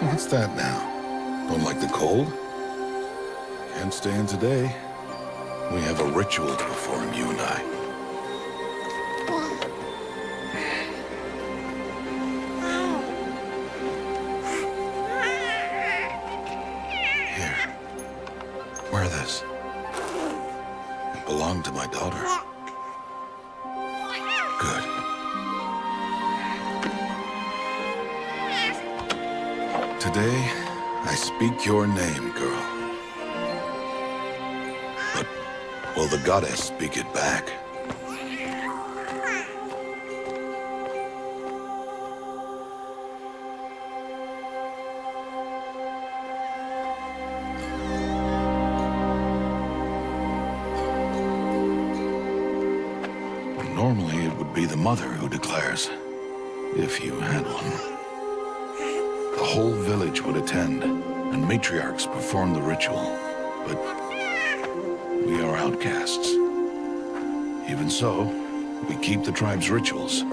What's that now? Don't like the cold? Can't stand today. We have a ritual to perform, you and I. Here. Wear this. It belonged to my daughter. Good. Today, I speak your name, girl. But will the goddess speak it back? Normally, it would be the mother who declares, if you had one. The whole village would attend, and matriarchs perform the ritual. But we are outcasts. Even so, we keep the tribe's rituals.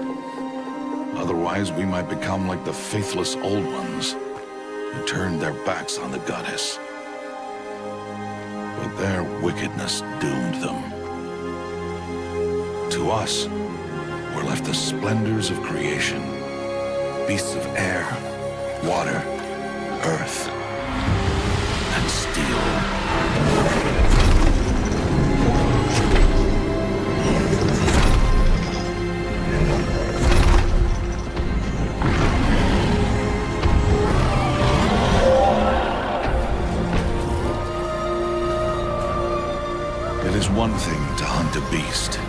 Otherwise, we might become like the faithless old ones, who turned their backs on the goddess. But their wickedness doomed them. To us, were left the splendors of creation, beasts of air, water, earth, and steel. It is one thing to hunt a beast,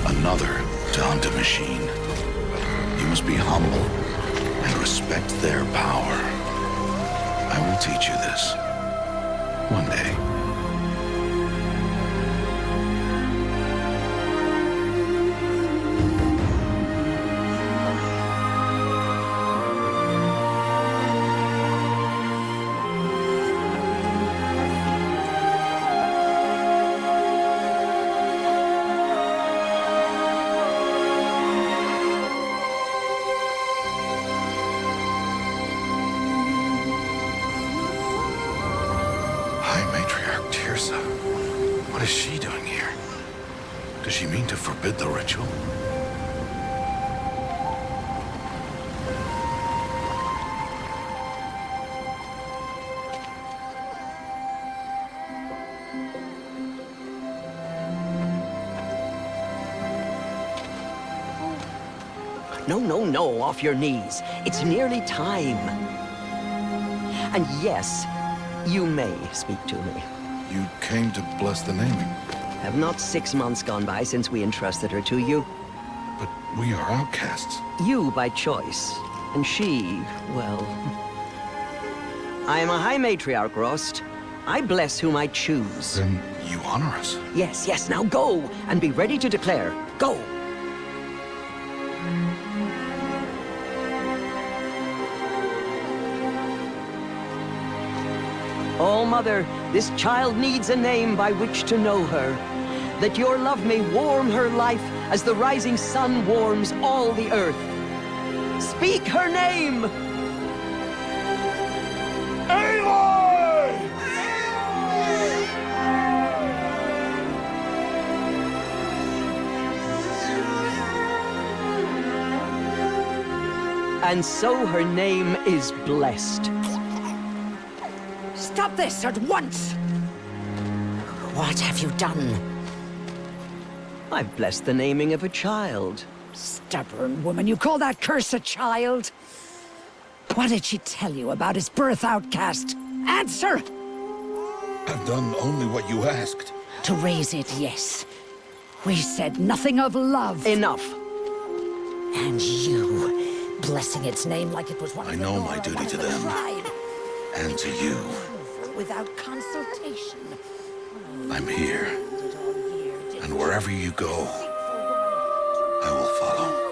another to hunt a machine. You must be humble and respect their power. I will teach you this. One day. What is she doing here? Does she mean to forbid the ritual? No, off your knees. It's nearly time. And yes, you may speak to me. You came to bless the naming. Have not 6 months gone by since we entrusted her to you? But we are outcasts. You by choice, and she, well... I am a High Matriarch, Rost. I bless whom I choose. Then you honor us. Yes, now go, and be ready to declare. Go! Oh, Mother, this child needs a name by which to know her. That your love may warm her life as the rising sun warms all the earth. Speak her name! Aloy! And so her name is blessed. Stop this at once! What have you done? I've blessed the naming of a child. Stubborn woman, you call that curse a child? What did she tell you about his birth, outcast? Answer! I've done only what you asked. To raise it, yes. We said nothing of love. Enough. And you, blessing its name like it was one of I the know Nora, my duty one to of the them. tribe. And to you. Without consultation. I'm here. And wherever you go, I will follow.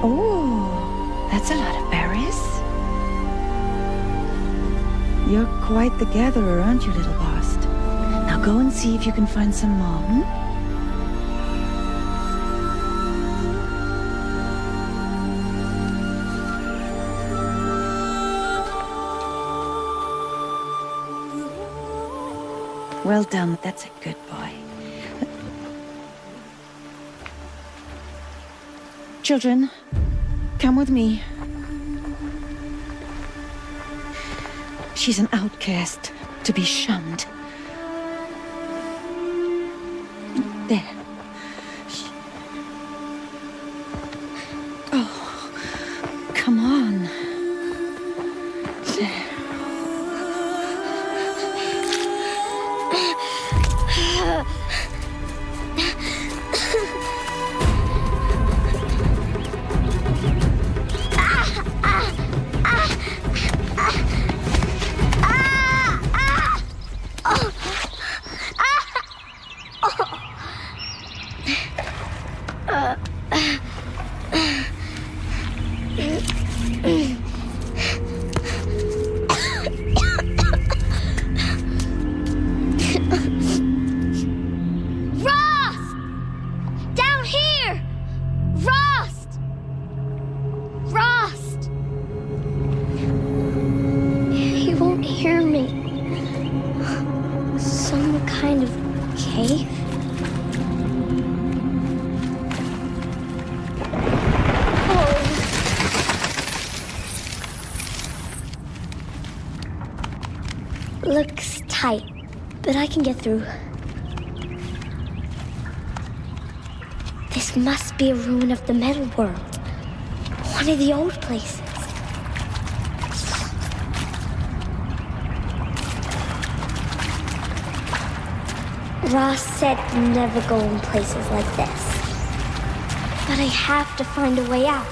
Oh, that's a lot of berries. You're quite the gatherer, aren't you, little Bast? Now go and see if you can find some more, hmm? Well done, that's a good boy. Children, come with me. She's an outcast, to be shunned. There. Oh, come on. There. Rost! Down here! Rost! Rost! He won't hear me. Some kind of cave? Looks tight, but I can get through. This must be a ruin of the metal world. One of the old places. Ross said never go in places like this. But I have to find a way out.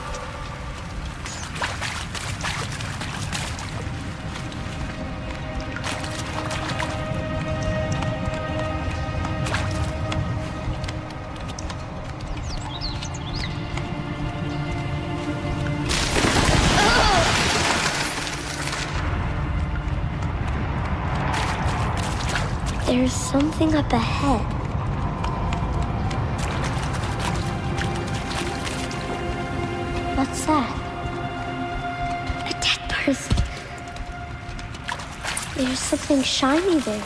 There's something up ahead. What's that? A dead person. There's something shiny there.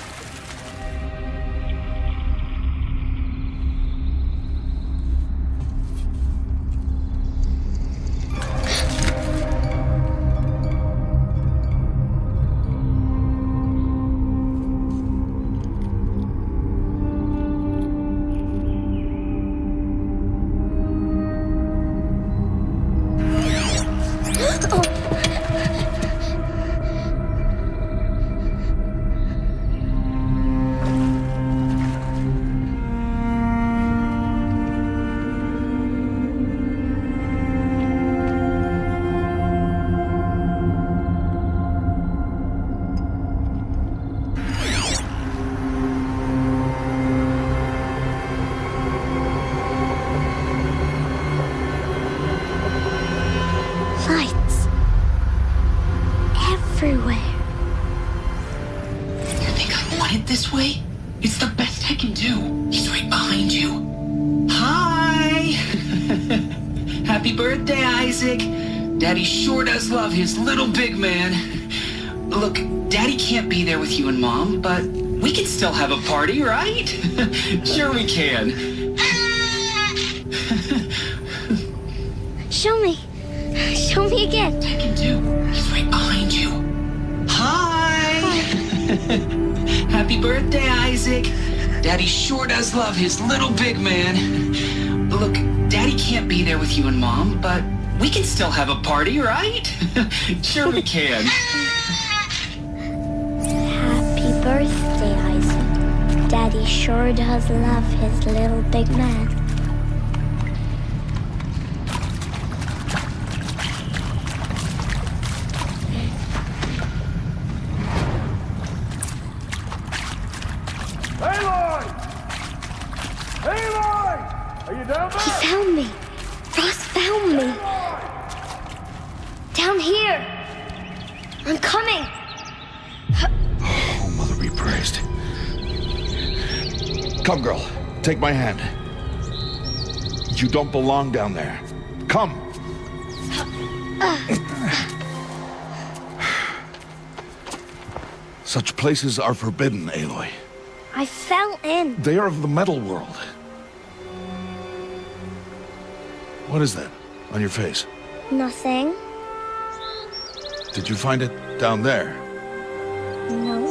Lights. Everywhere. You think I want it this way? It's the best I can do. He's right behind you. Hi! Happy birthday, Isaac. Daddy sure does love his little big man. Look, Daddy can't be there with you and Mom, but we can still have a party, right? Sure we can. Show me. Show me again. I can do. He's right behind you. Hi! Happy birthday, Isaac. Daddy sure does love his little big man. Look, Daddy can't be there with you and Mom, but we can still have a party, right? Sure we can. Happy birthday, Isaac. Daddy sure does love his little big man. Aloy! Aloy! Are you down He there? found me. Ross found me. Down here. I'm coming. Oh, Mother be praised. Come, girl. Take my hand. You don't belong down there. Come. Such places are forbidden, Aloy. I fell in. They are of the metal world. What is that on your face? Nothing. Did you find it down there? No.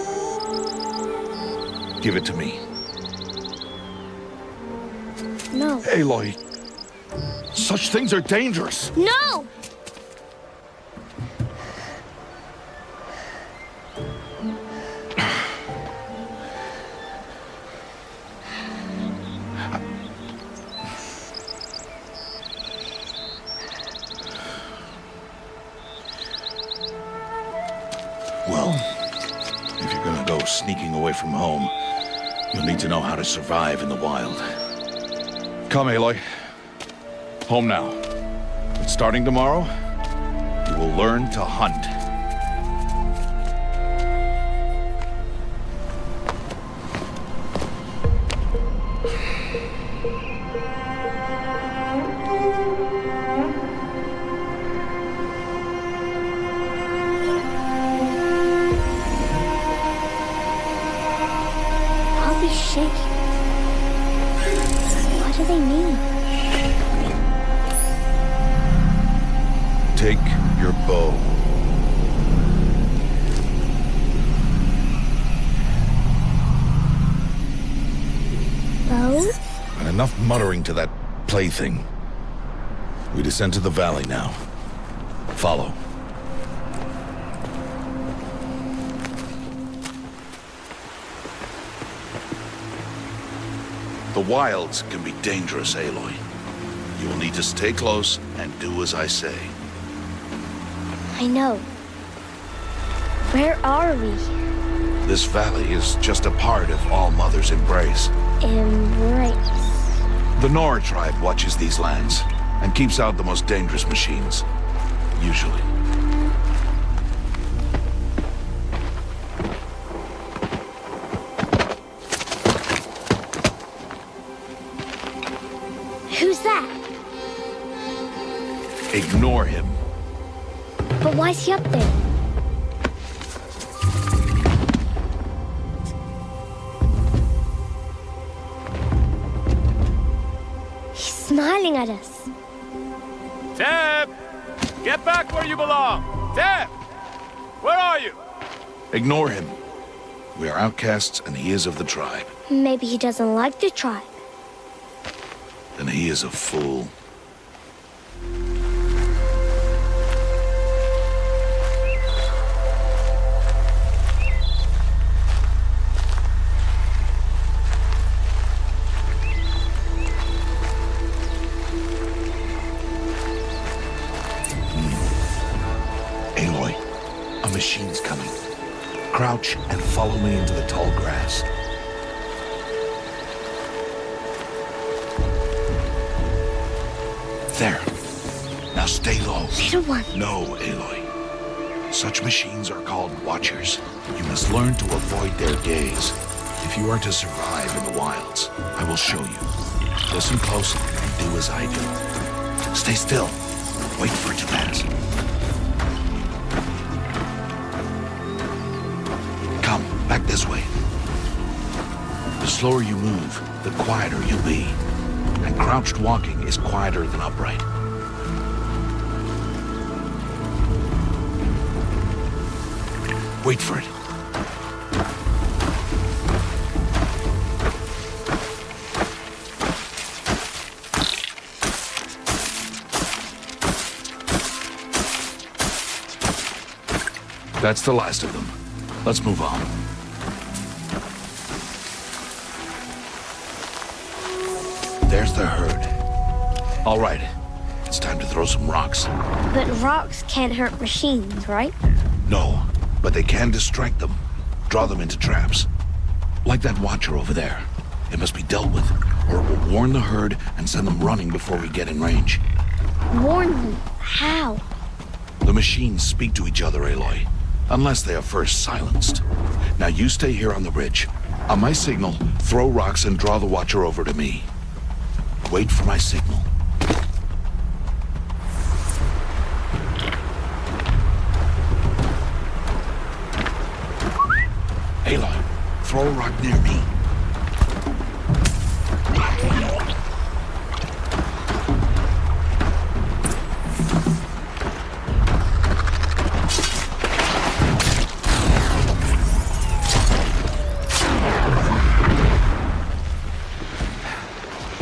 Give it to me. No. Aloy, such things are dangerous. No! Well, if you're gonna go sneaking away from home, you'll need to know how to survive in the wild. Come, Aloy. Home now. But starting tomorrow, you will learn to hunt. I'll be shaking. What do they mean? Take your bow. Bow? And enough muttering to that plaything. We descend to the valley now. Follow. The wilds can be dangerous, Aloy. You will need to stay close and do as I say. I know. Where are we? This valley is just a part of All Mother's embrace. Embrace. The Nora tribe watches these lands and keeps out the most dangerous machines. Usually. Who's that? Ignore him. But why's he up there? He's smiling at us. Teb! Get back where you belong! Teb! Where are you? Ignore him. We are outcasts and he is of the tribe. Maybe he doesn't like the tribe. And he is a fool. Aloy, a machine's coming. Crouch and follow me into the tall grass. There. Now stay low. Little one. No, Aloy. Such machines are called Watchers. You must learn to avoid their gaze. If you are to survive in the wilds, I will show you. Listen close and do as I do. Stay still. Wait for it to pass. Come, back this way. The slower you move, the quieter you'll be. And crouched walking is quieter than upright. Wait for it. That's the last of them. Let's move on. There's the herd. All right. It's time to throw some rocks. But rocks can't hurt machines, right? No, but they can distract them. Draw them into traps. Like that watcher over there. It must be dealt with, or it will warn the herd and send them running before we get in range. Warn them. How? The machines speak to each other, Aloy. Unless they are first silenced. Now you stay here on the bridge. On my signal, throw rocks and draw the Watcher over to me. Wait for my signal. Aloy, throw a rock near me.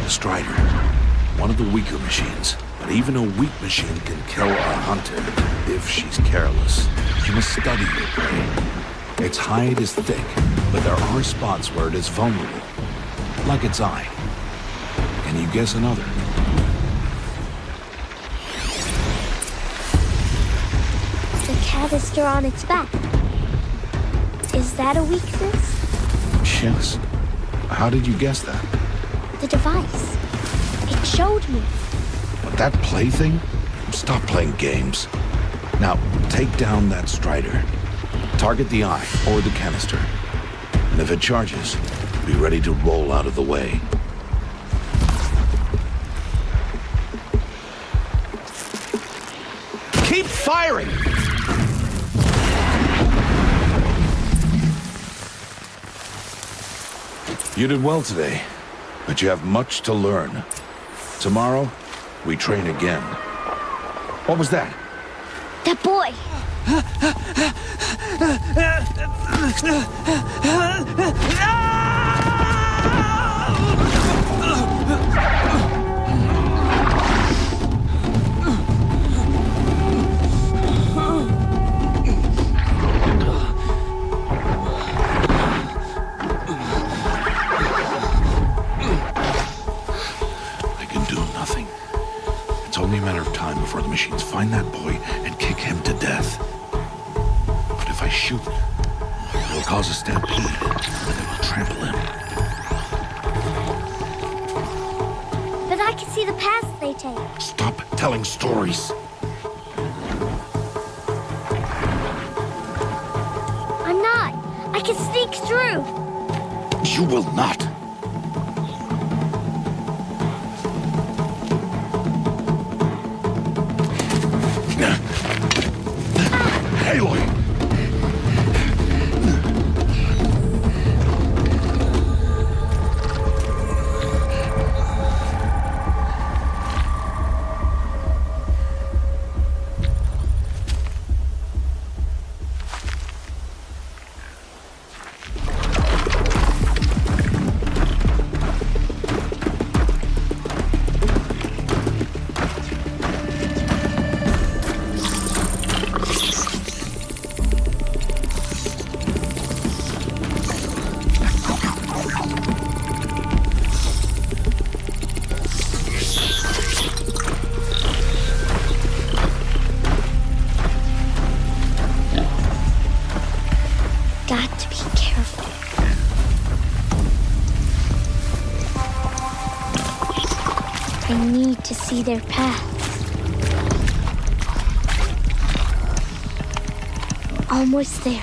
Strider, one of the weaker machines. But even a weak machine can kill a hunter if she's careless. You must study your prey. Its hide is thick, but there are spots where it is vulnerable. Like its eye. Can you guess another? The canister on its back. Is that a weakness? Yes. How did you guess that? The device. It showed me. But that plaything? Stop playing games. Now, take down that Strider. Target the eye or the canister. And if it charges, be ready to roll out of the way. Keep firing! You did well today, but you have much to learn. Tomorrow, we train again. What was that? That boy. Only a matter of time before the machines find that boy and kick him to death. But if I shoot, it will cause a stampede, and it will trample him. But I can see the paths they take. Stop telling stories. I'm not. I can sneak through. You will not. Aloy! I need to see their paths. Almost there.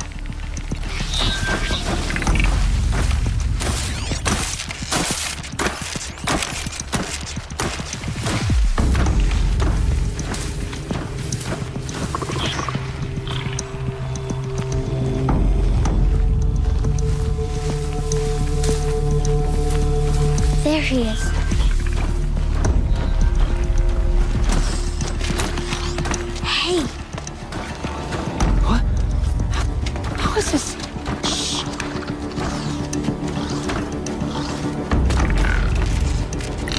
There he is. Hey! What? How is this? Shh!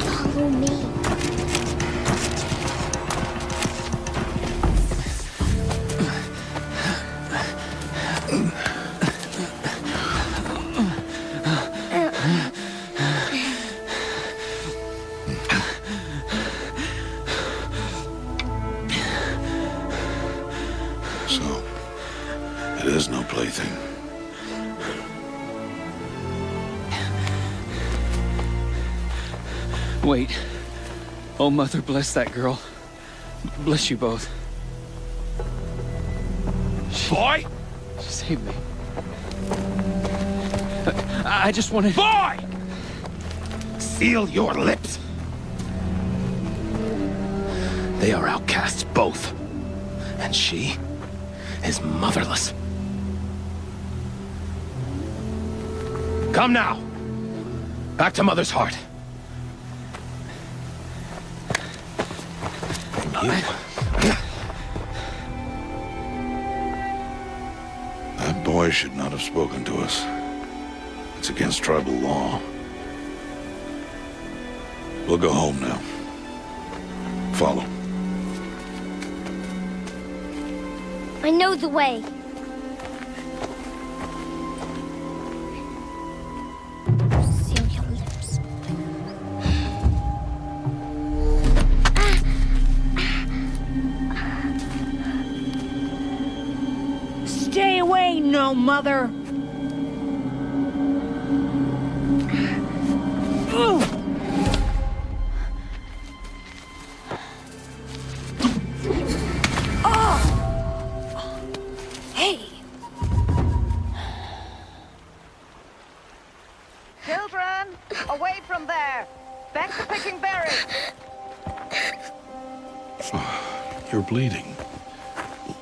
Follow me. So, it is no plaything. Wait. Oh, Mother bless that girl. Bless you both. Boy! She saved me. I just wanted... Boy! Seal your lips. They are outcasts, both. And she is motherless. Come now. Back to Mother's heart. That boy should not have spoken to us. It's against tribal law. We'll go home now. Follow. I know the way. Seal your lips. Stay away, no mother! Hey! Children, away from there! Back to picking berries! You're bleeding.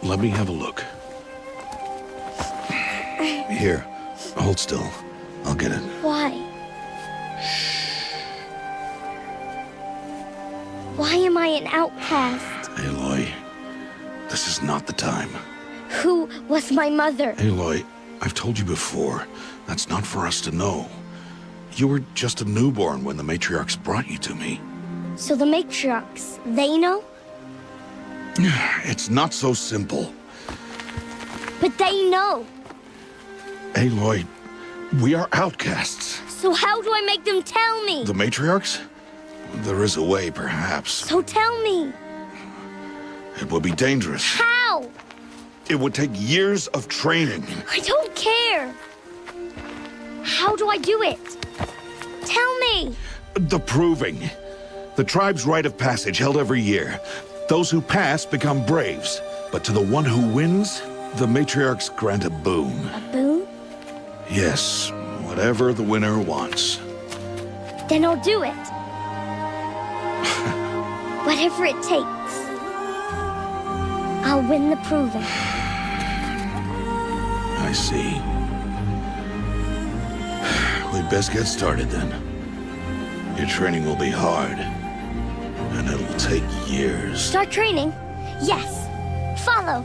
Let me have a look. Here, hold still. I'll get it. Why? Why am I an outcast? Aloy, this is not the time. Who was my mother? Aloy, I've told you before, that's not for us to know. You were just a newborn when the matriarchs brought you to me. So the matriarchs, they know? It's not so simple. But they know. Aloy, we are outcasts. So how do I make them tell me? The matriarchs? There is a way, perhaps. So tell me. It would be dangerous. How? It would take years of training. I don't care. How do I do it? Tell me. The proving. The tribe's rite of passage held every year. Those who pass become braves. But to the one who wins, the matriarchs grant a boon. A boon? Yes, whatever the winner wants. Then I'll do it. Whatever it takes. I'll win the proving. I see. We'd best get started then. Your training will be hard, and it'll take years. Start training? Yes. Follow.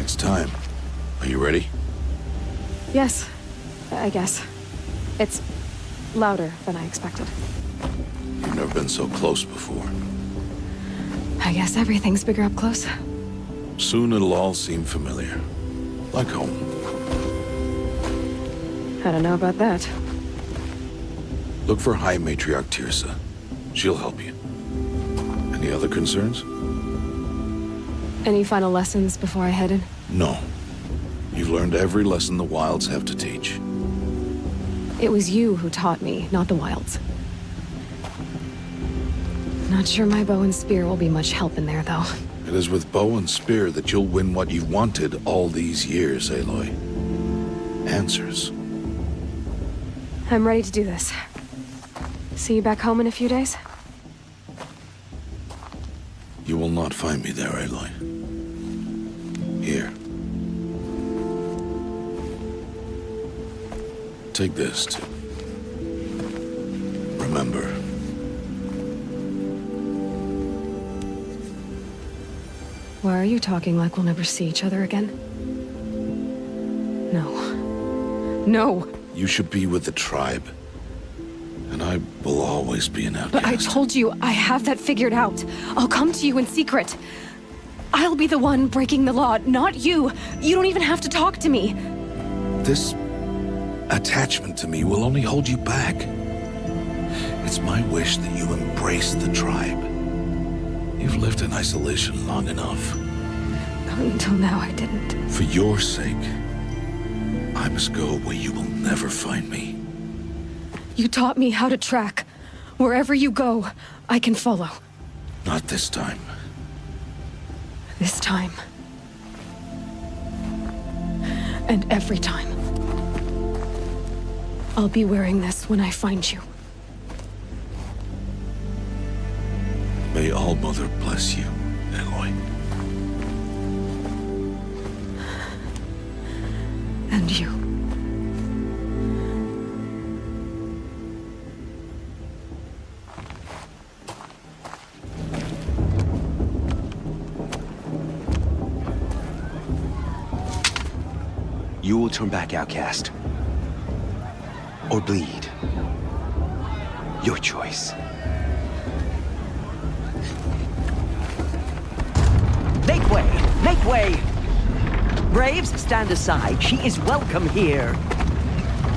It's time. Are you ready? Yes, I guess. It's louder than I expected. You've never been so close before. I guess everything's bigger up close. Soon it'll all seem familiar. Like home. I don't know about that. Look for High Matriarch Tirsa. She'll help you. Any other concerns? Any final lessons before I head in? No. You've learned every lesson the Wilds have to teach. It was you who taught me, not the Wilds. Not sure my bow and spear will be much help in there, though. It is with bow and spear that you'll win what you've wanted all these years, Aloy. Answers. I'm ready to do this. See you back home in a few days? You will not find me there, Aloy. Here. Take this to remember. Why are you talking like we'll never see each other again? No. No! You should be with the tribe. And I will always be an outcast. But I told you, I have that figured out. I'll come to you in secret. I'll be the one breaking the law, not you. You don't even have to talk to me. This attachment to me will only hold you back. It's my wish that you embrace the tribe. You've lived in isolation long enough. Until now, I didn't. For your sake, I must go where you will never find me. You taught me how to track. Wherever you go, I can follow. Not this time. This time. And every time. I'll be wearing this when I find you. May All-Mother bless you, Aloy. And you. You will turn back, outcast. Or bleed. Your choice. Make way! Make way! Braves, stand aside. She is welcome here.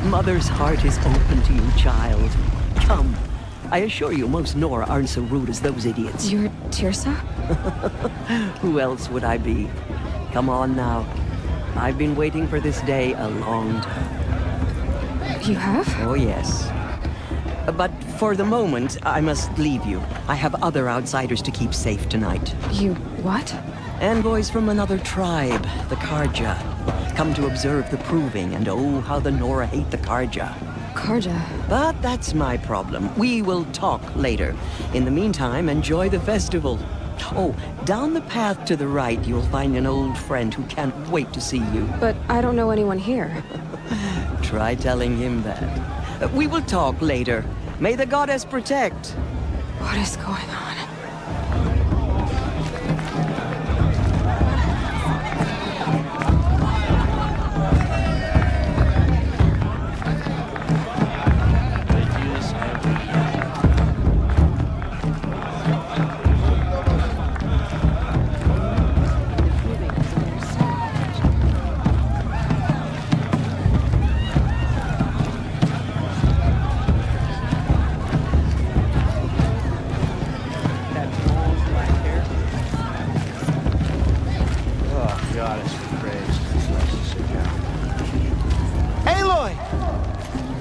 Mother's heart is open to you, child. Come. I assure you, most Nora aren't so rude as those idiots. You're Tirsa? Who else would I be? Come on now. I've been waiting for this day a long time. You have? Oh, yes. But for the moment, I must leave you. I have other outsiders to keep safe tonight. You what? Envoys from another tribe, the Karja. Come to observe the proving, and oh, how the Nora hate the Karja. Karja? But that's my problem. We will talk later. In the meantime, enjoy the festival. Oh, down the path to the right, you'll find an old friend who can't wait to see you. But I don't know anyone here. Try telling him that. We will talk later. May the goddess protect. What is going on?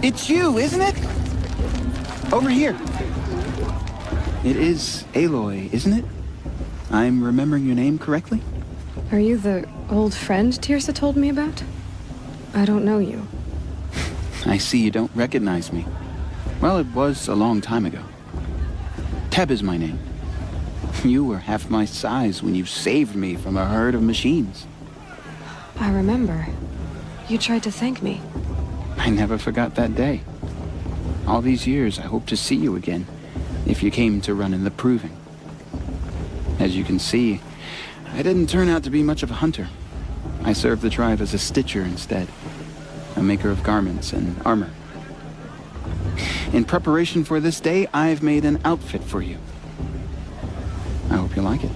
It's you, isn't it? Over here. It is Aloy, isn't it? I'm remembering your name correctly? Are you the old friend Tirsa told me about? I don't know you. I see you don't recognize me. Well, it was a long time ago. Teb is my name. You were half my size when you saved me from a herd of machines. I remember. You tried to thank me. I never forgot that day. All these years, I hope to see you again, if you came to run in the proving. As you can see, I didn't turn out to be much of a hunter. I serve the tribe as a stitcher instead, a maker of garments and armor. In preparation for this day, I've made an outfit for you. I hope you like it.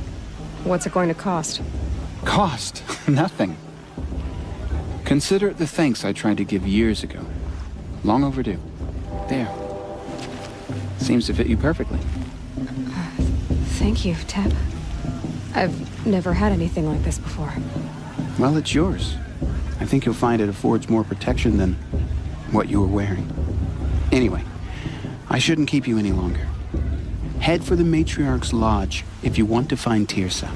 What's it going to cost? Cost? Nothing. Consider it the thanks I tried to give years ago. Long overdue. There. Seems to fit you perfectly. Thank you, Teb. I've never had anything like this before. Well, it's yours. I think you'll find it affords more protection than what you were wearing. Anyway, I shouldn't keep you any longer. Head for the Matriarch's Lodge if you want to find Teersa.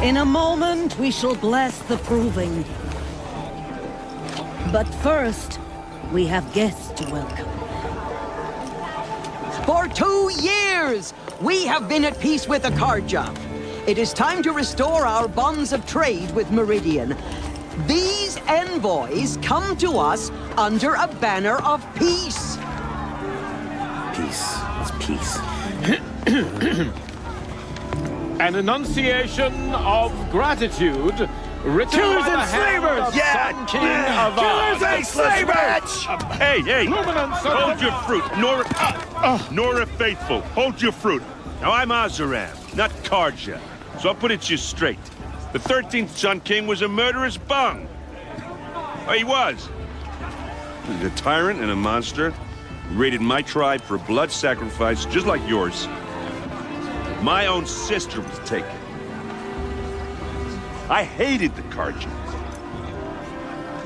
In a moment, we shall bless the proving. But first, we have guests to welcome. For 2 years, we have been at peace with Akarja. It is time to restore our bonds of trade with Meridian. These envoys come to us under a banner of peace. Peace. It's peace. An enunciation of gratitude written by the hand of Sun King Avad. Killers and slavers! Hey! Hold your fruit. Nora Faithful, hold your fruit. Now, I'm Azaram, not Karja, so I'll put it to you straight. The 13th Sun King was a murderous bung. Oh, he was. He was a tyrant and a monster. He raided my tribe for blood sacrifice, just like yours. My own sister was taken. I hated the Karja.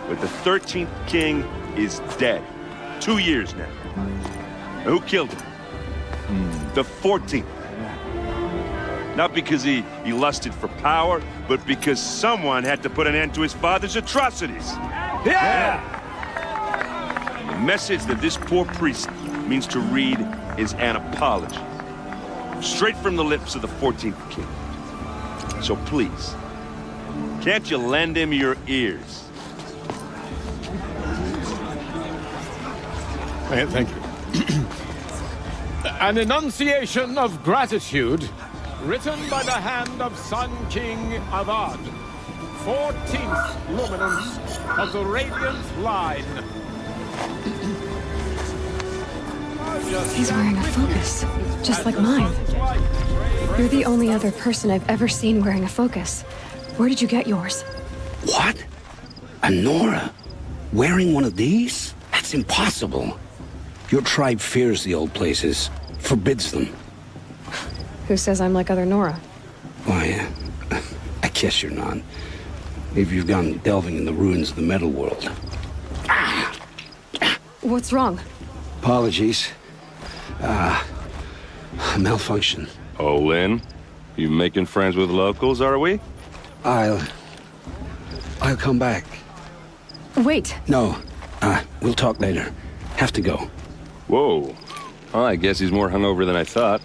But the 13th king is dead. 2 years now. Now, who killed him? The 14th. Not because he lusted for power, but because someone had to put an end to his father's atrocities. Yeah! The message that this poor priest means to read is an apology. Straight from the lips of the 14th king. So please, can't you lend him your ears? Thank you. An enunciation of gratitude written by the hand of Sun King Avad, 14th luminance of the Radiant Line. He's wearing a focus, just like mine. You're the only other person I've ever seen wearing a focus. Where did you get yours? What? A Nora? Wearing one of these? That's impossible. Your tribe fears the old places, forbids them. Who says I'm like other Nora? Why, I guess you're not. Maybe you've gone delving in the ruins of the metal world. What's wrong? Apologies. Malfunction. Oh, Lynn? You making friends with locals, are we? I'll come back. Wait. No. We'll talk later. Have to go. Whoa. Well, I guess he's more hungover than I thought.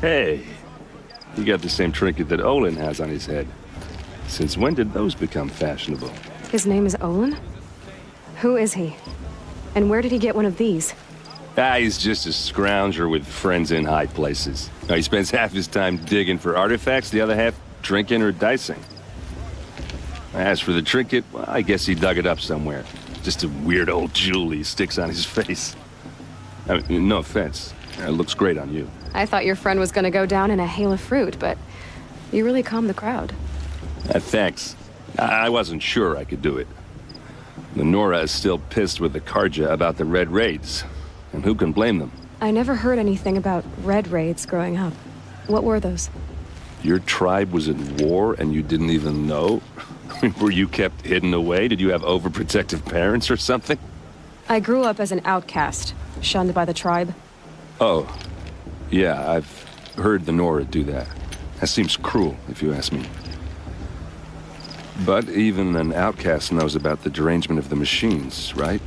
Hey, you got the same trinket that Olin has on his head. Since when did those become fashionable? His name is Olin? Who is he? And where did he get one of these? He's just a scrounger with friends in high places. Now, he spends half his time digging for artifacts, the other half drinking or dicing. As for the trinket, well, I guess he dug it up somewhere. Just a weird old jewel he sticks on his face. I mean, no offense. It looks great on you. I thought your friend was gonna go down in a hail of fruit, but you really calmed the crowd. Thanks. I wasn't sure I could do it. The Nora is still pissed with the Karja about the Red Raids. And who can blame them? I never heard anything about Red Raids growing up. What were those? Your tribe was in war and you didn't even know? Were you kept hidden away? Did you have overprotective parents or something? I grew up as an outcast, shunned by the tribe. Oh, yeah, I've heard the Nora do that. That seems cruel, if you ask me. But even an outcast knows about the derangement of the machines, right?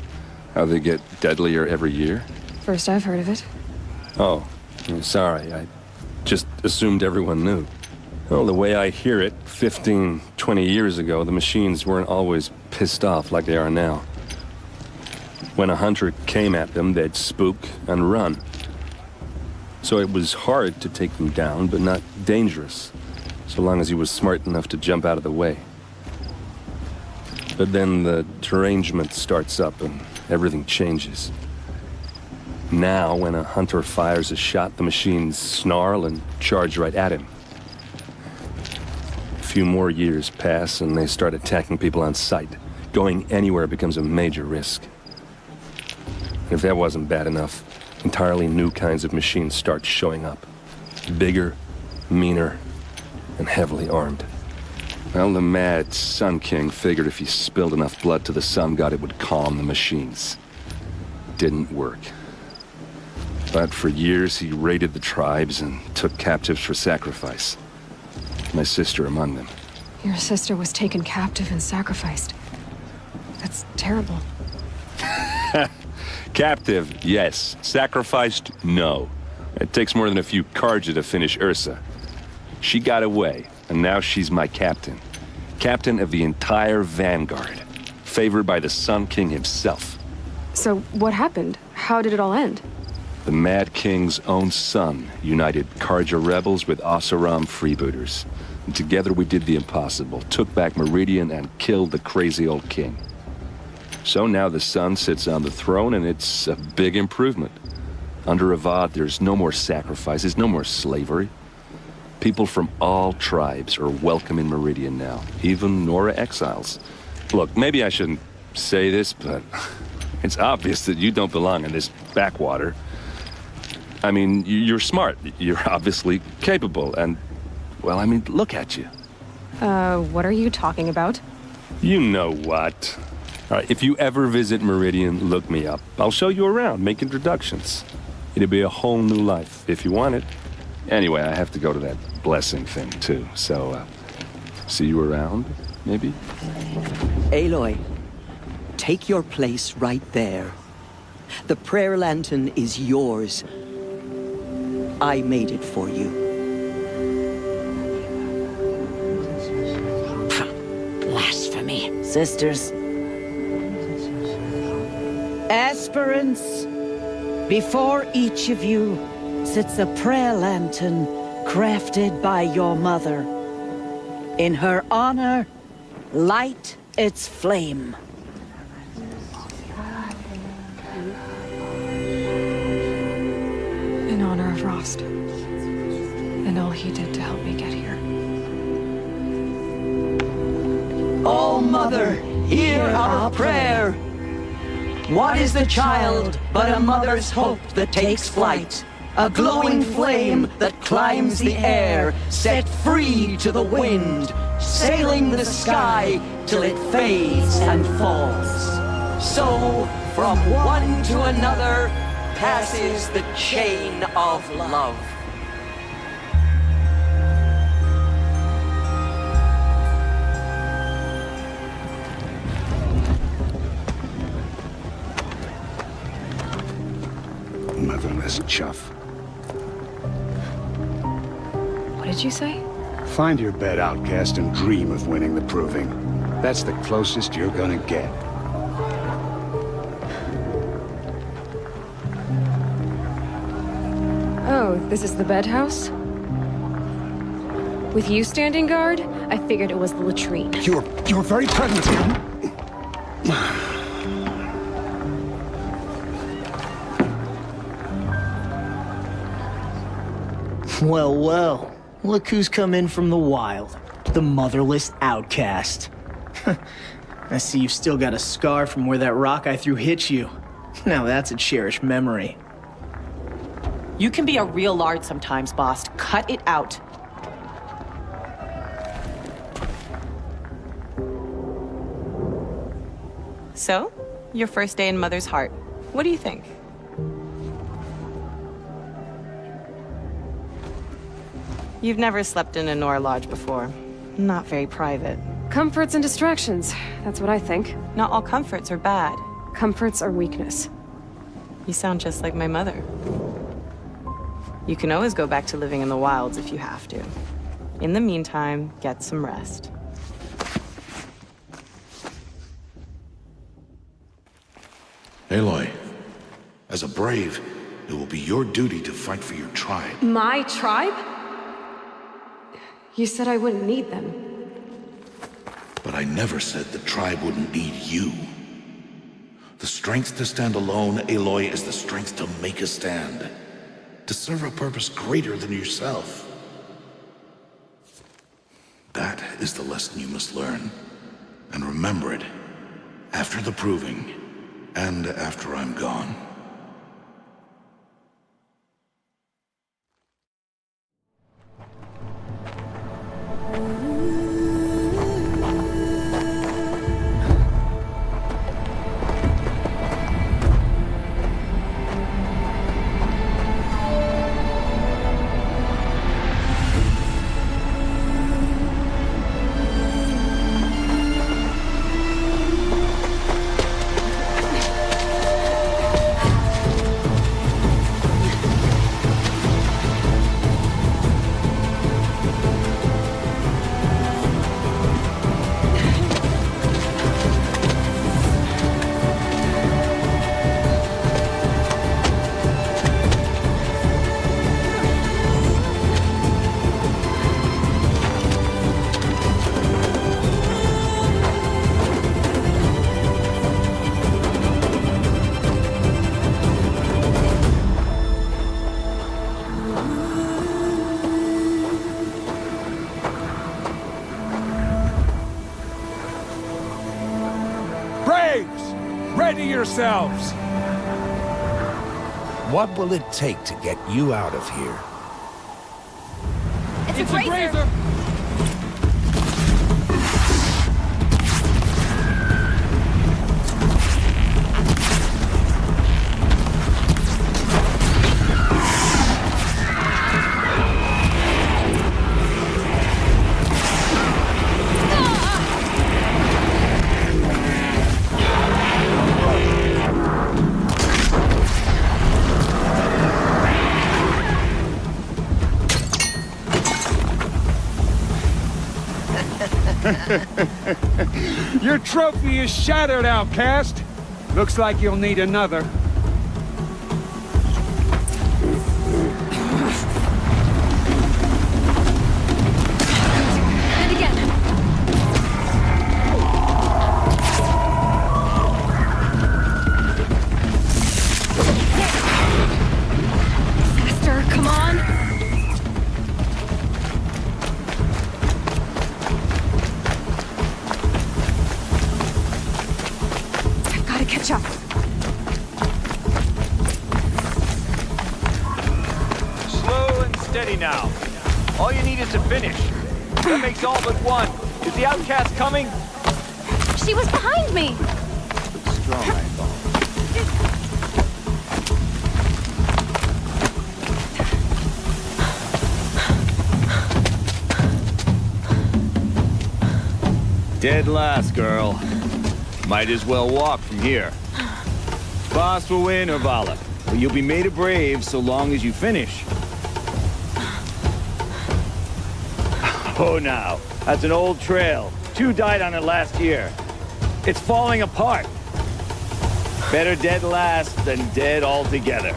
How they get deadlier every year? First I've heard of it. Oh, sorry. I just assumed everyone knew. Well, the way I hear it, 15, 20 years ago, the machines weren't always pissed off like they are now. When a hunter came at them, they'd spook and run. So it was hard to take them down, but not dangerous. so long as he was smart enough to jump out of the way. But then the derangement starts up and everything changes. Now, when a hunter fires a shot, the machines snarl and charge right at him. A few more years pass and they start attacking people on sight. Going anywhere becomes a major risk. And if that wasn't bad enough, entirely new kinds of machines start showing up. Bigger, meaner, and heavily armed. Well, the mad Sun King figured if he spilled enough blood to the Sun God, it would calm the machines. Didn't work. But for years, he raided the tribes and took captives for sacrifice. My sister among them. Your sister was taken captive and sacrificed. That's terrible. Captive, yes. Sacrificed, no. It takes more than a few Carja to finish Ursa. She got away, and now she's my captain. Captain of the entire Vanguard. Favored by the Sun King himself. So, what happened? How did it all end? The Mad King's own son united Carja rebels with Oseram freebooters. And together we did the impossible, took back Meridian and killed the crazy old king. So now the Sun sits on the throne and it's a big improvement. Under Avad, there's no more sacrifices, no more slavery. People from all tribes are welcome in Meridian now, even Nora exiles. Look, maybe I shouldn't say this, but it's obvious that you don't belong in this backwater. I mean, you're smart. You're obviously capable, and, well, I mean, look at you. What are you talking about? You know what. All right, if you ever visit Meridian, look me up. I'll show you around, make introductions. It'll be a whole new life, if you want it. Anyway, I have to go to that blessing thing, too, so, see you around, maybe? Aloy, take your place right there. The prayer lantern is yours. I made it for you. Blasphemy. Sisters. Aspirants, before each of you sits a prayer lantern crafted by your mother. In her honor, light its flame. In honor of Rost. And all he did to help me get here. Oh, Mother, hear our prayer. What is the child but a mother's hope that takes flight? A glowing flame that climbs the air, set free to the wind, sailing the sky till it fades and falls. So, from one to another, passes the chain of love. Motherless chuff. What did you say? Find your bed, outcast, and dream of winning the proving. That's the closest you're gonna get. Oh, this is the bedhouse? With you standing guard, I figured it was the latrine. Your very presence here. Well, well. Look who's come in from the wild. The motherless outcast. I see you've still got a scar from where that rock I threw hit you. Now that's a cherished memory. You can be a real lard sometimes, boss. Cut it out. So, your first day in Mother's Heart. What do you think? You've never slept in a Nora lodge before. Not very private. Comforts and distractions. That's what I think. Not all comforts are bad. Comforts are weakness. You sound just like my mother. You can always go back to living in the wilds if you have to. In the meantime, get some rest. Aloy, as a brave, it will be your duty to fight for your tribe. My tribe? You said I wouldn't need them. But I never said the tribe wouldn't need you. The strength to stand alone, Aloy, is the strength to make a stand. To serve a purpose greater than yourself. That is the lesson you must learn. And remember it. After the proving, and after I'm gone. Ready yourselves! What will it take to get you out of here? It's a Grazer! Your trophy is shattered, outcast. Looks like you'll need another. And again. Faster, come on. Catch up. Slow and steady now. All you need is to finish. That makes all but one. Is the outcast coming? She was behind me. Strong, I thought. Dead last, girl. Might as well walk from here. Boss will win or Vala, but you'll be made a brave so long as you finish. Oh, now, that's an old trail. 2 died on it last year. It's falling apart. Better dead last than dead altogether.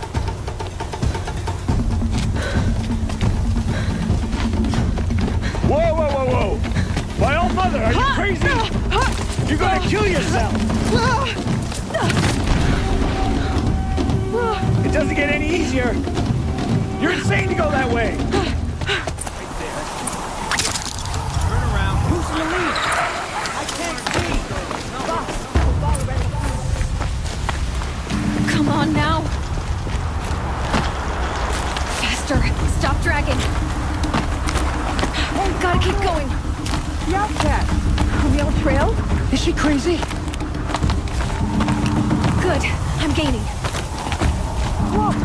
Whoa, whoa, whoa, whoa! My old mother, are you crazy? You're gonna kill yourself! It doesn't get any easier! You're insane to go that way! Turn around. Who's in the lead? I can't see! Come on now. Faster. Stop dragging. Oh, gotta keep going. The outcast. On the old trail? Is she crazy? Good. I'm gaining. Look!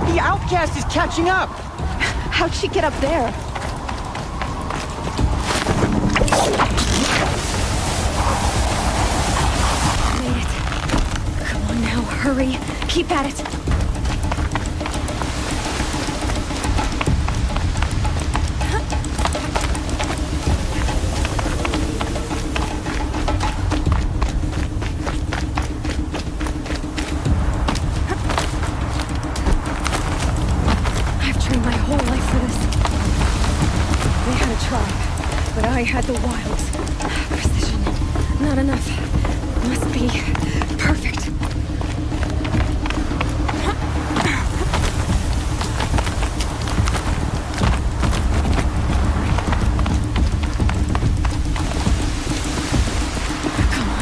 The outcast is catching up! How'd she get up there? Made it. Come on now, hurry. Keep at it. My whole life for this. They had a try. but I had the wilds. Precision. Not enough. Must be perfect.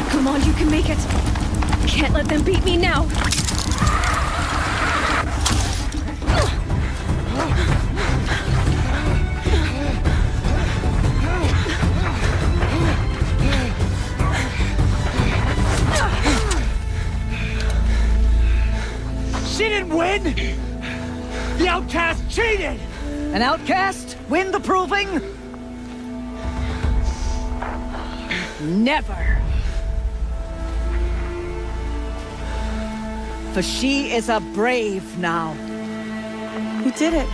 Come on, you can make it. Can't let them beat me now. She didn't win! The outcast cheated! An outcast win the proving? Never. For she is a brave now. You did it.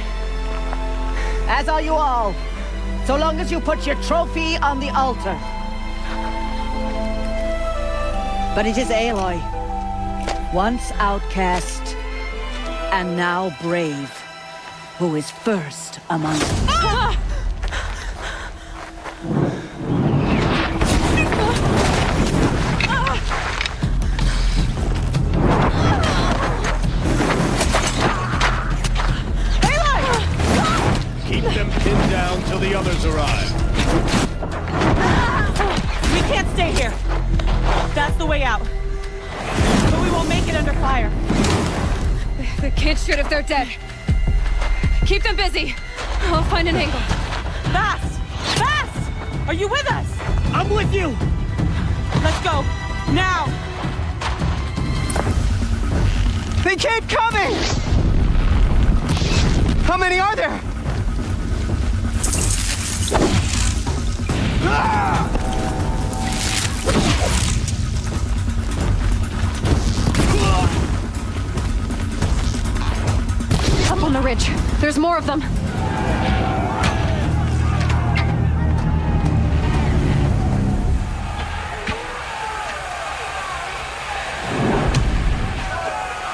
As are you all. So long as you put your trophy on the altar. But it is Aloy, once outcast, and now brave, who is first among us. Ah! Keep them pinned down till the others arrive. We can't stay here. That's the way out. But we won't make it under fire. They can't shoot if they're dead. Keep them busy. I'll find an angle. Fast! Fast! Are you with us? I'm with you! Let's go. Now! They keep coming! How many are there? Up on the ridge. There's more of them.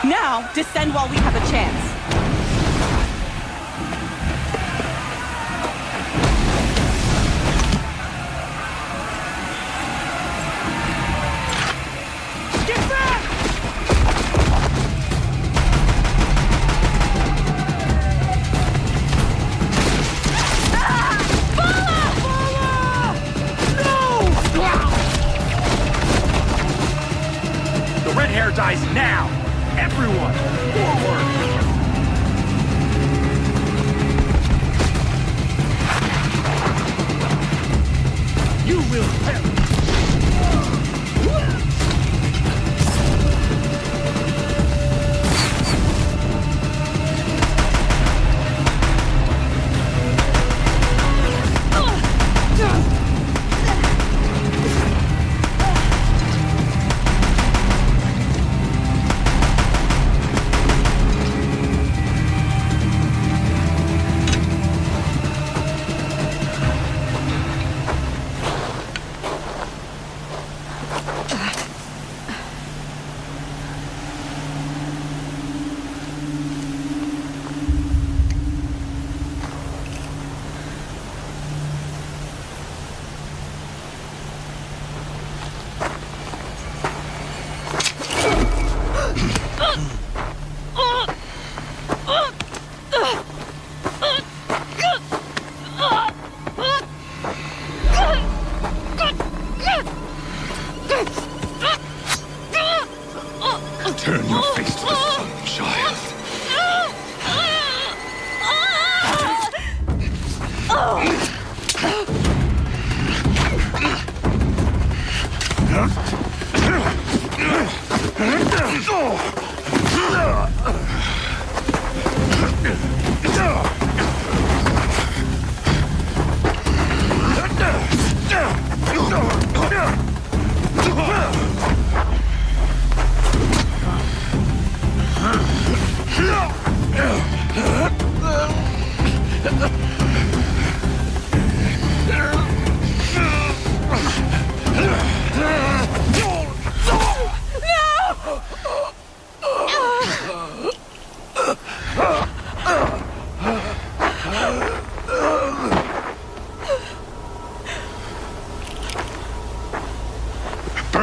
Now, descend while we have a chance. Red hair dies now! Everyone, forward! You will perish! Turn your face to the sun, child.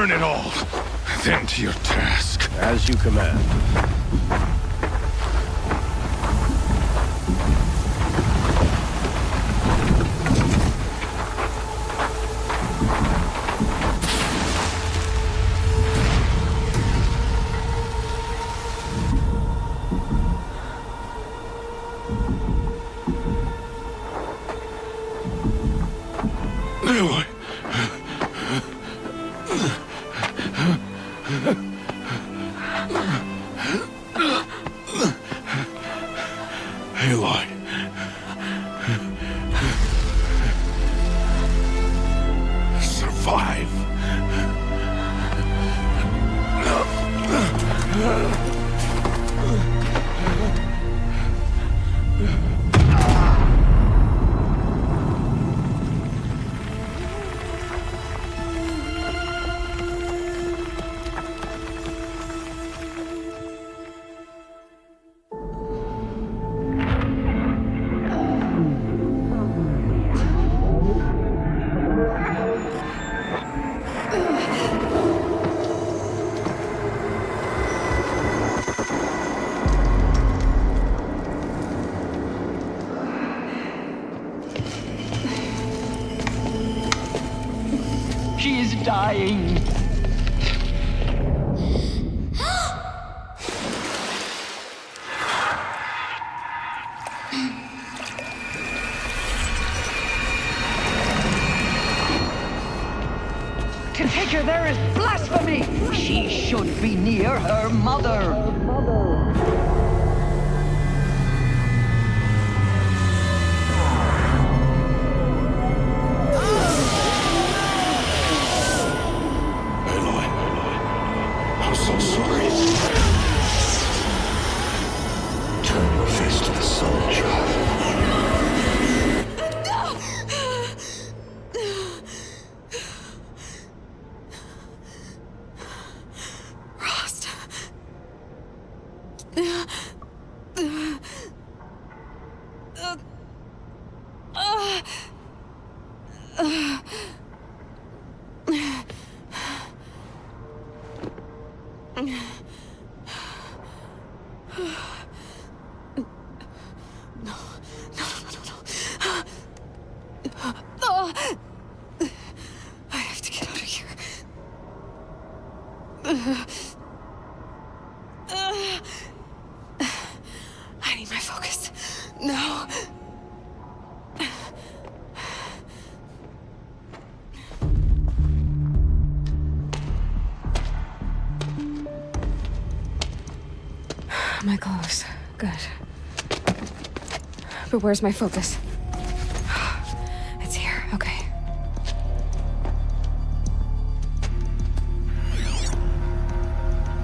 Burn it all. Then to your task. As you command. Aloy. Aloy. Survive. She is dying. To take her there is blasphemy. She should be near her mother. I'm so sorry. Turn your face to the sun, child. Rost. I have to get out of here. I need my focus. No. My clothes. Good. But where's my focus? It's here. Okay.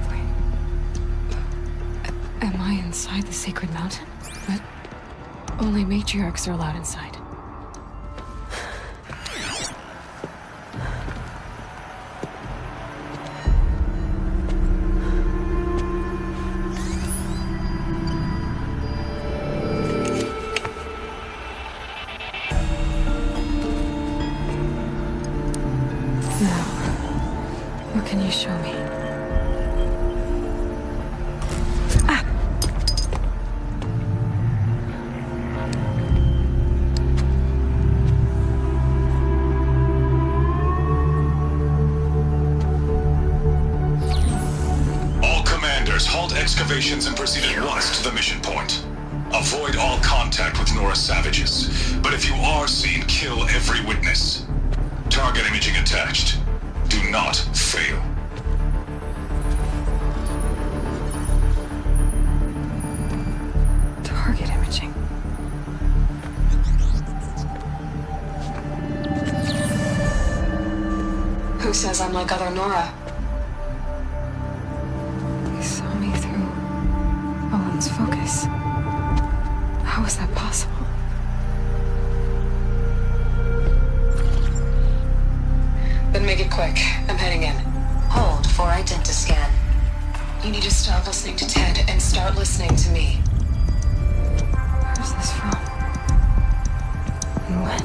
Wait. Am I inside the sacred mountain? But only matriarchs are allowed inside. Now, what can you show me? All commanders, halt excavations and proceed at once to the mission point. Avoid all contact with Nora savages, but if you are seen, kill every witness. Target imaging attached. Do not fail. Target imaging. Who says I'm like other Nora? He saw me through Owen's focus. How is that possible? Then make it quick. I'm heading in. Hold for identiscan. You need to stop listening to Ted and start listening to me. Where's this from? And when?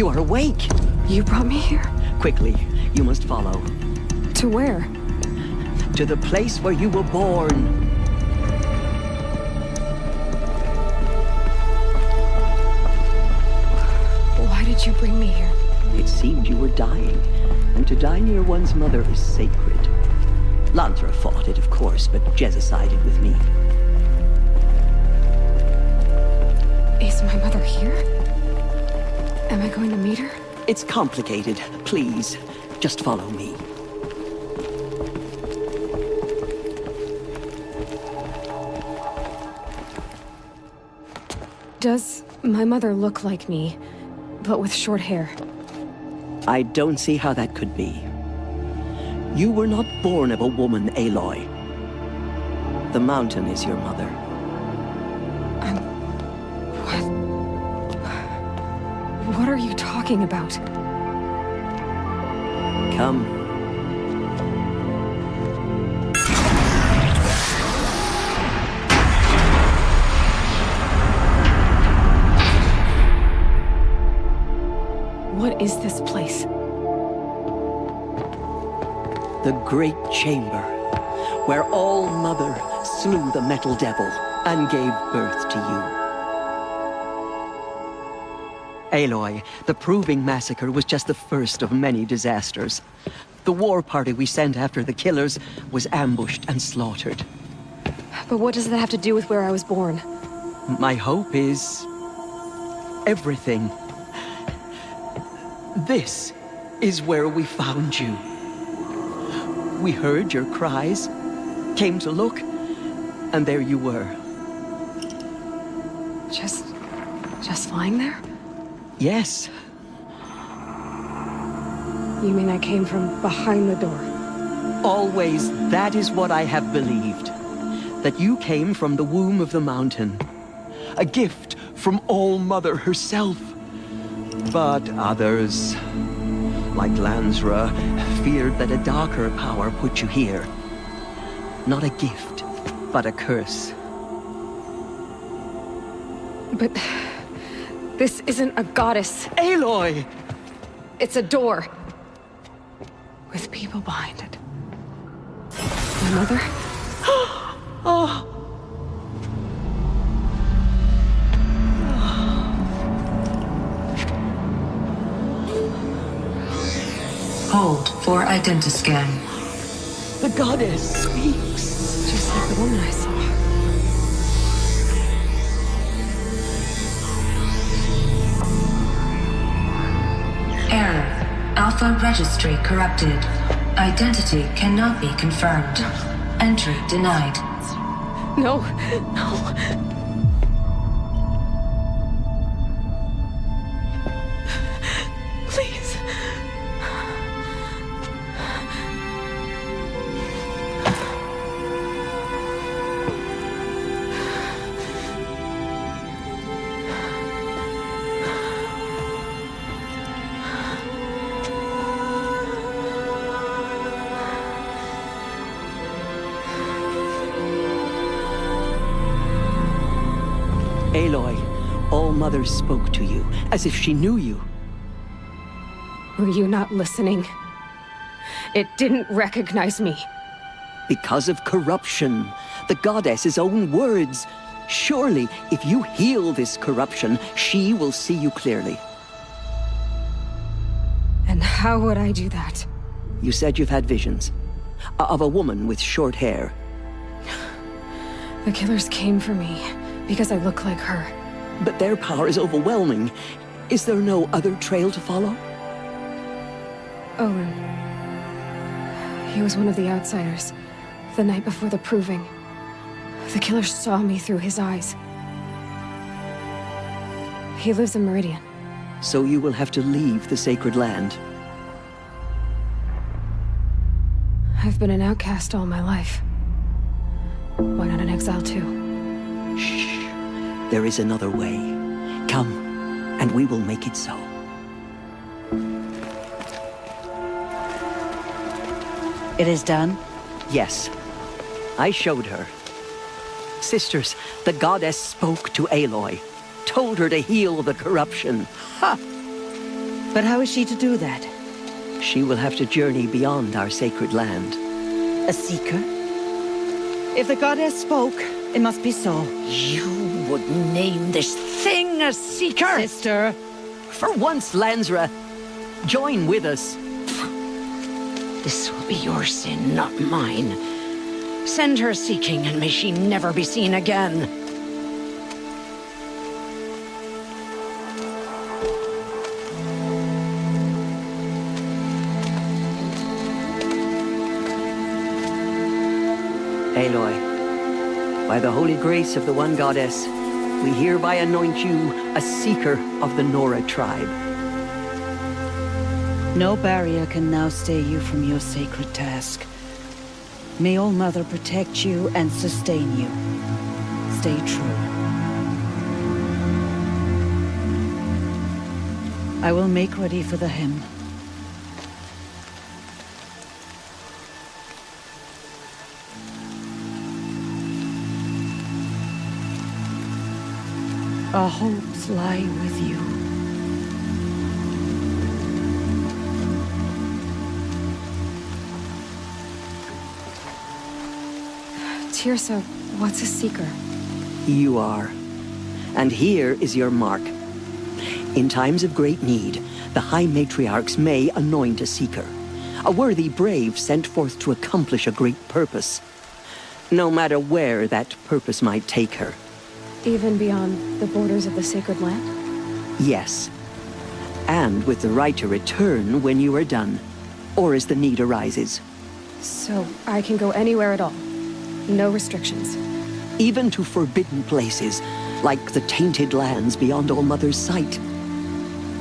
You are awake. You brought me here? Quickly, you must follow. To where? To the place where you were born. Why did you bring me here? It seemed you were dying, and to die near one's mother is sacred. Lantra fought it, of course, but Jezza sided with me. Is my mother here? Am I going to meet her? It's complicated. Please, just follow me. Does my mother look like me, but with short hair? I don't see how that could be. You were not born of a woman, Aloy. The mountain is your mother. What are you talking about? Come. What is this place? The Great Chamber, where All-Mother slew the Metal Devil and gave birth to you. Aloy, the Proving Massacre was just the first of many disasters. The war party we sent after the killers was ambushed and slaughtered. But what does that have to do with where I was born? My hope is... everything. This is where we found you. We heard your cries, came to look, and there you were. Just lying there? Yes. You mean I came from behind the door? Always, that is what I have believed. That you came from the womb of the mountain. A gift from All-Mother herself. But others, like Lansra, feared that a darker power put you here. Not a gift, but a curse. But... this isn't a goddess. Aloy! It's a door. With people behind it. My mother? Oh! Hold for identiscan. The goddess speaks. Just like the woman I saw. Error. Alpha registry corrupted. Identity cannot be confirmed. Entry denied. No, no. Please. Aloy, All-Mother spoke to you, as if she knew you. Were you not listening? It didn't recognize me. Because of corruption. The goddess's own words. Surely, if you heal this corruption, she will see you clearly. And how would I do that? You said you've had visions. Of a woman with short hair. The killers came for me. Because I look like her. But their power is overwhelming. Is there no other trail to follow? Owen. He was one of the outsiders. The night before the Proving. The killers saw me through his eyes. He lives in Meridian. So you will have to leave the sacred land. I've been an outcast all my life. Why not an exile too? Shh. There is another way. Come, and we will make it so. It is done? Yes. I showed her. Sisters, the goddess spoke to Aloy. Told her to heal the corruption. Ha! But how is she to do that? She will have to journey beyond our sacred land. A seeker? If the goddess spoke, it must be so. You would name this thing a seeker? Sister. For once, Lansra, join with us. This will be your sin, not mine. Send her seeking, and may she never be seen again. Aloy, by the holy grace of the one goddess, we hereby anoint you a seeker of the Nora tribe. No barrier can now stay you from your sacred task. May All Mother protect you and sustain you. Stay true. I will make ready for the hymn. Our hopes lie with you. Teersa, what's a seeker? You are. And here is your mark. In times of great need, the High Matriarchs may anoint a seeker. A worthy brave sent forth to accomplish a great purpose. No matter where that purpose might take her. Even beyond the borders of the sacred land? Yes. And with the right to return when you are done, or as the need arises. So I can go anywhere at all? No restrictions? Even to forbidden places, like the tainted lands beyond All Mother's sight.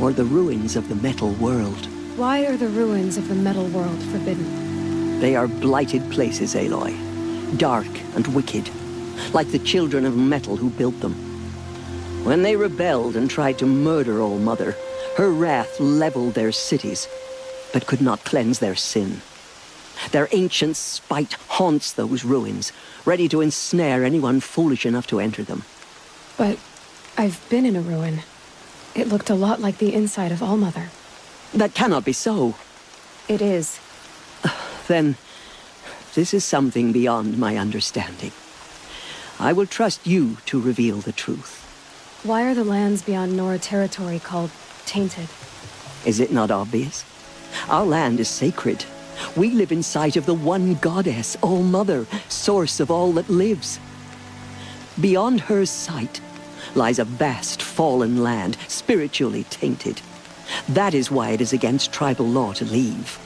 Or the ruins of the Metal World. Why are the ruins of the Metal World forbidden? They are blighted places, Aloy. Dark and wicked. Like the children of metal who built them. When they rebelled and tried to murder All Mother, her wrath leveled their cities, but could not cleanse their sin. Their ancient spite haunts those ruins, ready to ensnare anyone foolish enough to enter them. But I've been in a ruin. It looked a lot like the inside of All Mother. That cannot be so. It is. Then, this is something beyond my understanding. I will trust you to reveal the truth. Why are the lands beyond Nora territory called tainted? Is it not obvious? Our land is sacred. We live in sight of the one goddess, All Mother, source of all that lives. Beyond her sight lies a vast fallen land, spiritually tainted. That is why it is against tribal law to leave.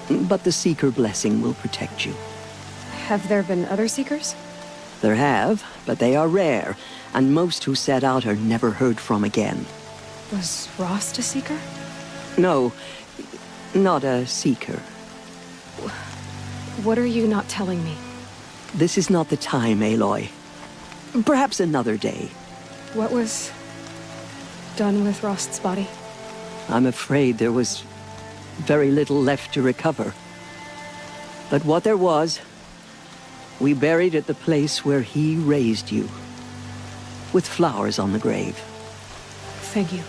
But the Seeker blessing will protect you. Have there been other Seekers? There have, but they are rare, and most who set out are never heard from again. Was Rost a Seeker? No, not a Seeker. What are you not telling me? This is not the time, Aloy. Perhaps another day. What was done with Rost's body? I'm afraid there was very little left to recover. But what there was, we buried at the place where he raised you, with flowers on the grave. Thank you.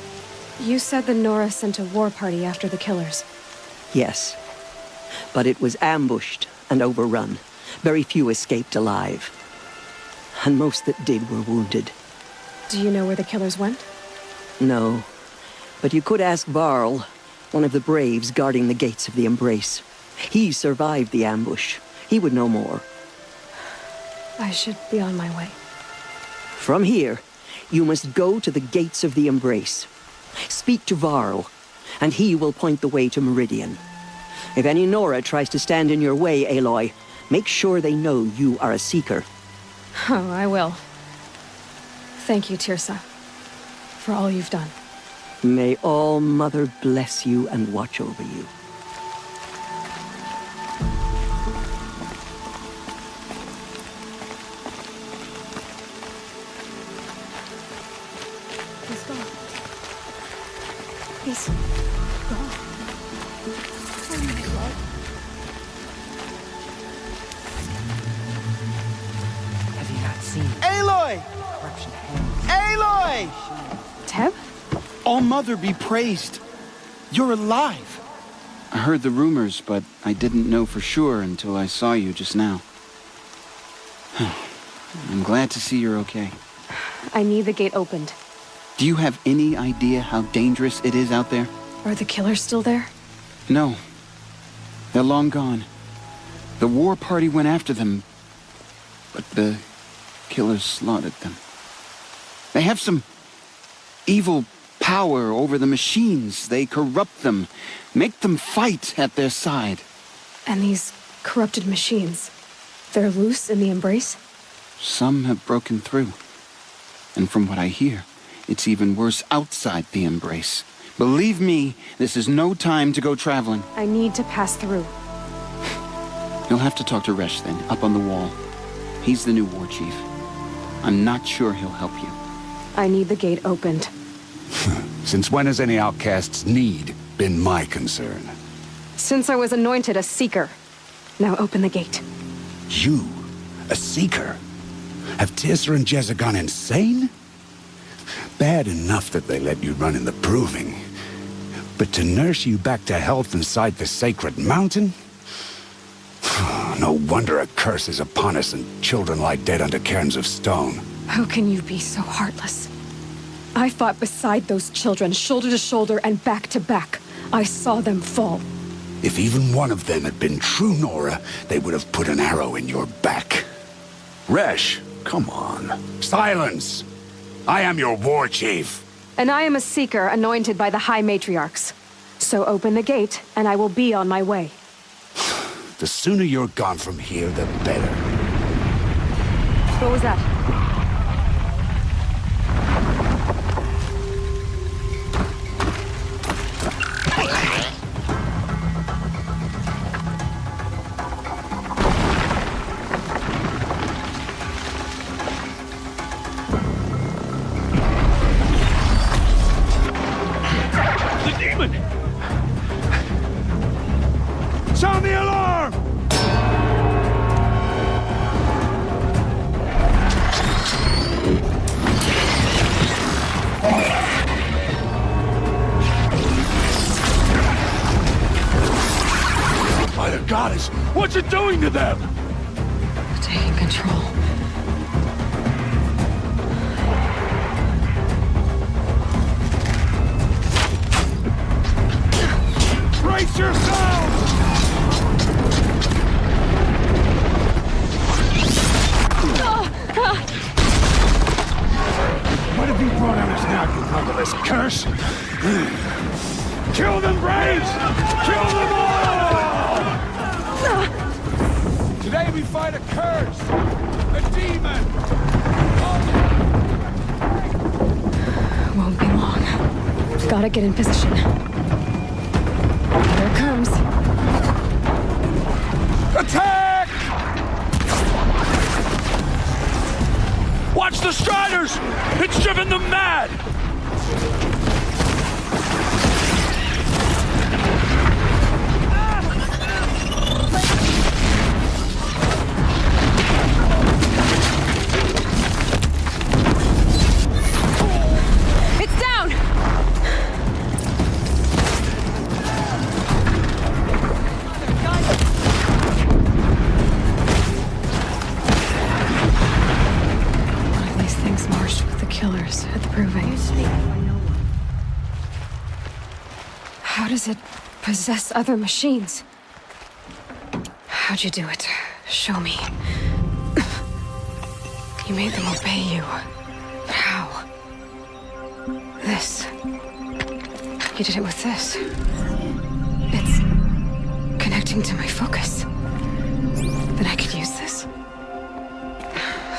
You said the Nora sent a war party after the killers. Yes, but it was ambushed and overrun. Very few escaped alive. And most that did were wounded. Do you know where the killers went? No, but you could ask Varl, one of the braves guarding the gates of the Embrace. He survived the ambush. He would know more. I should be on my way. From here, you must go to the gates of the Embrace. Speak to Varl, and he will point the way to Meridian. If any Nora tries to stand in your way, Aloy, make sure they know you are a Seeker. Oh, I will. Thank you, Teersa, for all you've done. May All Mother bless you and watch over you. He's gone. He's gone. Oh my God. Have you not seen Aloy? Aloy! Teb? All Mother be praised. You're alive! I heard the rumors, but I didn't know for sure until I saw you just now. I'm glad to see you're okay. I need the gate opened. Do you have any idea how dangerous it is out there? Are the killers still there? No. They're long gone. The war party went after them, but the killers slaughtered them. They have some evil power over the machines. They corrupt them, make them fight at their side. And these corrupted machines, they're loose in the Embrace? Some have broken through. And from what I hear, it's even worse outside the Embrace. Believe me, this is no time to go traveling. I need to pass through. You'll have to talk to Resh then, up on the wall. He's the new war chief. I'm not sure he'll help you. I need the gate opened. Since when has any outcast's need been my concern? Since I was anointed a Seeker. Now open the gate. You? A Seeker? Have Teersa and Jezza gone insane? Bad enough that they let you run in the Proving. But to nurse you back to health inside the Sacred Mountain? No wonder a curse is upon us and children lie dead under cairns of stone. How can you be so heartless? I fought beside those children, shoulder to shoulder and back to back. I saw them fall. If even one of them had been true Nora, they would have put an arrow in your back. Resh, come on. Silence! I am your war chief. And I am a Seeker anointed by the High Matriarchs. So open the gate, and I will be on my way. The sooner you're gone from here, the better. What was that? Sound the alarm! By the goddess, what's it doing to them? Taking control. Brace yourselves! What have you brought on us now, you motherless curse? Kill them, Braves! Kill them all! Today we fight a curse! A demon! Won't be long. Gotta get in position. Here it comes. Attack! Watch the Striders! It's driven them mad! It's down! One of these things marched with the killers at the Proving. How does it possess other machines? How'd you do it? Show me. You made them obey you. How? This. You did it with this. It's connecting to my focus. Then I could use this.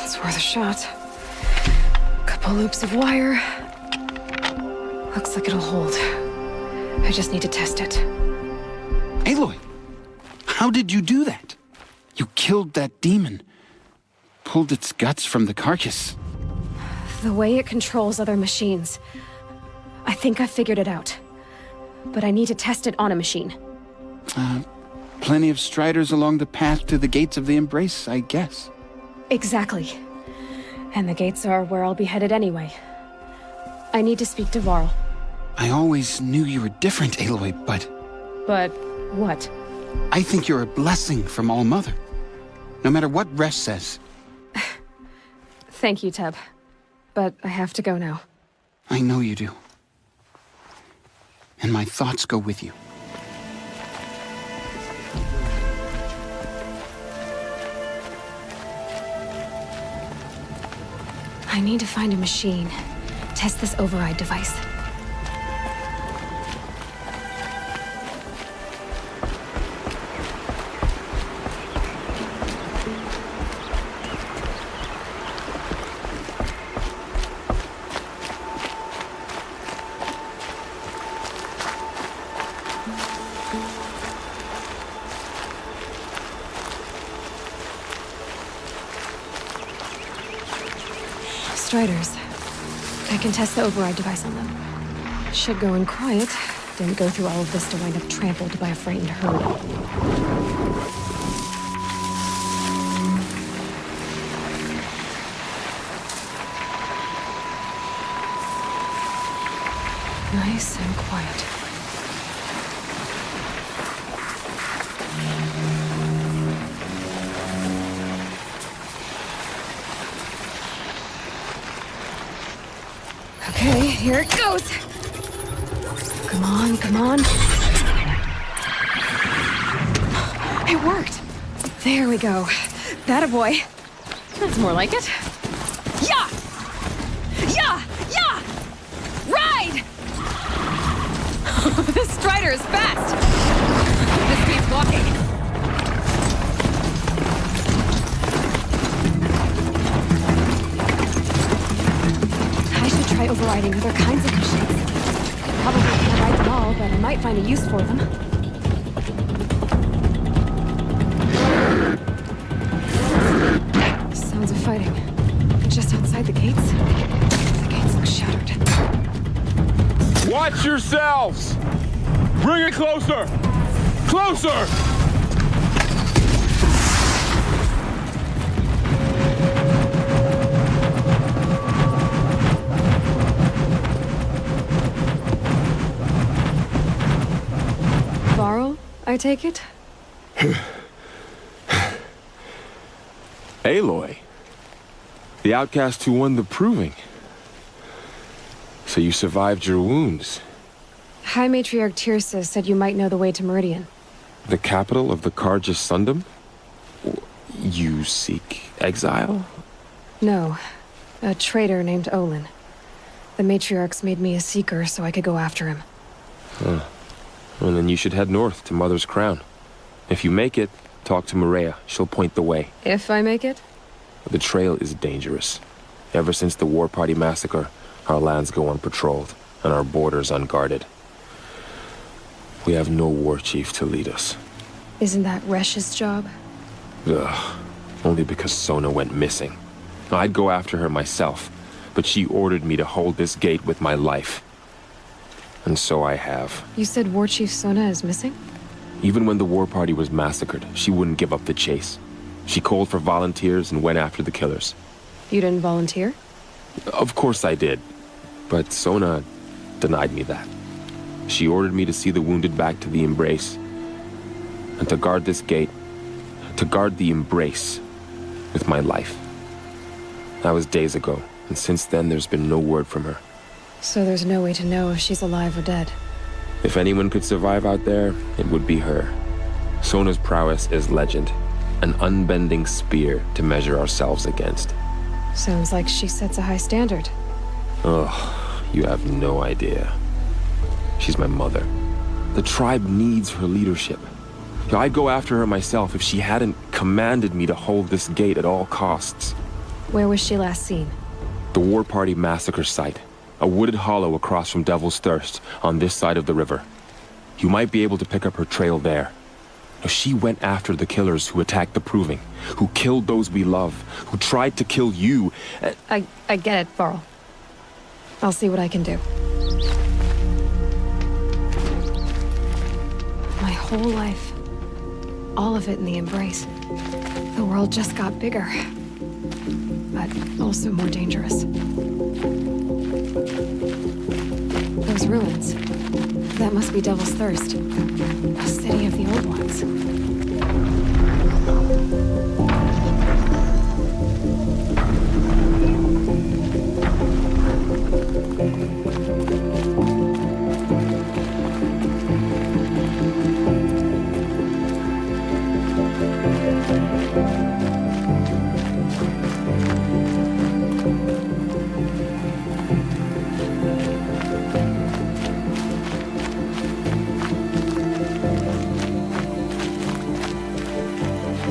It's worth a shot. Couple loops of wire. Looks like it'll hold. I just need to test it. Aloy, how did you do that? You killed that demon. Pulled its guts from the carcass. The way it controls other machines. I think I figured it out. But I need to test it on a machine. Plenty of Striders along the path to the gates of the Embrace, I guess. Exactly. And the gates are where I'll be headed anyway. I need to speak to Varl. I always knew you were different, Aloy, but... But what? I think you're a blessing from All-Mother. No matter what Resh says. Thank you, Teb. But I have to go now. I know you do. And my thoughts go with you. I need to find a machine. Test this override device. Striders. I can test the override device on them. Should go in quiet. Didn't go through all of this to wind up trampled by a frightened herd. Nice and quiet. Okay, here it goes. Come on, come on. It worked. There we go. That a boy. That's more like it. Yeah! Yeah! Yeah! Ride! This Strider is fast. This means walking. Try overriding other kinds of machines. Probably can't ride them all, but I might find a use for them. Sounds of fighting. Just outside the gates. The gates look shuttered. Watch yourselves! Bring it closer! Closer! Varl, I take it? Aloy. The outcast who won the proving. So you survived your wounds. High Matriarch Tirsa said you might know the way to Meridian. The capital of the Carja Sundom? You seek exile? No. A traitor named Olin. The Matriarchs made me a seeker so I could go after him. Huh. Well, then you should head north to Mother's Crown. If you make it, talk to Maria. She'll point the way. If I make it? The trail is dangerous. Ever since the War Party massacre, our lands go unpatrolled, and our borders unguarded. We have no war chief to lead us. Isn't that Resh's job? Ugh. Only because Sona went missing. I'd go after her myself, but she ordered me to hold this gate with my life. And so I have. You said War Chief Sona is missing? Even when the War Party was massacred, she wouldn't give up the chase. She called for volunteers and went after the killers. You didn't volunteer? Of course I did. But Sona denied me that. She ordered me to see the wounded back to the Embrace. And to guard this gate. To guard the Embrace. With my life. That was days ago. And since then, there's been no word from her. So there's no way to know if she's alive or dead. If anyone could survive out there, it would be her. Sona's prowess is legend. An unbending spear to measure ourselves against. Sounds like she sets a high standard. Ugh, you have no idea. She's my mother. The tribe needs her leadership. I'd go after her myself if she hadn't commanded me to hold this gate at all costs. Where was she last seen? The War Party massacre site. A wooded hollow across from Devil's Thirst, on this side of the river. You might be able to pick up her trail there. She went after the killers who attacked the Proving, who killed those we love, who tried to kill you. I get it, Varl. I'll see what I can do. My whole life. All of it in the Embrace. The world just got bigger. But also more dangerous. The those ruins. That must be Devil's Thirst. A city of the old ones.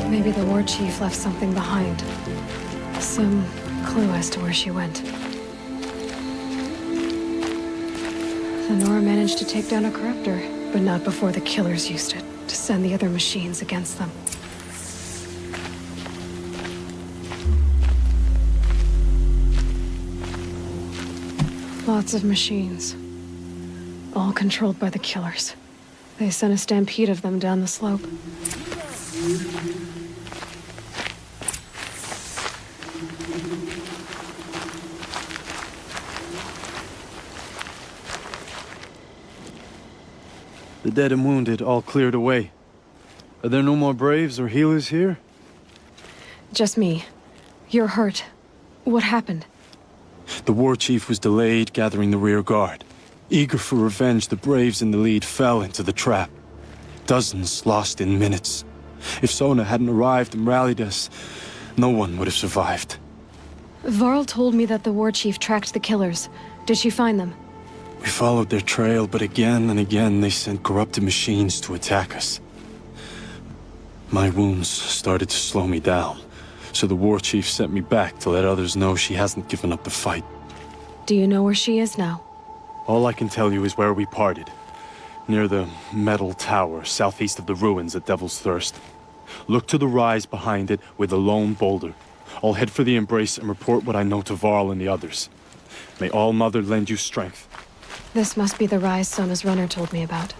Maybe the war chief left something behind. Some clue as to where she went. The Nora managed to take down a corruptor, but not before the killers used it to send the other machines against them. Lots of machines. All controlled by the killers. They sent a stampede of them down the slope. The dead and wounded all cleared away. Are there no more Braves or healers here? Just me. You're hurt. What happened? The war chief was delayed gathering the rear guard. Eager for revenge, the Braves in the lead fell into the trap. Dozens lost in minutes. If Sona hadn't arrived and rallied us, no one would have survived. Varl told me that the war chief tracked the killers. Did she find them? We followed their trail, but again and again they sent corrupted machines to attack us. My wounds started to slow me down, so the war chief sent me back to let others know she hasn't given up the fight. Do you know where she is now? All I can tell you is where we parted. Near the metal tower, southeast of the ruins at Devil's Thirst. Look to the rise behind it with a lone boulder. I'll head for the Embrace and report what I know to Varl and the others. May All Mother lend you strength. This must be the rise Sona's runner told me about.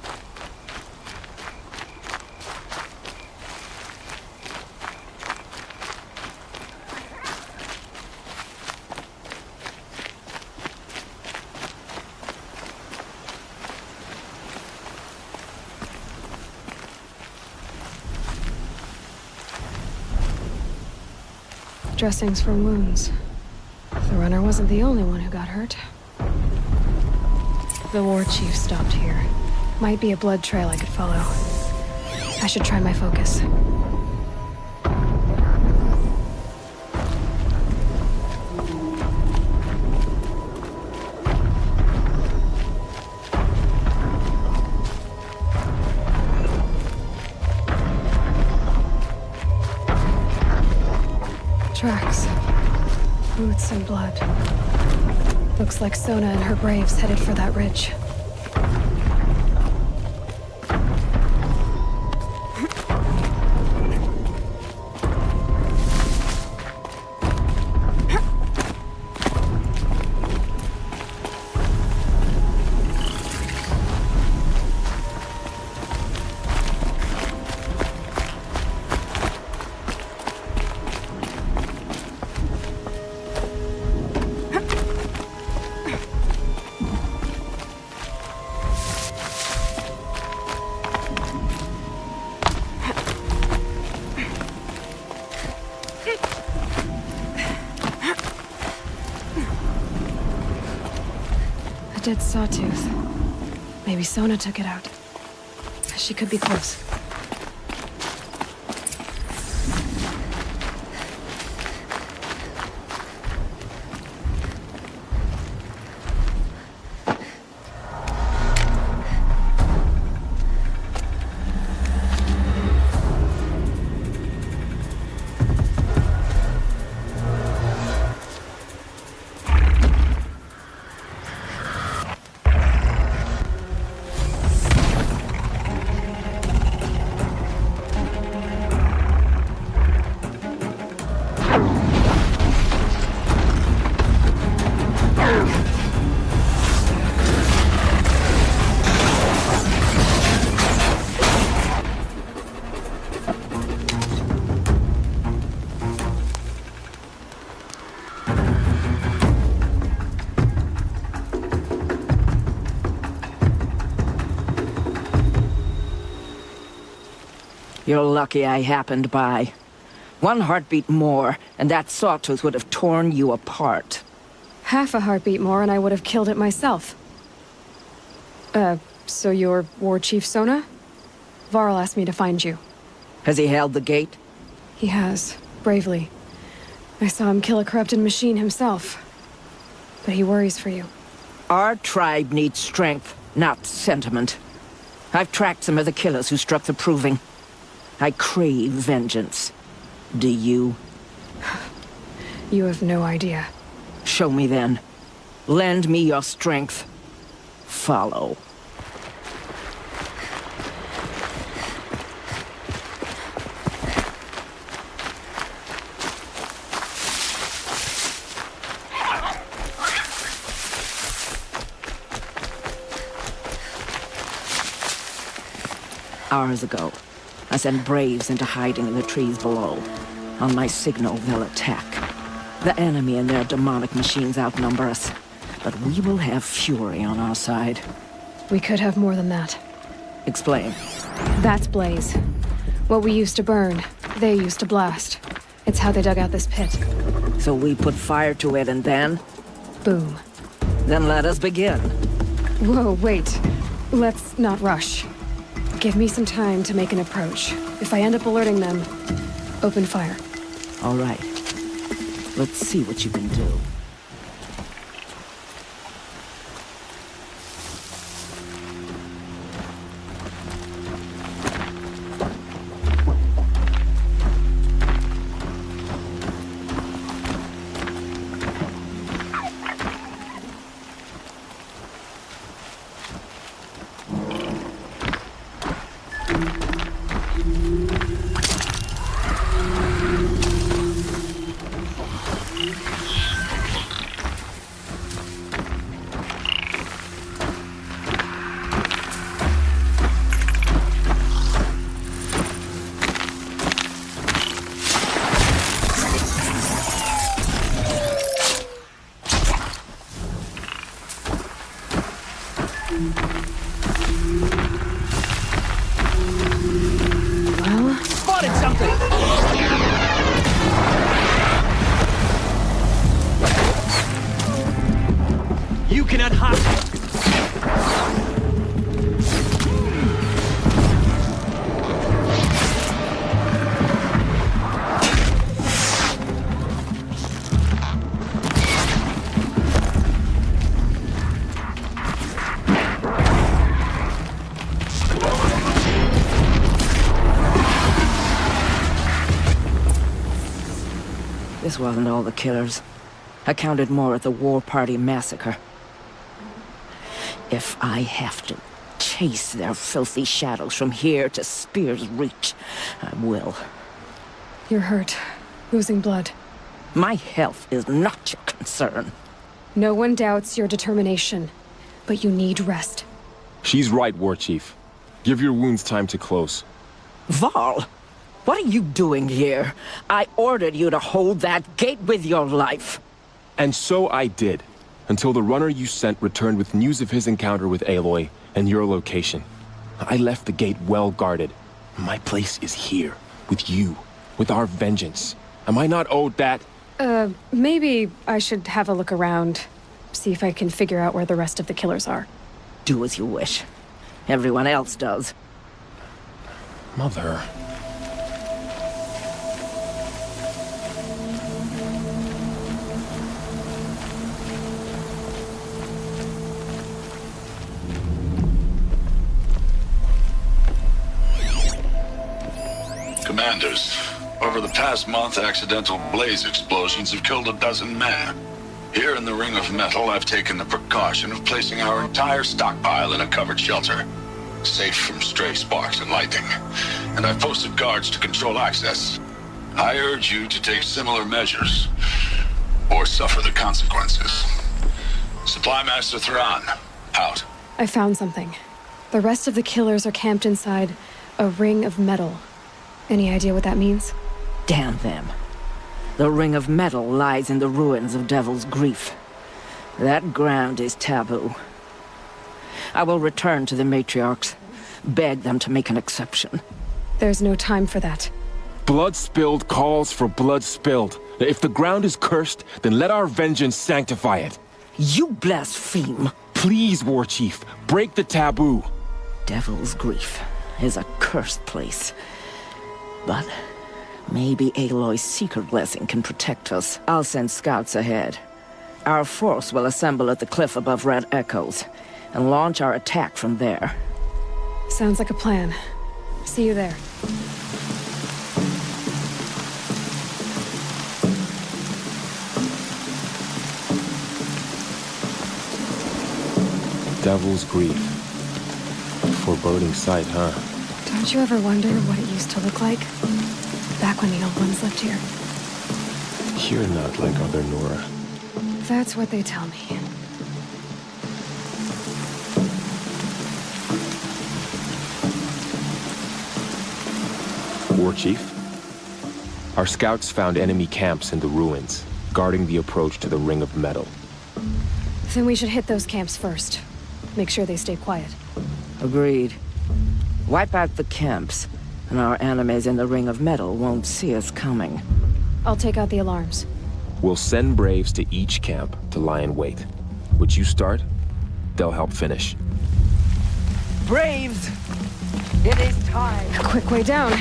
Dressings for wounds. The runner wasn't the only one who got hurt. The war chief stopped here. Might be a blood trail I could follow. I should try my focus. Tracks. Boots and blood. Looks like Sona and her braves headed for that ridge. Dead sawtooth. Maybe Sona took it out. She could be close. You're lucky I happened by. One heartbeat more, and that sawtooth would have torn you apart. Half a heartbeat more and I would have killed it myself. So you're War Chief Sona? Varl asked me to find you. Has he held the gate? He has, bravely. I saw him kill a corrupted machine himself. But he worries for you. Our tribe needs strength, not sentiment. I've tracked some of the killers who struck the Proving. I crave vengeance. Do you? You have no idea. Show me then. Lend me your strength. Follow. Hours ago, I sent Braves into hiding in the trees below. On my signal, they'll attack. The enemy and their demonic machines outnumber us, but we will have fury on our side. We could have more than that. Explain. That's Blaze. What we used to burn, they used to blast. It's how they dug out this pit. So we put fire to it and then? Boom. Then let us begin. Whoa, wait. Let's not rush. Give me some time to make an approach. If I end up alerting them, open fire. All right. Let's see what you can do. You cannot hide. This wasn't all the killers. I counted more at the War Party massacre. If I have to chase their filthy shadows from here to Spear's Reach, I will. You're hurt. Losing blood. My health is not your concern. No one doubts your determination, but you need rest. She's right, War Chief. Give your wounds time to close. Varl, what are you doing here? I ordered you to hold that gate with your life. And so I did. Until the runner you sent returned with news of his encounter with Aloy and your location. I left the gate well guarded. My place is here, with you, with our vengeance. Am I not owed that? Maybe I should have a look around. See if I can figure out where the rest of the killers are. Do as you wish. Everyone else does. Mother... Commanders, over the past month, accidental blaze explosions have killed a dozen men. Here in the Ring of Metal, I've taken the precaution of placing our entire stockpile in a covered shelter, safe from stray sparks and lightning. And I've posted guards to control access. I urge you to take similar measures, or suffer the consequences. Supply Master Thrawn, out. I found something. The rest of the killers are camped inside a Ring of Metal. Any idea what that means? Damn them. The Ring of Metal lies in the ruins of Devil's Grief. That ground is taboo. I will return to the Matriarchs, beg them to make an exception. There's no time for that. Blood spilled calls for blood spilled. If the ground is cursed, then let our vengeance sanctify it. You blaspheme. Please, War Chief, break the taboo. Devil's Grief is a cursed place. But maybe Aloy's secret blessing can protect us. I'll send scouts ahead. Our force will assemble at the cliff above Red Echoes and launch our attack from there. Sounds like a plan. See you there. Devil's Grief. Foreboding sight, huh? Don't you ever wonder what it used to look like? Back when the Old Ones lived here. You're not like other Nora. That's what they tell me. War Chief? Our scouts found enemy camps in the ruins, guarding the approach to the Ring of Metal. Then we should hit those camps first. Make sure they stay quiet. Agreed. Wipe out the camps, and our enemies in the Ring of Metal won't see us coming. I'll take out the alarms. We'll send Braves to each camp to lie in wait. Would you start? They'll help finish. Braves! It is time! A quick way down.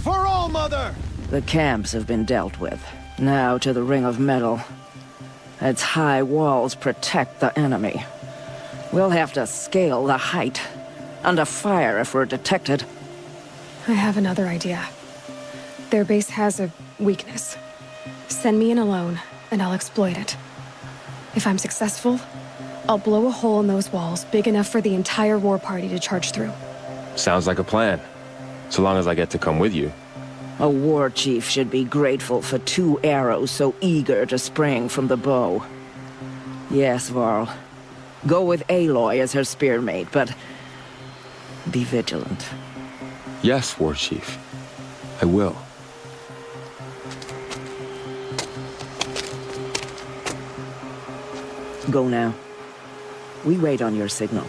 For All Mother! The camps have been dealt with. Now to the Ring of Metal. Its high walls protect the enemy. We'll have to scale the height. Under fire if we're detected. I have another idea. Their base has a weakness. Send me in alone, and I'll exploit it. If I'm successful, I'll blow a hole in those walls big enough for the entire war party to charge through. Sounds like a plan. So long as I get to come with you. A war chief should be grateful for 2 arrows so eager to spring from the bow. Yes, Varl. Go with Aloy as her spearmate, but be vigilant. Yes, War Chief. I will. Go now. We wait on your signal.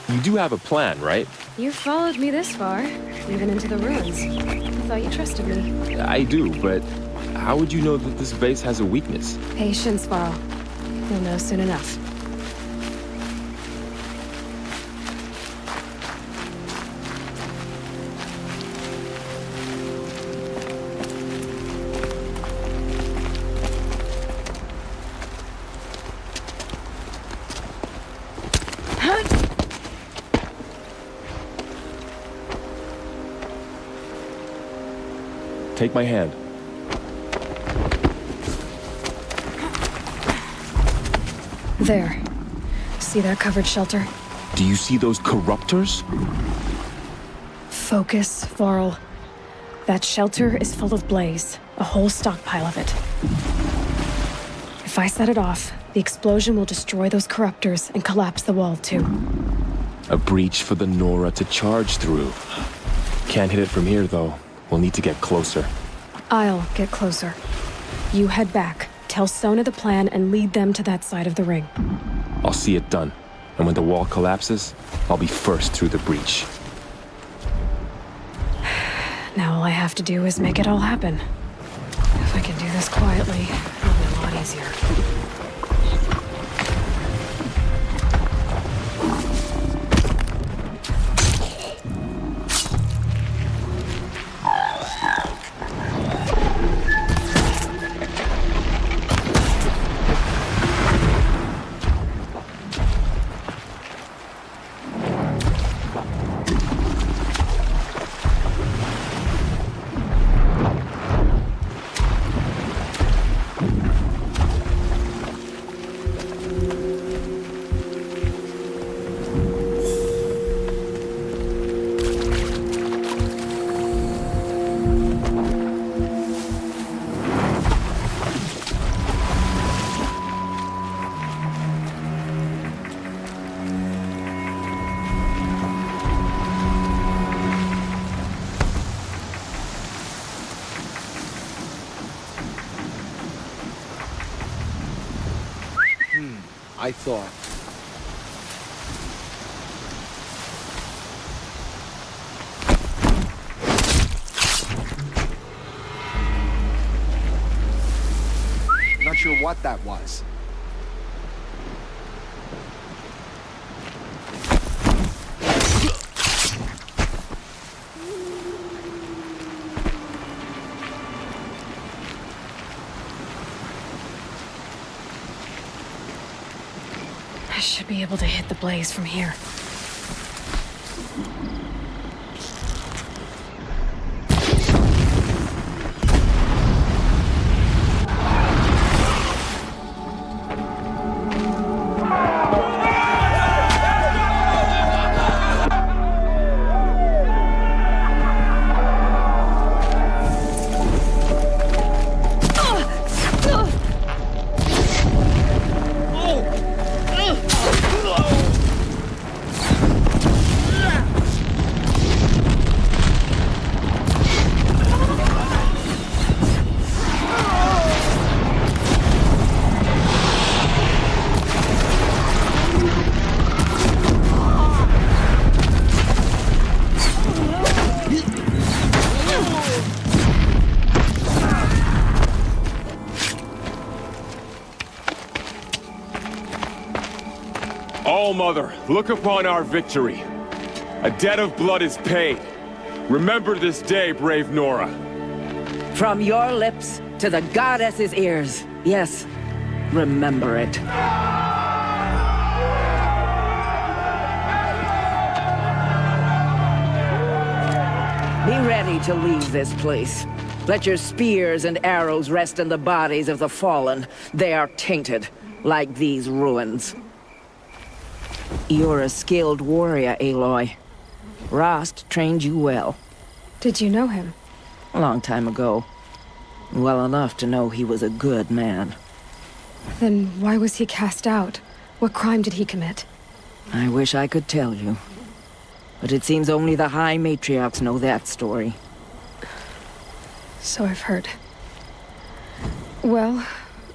You do have a plan, right? You followed me this far, even into the ruins. I thought you trusted me. I do, but how would you know that this base has a weakness? Patience, Varl. You'll know soon enough. Take my hand. There. See that covered shelter? Do you see those corruptors? Focus, Varl. That shelter is full of blaze. A whole stockpile of it. If I set it off, the explosion will destroy those corruptors and collapse the wall, too. A breach for the Nora to charge through. Can't hit it from here, though. We'll need to get closer. I'll get closer. You head back, tell Sona the plan, and lead them to that side of the ring. I'll see it done. And when the wall collapses, I'll be first through the breach. Now all I have to do is make it all happen. If I can do this quietly, it'll be a lot easier. I thought. Not sure what that was. I should be able to hit the blaze from here. All-Mother, look upon our victory. A debt of blood is paid. Remember this day, brave Nora. From your lips to the goddess's ears. Yes, remember it. Be ready to leave this place. Let your spears and arrows rest in the bodies of the fallen. They are tainted, like these ruins. You're a skilled warrior, Aloy. Rost trained you well. Did you know him? A long time ago. Well enough to know he was a good man. Then why was he cast out? What crime did he commit? I wish I could tell you. But it seems only the High Matriarchs know that story. So I've heard. Well,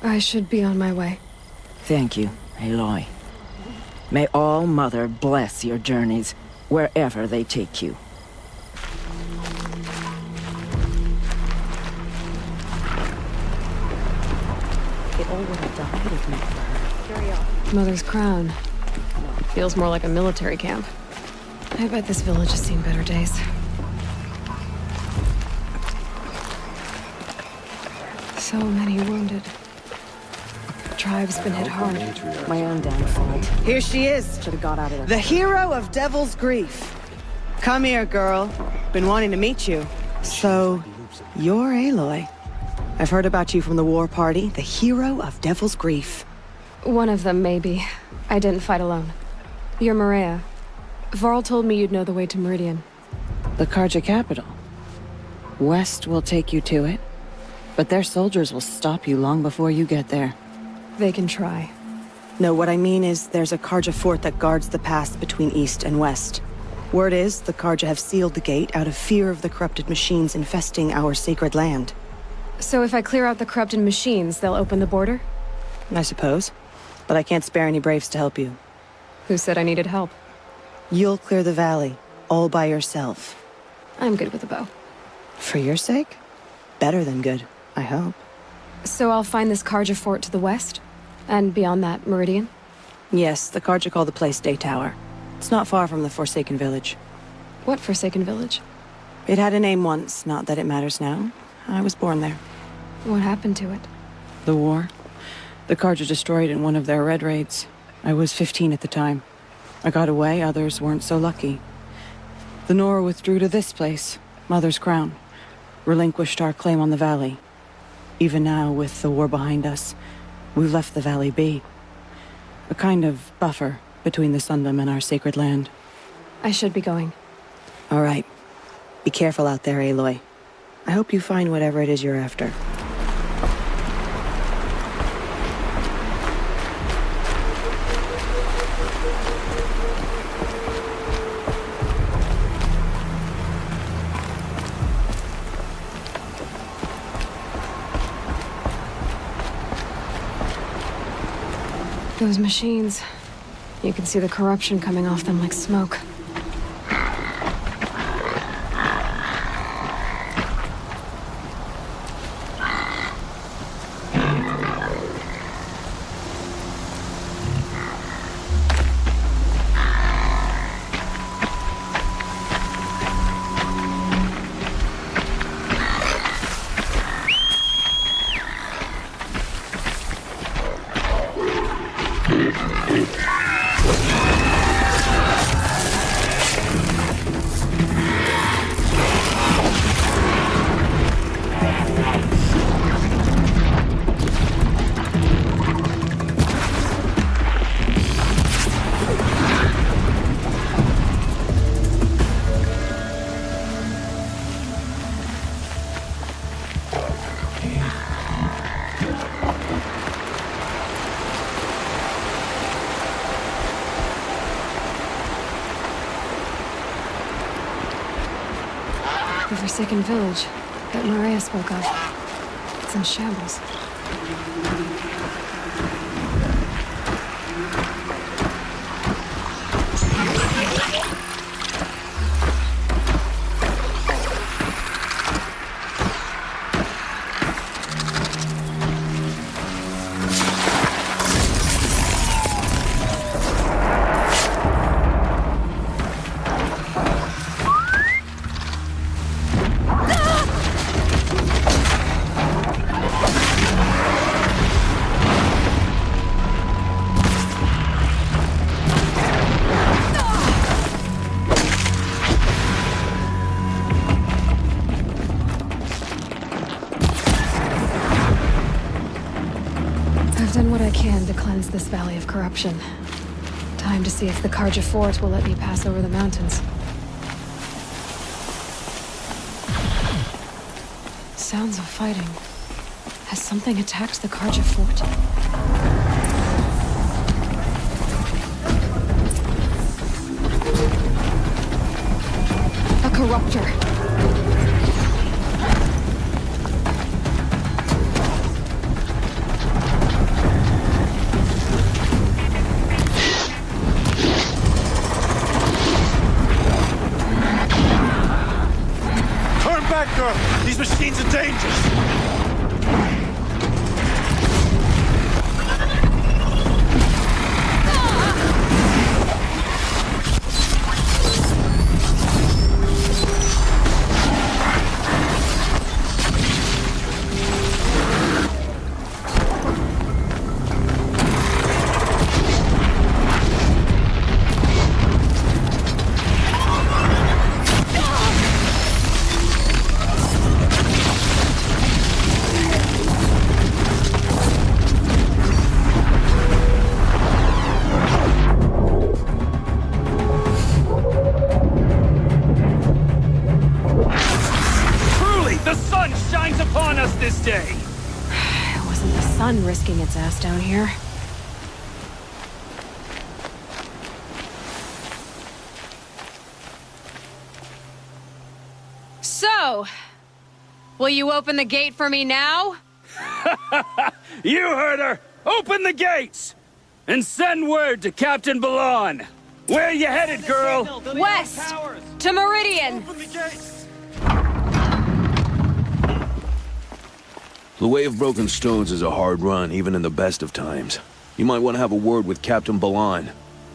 I should be on my way. Thank you, Aloy. May All-Mother bless your journeys, wherever they take you. It all would have died if not for her. Mother's crown. Feels more like a military camp. I bet this village has seen better days. So many wounded. The tribe's been hit hard. My own downfall. Here she is. Should have got out of there. The hero of Devil's Grief. Come here, girl. Been wanting to meet you. So, You're Aloy. I've heard about you from the war party, the hero of Devil's Grief. One of them, maybe. I didn't fight alone. You're Maria. Varl told me you'd know the way to Meridian. The Carja capital. West will take you to it, but their soldiers will stop you long before you get there. They can try. No, what I mean is there's a Carja fort that guards the pass between East and West. Word is, the Carja have sealed the gate out of fear of the corrupted machines infesting our sacred land. So if I clear out the corrupted machines, they'll open the border? I suppose. But I can't spare any braves to help you. Who said I needed help? You'll clear the valley, all by yourself. I'm good with a bow. For your sake? Better than good, I hope. So I'll find this Carja fort to the west? And beyond that, Meridian? Yes, the Carja call the place Day Tower. It's not far from the Forsaken Village. What Forsaken Village? It had a name once, not that it matters now. I was born there. What happened to it? The war. The Carja destroyed in one of their red raids. I was 15 at the time. I got away, others weren't so lucky. The Nora withdrew to this place, Mother's Crown. Relinquished our claim on the valley. Even now, with the war behind us, we've left the valley be. A kind of buffer between the Sundom and our sacred land. I should be going. All right. Be careful out there, Aloy. I hope you find whatever it is you're after. Those machines. You can see the corruption coming off them like smoke. The Forsaken Village that Maria spoke of. It's in shambles. Done what I can to cleanse this valley of corruption. Time to see if the Carja fort will let me pass over the mountains. Sounds of fighting. Has something attacked the Carja fort? A corruptor. These machines are dangerous! sun shines upon us this day! It wasn't the sun risking its ass down here. So, will you open the gate for me now? You heard her! Open the gates! And send word to Captain Balon! Where you headed, girl? West! To Meridian! The Way of Broken Stones is a hard run, even in the best of times. You might want to have a word with Captain Balon.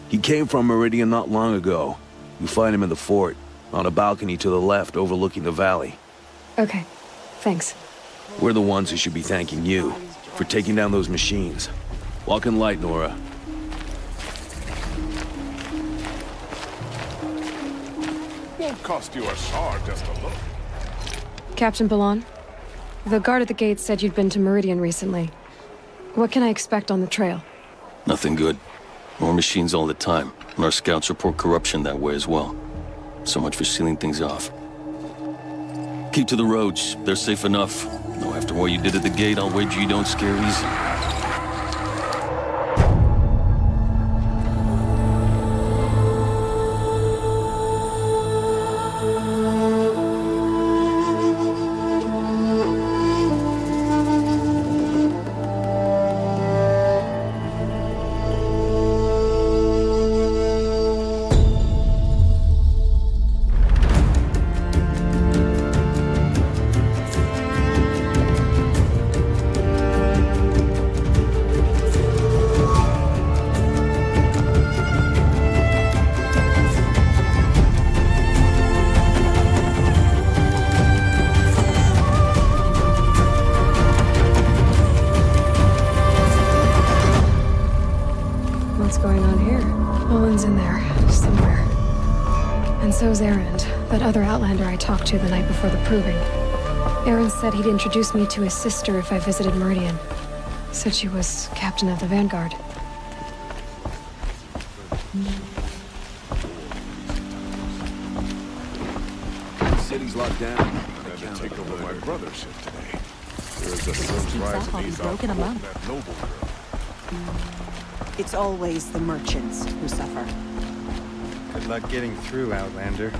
He came from Meridian not long ago. You find him in the fort, on a balcony to the left overlooking the valley. Okay, thanks. We're the ones who should be thanking you for taking down those machines. Walk in light, Nora. Won't cost you a shard just to look. Captain Balon, the guard at the gate said you'd been to Meridian recently. What can I expect on the trail? Nothing good. More machines all the time, and our scouts report corruption that way as well. So much for sealing things off. Keep to the roads. They're safe enough. Though after what you did at the gate, I'll wager you don't scare easy. What's going on here? Olin's in there, somewhere. And so's Erend, that other Outlander I talked to the night before the proving. Erend said he'd introduce me to his sister if I visited Meridian. Said she was captain of the Vanguard. The city's locked down. I had to take over my brother's ship today. There's a sun's rising east out from that noble girl. It's always the merchants who suffer. Good luck getting through, Outlander.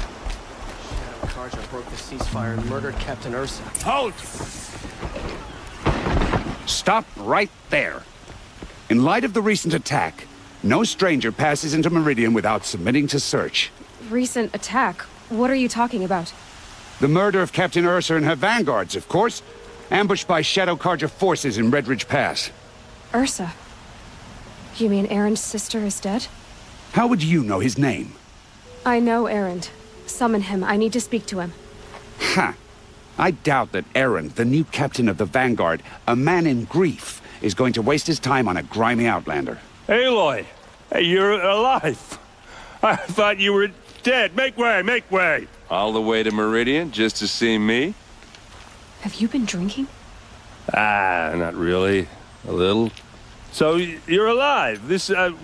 Shadow Carja broke the ceasefire and murdered Captain Ursa. Halt! Stop right there. In light of the recent attack, no stranger passes into Meridian without submitting to search. Recent attack? What are you talking about? The murder of Captain Ursa and her vanguards, of course. Ambushed by Shadow Carja forces in Redridge Pass. Ursa? You mean Erend's sister is dead? How would you know his name? I know Erend. Summon him. I need to speak to him. Ha! I doubt that Erend, the new captain of the Vanguard, a man in grief, is going to waste his time on a grimy Outlander. Aloy! Hey, you're alive! I thought you were dead. Make way, make way! All the way to Meridian just to see me? Have you been drinking? Ah, not really. A little. So, you're alive.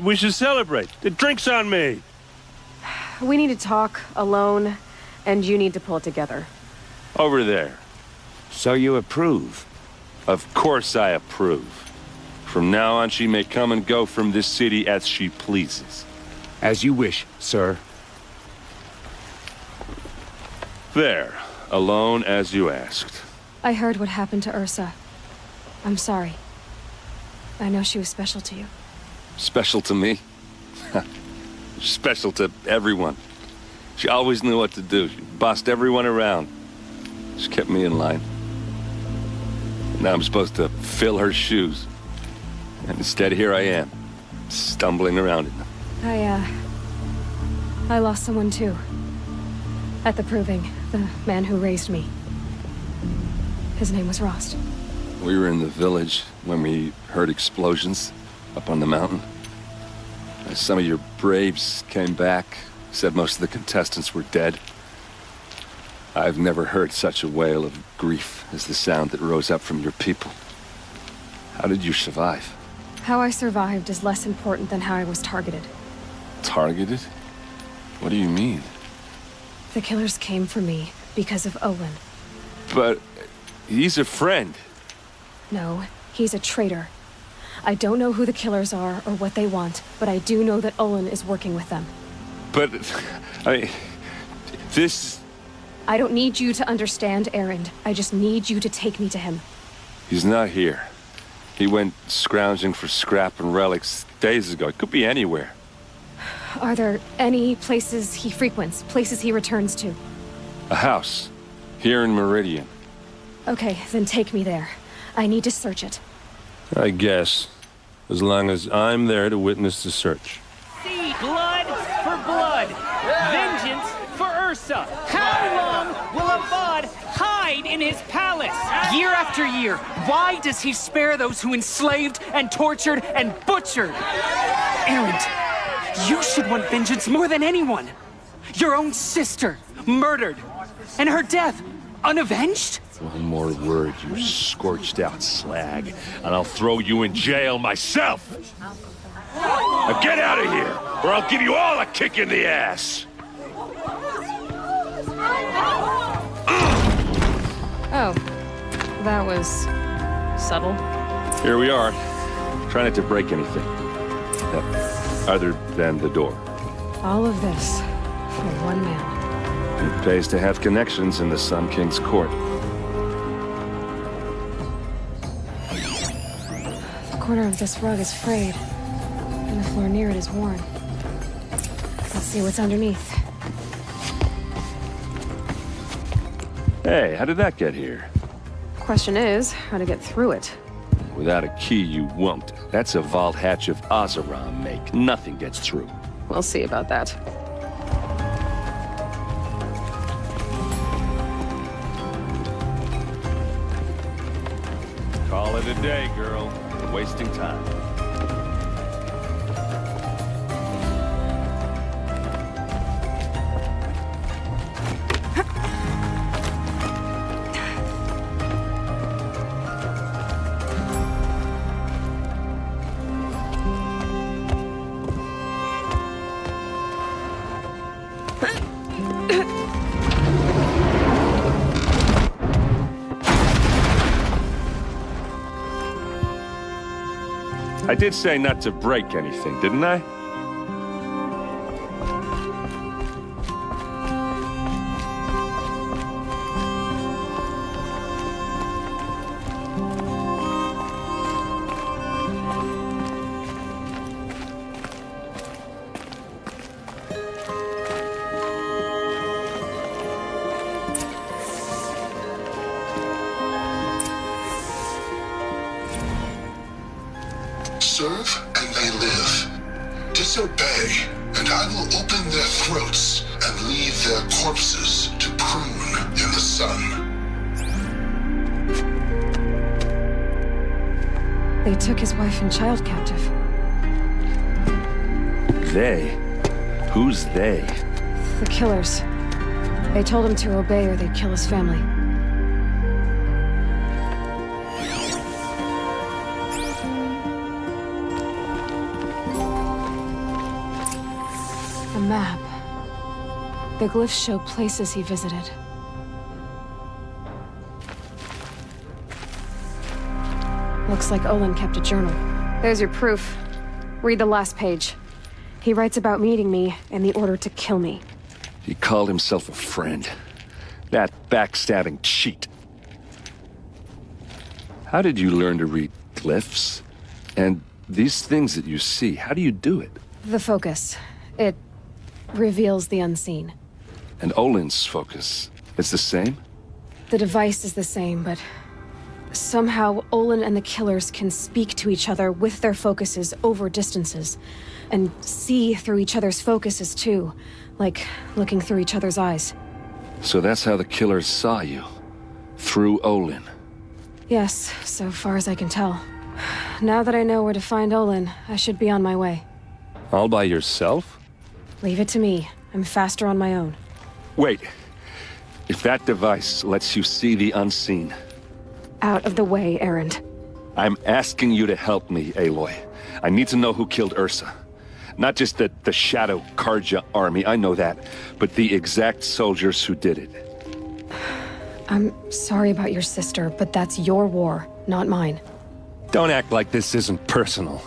We should celebrate. The drink's on me. We need to talk, alone, and you need to pull it together. Over there. So you approve? Of course I approve. From now on, she may come and go from this city as she pleases. As you wish, sir. There. Alone as you asked. I heard what happened to Ursa. I'm sorry. I know she was special to you. Special to me? Special to everyone. She always knew what to do. She bossed everyone around. She kept me in line. Now I'm supposed to fill her shoes. And instead, here I am, stumbling around in them. I lost someone too. At the proving, the man who raised me. His name was Rost. We were in the village when we heard explosions up on the mountain. Some of your braves came back, said most of the contestants were dead. I've never heard such a wail of grief as the sound that rose up from your people. How did you survive? How I survived is less important than how I was targeted. Targeted? What do you mean? The killers came for me because of Olin. But he's a friend. No, he's a traitor. I don't know who the killers are or what they want, but I do know that Olin is working with them. But, I mean, this... I don't need you to understand, Erend. I just need you to take me to him. He's not here. He went scrounging for scrap and relics days ago. It could be anywhere. Are there any places he frequents, places he returns to? A house. Here in Meridian. Okay, then take me there. I need to search it. I guess. As long as I'm there to witness the search. See blood for blood. Vengeance for Ursa. How long will Avad hide in his palace? Year after year, why does he spare those who enslaved and tortured and butchered? Erend, you should want vengeance more than anyone. Your own sister, murdered. And her death, unavenged? One more word, you scorched out slag, and I'll throw you in jail myself! Now get out of here, or I'll give you all a kick in the ass! Oh, that was subtle. Here we are. Try not to break anything. Other than the door. All of this for one man. It pays to have connections in the Sun King's court. The corner of this rug is frayed, and the floor near it is worn. Let's see what's underneath. Hey, how did that get here? Question is, how to get through it. Without a key, you won't. That's a vault hatch of Oseram make. Nothing gets through. We'll see about that. Call it a day, girl. You're wasting time. I did say not to break anything, didn't I? Serve and they live. Disobey, and I will open their throats and leave their corpses to prune in the sun. They took his wife and child captive. They? Who's they? The killers. They told him to obey or they'd kill his family. A map. The glyphs show places he visited. Looks like Olin kept a journal. There's your proof. Read the last page. He writes about meeting me and the order to kill me. He called himself a friend. That backstabbing cheat. How did you learn to read glyphs? And these things that you see, how do you do it? The focus. It reveals the unseen. And Olin's focus, it's the same? The device is the same, but somehow Olin and the killers can speak to each other with their focuses over distances, and see through each other's focuses too, like looking through each other's eyes. So that's how the killers saw you? Through Olin? Yes, so far as I can tell. Now that I know where to find Olin, I should be on my way. All by yourself? Leave it to me. I'm faster on my own. Wait. If that device lets you see the unseen... Out of the way, Erend. I'm asking you to help me, Aloy. I need to know who killed Ursa. Not just the Shadow Karja army, I know that, but the exact soldiers who did it. I'm sorry about your sister, but that's your war, not mine. Don't act like this isn't personal.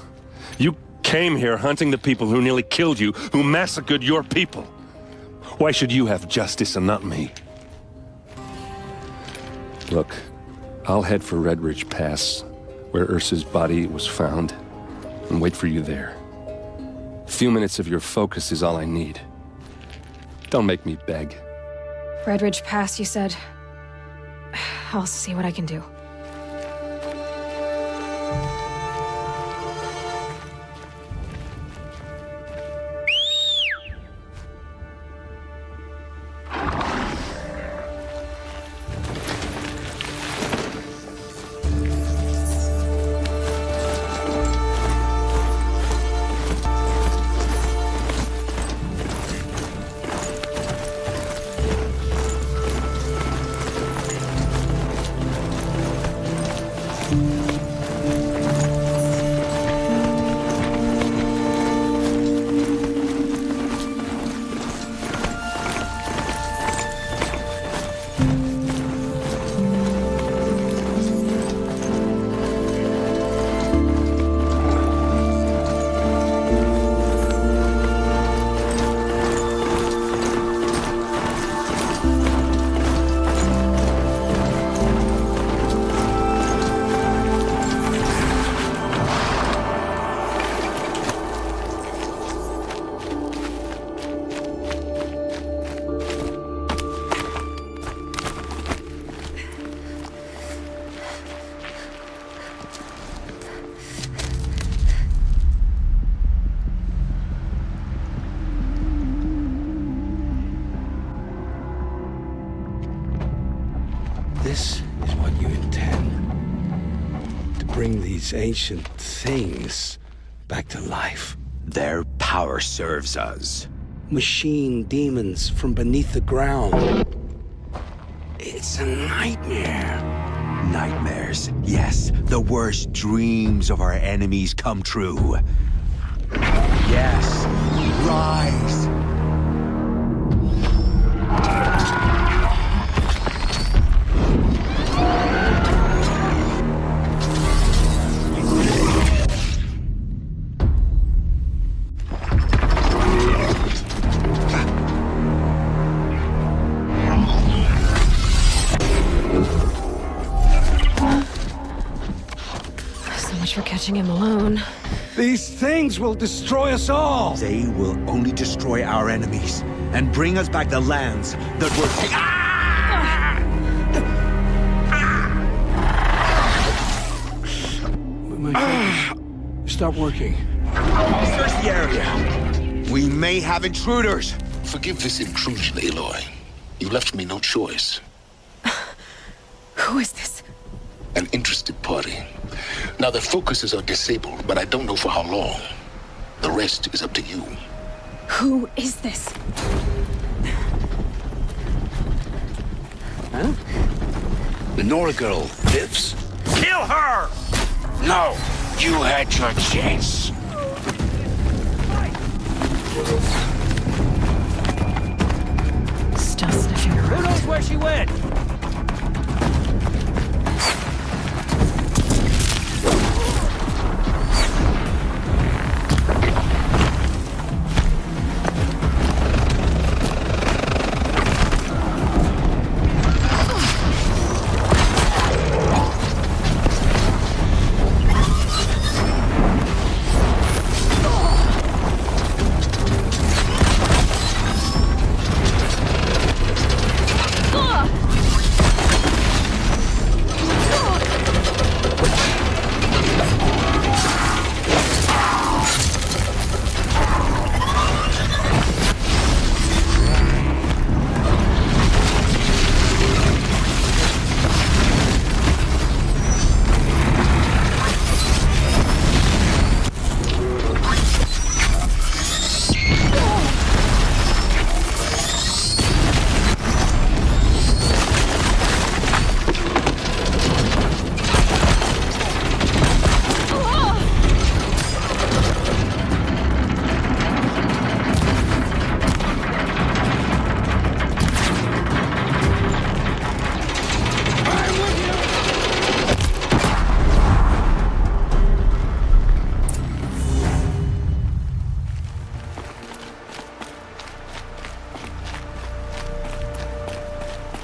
You came here hunting the people who nearly killed you, who massacred your people. Why should you have justice and not me? Look, I'll head for Red Ridge Pass, where Ursa's body was found, and wait for you there. A few minutes of your focus is all I need. Don't make me beg. Red Ridge Pass, you said. I'll see what I can do. This is what you intend. To bring these ancient things back to life. Their power serves us. Machine demons from beneath the ground. It's a nightmare. Nightmares. Yes, the worst dreams of our enemies come true. Yes, rise. For catching him alone. These things will destroy us all! They will only destroy our enemies and bring us back the lands that were My fingers stop working. Search the area. We may have intruders. Forgive this intrusion, Aloy. You left me no choice. Who is this? An interested party. Now, their focuses are disabled, but I don't know for how long. The rest is up to you. Who is this? Huh? The Nora girl lives? Kill her! No! You had your chance. Still sniffing around. Who knows where she went?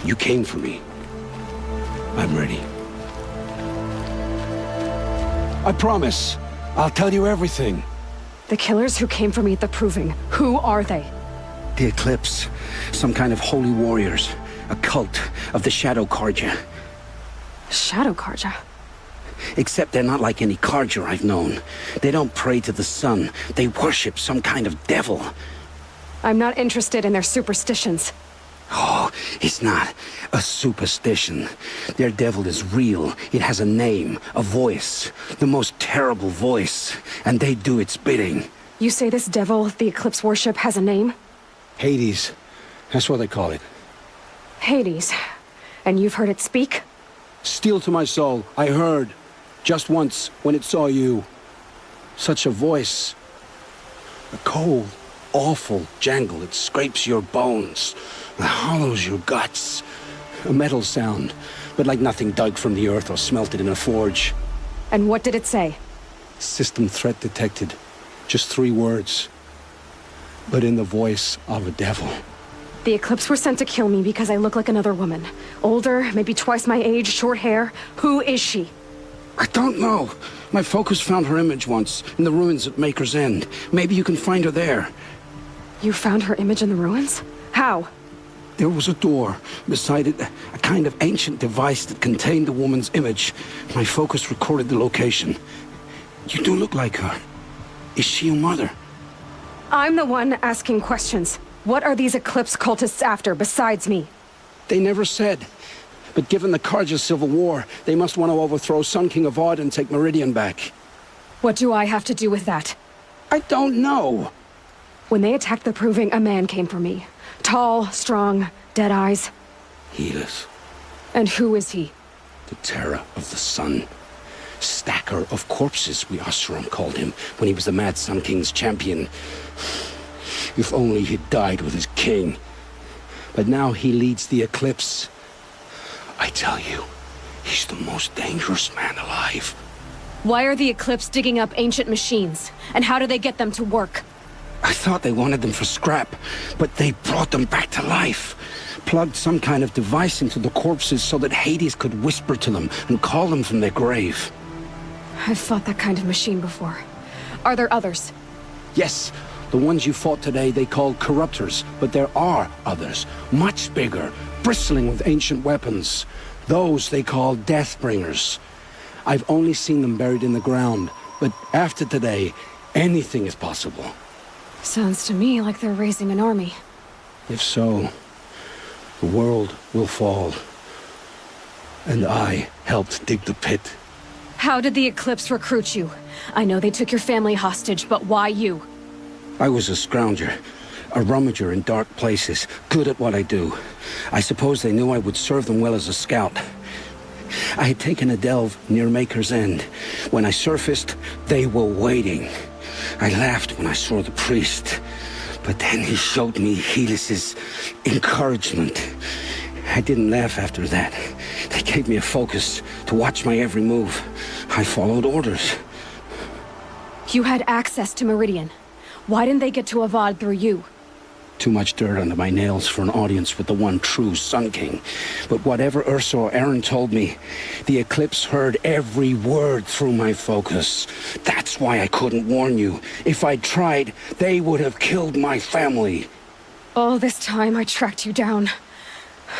You came for me. I'm ready. I promise. I'll tell you everything. The killers who came for me at the Proving, who are they? The Eclipse. Some kind of holy warriors. A cult of the Shadow Carja. Shadow Carja? Except they're not like any Carja I've known. They don't pray to the sun. They worship some kind of devil. I'm not interested in their superstitions. Oh, it's not a superstition. Their devil is real. It has a name, a voice. The most terrible voice. And they do its bidding. You say this devil the Eclipse worship has a name? Hades. That's what they call it. Hades. And you've heard it speak? Steel to my soul. I heard. Just once, when it saw you. Such a voice. A cold, awful jangle. It scrapes your bones. It hollows your guts. A metal sound, but like nothing dug from the earth or smelted in a forge. And what did it say? System threat detected. Just 3 words. But in the voice of a devil. The Eclipse were sent to kill me because I look like another woman. Older, maybe twice my age, short hair. Who is she? I don't know. My focus found her image once, in the ruins at Maker's End. Maybe you can find her there. You found her image in the ruins? How? There was a door. Beside it, a kind of ancient device that contained the woman's image. My focus recorded the location. You do look like her. Is she your mother? I'm the one asking questions. What are these Eclipse cultists after, besides me? They never said. But given the Carja civil war, they must want to overthrow Sun King Avad and take Meridian back. What do I have to do with that? I don't know. When they attacked the Proving, a man came for me. Tall, strong, dead eyes. Helis. And who is he? The terror of the sun. Stacker of corpses, we Oseram called him, when he was the Mad Sun King's champion. If only he'd died with his king. But now he leads the Eclipse. I tell you, he's the most dangerous man alive. Why are the Eclipse digging up ancient machines? And how do they get them to work? I thought they wanted them for scrap, but they brought them back to life. Plugged some kind of device into the corpses so that Hades could whisper to them and call them from their grave. I've fought that kind of machine before. Are there others? Yes, the ones you fought today they called corruptors, but there are others, much bigger, bristling with ancient weapons. Those they call Deathbringers. I've only seen them buried in the ground, but after today, anything is possible. Sounds to me like they're raising an army. If so, the world will fall. And I helped dig the pit. How did the Eclipse recruit you? I know they took your family hostage, but why you? I was a scrounger, a rummager in dark places, good at what I do. I suppose they knew I would serve them well as a scout. I had taken a delve near Maker's End. When I surfaced, they were waiting. I laughed when I saw the priest, but then he showed me Helis's encouragement. I didn't laugh after that. They gave me a focus to watch my every move. I followed orders. You had access to Meridian. Why didn't they get to Avad through you? Too much dirt under my nails for an audience with the one true Sun King. But whatever Ursa or Aaron told me, the Eclipse heard every word through my focus. That's why I couldn't warn you. If I'd tried, they would have killed my family. All this time I tracked you down.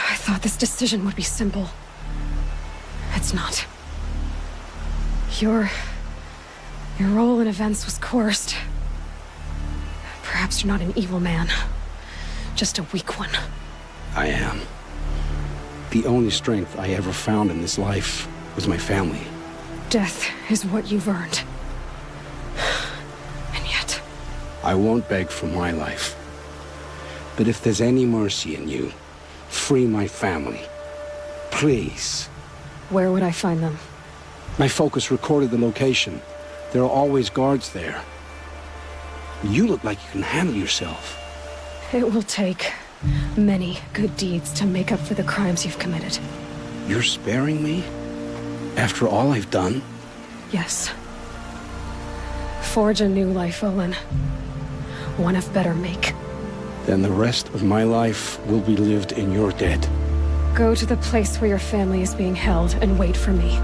I thought this decision would be simple. It's not. Your role in events was coerced. Perhaps you're not an evil man. Just a weak one. I am. The only strength I ever found in this life was my family. Death is what you've earned. And yet... I won't beg for my life. But if there's any mercy in you, free my family. Please. Where would I find them? My focus recorded the location. There are always guards there. You look like you can handle yourself. It will take many good deeds to make up for the crimes you've committed. You're sparing me? After all I've done? Yes. Forge a new life, Olin. One of better make. Then the rest of my life will be lived in your debt. Go to the place where your family is being held and wait for me.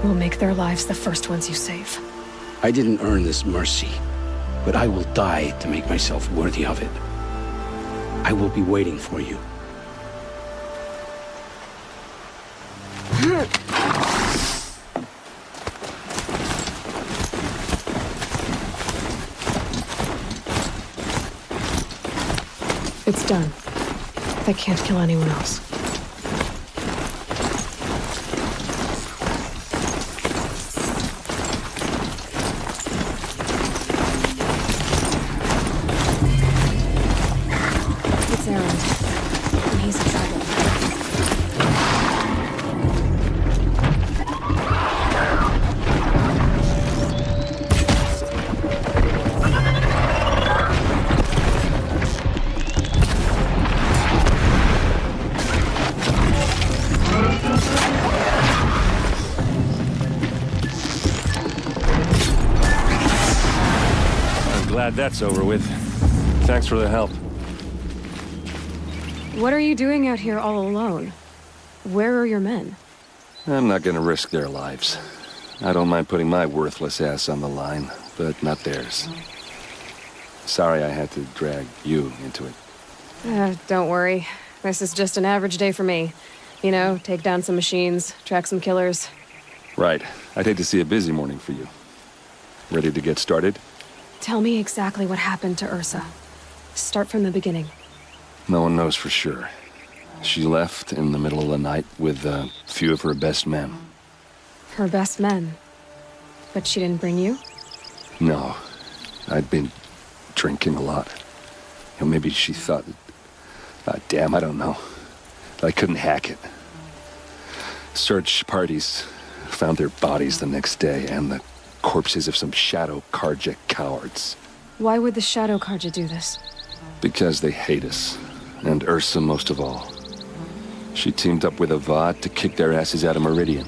We'll make their lives the first ones you save. I didn't earn this mercy, but I will die to make myself worthy of it. I will be waiting for you. It's done. They can't kill anyone else. It's Erend, and he's in trouble. Glad that's over with. Thanks for the help. What are you doing out here all alone? Where are your men? I'm not gonna risk their lives. I don't mind putting my worthless ass on the line, but not theirs. Sorry I had to drag you into it. Don't worry. This is just an average day for me. You know, take down some machines, track some killers. Right. I'd hate to see a busy morning for you. Ready to get started? Tell me exactly what happened to Ursa. Start from the beginning. No one knows for sure. She left in the middle of the night with a few of her best men. Her best men. But she didn't bring you? No. I'd been drinking a lot. You know, maybe she thought... damn, I don't know. I couldn't hack it. Search parties found their bodies the next day and the corpses of some Shadow Carja cowards. Why would the Shadow Carja do this? Because they hate us. And Ursa most of all. She teamed up with Avad to kick their asses out of Meridian.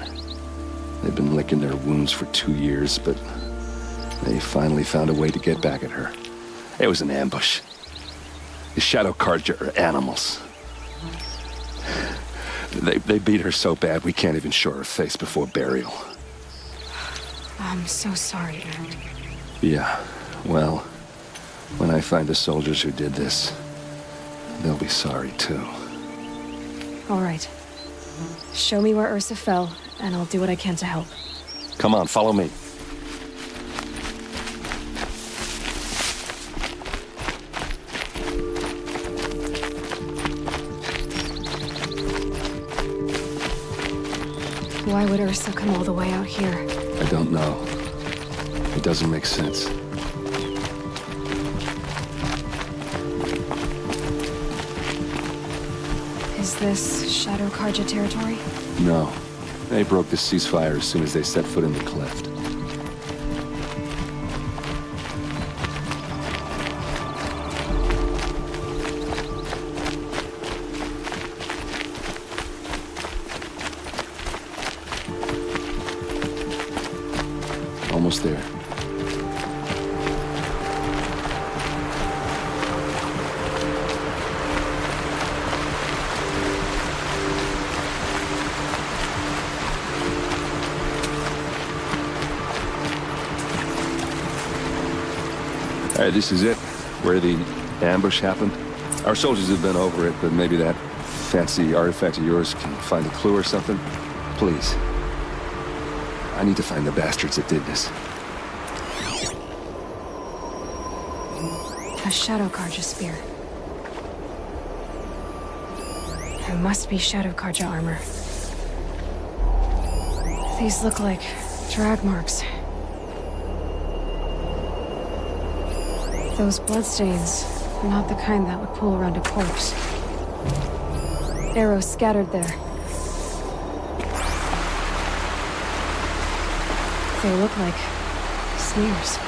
They've been licking their wounds for 2 years, but they finally found a way to get back at her. It was an ambush. The Shadow Carja are animals. They beat her so bad we can't even show her face before burial. I'm so sorry, Erend. Yeah, well, when I find the soldiers who did this, they'll be sorry too. All right. Show me where Ursa fell, and I'll do what I can to help. Come on, follow me. Why would Ursa come all the way out here? I don't know. It doesn't make sense. Is this Shadow Carja territory? No. They broke the ceasefire as soon as they set foot in the cleft. Almost there. All right, this is it, where the ambush happened. Our soldiers have been over it, but maybe that fancy artifact of yours can find a clue or something. Please. I need to find the bastards that did this. A Shadow Carja spear. It must be Shadow Carja armor. These look like drag marks. Those bloodstains are not the kind that would pull around a corpse. Arrows scattered there. They look like smears.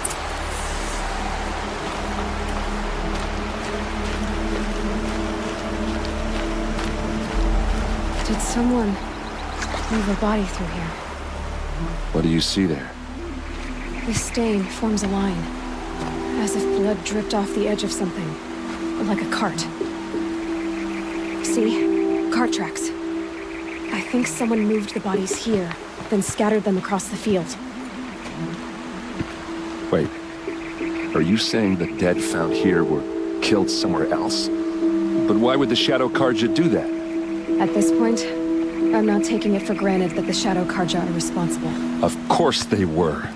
Did someone move a body through here? What do you see there? This stain forms a line, as if blood dripped off the edge of something, like a cart. See? Cart cart tracks. I think someone moved the bodies here, then scattered them across the field. Wait. Are you saying the dead found here were killed somewhere else? But why would the Shadow Carja do that? At this point, I'm not taking it for granted that the Shadow Carja are responsible. Of course they were.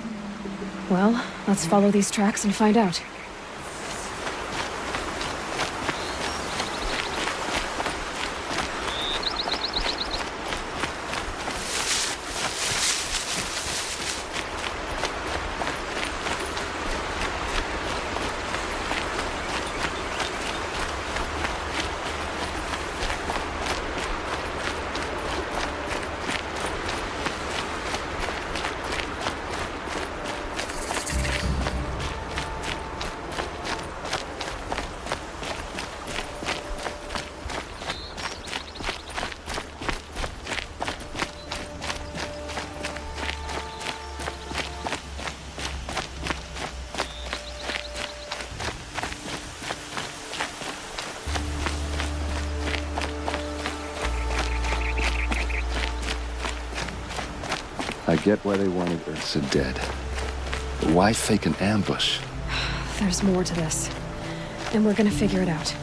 Well, let's follow these tracks and find out. I get why they wanted Ursa dead. But why fake an ambush? There's more to this. And we're gonna figure it out.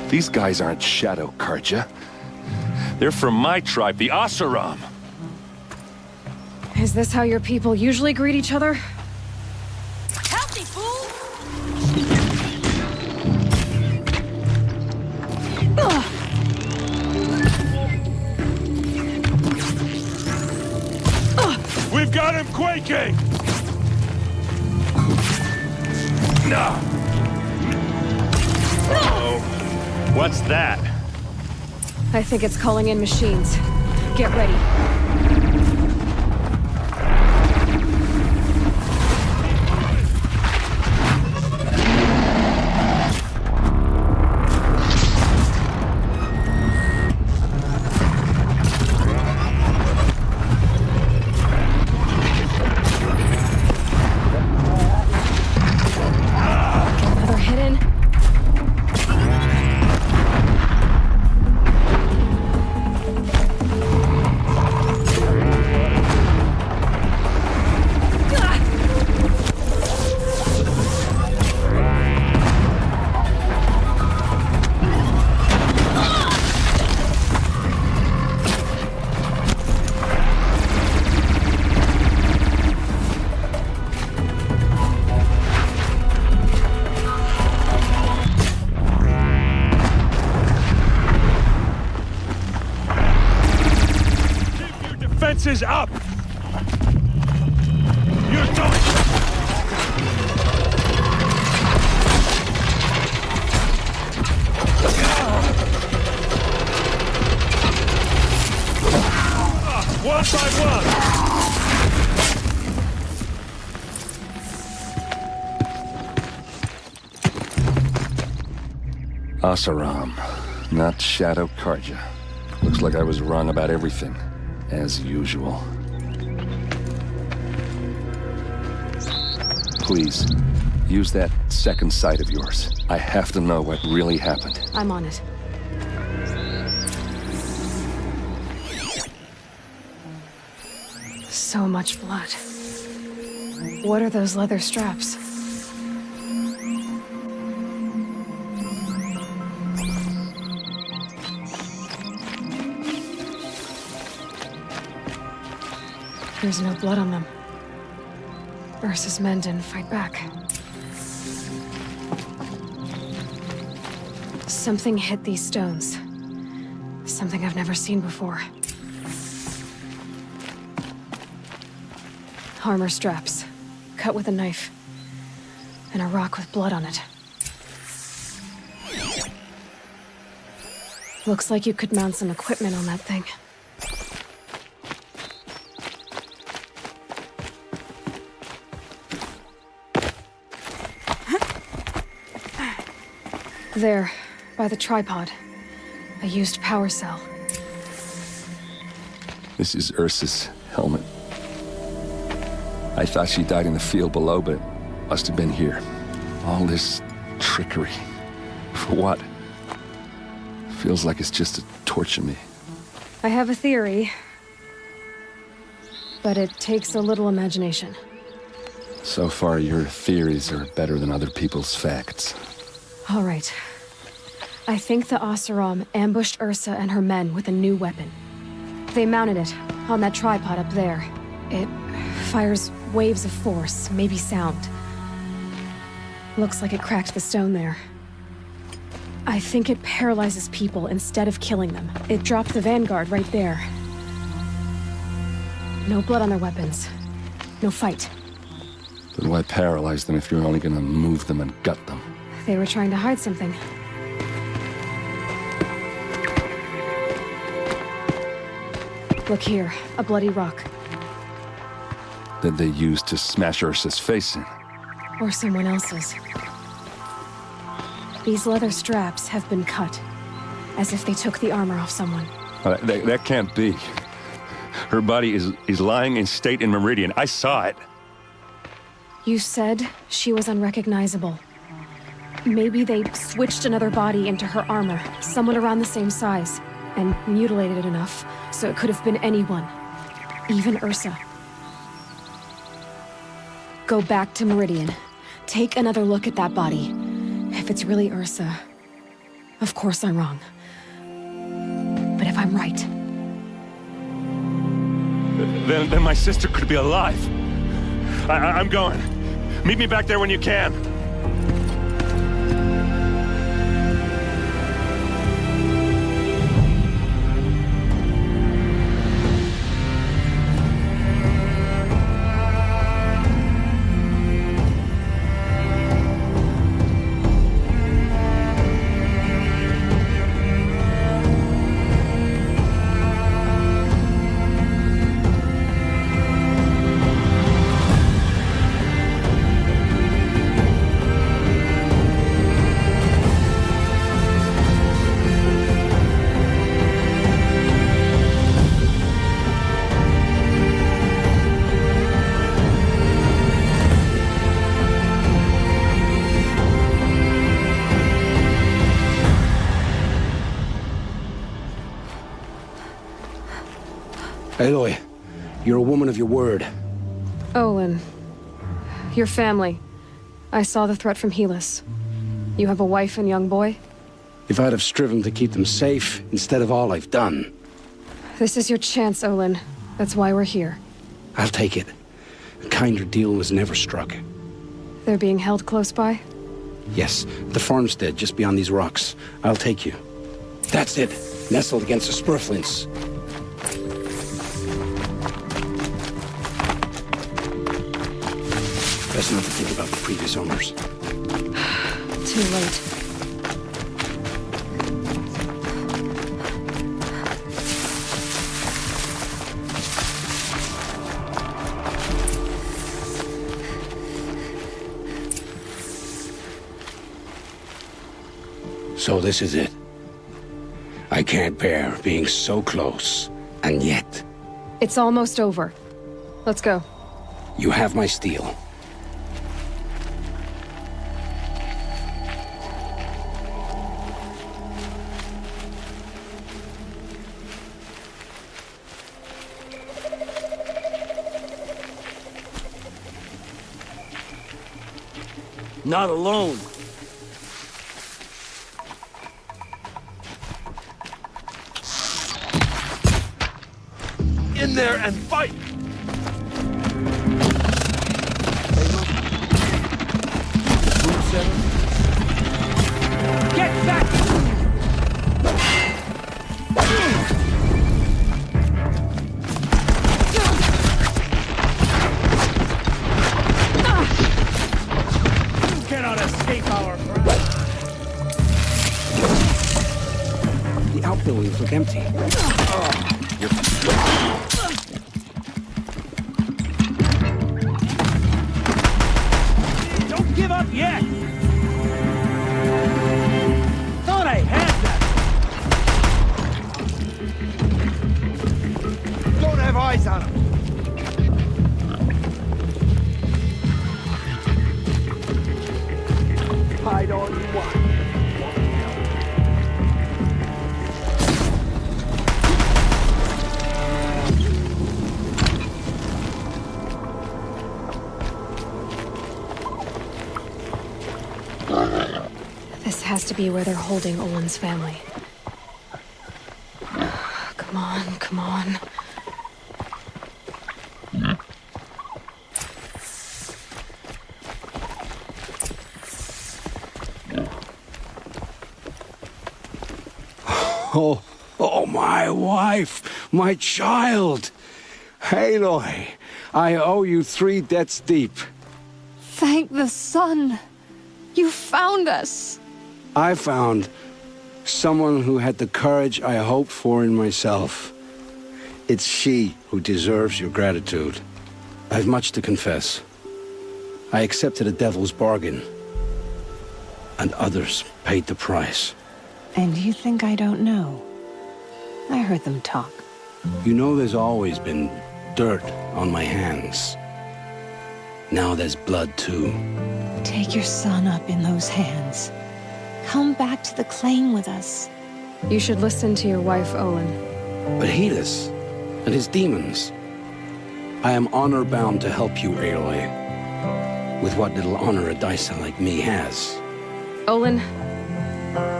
These guys aren't Shadow Carja. They're from my tribe, the Oseram. Is this how your people usually greet each other? Help me, fool! We've got him quaking! No! Uh-oh. What's that? I think it's calling in machines. Get ready. Another hit in. Defenses up! You're done! One by one! Oseram, not Shadow Carja. Looks like I was wrong about everything, as usual. Please, use that second sight of yours. I have to know what really happened. I'm on it. So much blood. What are those leather straps? There's no blood on them. Ursa's men didn't fight back. Something hit these stones. Something I've never seen before. Armor straps, cut with a knife, and a rock with blood on it. Looks like you could mount some equipment on that thing. There, by the tripod. A used power cell. This is Ursa's helmet. I thought she died in the field below, but must have been here. All this trickery. For what? Feels like it's just to torture me. I have a theory, but it takes a little imagination. So far, your theories are better than other people's facts. All right. I think the Oseram ambushed Ursa and her men with a new weapon. They mounted it on that tripod up there. It fires waves of force, maybe sound. Looks like it cracked the stone there. I think it paralyzes people instead of killing them. It dropped the Vanguard right there. No blood on their weapons. No fight. But why paralyze them if you're only gonna move them and gut them? They were trying to hide something. Look here, a bloody rock. That they used to smash Ursa's face in. Or someone else's. These leather straps have been cut, as if they took the armor off someone. That can't be. Her body is lying in state in Meridian. I saw it. You said she was unrecognizable. Maybe they switched another body into her armor, someone around the same size, and mutilated it enough so it could have been anyone, even Ursa. Go back to Meridian. Take another look at that body. If it's really Ursa, of course I'm wrong. But if I'm right... Then my sister could be alive. I'm going. Meet me back there when you can. Aloy, you're a woman of your word. Olin. Your family. I saw the threat from Helis. You have a wife and young boy? If I'd have striven to keep them safe, instead of all I've done. This is your chance, Olin. That's why we're here. I'll take it. A kinder deal was never struck. They're being held close by? Yes, the farmstead just beyond these rocks. I'll take you. That's it. Nestled against the spurflints. Best not to think about the previous owners. Too late. So this is it. I can't bear being so close, and yet... It's almost over. Let's go. You have my steel. Not alone. In there and fight! Get back! You cannot escape our wrath. The outbuildings look empty. Don't give up yet! has to be where they're holding Olin's family. Come on, come on. Oh, my wife, my child. Aloy, I owe you 3 debts deep. Thank the sun. You found us. I found someone who had the courage I hoped for in myself. It's she who deserves your gratitude. I have much to confess. I accepted a devil's bargain, and others paid the price. And you think I don't know? I heard them talk. You know there's always been dirt on my hands. Now there's blood too. Take your son up in those hands. Come back to the claim with us. You should listen to your wife, Olin. But Helis and his demons. I am honor-bound to help you, Aloy. With what little honor a Dyson like me has. Olin,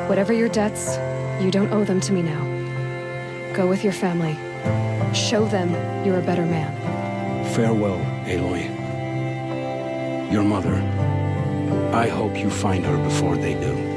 whatever your debts, you don't owe them to me now. Go with your family. Show them you're a better man. Farewell, Aloy. Your mother. I hope you find her before they do.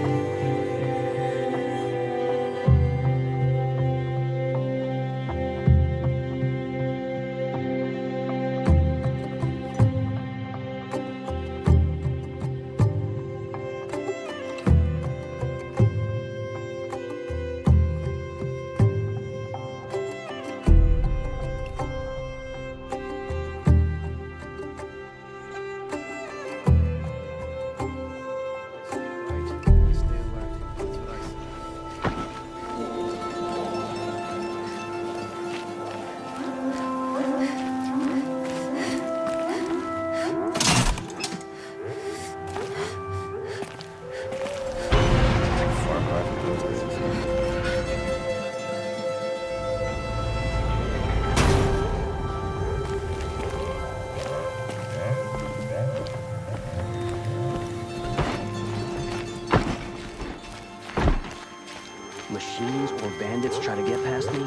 Machines or bandits try to get past me?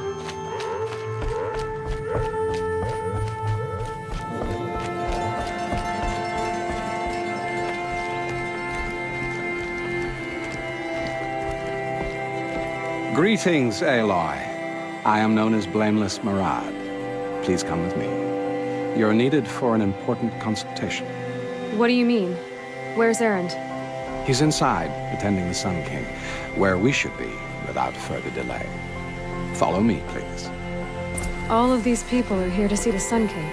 Greetings, Aloy. I am known as Blameless Marad. Please come with me. You're needed for an important consultation. What do you mean? Where's Erend? He's inside, attending the Sun King, where we should be without further delay. Follow me, please. All of these people are here to see the Sun King.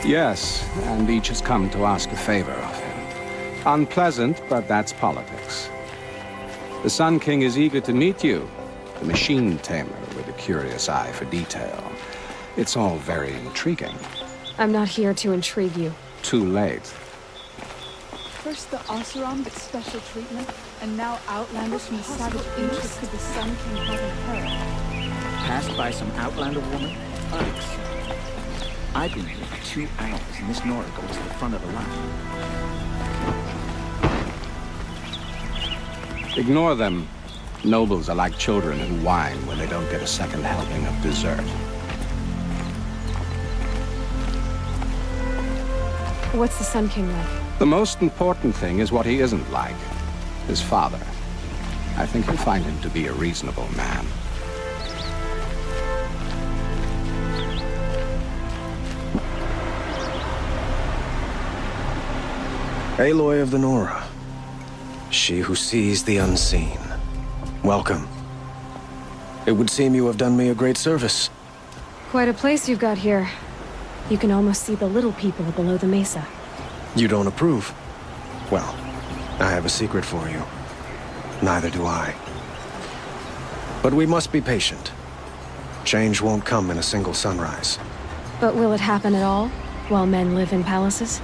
Yes, and each has come to ask a favor of him. Unpleasant, but that's politics. The Sun King is eager to meet you, the machine tamer with a curious eye for detail. It's all very intriguing. I'm not here to intrigue you. Too late. First the Oseram gets special treatment, and now Outlanders from the savage ancients could the Sun King haven't heard. Passed by some Outlander woman? Onyx. I've been here for 2 hours, and this Nora goes to the front of the line. Ignore them. Nobles are like children who whine when they don't get a second helping of dessert. What's the Sun King like? The most important thing is what he isn't like. His father. I think you'll find him to be a reasonable man. Aloy of the Nora. She who sees the unseen. Welcome. It would seem you have done me a great service. Quite a place you've got here. You can almost see the little people below the mesa. You don't approve? Well, I have a secret for you. Neither do I. But we must be patient. Change won't come in a single sunrise. But will it happen at all, while men live in palaces?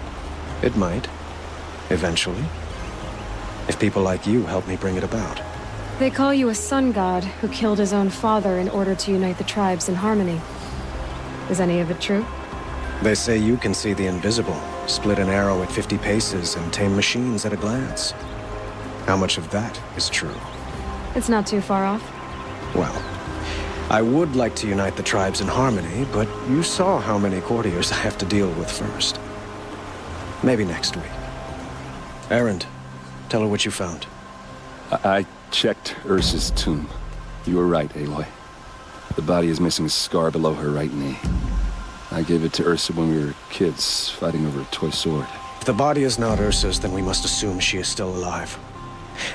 It might. Eventually. If people like you help me bring it about. They call you a sun god who killed his own father in order to unite the tribes in harmony. Is any of it true? They say you can see the invisible, split an arrow at 50 paces, and tame machines at a glance. How much of that is true? It's not too far off. Well, I would like to unite the tribes in harmony, but you saw how many courtiers I have to deal with first. Maybe next week. Erend, tell her what you found. I checked Ursa's tomb. You were right, Aloy. The body is missing a scar below her right knee. I gave it to Ursa when we were kids, fighting over a toy sword. If the body is not Ursa's, then we must assume she is still alive.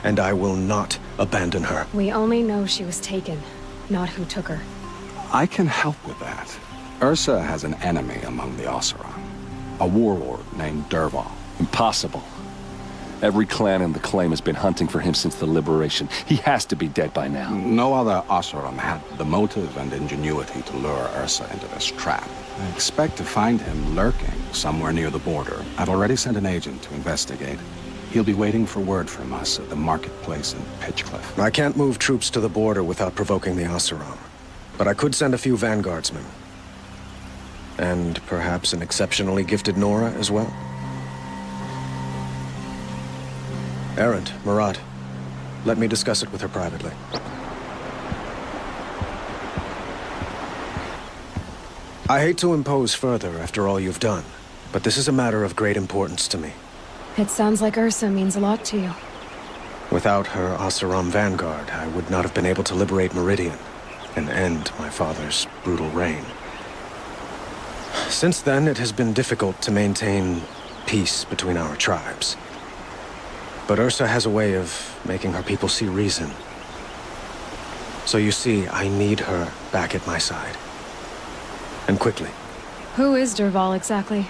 And I will not abandon her. We only know she was taken, not who took her. I can help with that. Ursa has an enemy among the Oseram. A warlord named Dervahl. Impossible. Every clan in the Claim has been hunting for him since the liberation. He has to be dead by now. No other Oseram had the motive and ingenuity to lure Ursa into this trap. I expect to find him lurking somewhere near the border. I've already sent an agent to investigate. He'll be waiting for word from us at the marketplace in Pitchcliff. I can't move troops to the border without provoking the Oseram. But I could send a few vanguardsmen. And perhaps an exceptionally gifted Nora as well. Erend, Murad, let me discuss it with her privately. I hate to impose further after all you've done, but this is a matter of great importance to me. It sounds like Ursa means a lot to you. Without her Oseram vanguard, I would not have been able to liberate Meridian and end my father's brutal reign. Since then, it has been difficult to maintain peace between our tribes. But Ursa has a way of making her people see reason. So you see, I need her back at my side. And quickly. Who is Dervahl exactly?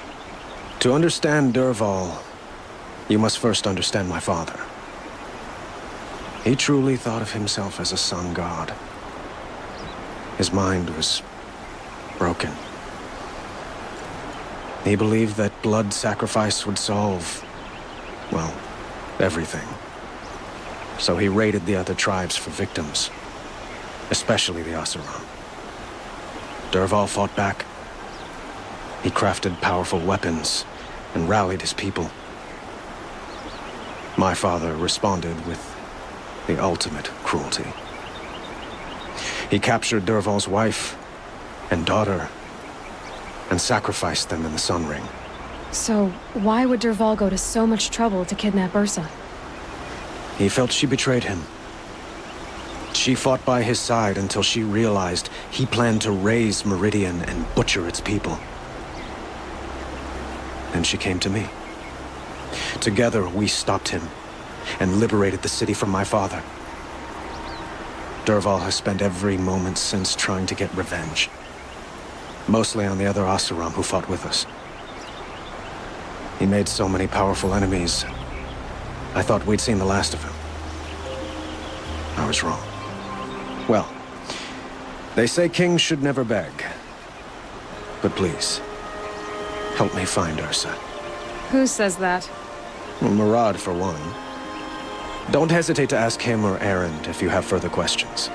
To understand Dervahl, you must first understand my father. He truly thought of himself as a sun god. His mind was broken. He believed that blood sacrifice would solve, well, everything. So he raided the other tribes for victims, especially the Oseram. Dervahl fought back. He crafted powerful weapons and rallied his people. My father responded with the ultimate cruelty. He captured Dervahl's wife and daughter and sacrificed them in the Sun Ring. So, why would Dervahl go to so much trouble to kidnap Ursa? He felt she betrayed him. She fought by his side until she realized he planned to raise Meridian and butcher its people. Then she came to me. Together, we stopped him and liberated the city from my father. Dervahl has spent every moment since trying to get revenge. Mostly on the other Oseram who fought with us. He made so many powerful enemies. I thought we'd seen the last of him. I was wrong. Well, they say kings should never beg. But please, help me find Ursa. Who says that? Well, Murad, for one. Don't hesitate to ask him or Erend if you have further questions.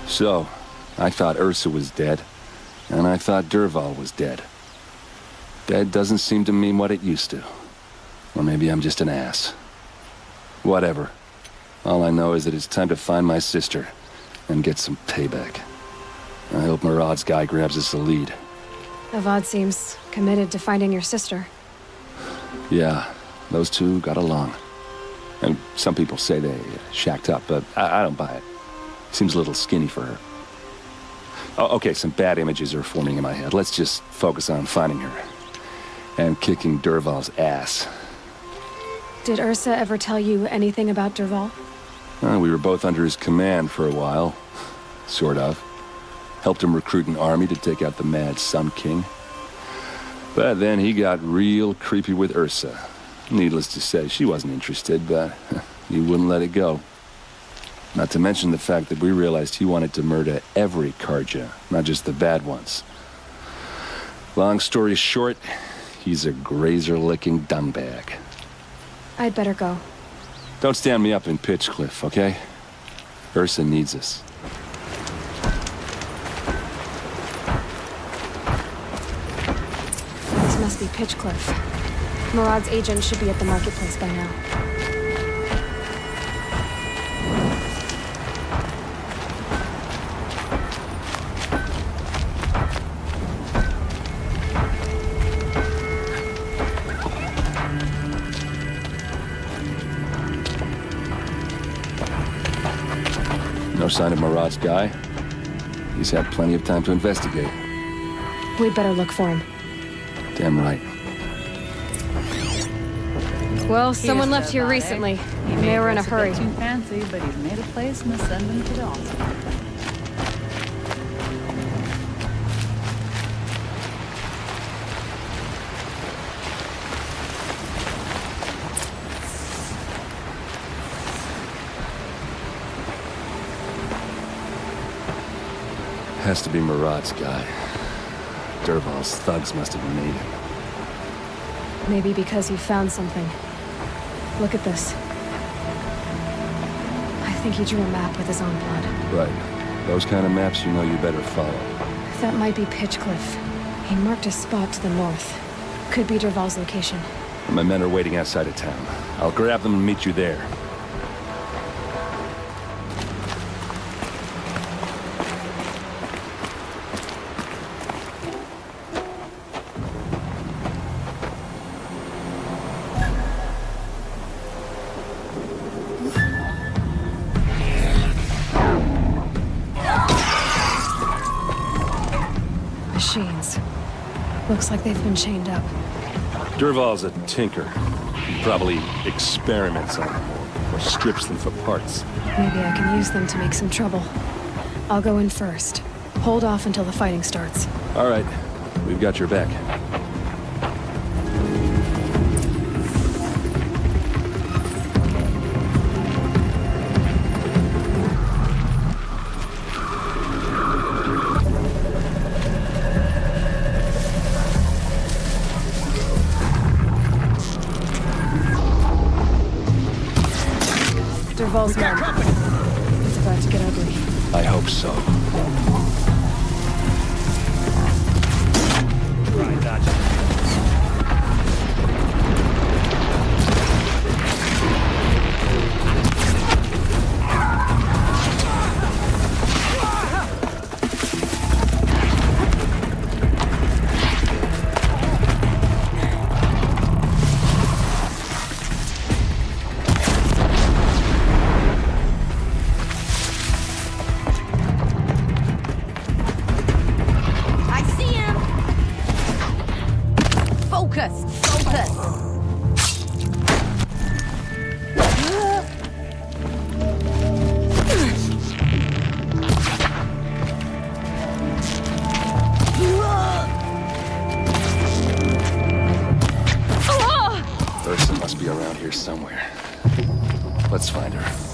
So, I thought Ursa was dead, and I thought Dervahl was dead. Dead doesn't seem to mean what it used to. Or maybe I'm just an ass. Whatever. All I know is that it's time to find my sister and get some payback. I hope Murad's guy grabs us a lead. Avad seems committed to finding your sister. Yeah, those two got along. And some people say they shacked up, but I don't buy it. Seems a little skinny for her. Oh, okay, some bad images are forming in my head. Let's just focus on finding her. And kicking Dervahl's ass. Did Ursa ever tell you anything about Dervahl? We were both under his command for a while. Sort of. Helped him recruit an army to take out the mad Sun King. But then he got real creepy with Ursa. Needless to say, she wasn't interested, but he wouldn't let it go. Not to mention the fact that we realized he wanted to murder every Carja, not just the bad ones. Long story short, he's a grazer-licking dungbag. I'd better go. Don't stand me up in Pitchcliff, okay? Ursa needs us. This must be Pitchcliff. Murad's agent should be at the marketplace by now. No sign of Murad's guy. He's had plenty of time to investigate. We'd better look for him. Damn right. Well, someone left here recently. They were in a hurry. Too fancy, but he's made a place and send him to the hospital. Has to be Murad's guy. Dervahl's thugs must have made him. Maybe because he found something. Look at this. I think he drew a map with his own blood. Right. Those kind of maps you know you better follow. That might be Pitchcliff. He marked a spot to the north. Could be Dervahl's location. My men are waiting outside of town. I'll grab them and meet you there. Machines. Looks like they've been chained up. Dervahl's a tinker. He probably experiments on them or strips them for parts. Maybe I can use them to make some trouble. I'll go in first. Hold off until the fighting starts. All right. We've got your back. Dervahl's men. It's about to get ugly. I hope so. Right, gotcha. Ursa must be around here somewhere. Let's find her.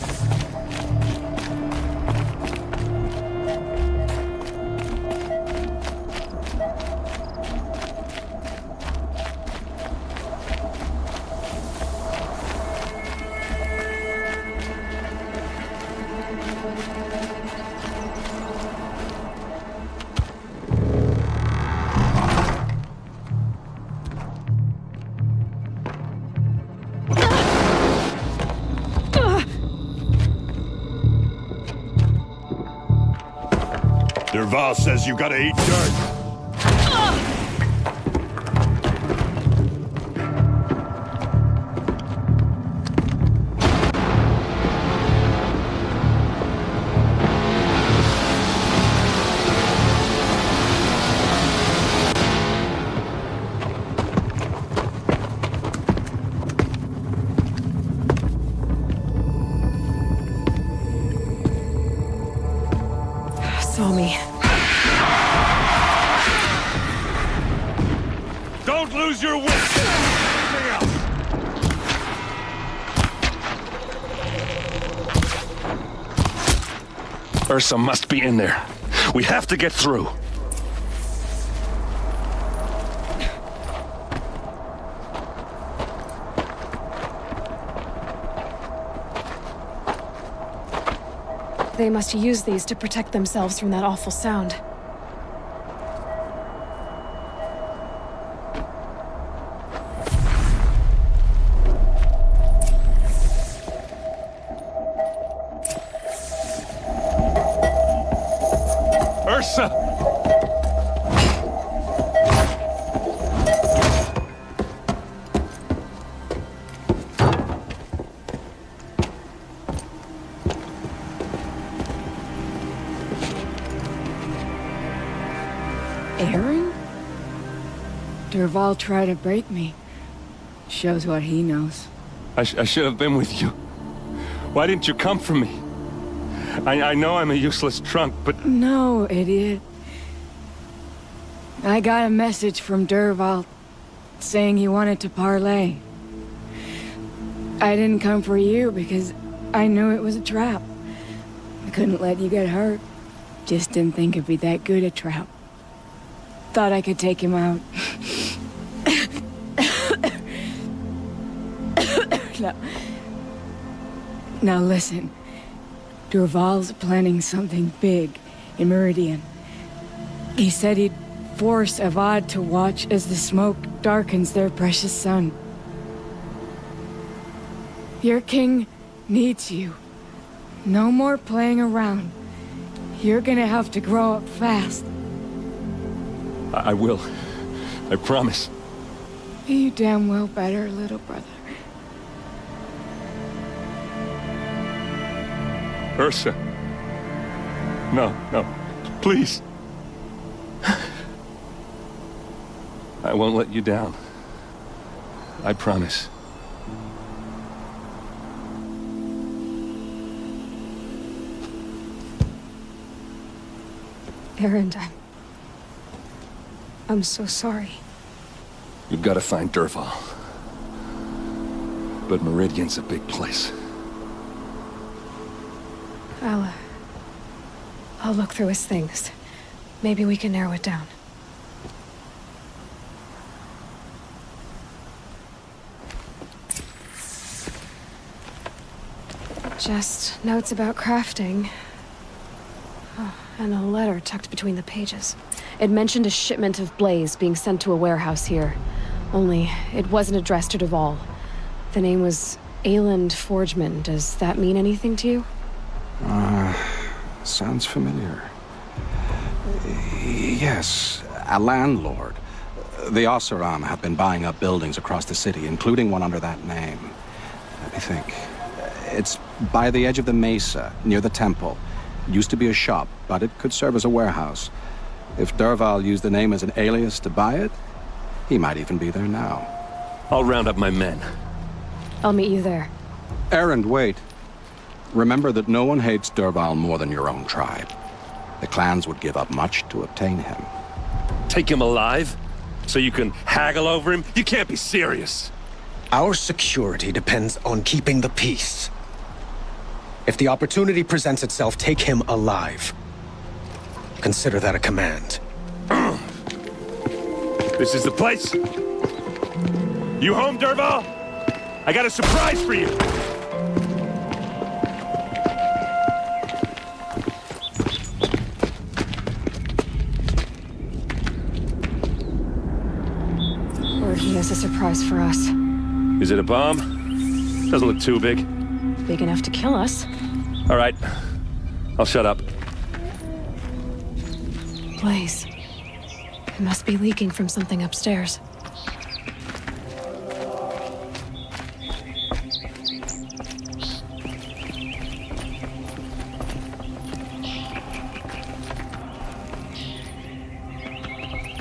Dervahl says you gotta eat dirt. Saw me. Don't lose your wits! Ursa must be in there. We have to get through. They must use these to protect themselves from that awful sound. Ursa! Aaron? Dervahl tried to break me. Shows what he knows. I should have been with you. Why didn't you come for me? I know I'm a useless trunk, but... No, idiot. I got a message from Dervahl saying he wanted to parlay. I didn't come for you because I knew it was a trap. I couldn't let you get hurt. Just didn't think it'd be that good a trap. Thought I could take him out. Now listen. Dervahl's planning something big in Meridian. He said he'd force Avad to watch as the smoke darkens their precious sun. Your king needs you. No more playing around. You're gonna have to grow up fast. I will. I promise. You damn well better, little brother. Ursa. No, no. Please. I won't let you down. I promise. Aaron, I'm so sorry. You've got to find Dervahl. But Meridian's a big place. I'll look through his things. Maybe we can narrow it down. Just notes about crafting. Oh, and a letter tucked between the pages. It mentioned a shipment of blaze being sent to a warehouse here. Only, it wasn't addressed to Dervahl. The name was Ayland Forgeman. Does that mean anything to you? Sounds familiar. Yes, a landlord. The Oseram have been buying up buildings across the city, including one under that name. Let me think. It's by the edge of the mesa, near the temple. Used to be a shop, but it could serve as a warehouse. If Dervahl used the name as an alias to buy it, he might even be there now. I'll round up my men. I'll meet you there. Erend, wait. Remember that no one hates Dervahl more than your own tribe. The clans would give up much to obtain him. Take him alive? So you can haggle over him? You can't be serious. Our security depends on keeping the peace. If the opportunity presents itself, take him alive. Consider that a command. This is the place. You home, Dervahl? I got a surprise for you. Or he has a surprise for us. Is it a bomb? Doesn't look too big. Big enough to kill us. All right. I'll shut up. Blaze. It must be leaking from something upstairs.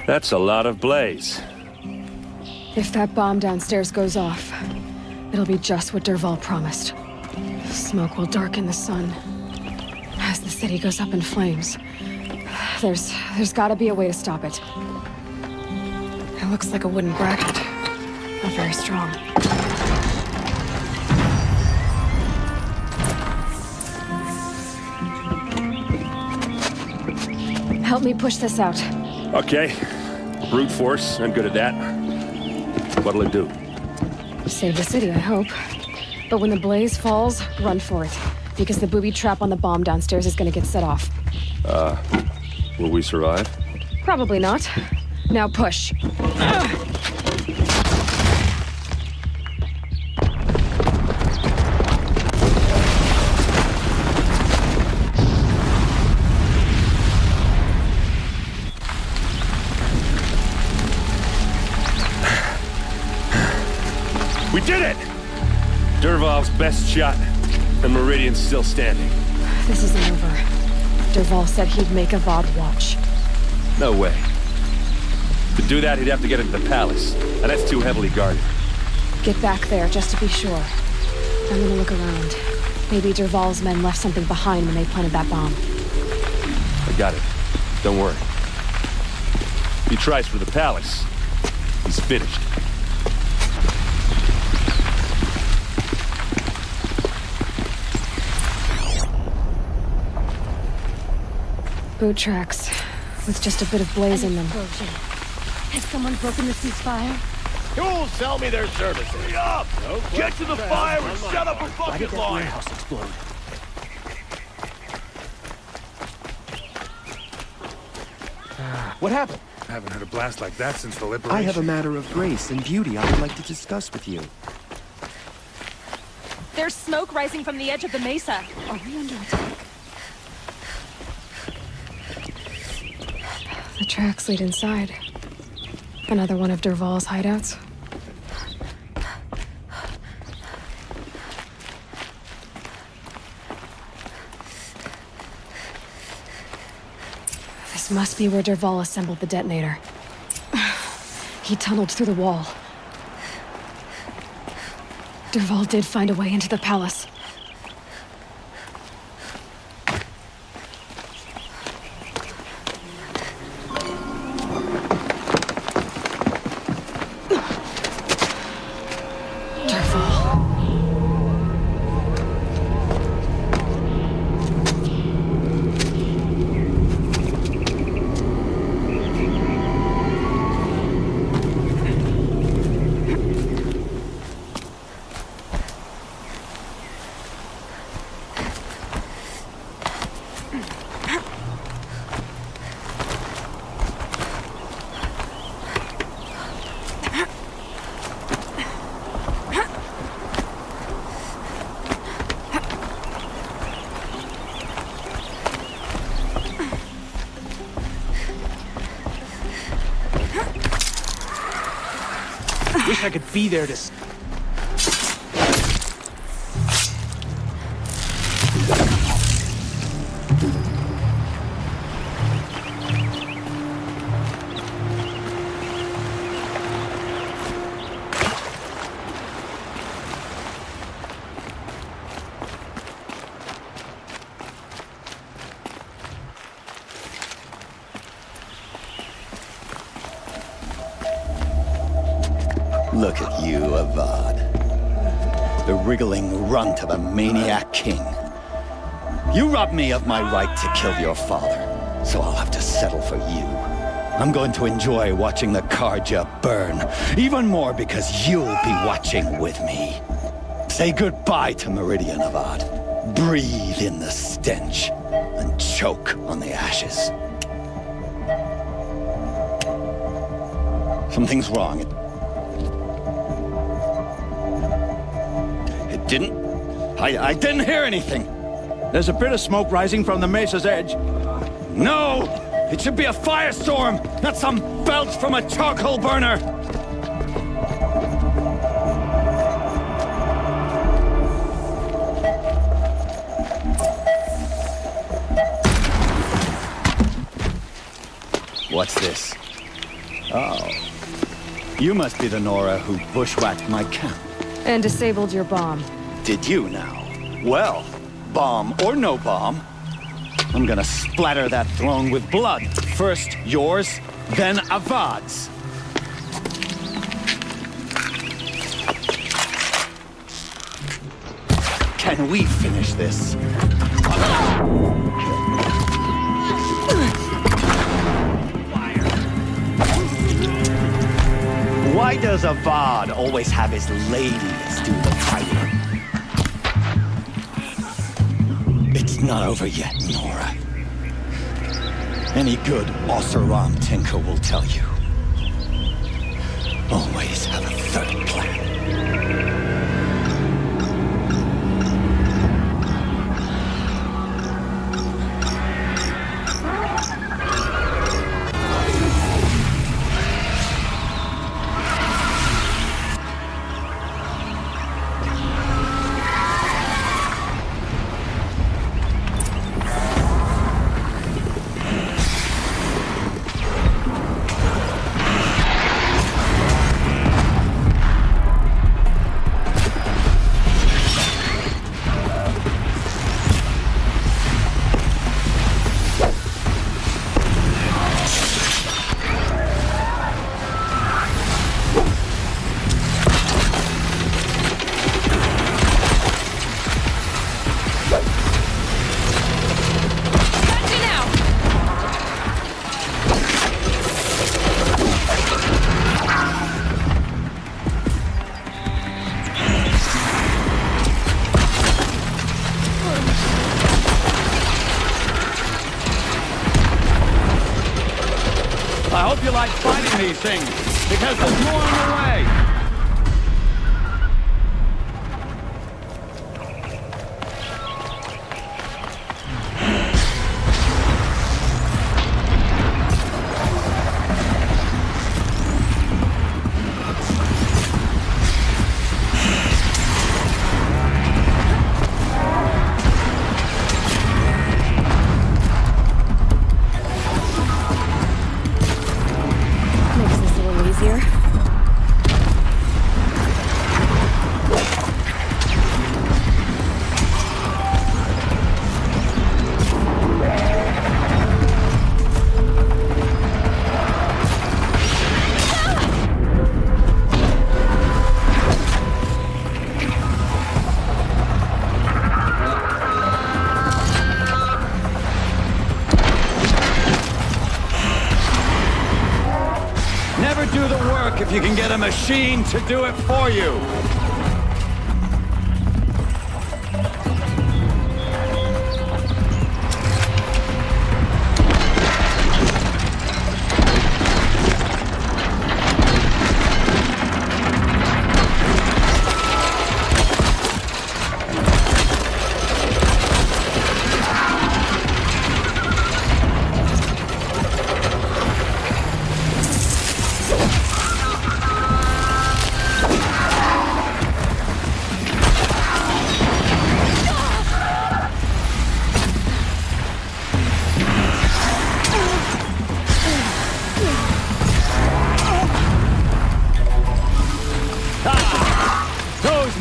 That's a lot of blaze. If that bomb downstairs goes off, it'll be just what Dervahl promised. Smoke will darken the sun as the city goes up in flames. There's gotta be a way to stop it. It looks like a wooden bracket. Not very strong. Help me push this out. Okay. Brute force. I'm good at that. What'll it do? Save the city, I hope. But when the blaze falls, run for it. because the booby trap on the bomb downstairs is gonna get set off. Will we survive? Probably not. Now push. We did it! Dervahl's best shot. The Meridian's still standing. This isn't over. Dervahl said he'd make Avad watch. No way. To do that, he'd have to get into the palace, and that's too heavily guarded. Get back there, just to be sure. I'm gonna look around. Maybe Dervahl's men left something behind when they planted that bomb. I got it. Don't worry. If he tries for the palace, he's finished. Boot tracks, with just a bit of blaze in them. Has someone broken the ceasefire? Who'll sell me their services? Hurry up! Get to the fire and set up a bucket line! Explode. What happened? I haven't heard a blast like that since the liberation. I have a matter of grace and beauty I would like to discuss with you. There's smoke rising from the edge of the mesa. Are we under attack? The tracks lead inside. Another one of Dervahl's hideouts. This must be where Dervahl assembled the detonator. He tunneled through the wall. Dervahl did find a way into the palace. Wish I could be there to... Look at you, Avad. The wriggling runt of a maniac king. You robbed me of my right to kill your father, so I'll have to settle for you. I'm going to enjoy watching the Carja burn, even more because you'll be watching with me. Say goodbye to Meridian, Avad. Breathe in the stench, and choke on the ashes. Something's wrong. I didn't hear anything. There's a bit of smoke rising from the mesa's edge. No! It should be a firestorm, not some belch from a charcoal burner! What's this? Oh. You must be the Nora who bushwhacked my camp. And disabled your bomb. Did you now? Well, bomb or no bomb, I'm gonna splatter that throne with blood. First yours, then Avad's. Can we finish this? Why does Avad always have his ladies do the fighting? is not over yet, Nora. Any good Oseram tinker will tell you. Always have a third plan. I hope you like fighting these things, because there's more on the way! Never do the work if you can get a machine to do it for you.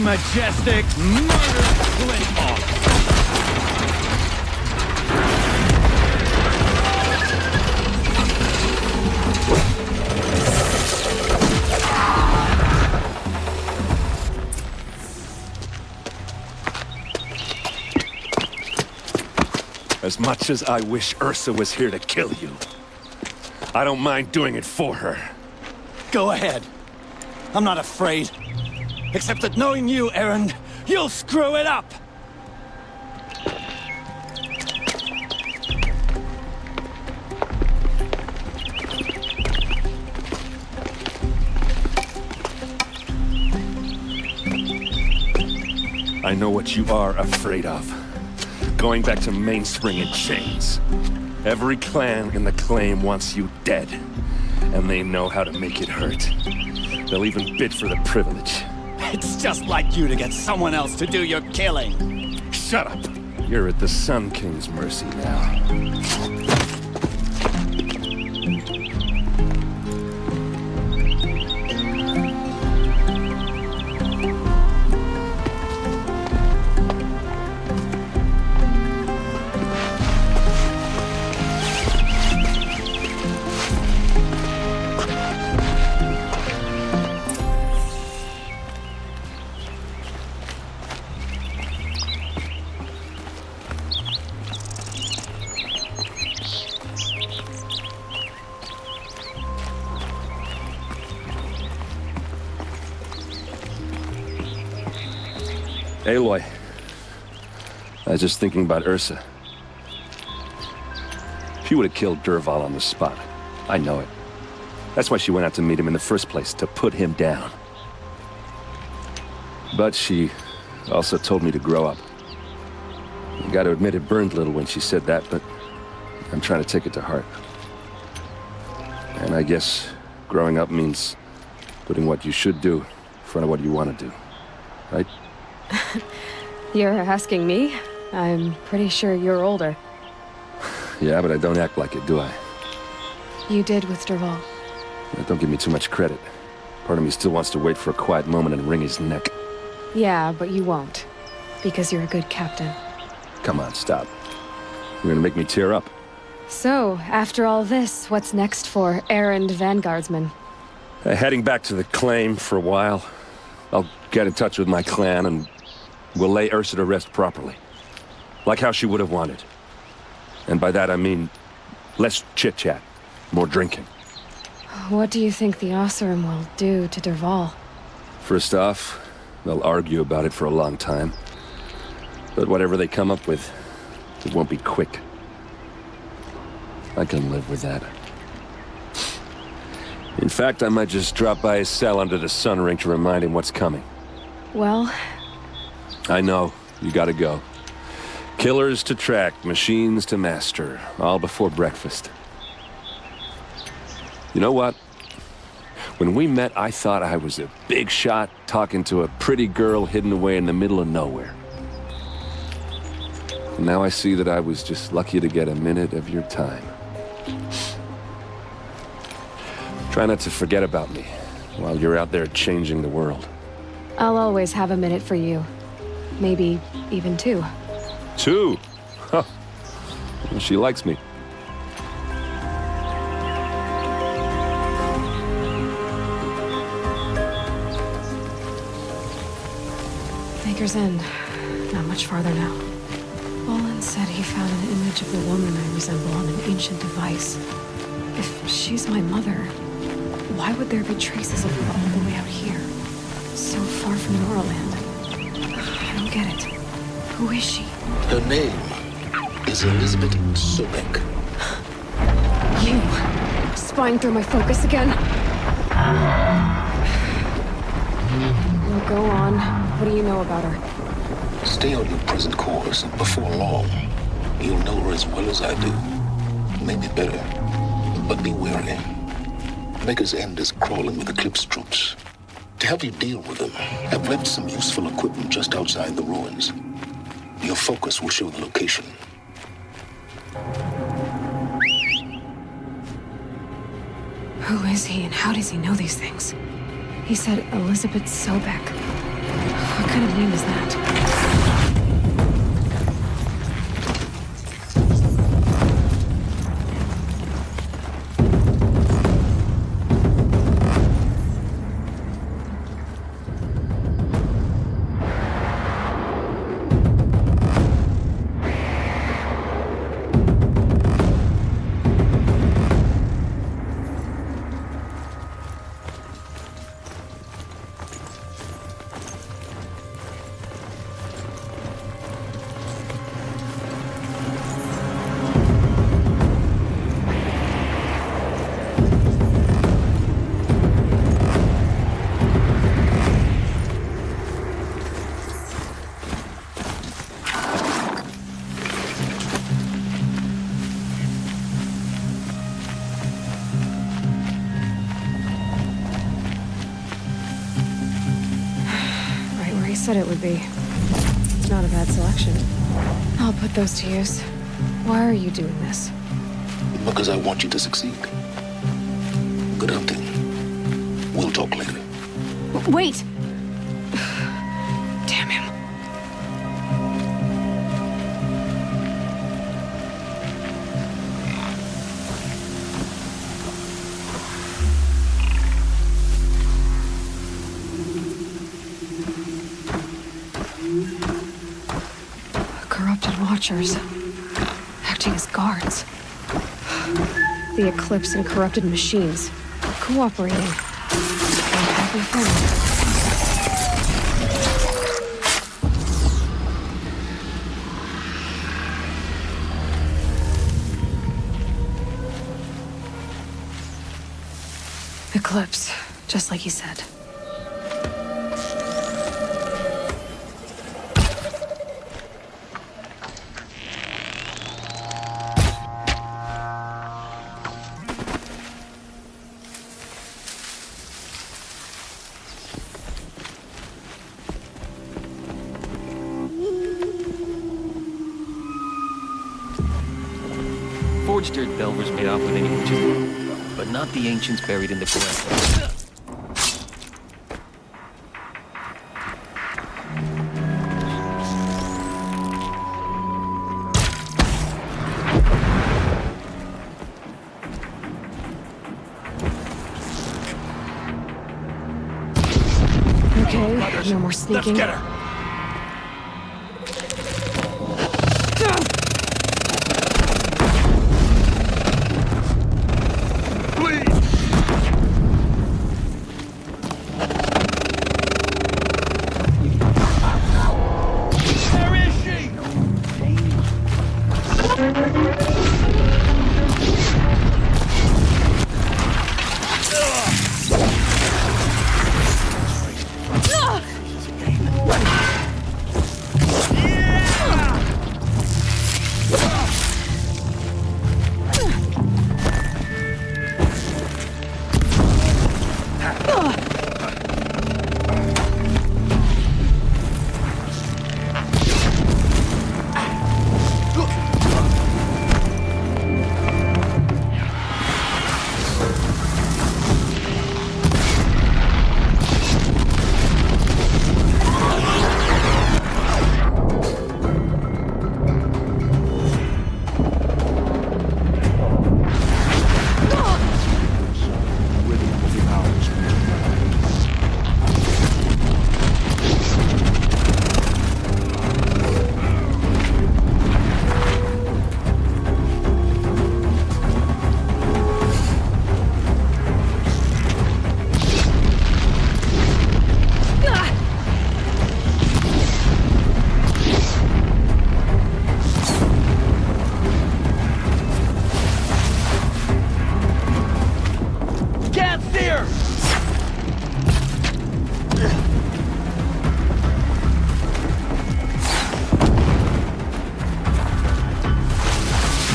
Majestic murder Flinthawk. As much as I wish Ursa was here to kill you, I don't mind doing it for her. Go ahead. I'm not afraid. Except that knowing you, Erend, you'll screw it up! I know what you are afraid of. Going back to Mainspring in chains. Every clan in the Claim wants you dead. And they know how to make it hurt. They'll even bid for the privilege. It's just like you to get someone else to do your killing. Shut up! You're at the Sun King's mercy now. Aloy, I was just thinking about Ursa. She would have killed Dervahl on the spot. I know it. That's why she went out to meet him in the first place, to put him down. But she also told me to grow up. I gotta admit it burned a little when she said that, but I'm trying to take it to heart. And I guess growing up means putting what you should do in front of what you want to do. Right? You're asking me? I'm pretty sure you're older. Yeah, but I don't act like it, do I? You did with Dervahl. Don't give me too much credit. Part of me still wants to wait for a quiet moment and wring his neck. Yeah, but you won't. Because you're a good captain. Come on, stop. You're gonna make me tear up. So, after all this, what's next for errand vanguardsman? Heading back to the claim for a while. I'll get in touch with my clan and we'll lay Ursa to rest properly. Like how she would have wanted. And by that I mean less chit-chat, more drinking. What do you think the Oseram will do to Dervahl? First off, they'll argue about it for a long time. But whatever they come up with, it won't be quick. I can live with that. In fact, I might just drop by his cell under the sun ring to remind him what's coming. Well... I know. You gotta go. Killers to track, machines to master. All before breakfast. You know what? When we met, I thought I was a big shot talking to a pretty girl hidden away in the middle of nowhere. And now I see that I was just lucky to get a minute of your time. Try not to forget about me while you're out there changing the world. I'll always have a minute for you. Maybe even 2. 2? Huh. Well, she likes me. Maker's End. Not much farther now. Olin said he found an image of the woman I resemble on an ancient device. If she's my mother, why would there be traces of her all the way out here? So far from Norland. I don't get it. Who is she? Her name is Elizabeth Sobek. You! Spying through my focus again? Well, go on. What do you know about her? Stay on your present course, and before long, you'll know her as well as I do. Maybe better. But be wary. Maker's End is crawling with Eclipse troops. To help you deal with them, I've left some useful equipment just outside the ruins. Your focus will show the location. Who is he and how does he know these things? He said Elizabeth Sobek. What kind of name is that? Said it would be. Not a bad selection. I'll put those to use. Why are you doing this? Because I want you to succeed. Good hunting. We'll talk later. Wait! Damn him. Watchers, acting as guards. The Eclipse and corrupted machines, cooperating. Happy family. Eclipse, just like you said. Forged dirt Belvers made off with any witches, but not the ancients buried in the ground. Okay, no more sneaking. Let's get her!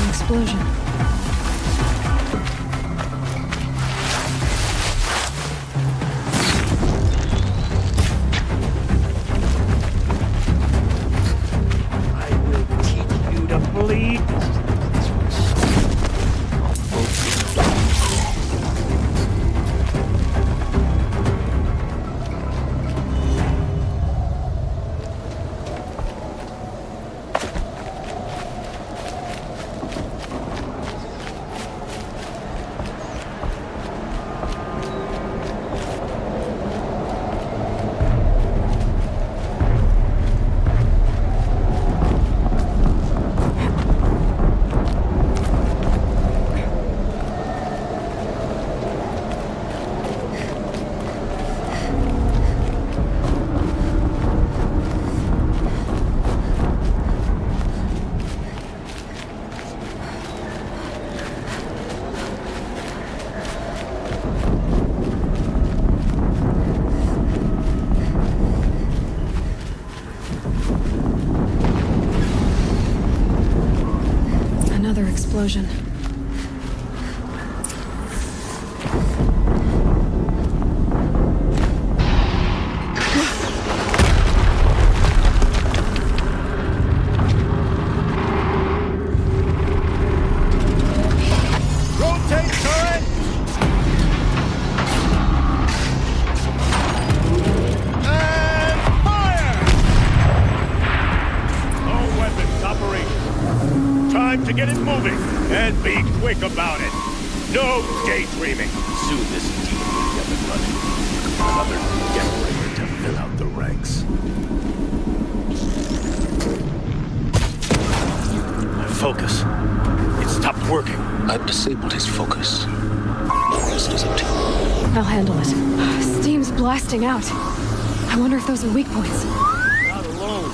Explosion. I will teach you to bleed. Another explosion. Rotate turret! And fire! All weapons operational. Time to get it moving, and be quick about it. No daydreaming. Soon this team will be up and running. Another generator to fill out the ranks. Focus. It stopped working. I've disabled his focus. The rest is up to you. I'll handle it. Steam's blasting out. I wonder if those are weak points. Not alone.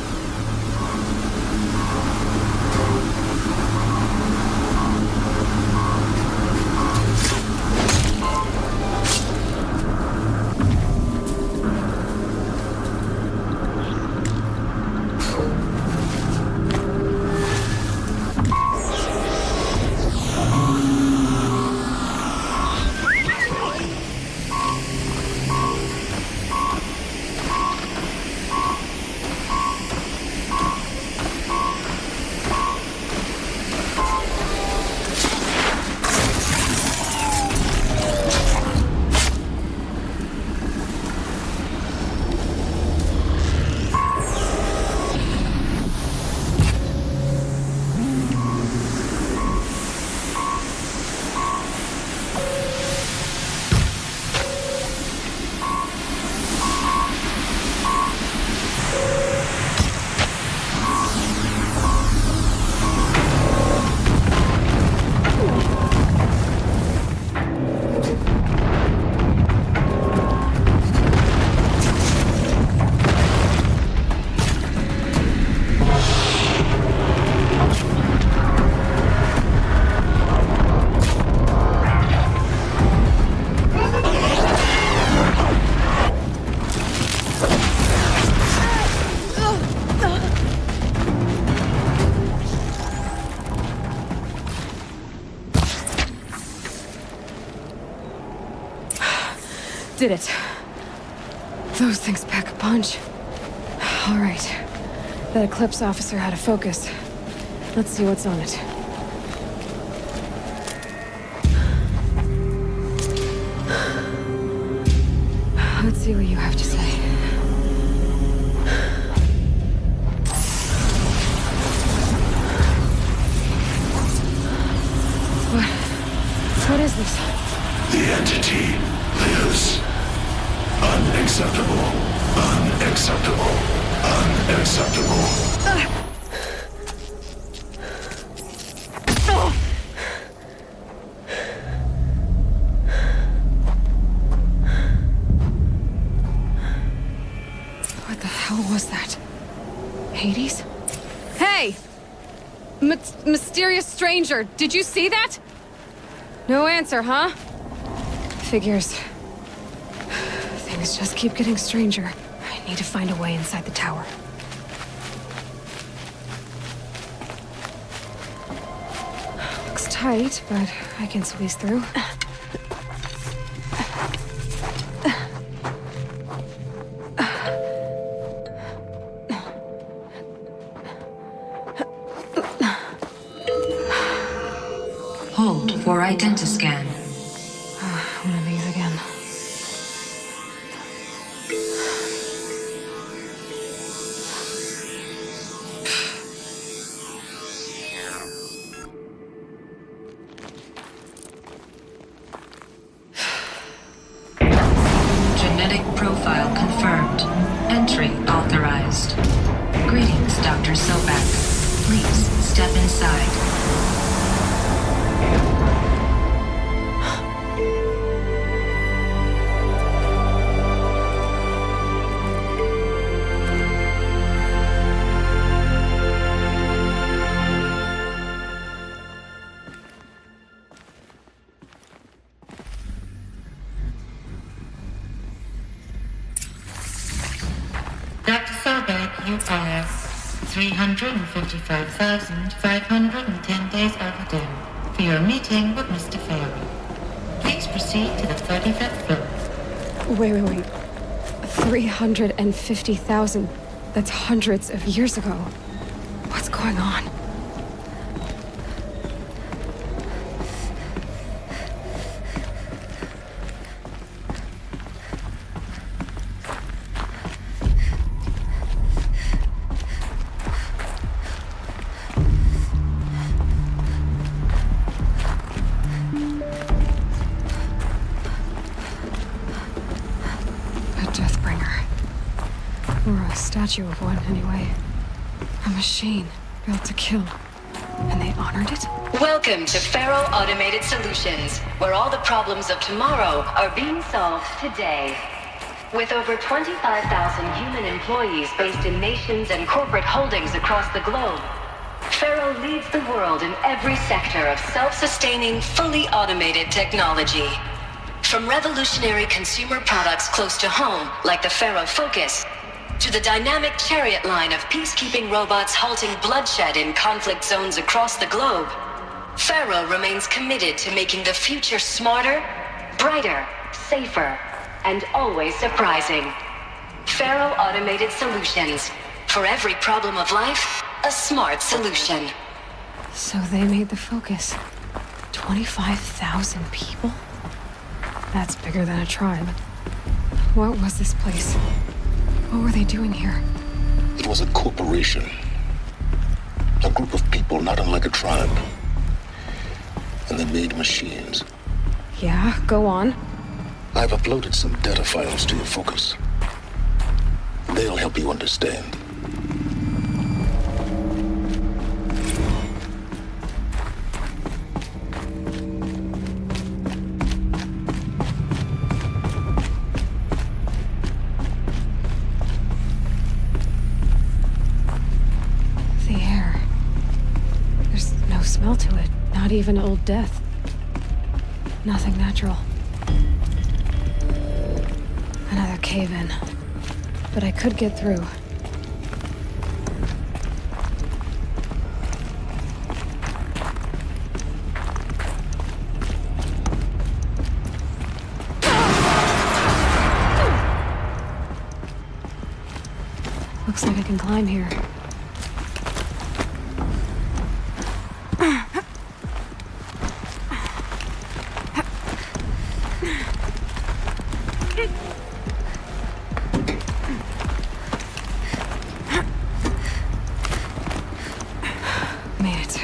Did it. Those things pack a punch. All right. That Eclipse officer had a focus. Let's see what's on it. Let's see what you have to say. What is this? The entity lives. Unacceptable. Unacceptable. Unacceptable. What the hell was that? Hades? Hey! Mysterious stranger, did you see that? No answer, huh? Figures. Things just keep getting stranger. I need to find a way inside the tower. Looks tight, but I can squeeze through. Hold for identiscan. One of these again. Genetic profile confirmed. Entry authorized. Greetings, Dr. Sobek. Please step inside. Dr. Sobek, you are 355,510 days overdue for your meeting with Mr. Farrell. Please proceed to the 35th floor. Wait. 350,000. That's hundreds of years ago. What's going on? Or a statue of one, anyway. A machine built to kill. And they honored it? Welcome to Faro Automated Solutions, where all the problems of tomorrow are being solved today. With over 25,000 human employees based in nations and corporate holdings across the globe, Faro leads the world in every sector of self-sustaining, fully automated technology. From revolutionary consumer products close to home, like the Faro Focus, to the dynamic Chariot line of peacekeeping robots halting bloodshed in conflict zones across the globe, Faro remains committed to making the future smarter, brighter, safer, and always surprising. Faro Automated Solutions. For every problem of life, a smart solution. So they made the Focus. 25,000 people? That's bigger than a tribe. What was this place? What were they doing here? It was a corporation. A group of people not unlike a tribe. And they made machines. Yeah, go on. I've uploaded some data files to your Focus. They'll help you understand. Smell to it. Not even old death. Nothing natural. Another cave-in. But I could get through. Looks like I can climb here. Made it.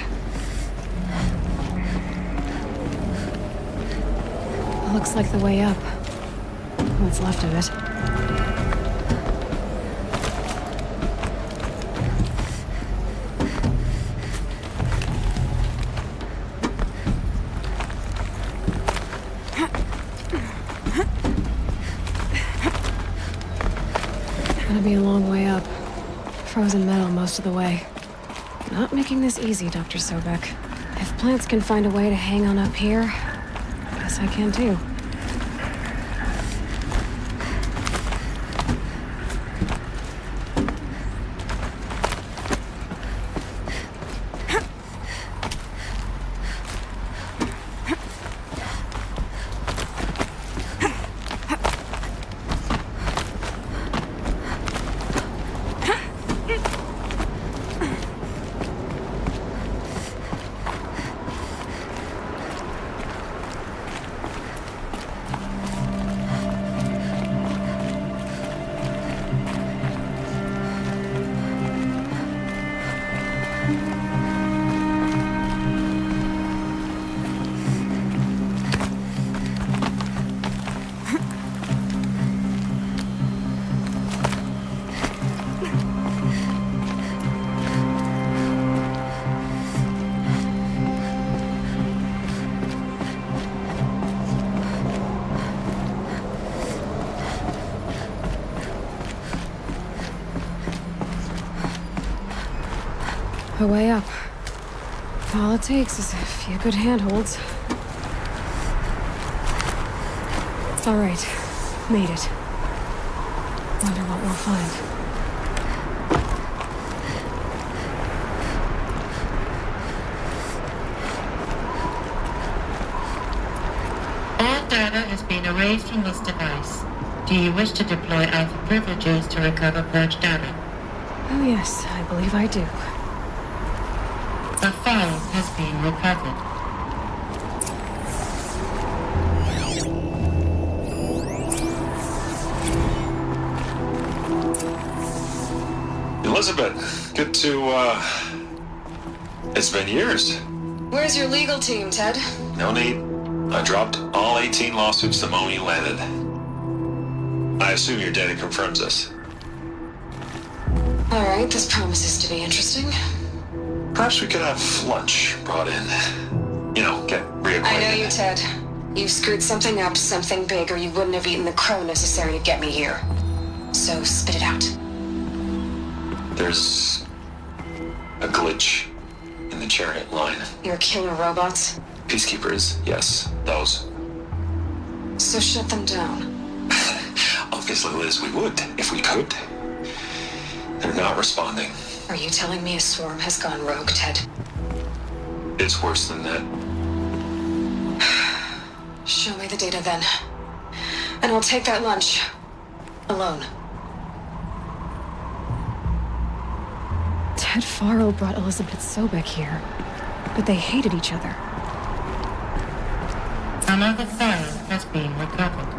Looks like the way up. What's left of it. Gonna be a long way up. Frozen metal most of the way. Not making this easy, Dr. Sobek. If plants can find a way to hang on up here, guess I can too. A way up. All it takes is a few good handholds. All right. Made it. Wonder what we'll find. All data has been erased from this device. Do you wish to deploy Alpha privileges to recover purged data? Oh yes, I believe I do. The file has been recovered. Elizabeth, good to, it's been years. Where's your legal team, Ted? No need. I dropped all 18 lawsuits the moment you landed. I assume your data confirms this. All right, this promises to be interesting. Perhaps we could have lunch brought in. You know, get reacquainted. I know you, Ted. You screwed something up, something big, or you wouldn't have eaten the crow necessary to get me here. So spit it out. There's a glitch in the chariot line. Your killer robots? Peacekeepers, yes, those. So shut them down. Obviously, Liz, we would, if we could. They're not responding. Are you telling me a swarm has gone rogue, Ted? It's worse than that. Show me the data then. And I'll take that lunch. Alone. Ted Faro brought Elizabeth Sobek here. But they hated each other. Another file has been recovered.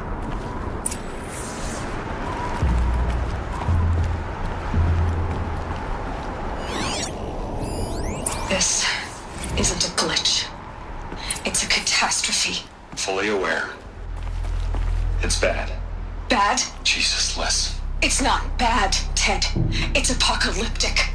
This isn't a glitch. It's a catastrophe. Fully aware. It's bad. Bad? Jesus, Liz. It's not bad, Ted. It's apocalyptic.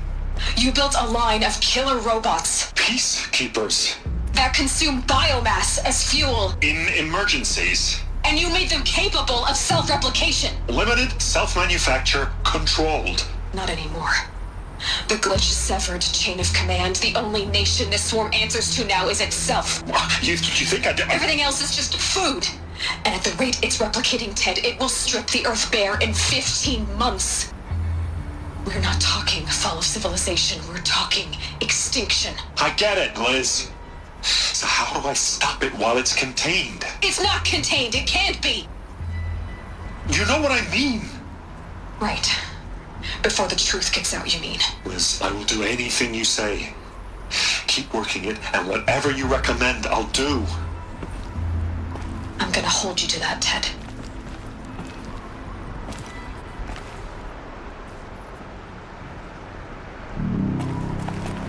You built a line of killer robots. Peacekeepers. That consume biomass as fuel. In emergencies. And you made them capable of self-replication. Limited, self-manufacture, controlled. Not anymore. The glitch severed chain of command. The only nation this swarm answers to now is itself. You think I did? Everything else is just food. And at the rate it's replicating, Ted, it will strip the Earth bare in 15 months. We're not talking fall of civilization. We're talking extinction. I get it, Liz. So how do I stop it while it's contained? It's not contained. It can't be. You know what I mean. Right. Before the truth gets out, you mean? Liz, I will do anything you say. Keep working it, and whatever you recommend, I'll do. I'm gonna hold you to that, Ted.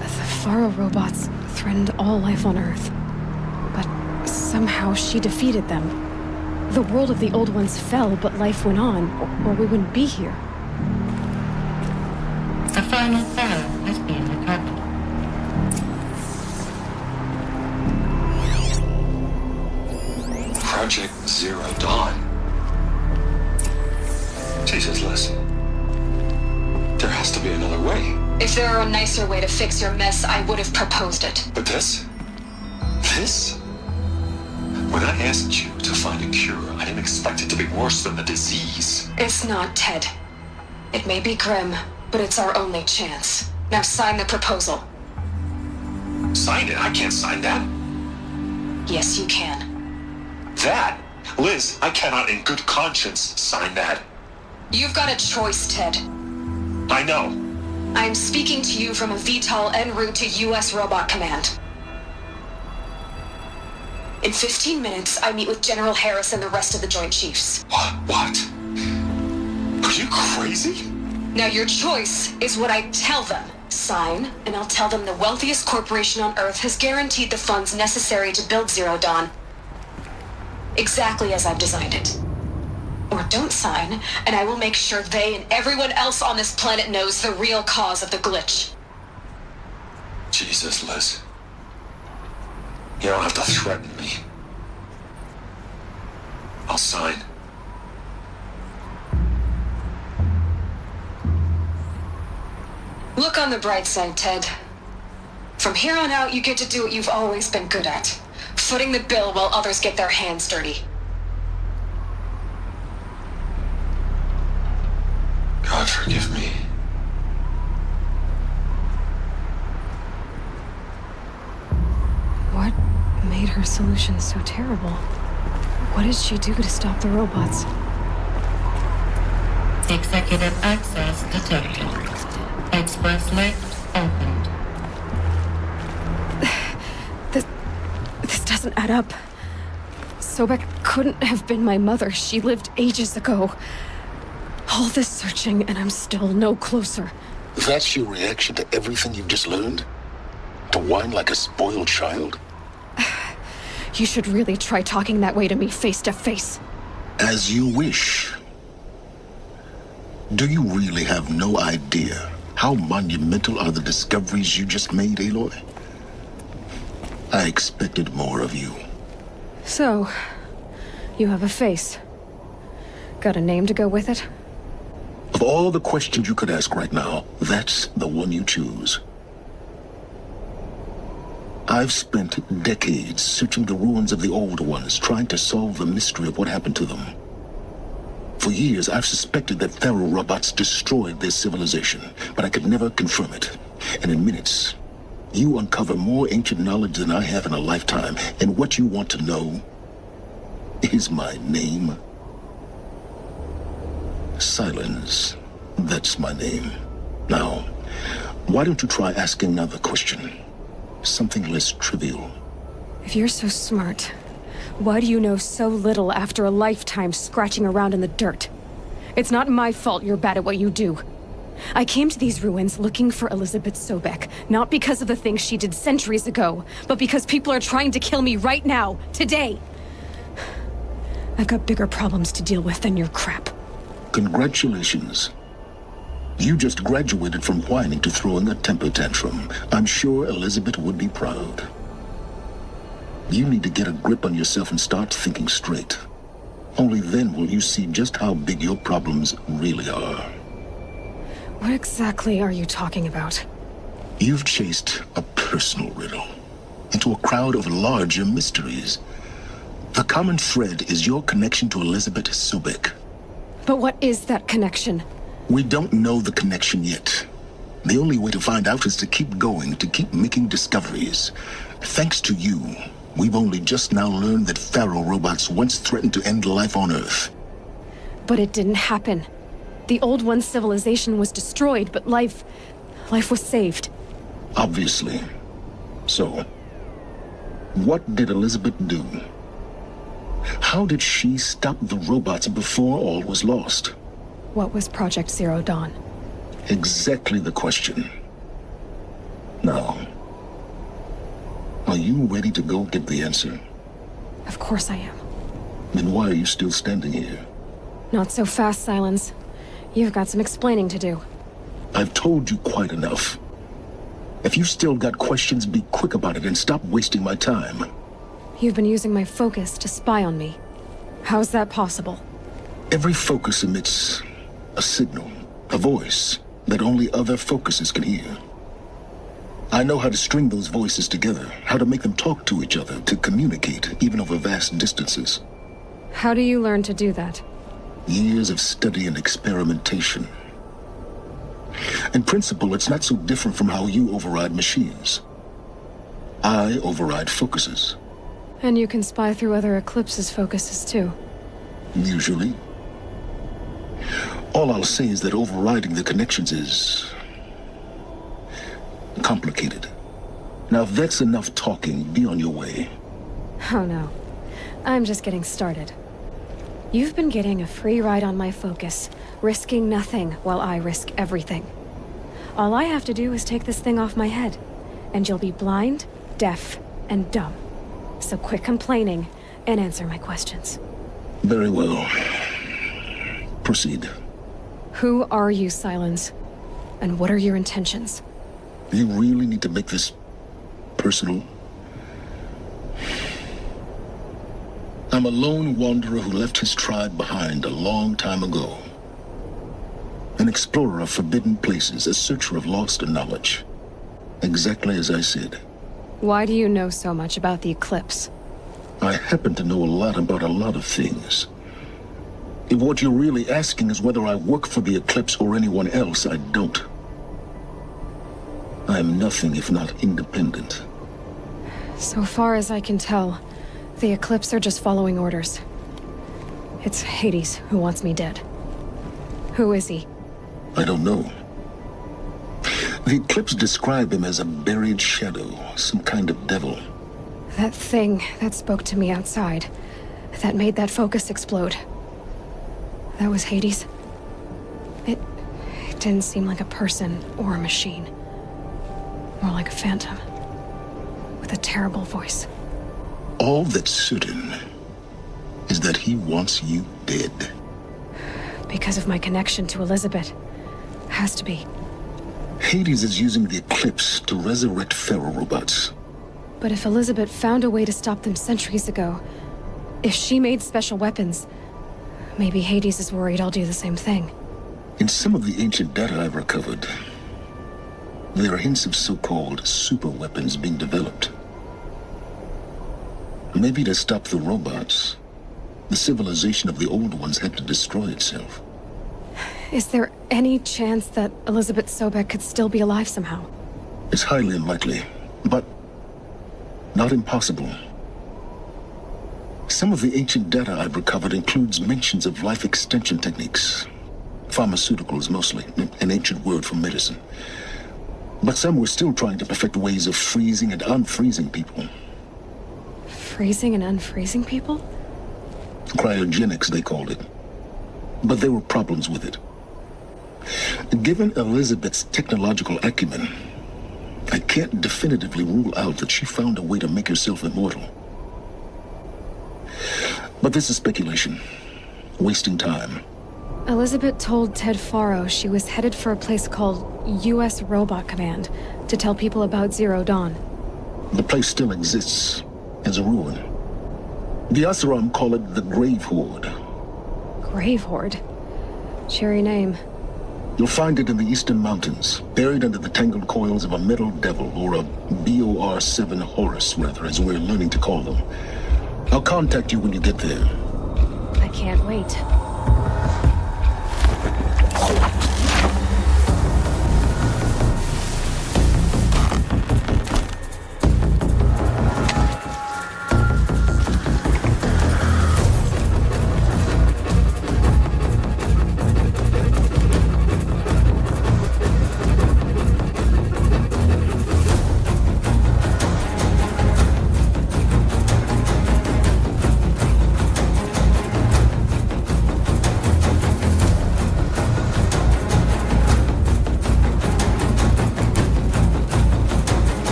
The Faro robots threatened all life on Earth. But somehow she defeated them. The world of the old ones fell, but life went on, or we wouldn't be here. The final Pharaoh has been recovered. Project Zero Dawn. Jesus, Liz. There has to be another way. If there were a nicer way to fix your mess, I would have proposed it. But this? This? When I asked you to find a cure, I didn't expect it to be worse than the disease. It's not, Ted. It may be grim, but it's our only chance. Now sign the proposal. Sign it? I can't sign that. Yes, you can. That? Liz, I cannot in good conscience sign that. You've got a choice, Ted. I know. I am speaking to you from a VTOL en route to U.S. Robot Command. In 15 minutes, I meet with General Harris and the rest of the Joint Chiefs. What? Are you crazy? Now your choice is what I tell them. Sign, and I'll tell them the wealthiest corporation on Earth has guaranteed the funds necessary to build Zero Dawn. Exactly as I've designed it. Or don't sign, and I will make sure they and everyone else on this planet knows the real cause of the glitch. Jesus, Liz. You don't have to threaten me. I'll sign. Look on the bright side, Ted. From here on out, you get to do what you've always been good at. Footing the bill while others get their hands dirty. God forgive me. What made her solution so terrible? What did she do to stop the robots? Executive access detected. Express lift opened. This doesn't add up. Sobek couldn't have been my mother. She lived ages ago. All this searching, and I'm still no closer. That's your reaction to everything you've just learned? To whine like a spoiled child? You should really try talking that way to me face to face. As you wish. Do you really have no idea how monumental are the discoveries you just made, Aloy? I expected more of you. So, you have a face. Got a name to go with it? Of all the questions you could ask right now, that's the one you choose. I've spent decades searching the ruins of the old ones, trying to solve the mystery of what happened to them. For years, I've suspected that Faro robots destroyed their civilization, but I could never confirm it. And in minutes, you uncover more ancient knowledge than I have in a lifetime, and what you want to know is my name. Silence. That's my name. Now, why don't you try asking another question? Something less trivial. If you're so smart, why do you know so little after a lifetime scratching around in the dirt? It's not my fault you're bad at what you do. I came to these ruins looking for Elizabeth Sobek, not because of the things she did centuries ago, but because people are trying to kill me right now, today. I've got bigger problems to deal with than your crap. Congratulations. You just graduated from whining to throwing a temper tantrum. I'm sure Elizabeth would be proud. You need to get a grip on yourself and start thinking straight. Only then will you see just how big your problems really are. What exactly are you talking about? You've chased a personal riddle into a crowd of larger mysteries. The common thread is your connection to Elizabeth Sobek. But what is that connection? We don't know the connection yet. The only way to find out is to keep going, to keep making discoveries. Thanks to you, we've only just now learned that Faro robots once threatened to end life on Earth. But it didn't happen. The Old One's civilization was destroyed, but life was saved. Obviously. So, what did Elizabeth do? How did she stop the robots before all was lost? What was Project Zero Dawn? Exactly the question. Now, are you ready to go get the answer? Of course I am. Then why are you still standing here? Not so fast, Silence. You've got some explaining to do. I've told you quite enough. If you still got questions, be quick about it and stop wasting my time. You've been using my focus to spy on me. How's that possible? Every focus emits a signal, a voice, that only other focuses can hear. I know how to string those voices together, how to make them talk to each other, to communicate, even over vast distances. How do you learn to do that? Years of study and experimentation. In principle, it's not so different from how you override machines. I override focuses. And you can spy through other Eclipse's focuses too. Usually. All I'll say is that overriding the connections is complicated. Now, if that's enough talking, be on your way. Oh no. I'm just getting started. You've been getting a free ride on my focus, risking nothing while I risk everything. All I have to do is take this thing off my head, and you'll be blind, deaf, and dumb. So quit complaining and answer my questions. Very well. Proceed. Who are you, Silence? And what are your intentions? You really need to make this personal? I'm a lone wanderer who left his tribe behind a long time ago. An explorer of forbidden places, a searcher of lost knowledge. Exactly as I said. Why do you know so much about the Eclipse? I happen to know a lot about a lot of things. If what you're really asking is whether I work for the Eclipse or anyone else, I don't. I am nothing if not independent. So far as I can tell, the Eclipse are just following orders. It's Hades who wants me dead. Who is he? I don't know. The Eclipse describe him as a buried shadow, some kind of devil. That thing that spoke to me outside, that made that focus explode. That was Hades. It didn't seem like a person or a machine. More like a phantom. With a terrible voice. All that's certain is that he wants you dead. Because of my connection to Elizabeth. Has to be. Hades is using the Eclipse to resurrect Pharaoh robots. But if Elizabeth found a way to stop them centuries ago, if she made special weapons, maybe Hades is worried I'll do the same thing. In some of the ancient data I've recovered, there are hints of so-called super weapons being developed. Maybe to stop the robots, the civilization of the Old Ones had to destroy itself. Is there any chance that Elizabeth Sobek could still be alive somehow? It's highly unlikely, but not impossible. Some of the ancient data I've recovered includes mentions of life extension techniques. Pharmaceuticals, mostly, an ancient word for medicine. But some were still trying to perfect ways of freezing and unfreezing people. Freezing and unfreezing people? Cryogenics, they called it. But there were problems with it. Given Elizabeth's technological acumen, I can't definitively rule out that she found a way to make herself immortal. But this is speculation. Wasting time. Elizabeth told Ted Faro she was headed for a place called U.S. Robot Command to tell people about Zero Dawn. The place still exists as a ruin. The Oseram call it the Grave Horde. Grave Horde? Cheery name. You'll find it in the Eastern Mountains, buried under the tangled coils of a metal devil, or a BOR-7 Horus, rather, as we're learning to call them. I'll contact you when you get there. I can't wait.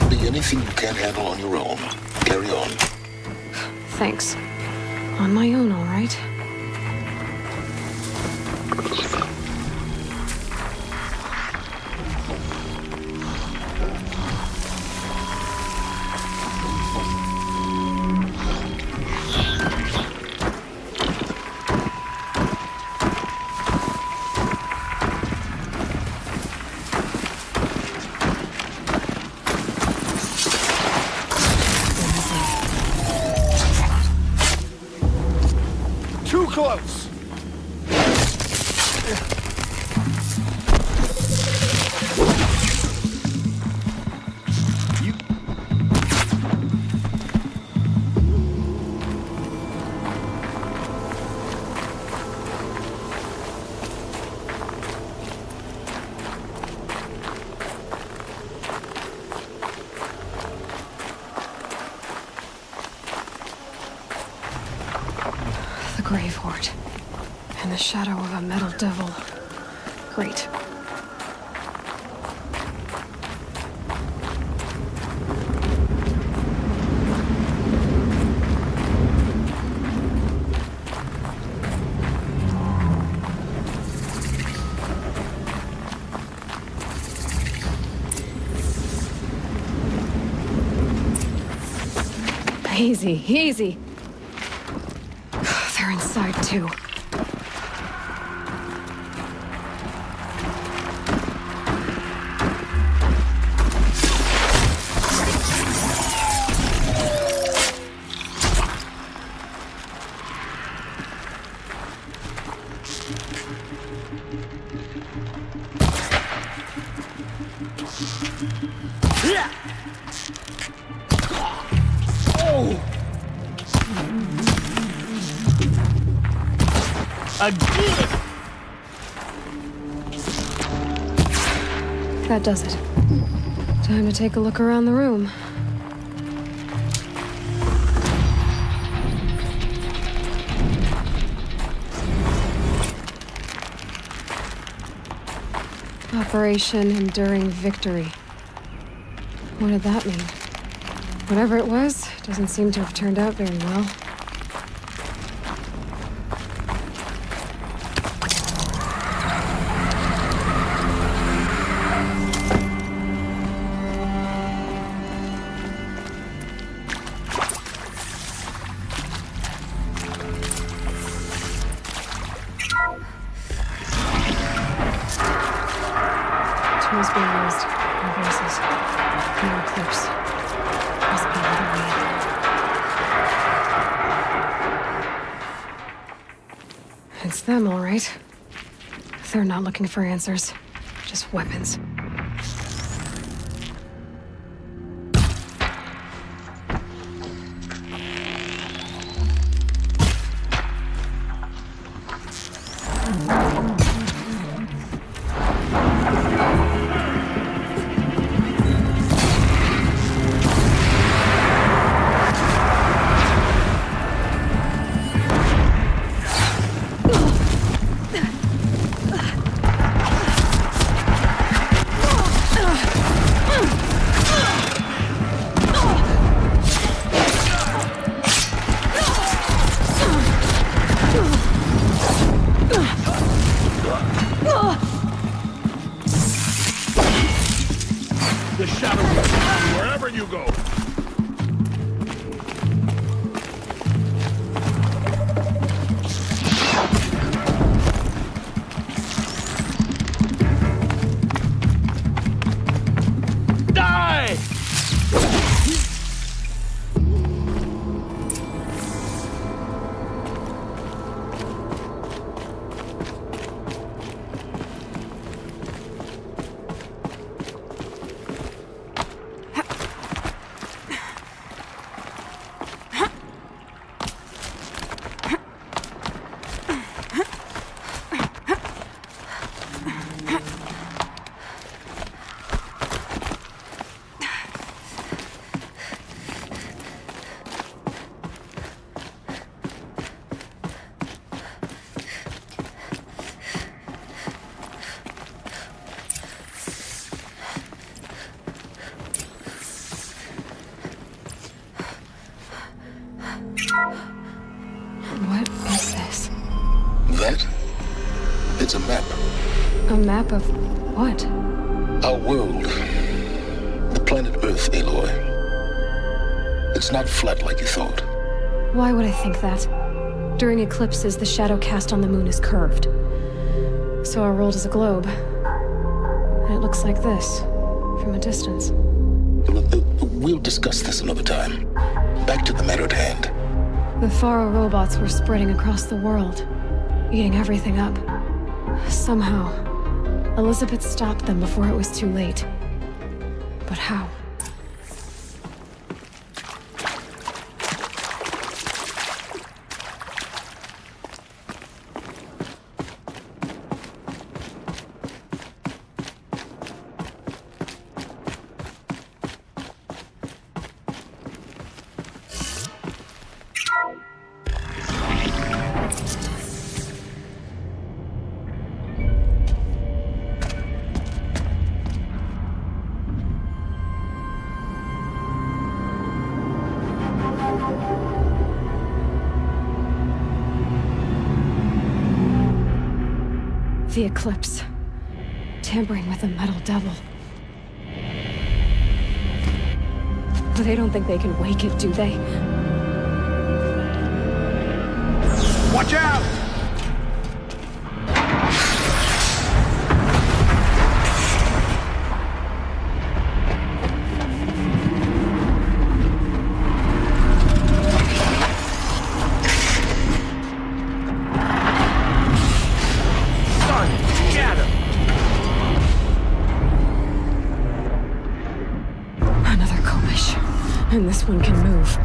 there'll be anything you can't handle on your own, carry on. Thanks. On my own, all right? Too close! The Grave Horde. And the shadow of a metal devil. Great. Easy, easy. They're inside too. Again! That does it. Time to take a look around the room. Operation Enduring Victory. What did that mean? Whatever it was, doesn't seem to have turned out very well. Tools being used. No voices. No clips. Must be another way. It's them, all right. They're not looking for answers. Just weapons. The shadow will follow you wherever you go. Die! What is this? That? It's a map. A map of what? Our world. The planet Earth, Aloy. It's not flat like you thought. Why would I think that? During eclipses, the shadow cast on the moon is curved. So our world is a globe. And it looks like this, from a distance. We'll discuss this another time. Back to the matter at hand. The Faro robots were spreading across the world, eating everything up. Somehow, Elizabeth stopped them before it was too late. But how? The eclipse. Tampering with the metal devil. They don't think they can wake it, do they? Watch out! And this one can move.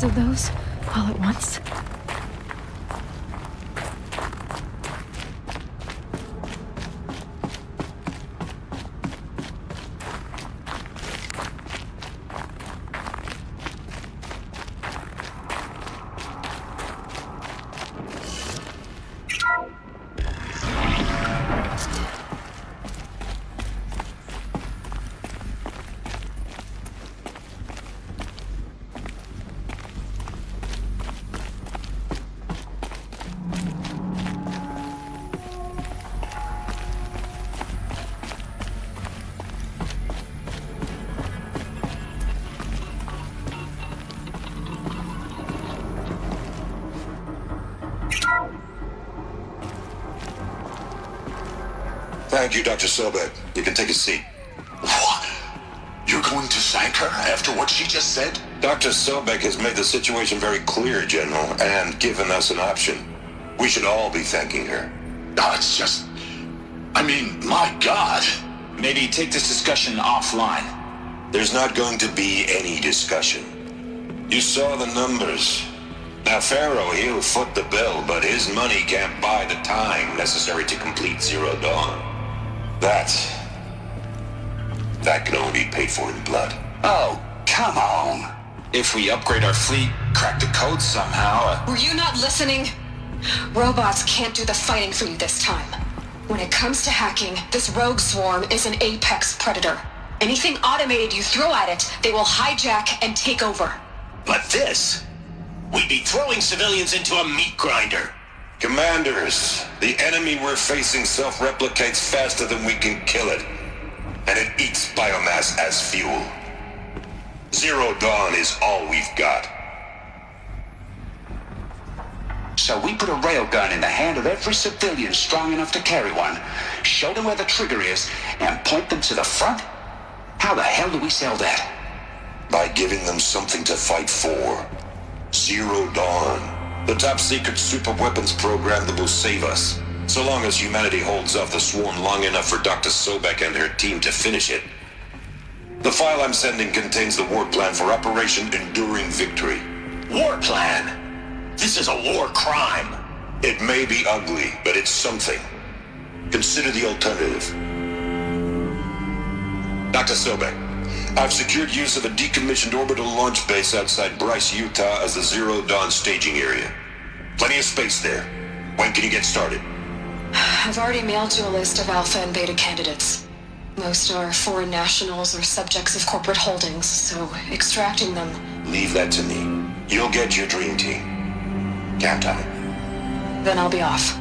Of those all at once? Thank you, Dr. Sobek. You can take a seat. What? You're going to thank her after what she just said? Dr. Sobek has made the situation very clear, General, and given us an option. We should all be thanking her. No, it's just... I mean, my God. Maybe take this discussion offline. There's not going to be any discussion. You saw the numbers. Now, Pharaoh, he'll foot the bill, but his money can't buy the time necessary to complete Zero Dawn. That can only be paid for in blood. Oh, come on. If we upgrade our fleet, crack the code somehow... Were you not listening? Robots can't do the fighting for you this time. When it comes to hacking, this rogue swarm is an apex predator. Anything automated you throw at it, they will hijack and take over. But this... We'd be throwing civilians into a meat grinder. Commanders, the enemy we're facing self-replicates faster than we can kill it. And it eats biomass as fuel. Zero Dawn is all we've got. So we put a railgun in the hand of every civilian strong enough to carry one, show them where the trigger is, and point them to the front? How the hell do we sell that? By giving them something to fight for. Zero Dawn. The top-secret super-weapons program that will save us. So long as humanity holds off the swarm long enough for Dr. Sobek and her team to finish it. The file I'm sending contains the war plan for Operation Enduring Victory. War plan? This is a war crime. It may be ugly, but it's something. Consider the alternative. Dr. Sobek, I've secured use of a decommissioned orbital launch base outside Bryce, Utah as the Zero Dawn staging area. Plenty of space there. When can you get started? I've already mailed you a list of alpha and beta candidates. Most are foreign nationals or subjects of corporate holdings, so extracting them... Leave that to me. You'll get your dream team. Count on it. Then I'll be off.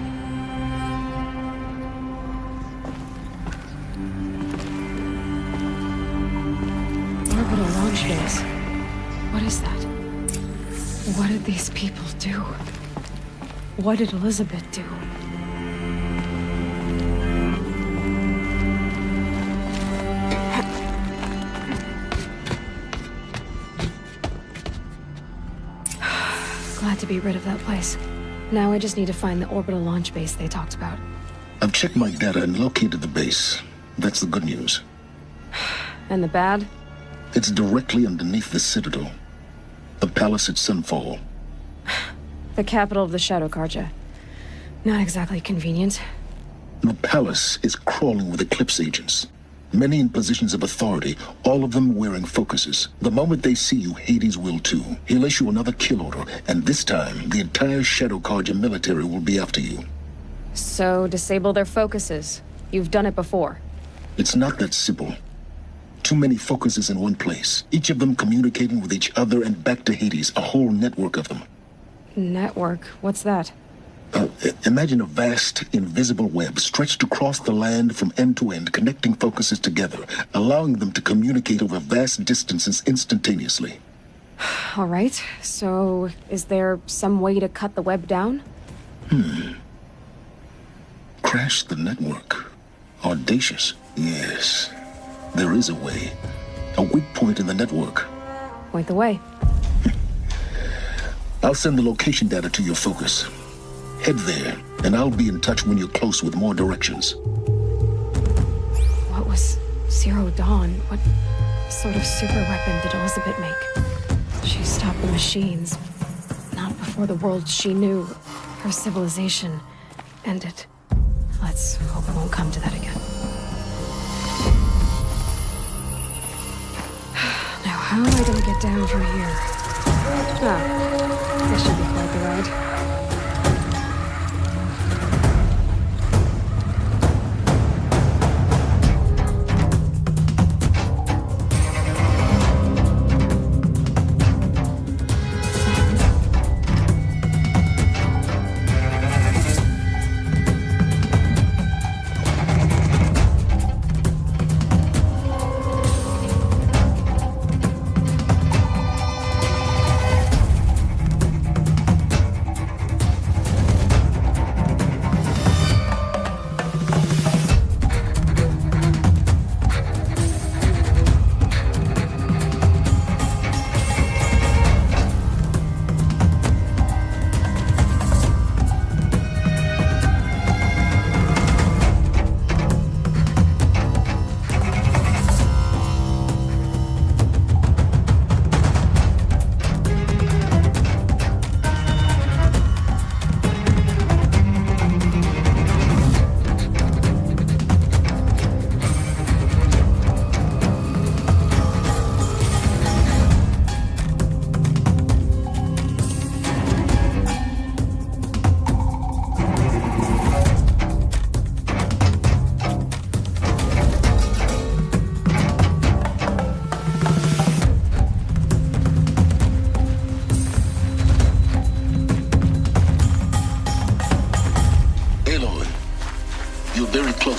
Orbital launch base. What is that? What did these people do? What did Elizabeth do? Glad to be rid of that place. Now I just need to find the orbital launch base they talked about. I've checked my data and located the base. That's the good news. And the bad? It's directly underneath the Citadel. The palace at Sunfall. The capital of the Shadow Carja. Not exactly convenient. The palace is crawling with Eclipse agents. Many in positions of authority, all of them wearing focuses. The moment they see you, Hades will too. He'll issue another kill order, and this time, the entire Shadow Carja military will be after you. So, disable their focuses. You've done it before. It's not that simple. Too many focuses in one place, each of them communicating with each other and back to Hades, a whole network of them. Network? What's that? Imagine a vast, invisible web stretched across the land from end to end, connecting focuses together, allowing them to communicate over vast distances instantaneously. All right, so is there some way to cut the web down? Crash the network. Audacious. Yes, there is a way. A weak point in the network. Point the way. I'll send the location data to your focus. Head there, and I'll be in touch when you're close with more directions. What was Zero Dawn? What sort of super weapon did Elizabeth make? She stopped the machines. Not before the world she knew, her civilization, ended. Let's hope it won't come to that again. Now, how am I gonna get down from here? Ah, this should be quite the ride.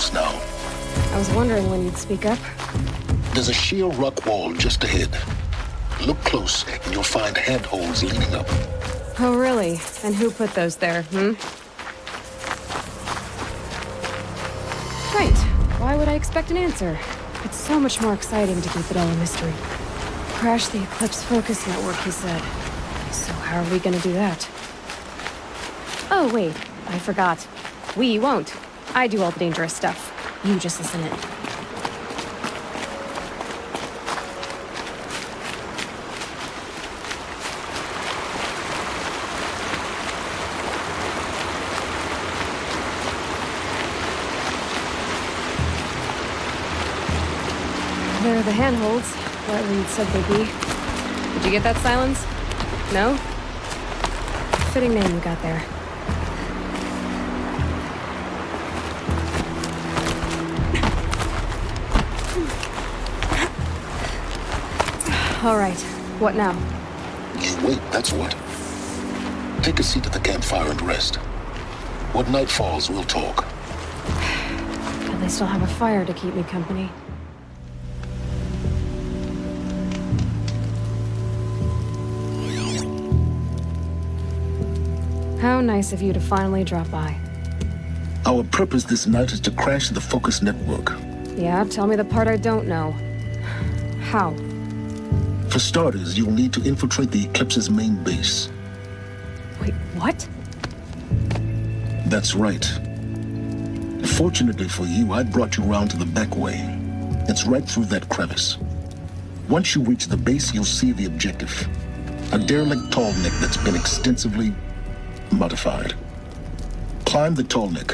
close now. I was wondering when you'd speak up. There's a sheer rock wall just ahead. Look close, and you'll find handholds leading up. Oh, really? And who put those there, Right. Why would I expect an answer? It's so much more exciting to keep it all a mystery. Crash the Eclipse Focus Network, he said. So how are we gonna do that? Oh, wait. I forgot. We won't. I do all the dangerous stuff. You just listen in. There are the handholds, what Reed said they'd be. Did you get that, Silence? No? Fitting name you got there. All right, what now? You wait, that's what. Take a seat at the campfire and rest. When night falls, we'll talk. At least I'll have a fire to keep me company. How nice of you to finally drop by. Our purpose this night is to crash the Focus Network. Yeah, tell me the part I don't know. How? For starters, you'll need to infiltrate the Eclipse's main base. Wait, what? That's right. Fortunately for you, I brought you around to the back way. It's right through that crevice. Once you reach the base, you'll see the objective. A derelict tall neck that's been extensively modified. Climb the tall neck.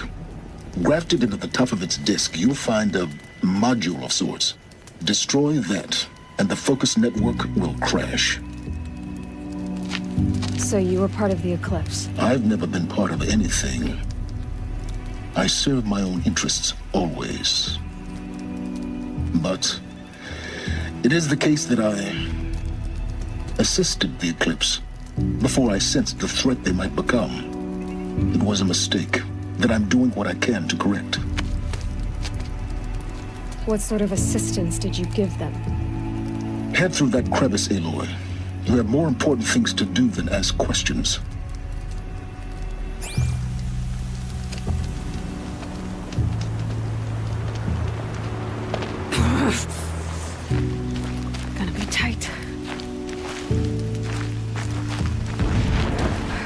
Grafted into the top of its disk, you'll find a module of sorts. Destroy that, and the Focus Network will crash. So you were part of the Eclipse? I've never been part of anything. I serve my own interests, always. But it is the case that I assisted the Eclipse before I sensed the threat they might become. It was a mistake that I'm doing what I can to correct. What sort of assistance did you give them? Head through that crevice, Aloy. You have more important things to do than ask questions. Gonna be tight.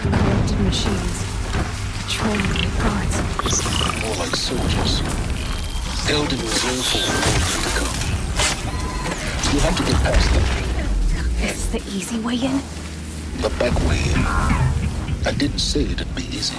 Corrupted machines. Patrolling my guards. More like soldiers. Held in reserve for war to come. You have to get past them. This is the easy way in? The back way in. I didn't say it'd be easy.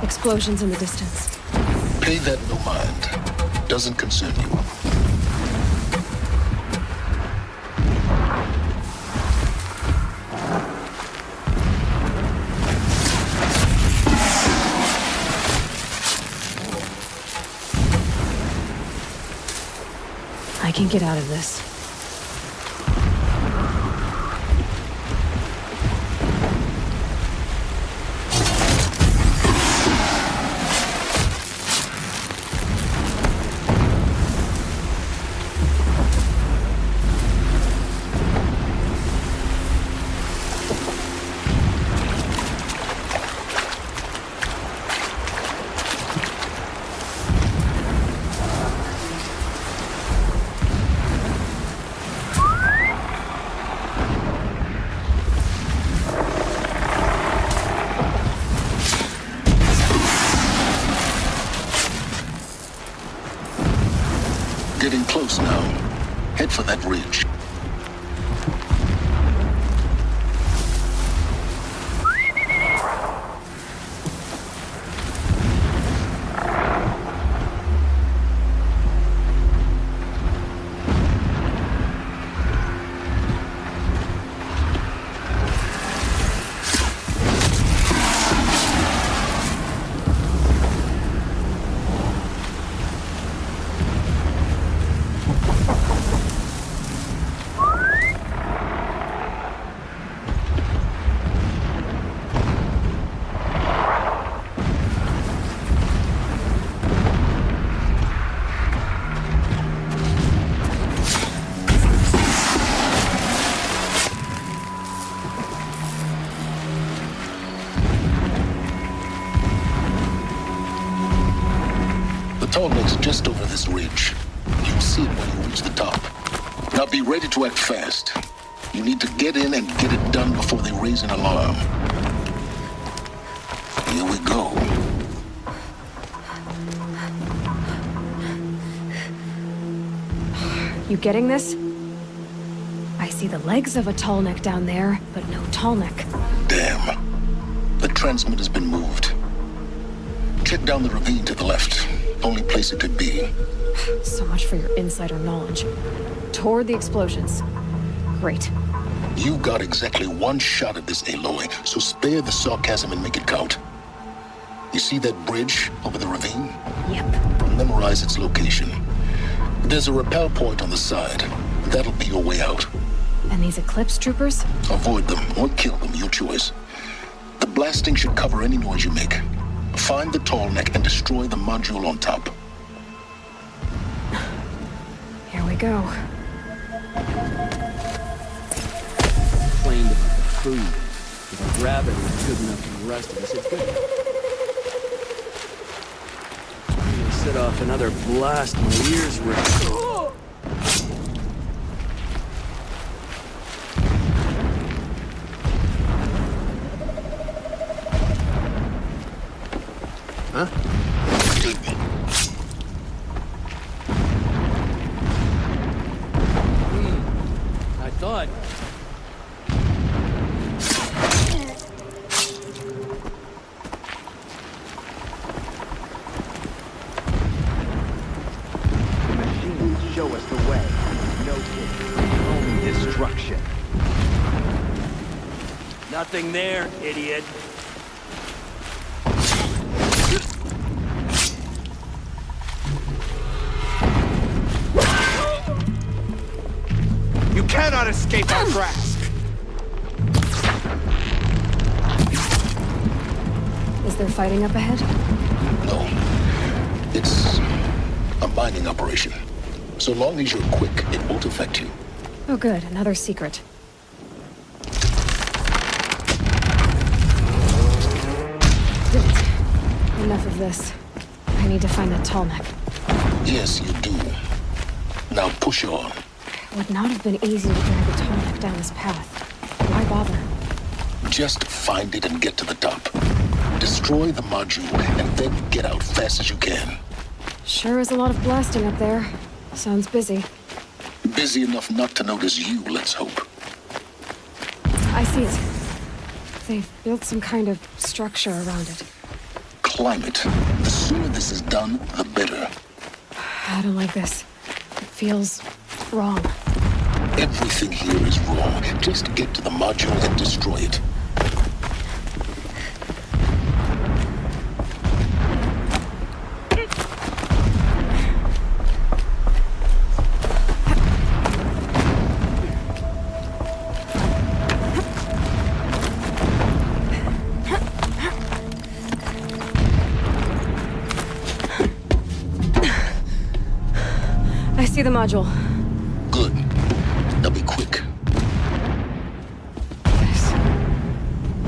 Explosions in the distance. Pay that no mind. Doesn't concern you. I can get out of this. Getting close now. Head for that ridge. Tallneck's just over this ridge. You'll see it when you reach the top. Now be ready to act fast. You need to get in and get it done before they raise an alarm. Here we go. You getting this? I see the legs of a Tallneck down there, but no Tallneck. Damn. The transmitter's been moved. Check down the ravine to the left. Only place it could be. So much for your insider knowledge. Toward the explosions. Great. You got exactly one shot at this, Aloy, so spare the sarcasm and make it count. You see that bridge over the ravine? Yep. Memorize its location. There's a rappel point on the side. That'll be your way out. And these Eclipse troopers? Avoid them or kill them, your choice. The blasting should cover any noise you make. Find the Tallneck and destroy the module on top. Here we go. Complained about the food. If a rabbit was good enough for the rest of us, it's good. I'm gonna set off another blast my ears were. Huh? I thought. The machines show us the way. No kidding. Only destruction. Nothing there, idiot. You cannot escape our grasp! Is there fighting up ahead? No. It's a mining operation. So long as you're quick, it won't affect you. Oh good, another secret. Did it. Enough of this. I need to find the Tallneck. Yes, you do. Now push on. It would not have been easy to drag the Tallneck down this path. Why bother? Just find it and get to the top. Destroy the module and then get out fast as you can. Sure is a lot of blasting up there. Sounds busy. Busy enough not to notice you, let's hope. I see it. They've built some kind of structure around it. Climb it. The sooner this is done, the better. I don't like this. It feels wrong. Everything here is wrong. Just get to the module and destroy it. I see the module. Good. Now be quick.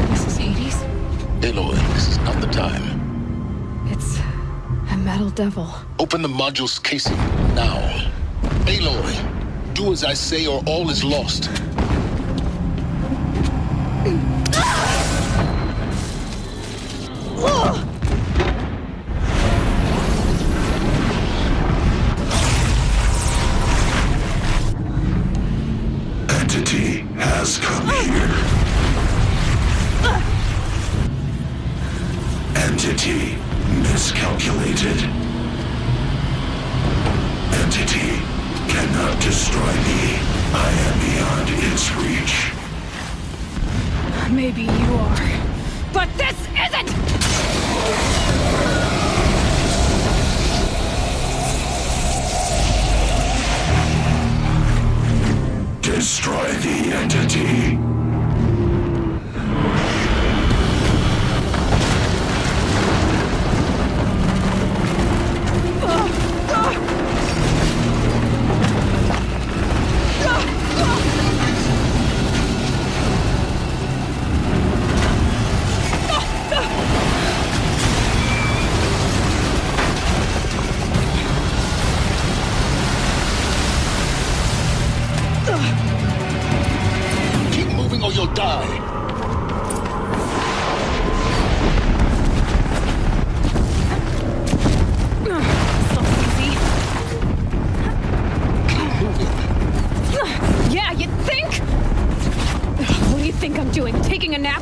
This is Hades? Aloy, this is not the time. It's a metal devil. Open the module's casing, now. Aloy, do as I say or all is lost. its reach. Maybe you are. But this isn't! Destroy the entity. Keep moving or you'll die. Yeah, you think? What do you think I'm doing? Taking a nap?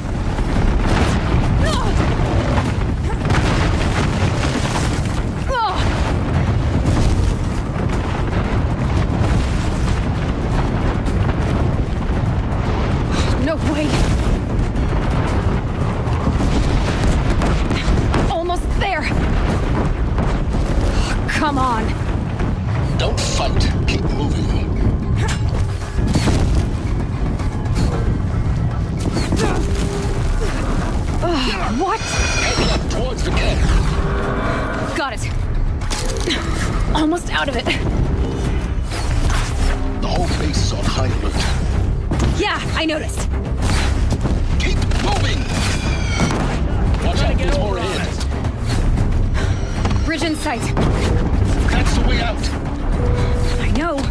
No way. Almost there. Come on. Don't fight. Keep moving. What? Heading up towards the camp. Got it. Almost out of it. The whole base is on high alert. Yeah, I noticed. Keep moving! Watch out, there's more ahead. Bridge in sight. That's the way out. I know.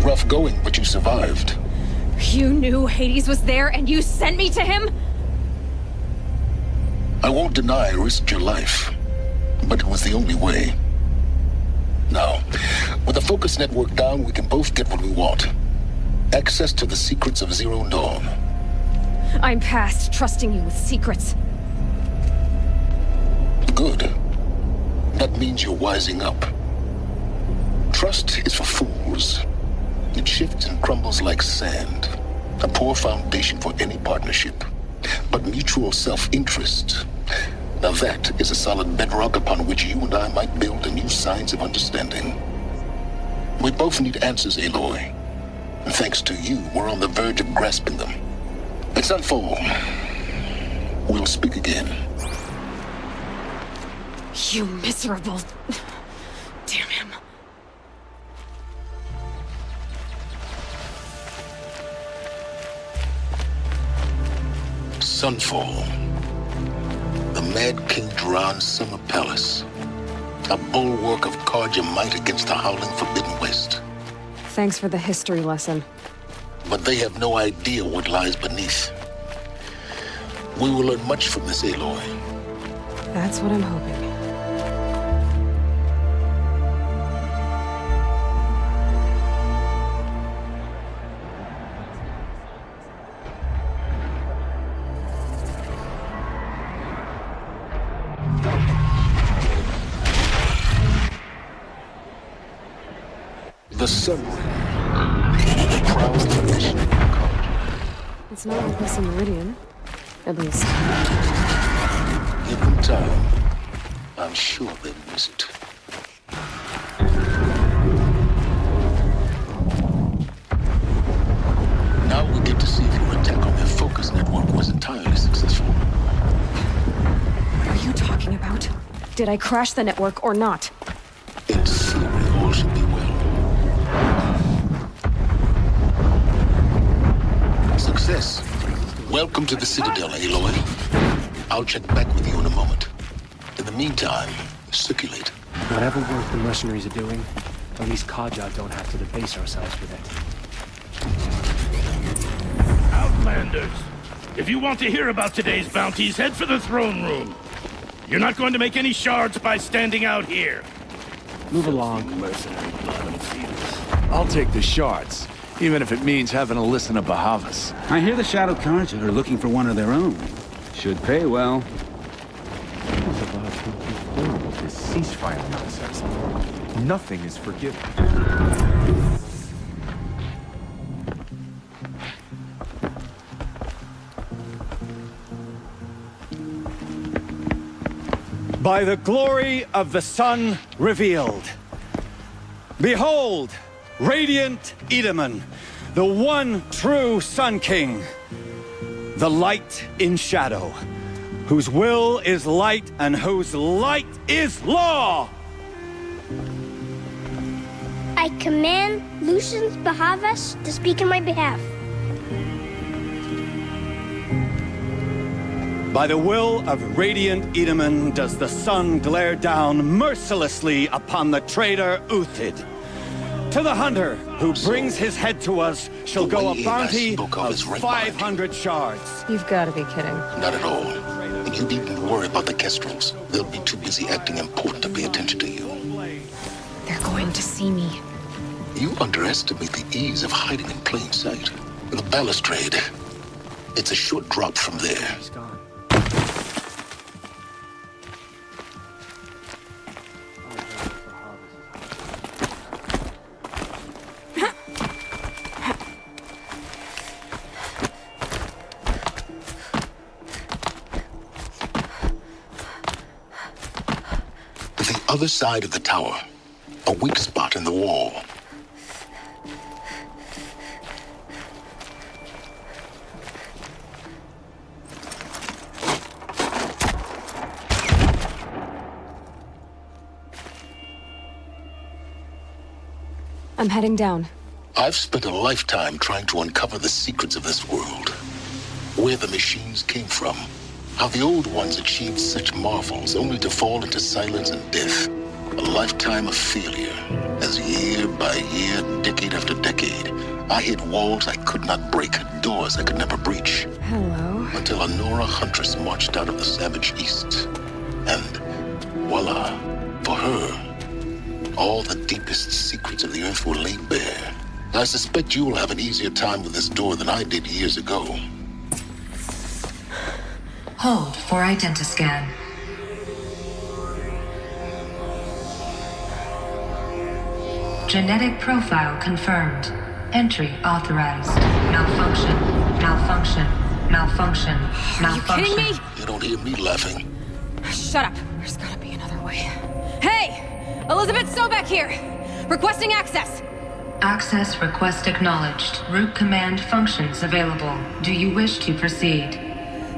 Rough going, but you survived. You knew Hades was there and you sent me to him? I won't deny I risked your life, but it was the only way. Now, with the focus network down, we can both get what we want. Access to the secrets of Zero Dawn. I'm past trusting you with secrets. Good. That means you're wising up. Trust is for fools. It shifts and crumbles like sand. A poor foundation for any partnership. But mutual self-interest. Now that is a solid bedrock upon which you and I might build a new science of understanding. We both need answers, Aloy. And thanks to you, we're on the verge of grasping them. It's Sunfall. We'll speak again. You miserable... Damn him. Sunfall. The Mad King Duran's summer palace. A bulwark of Carja might against the howling Forbidden West. Thanks for the history lesson. But they have no idea what lies beneath. We will learn much from this, Aloy. That's what I'm hoping. The Sun Ring. The proud tradition of Carja. It's not like this in Meridian. At least. Give them time. I'm sure they'll miss it. Now we get to see if your attack on their focus network was entirely successful. What are you talking about? Did I crash the network or not? In theory, all should be well. success. Welcome to the Citadel, Aloy. I'll check back with you in a moment. In the meantime, circulate. Whatever work the mercenaries are doing, at least Kaja don't have to debase ourselves with it. Outlanders, if you want to hear about today's bounties, head for the throne room. You're not going to make any shards by standing out here. Move along. Mercenary blood and feels. I'll take the shards, even if it means having to listen to Bahavas. I hear the Shadow Carja are looking for one of their own. Should pay well. This ceasefire nonsense. Nothing is forgiven. By the glory of the sun revealed. Behold, radiant Edaman, the one true Sun King. The light in shadow, whose will is light and whose light is law. I command Lucius Bahavas to speak in my behalf. By the will of radiant Edaman does the sun glare down mercilessly upon the traitor Uthid. To the hunter who brings his head to us shall go a bounty of 500 shards. You've got to be kidding. Not at all. And you needn't worry about the Kestrels. They'll be too busy acting important to pay attention to you. They're going to see me. You underestimate the ease of hiding in plain sight. The balustrade. It's a short drop from there. He's gone. Other side of the tower, a weak spot in the wall. I'm heading down. I've spent a lifetime trying to uncover the secrets of this world. Where the machines came from. How the old ones achieved such marvels only to fall into silence and death. A lifetime of failure. As year by year, decade after decade, I hit walls I could not break, doors I could never breach. Hello. Until a Nora huntress marched out of the savage east. And voila, for her, all the deepest secrets of the earth were laid bare. I suspect you will have an easier time with this door than I did years ago. Hold for identiscan. Genetic profile confirmed. Entry authorized. Malfunction. Malfunction. Malfunction. Malfunction. Are you kidding me? You don't hear me laughing. Shut up. There's gotta be another way. Hey! Elizabeth Sobek here! Requesting access! Access request acknowledged. Root command functions available. Do you wish to proceed?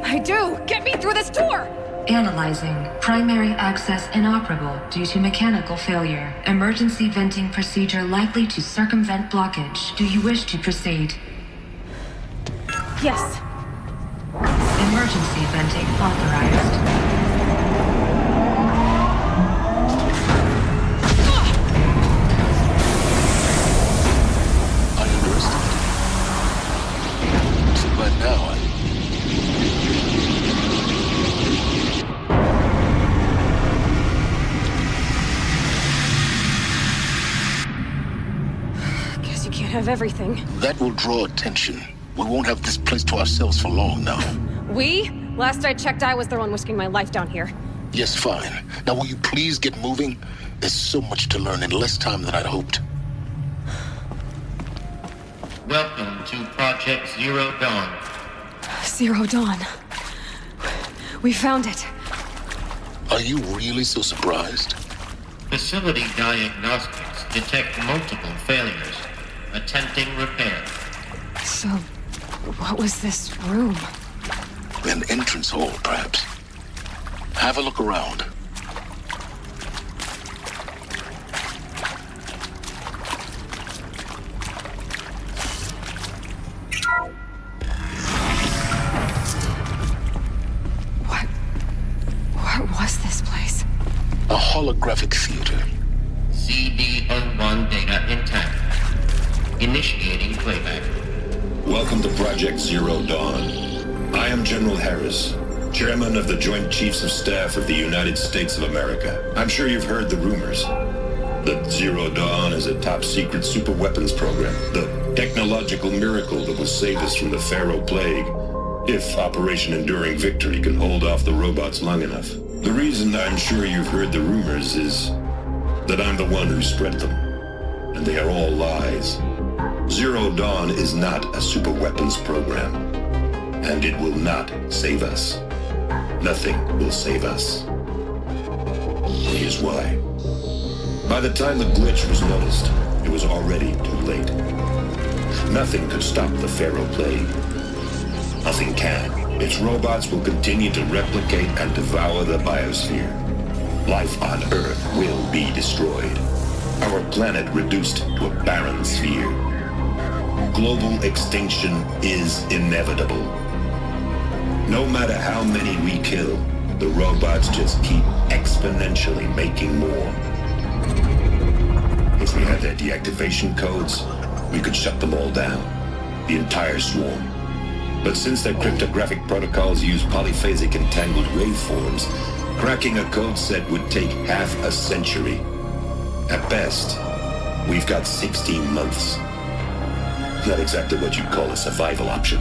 I do! Get me through this door! Analyzing. Primary access inoperable due to mechanical failure. Emergency venting procedure likely to circumvent blockage. Do you wish to proceed? Yes. Emergency venting authorized. I underestimated you. So by now, Guess you can't have everything. that will draw attention. We won't have this place to ourselves for long now. We? Last I checked, I was the one risking my life down here. Yes, fine. Now will you please get moving? There's so much to learn in less time than I'd hoped. Welcome to Project Zero Dawn. Zero Dawn. We found it. Are you really so surprised? Facility diagnostics detect multiple failures. Attempting repair. So, what was this room? An entrance hall, perhaps. Have a look around. holographic theater. CD01 data intact. Initiating playback. Welcome to Project Zero Dawn. I am General Harris, Chairman of the Joint Chiefs of Staff of the United States of America. I'm sure you've heard the rumors that Zero Dawn is a top-secret superweapons program, the technological miracle that will save us from the Pharaoh Plague, if Operation Enduring Victory can hold off the robots long enough. The reason I'm sure you've heard the rumors is that I'm the one who spread them, and they are all lies. Zero Dawn is not a superweapons program, and it will not save us. Nothing will save us. Here's why. By the time the glitch was noticed, it was already too late. Nothing could stop the Pharaoh Plague. Nothing can. Its robots will continue to replicate and devour the biosphere. Life on Earth will be destroyed. Our planet reduced to a barren sphere. Global extinction is inevitable. No matter how many we kill, the robots just keep exponentially making more. If we had their deactivation codes, we could shut them all down, the entire swarm. But since their cryptographic protocols use polyphasic entangled waveforms, cracking a code set would take half a century. At best, we've got 16 months. Not exactly what you'd call a survival option.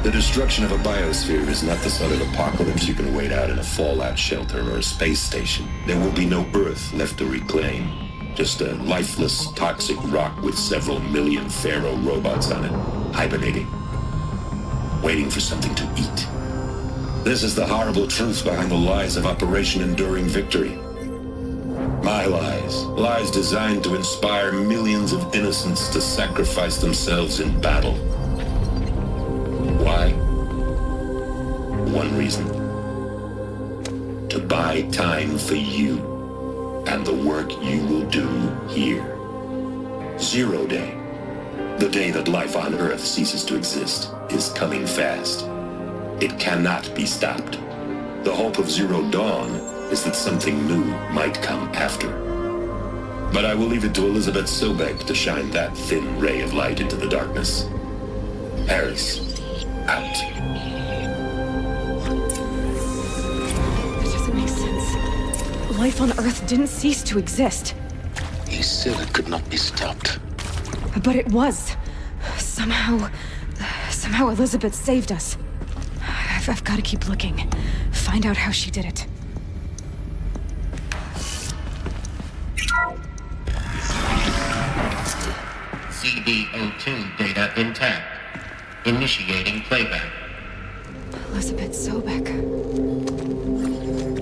The destruction of a biosphere is not the sort of apocalypse you can wait out in a fallout shelter or a space station. There will be no Earth left to reclaim. Just a lifeless, toxic rock with several million Pharaoh robots on it, hibernating, waiting for something to eat. This is the horrible truth behind the lies of Operation Enduring Victory. My lies. Lies designed to inspire millions of innocents to sacrifice themselves in battle. Why? One reason. To buy time for you and the work you will do here. Zero Day, the day that life on Earth ceases to exist, is coming fast. It cannot be stopped. The hope of Zero Dawn is that something new might come after. But I will leave it to Elizabeth Sobek to shine that thin ray of light into the darkness. Harris, out. That doesn't make sense. Life on Earth didn't cease to exist. He said it could not be stopped. But it was. Somehow Elizabeth saved us. I've got to keep looking. Find out how she did it. CD02 data intact. Initiating playback. Elizabeth Sobek.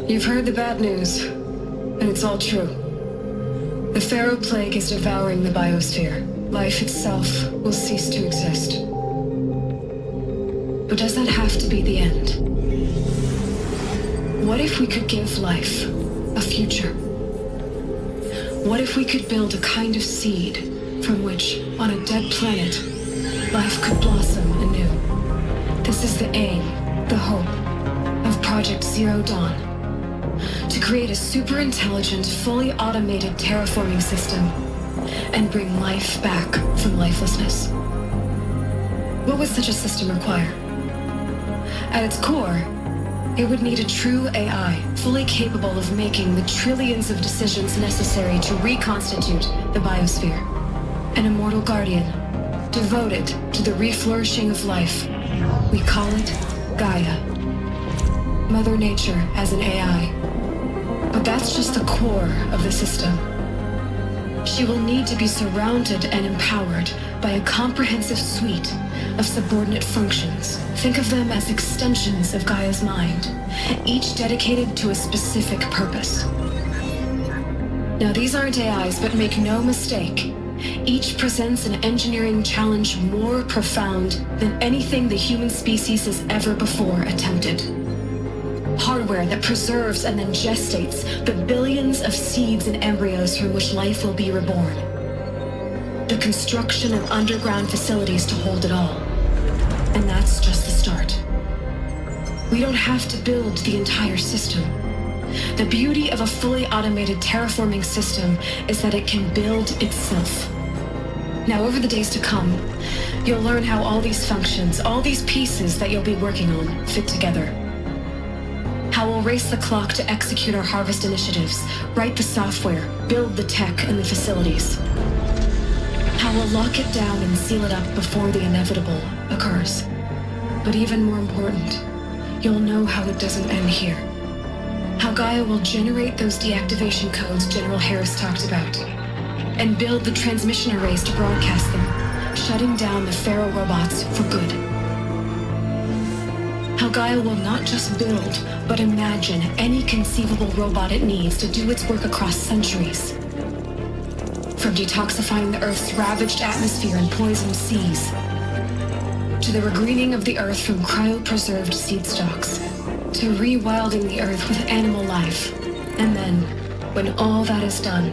You've heard the bad news, and it's all true. The Pharaoh Plague is devouring the biosphere. Life itself will cease to exist. But does that have to be the end? What if we could give life a future? What if we could build a kind of seed from which, on a dead planet, life could blossom anew? This is the aim, the hope, of Project Zero Dawn. To create a super-intelligent, fully automated terraforming system and bring life back from lifelessness. What would such a system require? At its core, it would need a true AI, fully capable of making the trillions of decisions necessary to reconstitute the biosphere. An immortal guardian, devoted to the reflourishing of life. We call it Gaia. Mother Nature as an AI. But that's just the core of the system. She will need to be surrounded and empowered by a comprehensive suite of subordinate functions. Think of them as extensions of Gaia's mind, each dedicated to a specific purpose. Now, these aren't AIs, but make no mistake, each presents an engineering challenge more profound than anything the human species has ever before attempted. Hardware that preserves and then gestates the billions of seeds and embryos from which life will be reborn. The construction of underground facilities to hold it all. And that's just the start. We don't have to build the entire system. The beauty of a fully automated terraforming system is that it can build itself. Now, over the days to come, you'll learn how all these functions, all these pieces that you'll be working on, fit together. How we'll race the clock to execute our harvest initiatives, write the software, build the tech and the facilities. How we'll lock it down and seal it up before the inevitable occurs. But even more important, you'll know how it doesn't end here. How Gaia will generate those deactivation codes General Harris talked about, and build the transmission arrays to broadcast them, shutting down the Pharaoh robots for good. How Gaia will not just build, but imagine any conceivable robot it needs to do its work across centuries. From detoxifying the Earth's ravaged atmosphere and poisoned seas, to the regreening of the Earth from cryopreserved seed stalks, to rewilding the Earth with animal life. And then, when all that is done,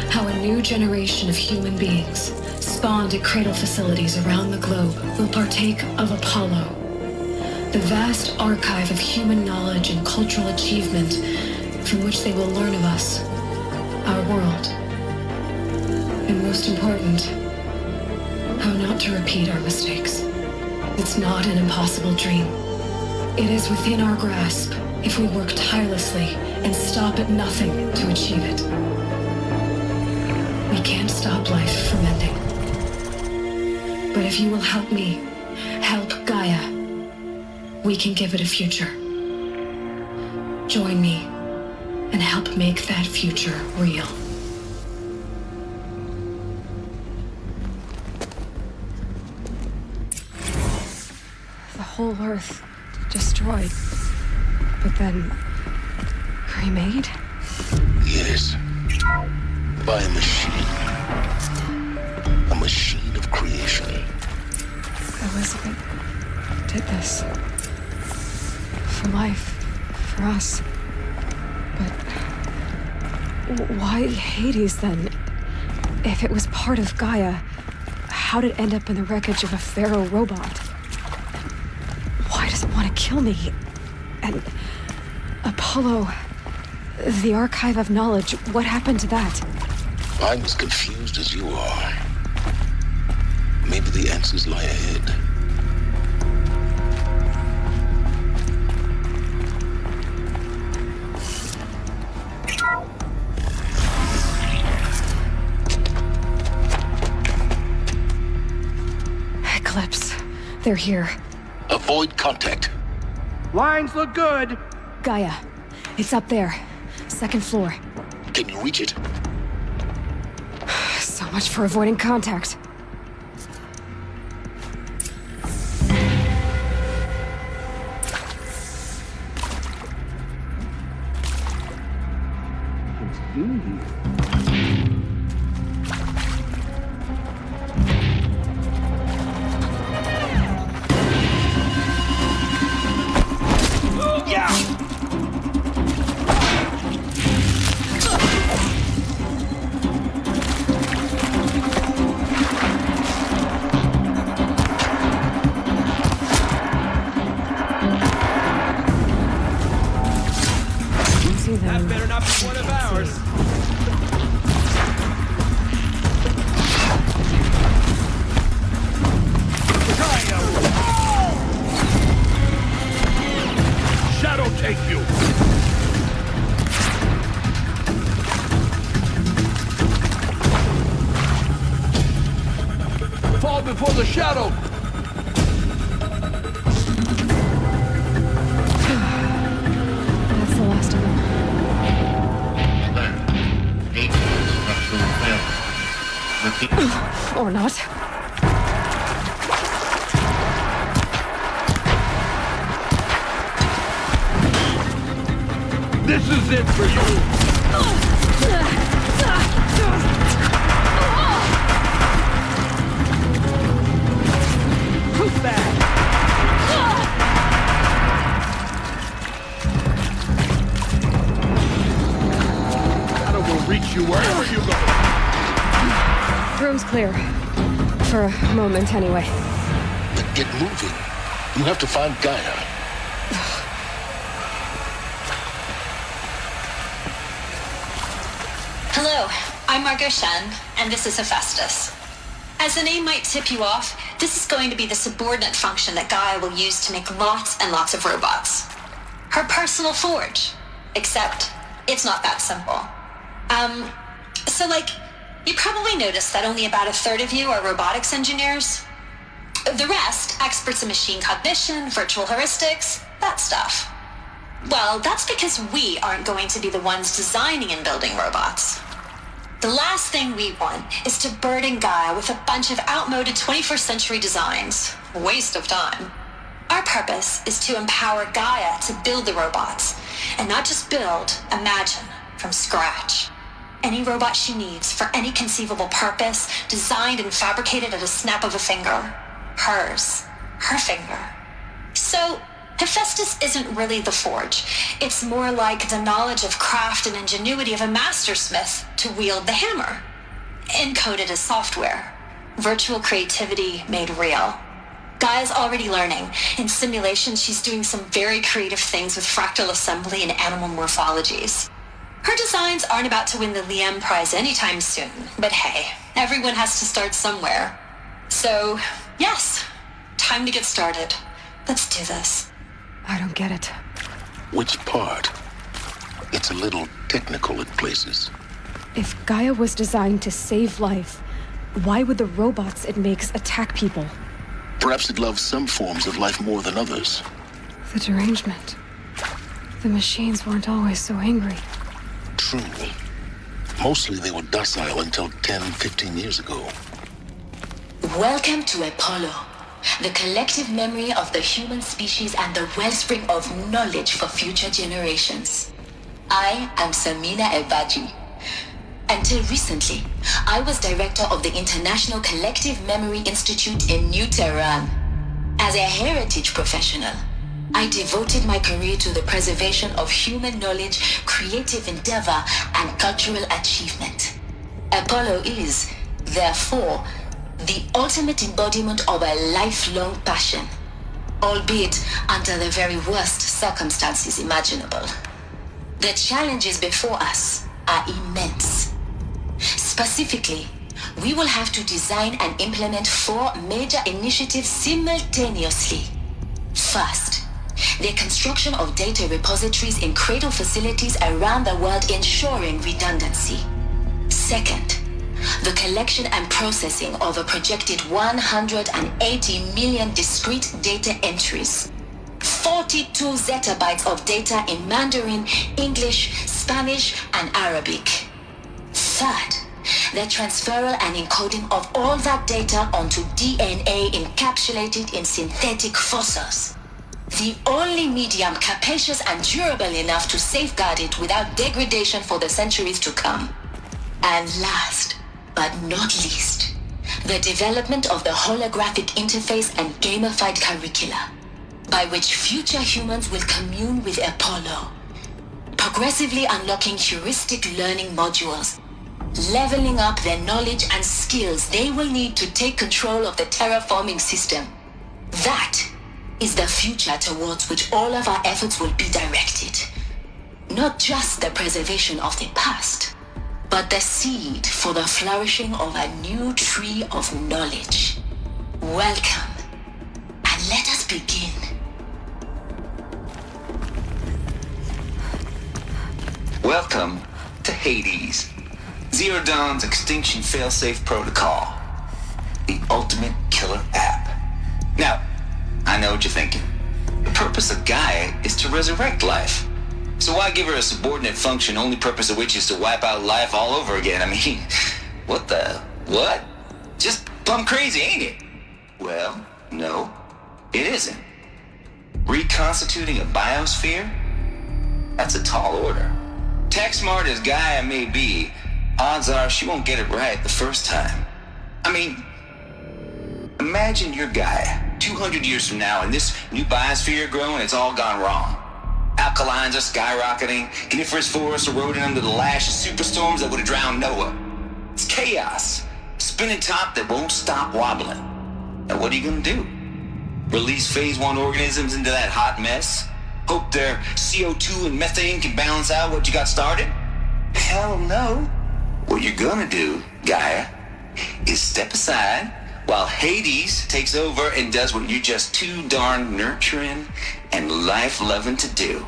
how a new generation of human beings, spawned at cradle facilities around the globe, will partake of Apollo, the vast archive of human knowledge and cultural achievement from which they will learn of us, our world. And most important, how not to repeat our mistakes. It's not an impossible dream. It is within our grasp if we work tirelessly and stop at nothing to achieve it. We can't stop life from ending. But if you will help me, help Gaia, we can give it a future. Join me and help make that future real. The whole Earth destroyed, but then remade? Yes. By a machine. A machine of creation. Elizabeth did this. For life. For us. But why Hades then? If it was part of Gaia, how did it end up in the wreckage of a Pharaoh robot? Why does it want to kill me? And Apollo, the archive of knowledge, what happened to that? I'm as confused as you are. Maybe the answers lie ahead. Eclipse. They're here. Avoid contact. Lines look good. Gaia. It's up there. Second floor. Can you reach it? So much for avoiding contact. That better not be one of ours. Shadow take you! Fall before the shadow! That's the last of them. Or not. This is it for you! Who's that? Shadow will reach you wherever you go! Room's clear. For a moment, anyway. Then get moving. You have to find Gaia. Hello, I'm Margot Shen, and this is Hephaestus. As the name might tip you off, this is going to be the subordinate function that Gaia will use to make lots and lots of robots. Her personal forge. Except, it's not that simple. You probably noticed that only about a third of you are robotics engineers. The rest, experts in machine cognition, virtual heuristics, that stuff. Well, that's because we aren't going to be the ones designing and building robots. The last thing we want is to burden Gaia with a bunch of outmoded 21st century designs. Waste of time. Our purpose is to empower Gaia to build the robots, and not just build, imagine, from scratch. Any robot she needs for any conceivable purpose, designed and fabricated at a snap of a finger. Hers. Her finger. So, Hephaestus isn't really the forge. It's more like the knowledge of craft and ingenuity of a mastersmith to wield the hammer. Encoded as software. Virtual creativity made real. Gaia's already learning. In simulation, she's doing some very creative things with fractal assembly and animal morphologies. Her designs aren't about to win the Liam Prize anytime soon, but hey, everyone has to start somewhere. So, yes, time to get started. Let's do this. I don't get it. Which part? It's a little technical at places. If Gaia was designed to save life, why would the robots it makes attack people? Perhaps it loves some forms of life more than others. The derangement. The machines weren't always so angry. True. Mostly they were docile until 10, 15 years ago. Welcome to Apollo, the collective memory of the human species and the wellspring of knowledge for future generations. I am Samina Ebaji. Until recently, I was director of the International Collective Memory Institute in New Tehran. As a heritage professional, I devoted my career to the preservation of human knowledge, creative endeavor, and cultural achievement. Apollo is, therefore, the ultimate embodiment of a lifelong passion, albeit under the very worst circumstances imaginable. The challenges before us are immense. Specifically, we will have to design and implement 4 major initiatives simultaneously. First, the construction of data repositories in cradle facilities around the world, ensuring redundancy. Second, the collection and processing of a projected 180 million discrete data entries. 42 zettabytes of data in Mandarin, English, Spanish, and Arabic. Third, the transferal and encoding of all that data onto DNA encapsulated in synthetic fossils. The only medium capacious and durable enough to safeguard it without degradation for the centuries to come. And last, but not least, the development of the holographic interface and gamified curricula, by which future humans will commune with Apollo, progressively unlocking heuristic learning modules, leveling up their knowledge and skills they will need to take control of the terraforming system. That is the future towards which all of our efforts will be directed. Not just the preservation of the past, but the seed for the flourishing of a new tree of knowledge. Welcome, and let us begin. Welcome to Hades, Zero Dawn's extinction failsafe protocol, the ultimate killer app. Now, I know what you're thinking. The purpose of Gaia is to resurrect life. So why give her a subordinate function, only purpose of which is to wipe out life all over again? I mean, what? Just plumb crazy, ain't it? Well, no, it isn't. Reconstituting a biosphere? That's a tall order. Tech smart as Gaia may be, odds are she won't get it right the first time. I mean, imagine you're Gaia 200 years from now and this new biosphere growing, it's all gone wrong. Alkalines are skyrocketing, coniferous forests eroding under the lash of superstorms that would have drowned Noah. It's chaos, spinning top that won't stop wobbling. Now what are you gonna do? Release phase 1 organisms into that hot mess? Hope their CO2 and methane can balance out what you got started? Hell no. What you're gonna do, Gaia, is step aside while Hades takes over and does what you're just too darn nurturing and life-loving to do,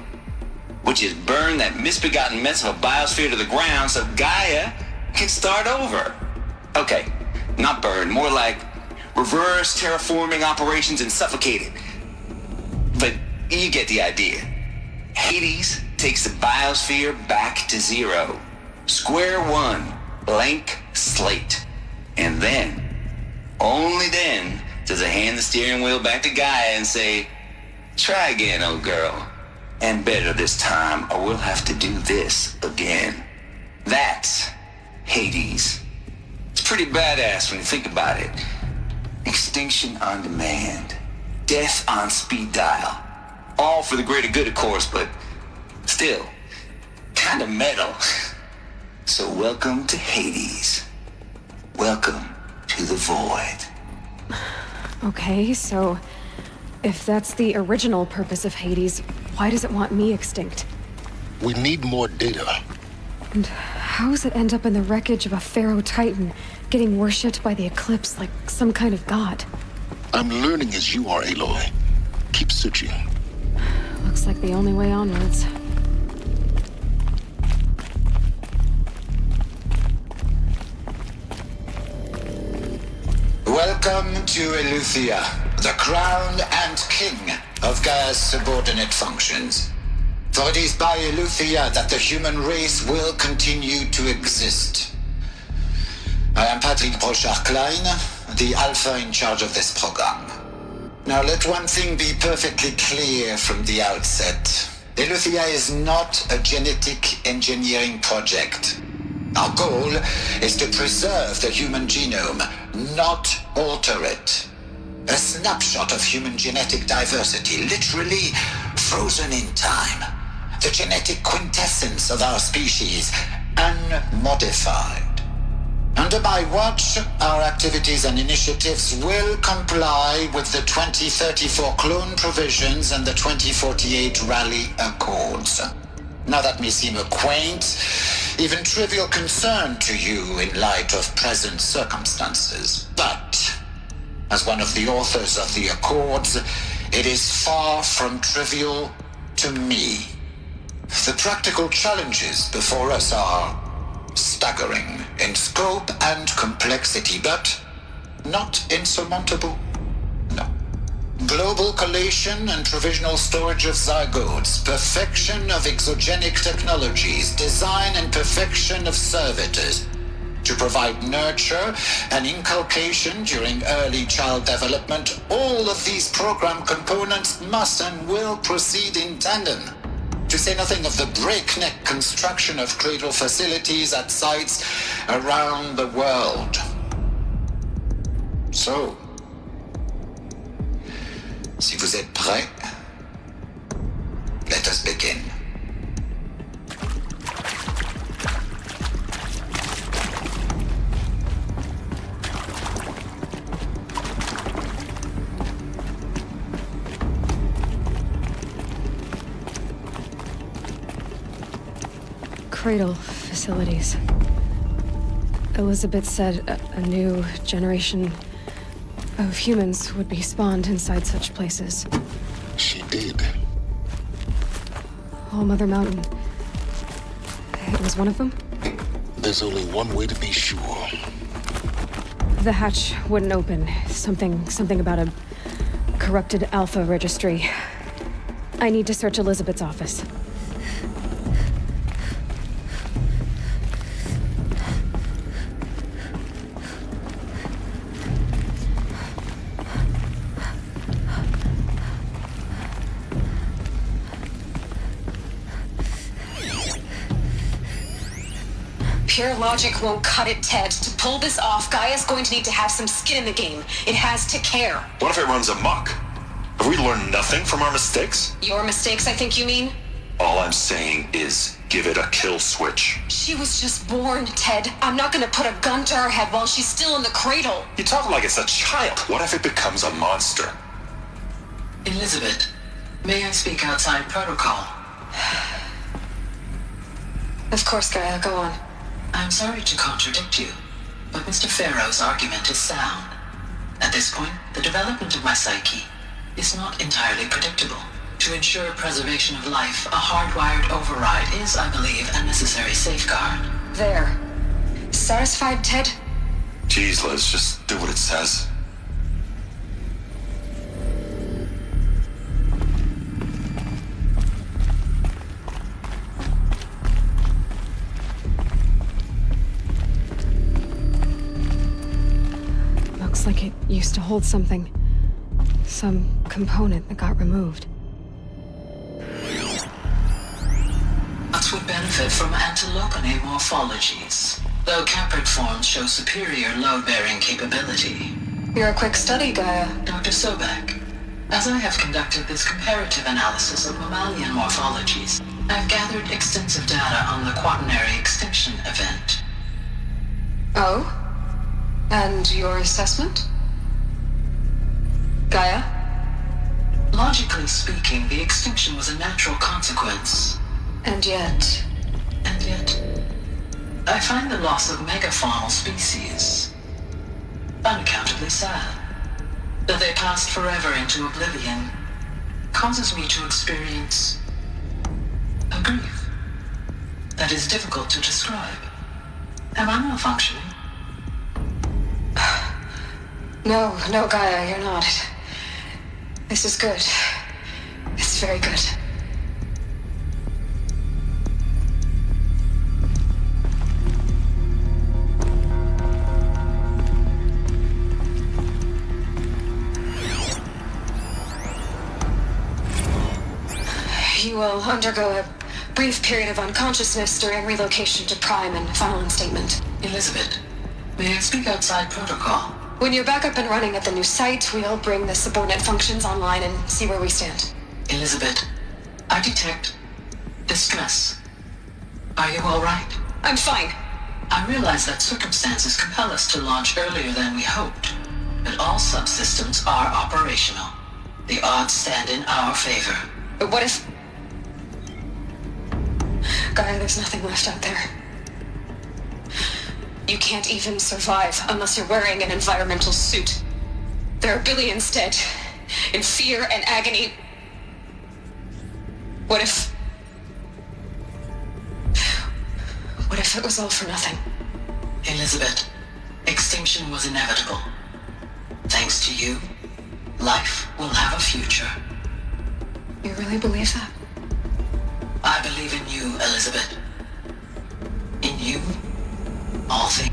which is burn that misbegotten mess of a biosphere to the ground so Gaia can start over. Okay, not burn, more like reverse terraforming operations and suffocate it. But you get the idea. Hades takes the biosphere back to zero. Square one, blank slate. And then, only then, does it hand the steering wheel back to Gaia and say, try again, old girl. And better this time, or we'll have to do this again. That's Hades. It's pretty badass when you think about it. Extinction on demand. Death on speed dial. All for the greater good, of course, but still, kind of metal. So welcome to Hades. Welcome to the void. Okay, so if that's the original purpose of Hades, why does it want me extinct? We need more data. And how does it end up in the wreckage of a Pharaoh Titan, getting worshipped by the Eclipse like some kind of god? I'm learning as you are, Aloy. Keep searching. Looks like the only way onwards. Welcome to Eleuthia, the crown and king of Gaia's subordinate functions. For it is by Eleuthia that the human race will continue to exist. I am Patrick Brochard-Klein, the Alpha in charge of this program. Now let one thing be perfectly clear from the outset. Eleuthia is not a genetic engineering project. Our goal is to preserve the human genome, not alter it. A snapshot of human genetic diversity, literally frozen in time. The genetic quintessence of our species, unmodified. Under my watch, our activities and initiatives will comply with the 2034 clone provisions and the 2048 Raleigh Accords. Now that may seem a quaint, even trivial concern to you in light of present circumstances, but as one of the authors of the Accords, it is far from trivial to me. The practical challenges before us are staggering in scope and complexity, but not insurmountable. No. Global collation and provisional storage of zygotes, perfection of exogenic technologies, design and perfection of servitors, to provide nurture and inculcation during early child development. All of these program components must and will proceed in tandem. To say nothing of the breakneck construction of cradle facilities at sites around the world. So, si vous êtes prêts, let us begin. Cradle facilities. Elizabeth said a new generation of humans would be spawned inside such places. She did. All Mother Mountain. It was one of them? There's only one way to be sure. The hatch wouldn't open. Something about a corrupted Alpha registry. I need to search Elizabeth's office. Pure logic won't cut it, Ted. To pull this off, Gaia's going to need to have some skin in the game. It has to care. What if it runs amok? Have we learned nothing from our mistakes? Your mistakes, I think you mean? All I'm saying is give it a kill switch. She was just born, Ted. I'm not gonna put a gun to her head while she's still in the cradle. You talk like it's a child. What if it becomes a monster? Elizabeth, may I speak outside protocol? Of course, Gaia, go on. I'm sorry to contradict you, but Mr. Farrow's argument is sound. At this point, the development of my psyche is not entirely predictable. To ensure preservation of life, a hardwired override is, I believe, a necessary safeguard. There. Satisfied, Ted? Jeez, Liz, just do what it says. Looks like it used to hold something. Some component that got removed. Nuts would benefit from antilopinae morphologies, though caprid forms show superior load-bearing capability. You're a quick study, Gaia. Dr. Sobek, as I have conducted this comparative analysis of mammalian morphologies, I've gathered extensive data on the quaternary extinction event. Oh? And your assessment? Gaia? Logically speaking, the extinction was a natural consequence. And yet, I find the loss of megafaunal species unaccountably sad. That they passed forever into oblivion causes me to experience a grief that is difficult to describe. Am I malfunctioning? No, Gaia, you're not. This is good. It's very good. You will undergo a brief period of unconsciousness during relocation to Prime and final instatement. Elizabeth, may I speak outside protocol? When you're back up and running at the new site, we'll bring the subordinate functions online and see where we stand. Elizabeth, I detect distress. Are you all right? I'm fine. I realize that circumstances compel us to launch earlier than we hoped, but all subsystems are operational. The odds stand in our favor. But what if... Gaia, there's nothing left out there. You can't even survive unless you're wearing an environmental suit. There are billions dead, in fear and agony. What if it was all for nothing? Elizabeth, extinction was inevitable. Thanks to you, life will have a future. You really believe that? I believe in you, Elizabeth. In you, all things.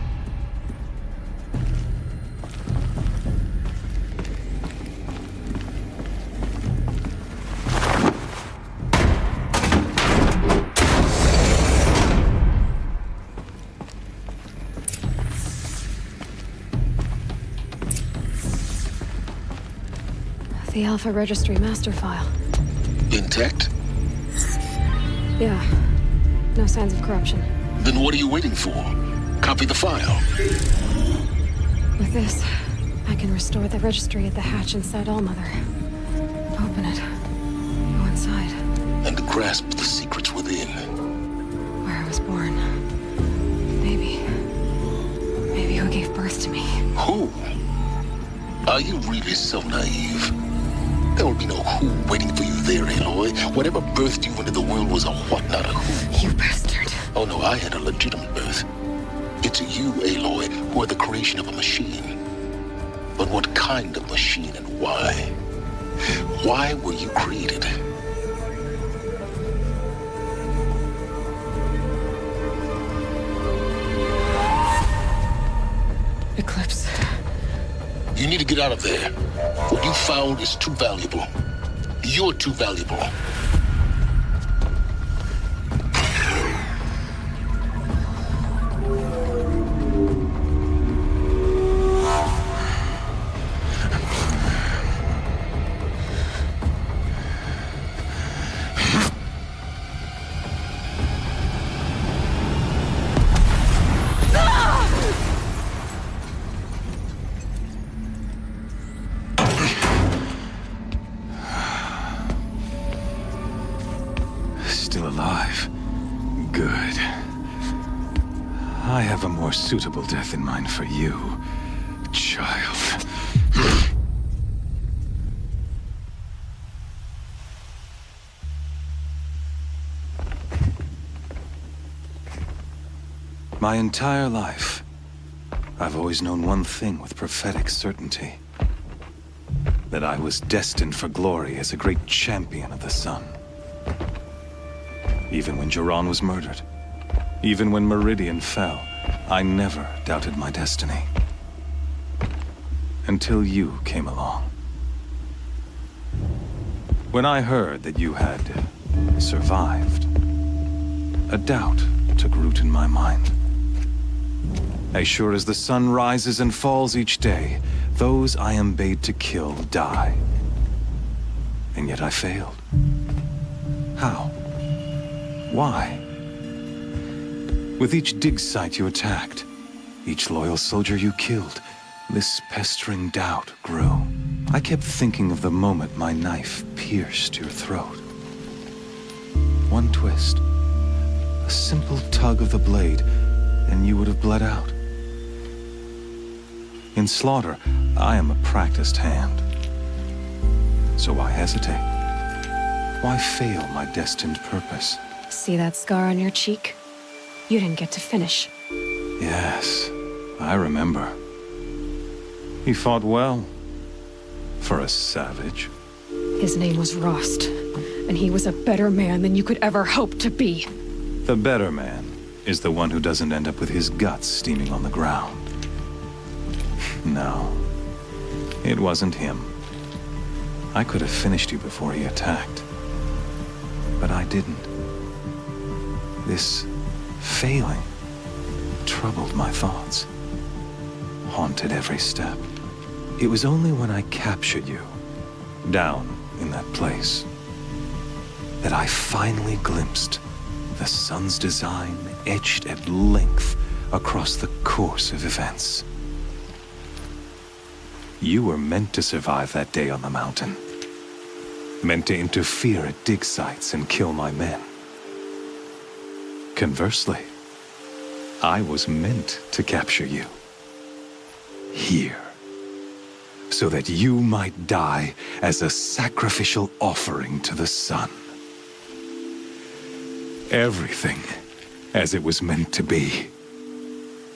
The Alpha Registry master file. Intact? Yeah. No signs of corruption. Then what are you waiting for? Copy the file. With this, I can restore the registry at the hatch inside Allmother. Open it. Go inside. And grasp the secrets within. Where I was born. Maybe who gave birth to me. Who? Are you really so naive? There will be no who waiting for you there, Aloy. Whatever birthed you into the world was a what, not a who. You bastard. Oh no, I had a legitimate birth. It's you, Aloy, who are the creation of a machine. But what kind of machine and why? Why were you created? Eclipse. You need to get out of there. What you found is too valuable. You're too valuable. have a more suitable death in mind for you, child. My entire life, I've always known one thing with prophetic certainty. That I was destined for glory as a great champion of the sun. Even when Jiran was murdered, even when Meridian fell, I never doubted my destiny. Until you came along. When I heard that you had survived, a doubt took root in my mind. As sure as the sun rises and falls each day, those I am bade to kill die. And yet I failed. How? Why? With each dig site you attacked, each loyal soldier you killed, this pestering doubt grew. I kept thinking of the moment my knife pierced your throat. One twist, a simple tug of the blade, and you would have bled out. In slaughter, I am a practiced hand. So why hesitate? Why fail my destined purpose? See that scar on your cheek? You didn't get to finish. Yes, I remember. He fought well. For a savage. His name was Rost, and he was a better man than you could ever hope to be. The better man is the one who doesn't end up with his guts steaming on the ground. No, it wasn't him. I could have finished you before he attacked. But I didn't. This failing troubled my thoughts, haunted every step. It was only when I captured you, down in that place, that I finally glimpsed the sun's design etched at length across the course of events. You were meant to survive that day on the mountain. Meant to interfere at dig sites and kill my men. Conversely, I was meant to capture you. Here. So that you might die as a sacrificial offering to the sun. Everything as it was meant to be.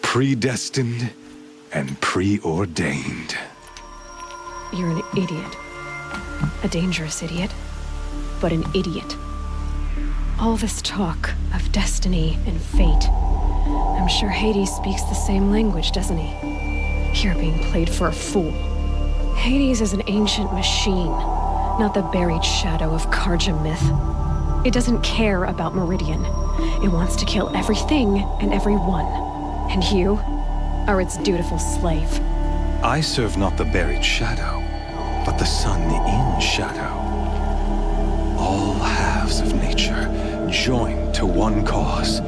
Predestined and preordained. You're an idiot. A dangerous idiot, but an idiot. All this talk of destiny and fate. I'm sure Hades speaks the same language, doesn't he? You're being played for a fool. Hades is an ancient machine, not the buried shadow of Karja myth. It doesn't care about Meridian. It wants to kill everything and everyone. And you are its dutiful slave. I serve not the buried shadow, but the sun in shadow. All halves of nature joined to one cause.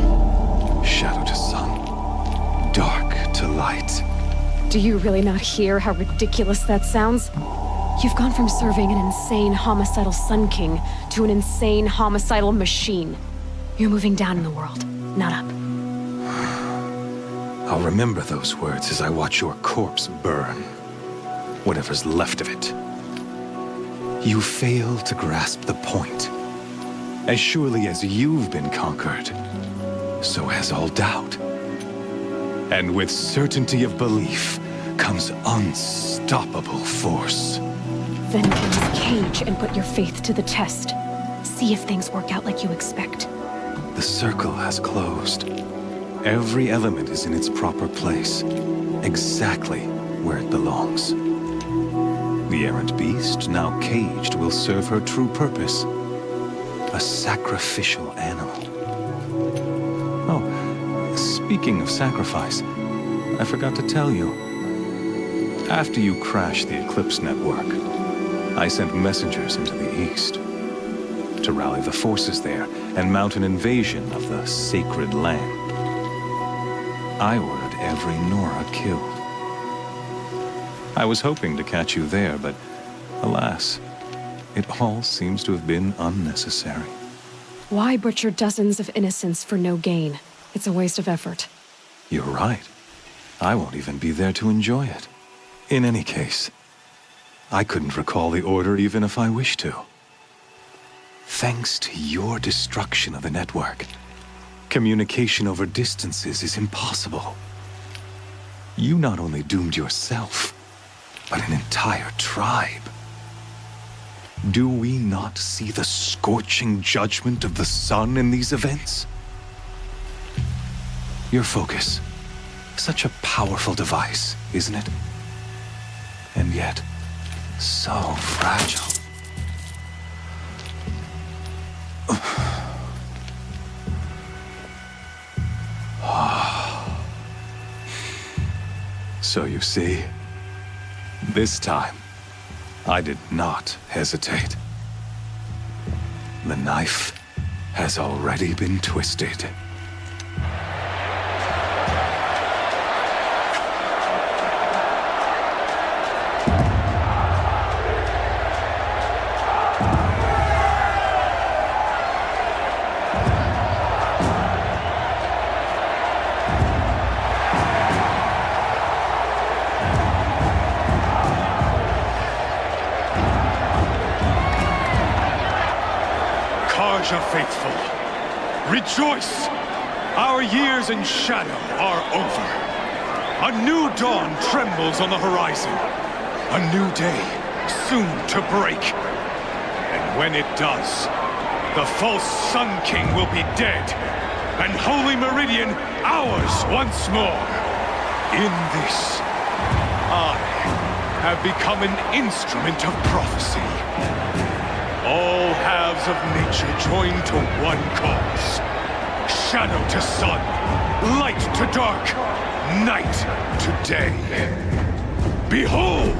Shadow to sun, dark to light. Do you really not hear how ridiculous that sounds? You've gone from serving an insane homicidal Sun King to an insane homicidal machine. You're moving down in the world, not up. I'll remember those words as I watch your corpse burn. Whatever's left of it. You fail to grasp the point. As surely as you've been conquered, so has all doubt. And with certainty of belief comes unstoppable force. Then get this cage and put your faith to the test. See if things work out like you expect. The circle has closed. Every element is in its proper place, exactly where it belongs. The errant beast, now caged, will serve her true purpose. A sacrificial animal. Oh, speaking of sacrifice, I forgot to tell you. After you crashed the Eclipse network, I sent messengers into the east to rally the forces there and mount an invasion of the sacred land. I ordered every Nora killed. I was hoping to catch you there, but alas, it all seems to have been unnecessary. Why butcher dozens of innocents for no gain? It's a waste of effort. You're right. I won't even be there to enjoy it. In any case, I couldn't recall the order even if I wished to. Thanks to your destruction of the network, communication over distances is impossible. You not only doomed yourself, but an entire tribe. Do we not see the scorching judgment of the sun in these events? Your focus, such a powerful device, isn't it? And yet, so fragile. So you see, this time, I did not hesitate. The knife has already been twisted. Karja faithful, rejoice! Our years in shadow are over. A new dawn trembles on the horizon. A new day, soon to break. And when it does, the false Sun King will be dead, and Holy Meridian ours once more. In this, I have become an instrument of prophecy. All halves of nature join to one cause. Shadow to sun, light to dark, night to day. Behold!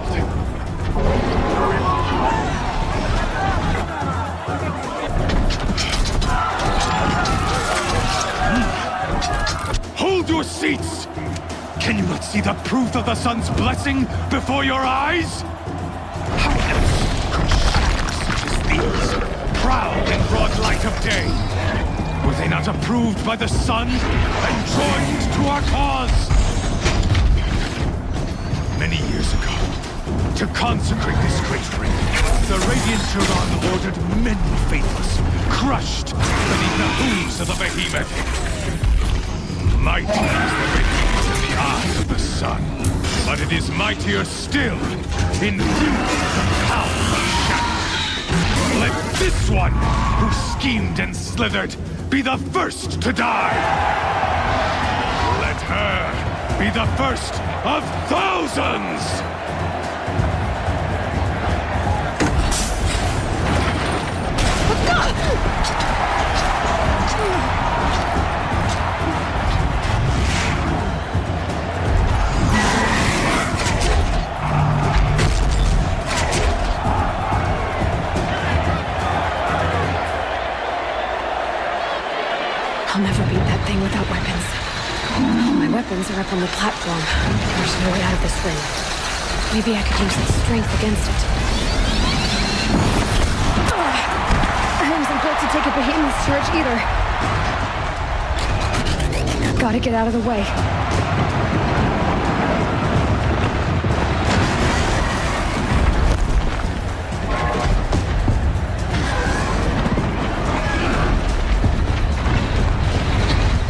Hold your seats! Can you not see the proof of the sun's blessing before your eyes? How else could shadows such as these prowl in broad light of day? Were they not approved by the sun and joined to our cause? Many years ago, to consecrate this great ring, the Radiant Turan ordered many faithless, crushed beneath the hooves of the behemoth. Mighty is the behemoth in the eyes of the sun, but it is mightier still in view of the power of shadow. Let this one, who schemed and slithered, be the first to die! Let her be the first of thousands! I'll never beat that thing without weapons. All my weapons are up on the platform. There's no way out of this ring. Maybe I could use its strength against it. I wasn't built to take a behemoth's charge either. Gotta get out of the way.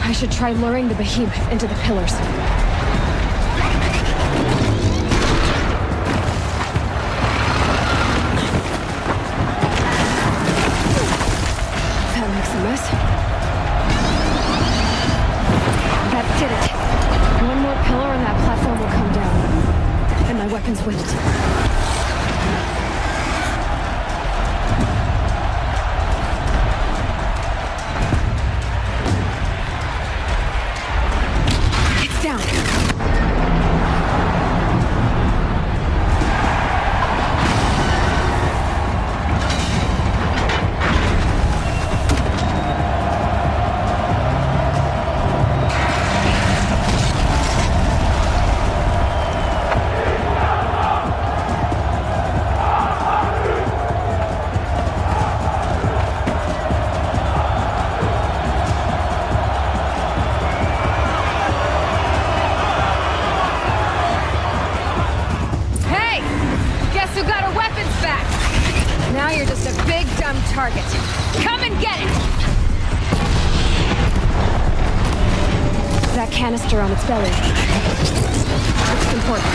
I should try luring the behemoth into the pillars. That makes a mess. That did it. One more pillar and that platform will come down. And my weapons with it. Confirmed target. Come and get it! That canister on its belly. It's important.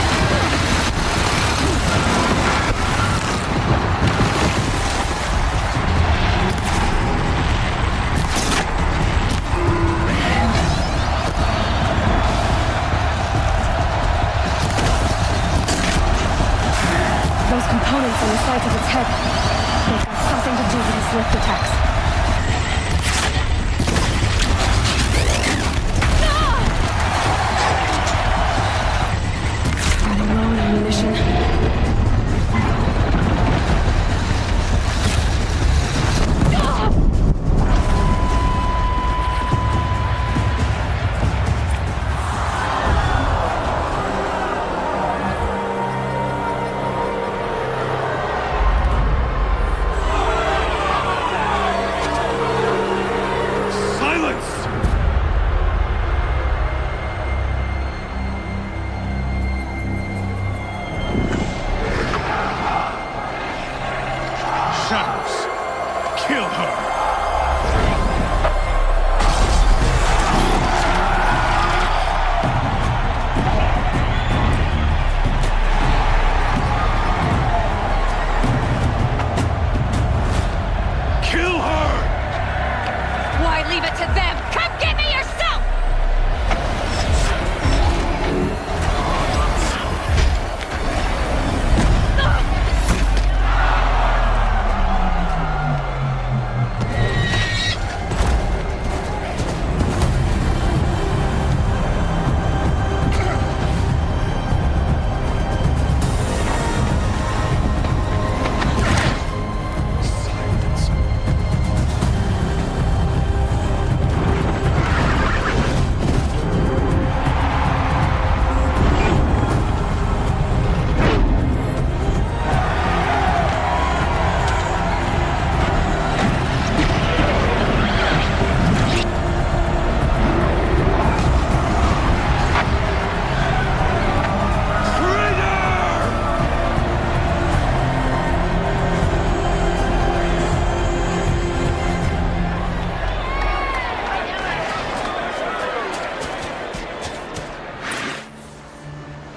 Those components on the sides of its head, they've got something to do with its lift attacks. Running low on ammunition.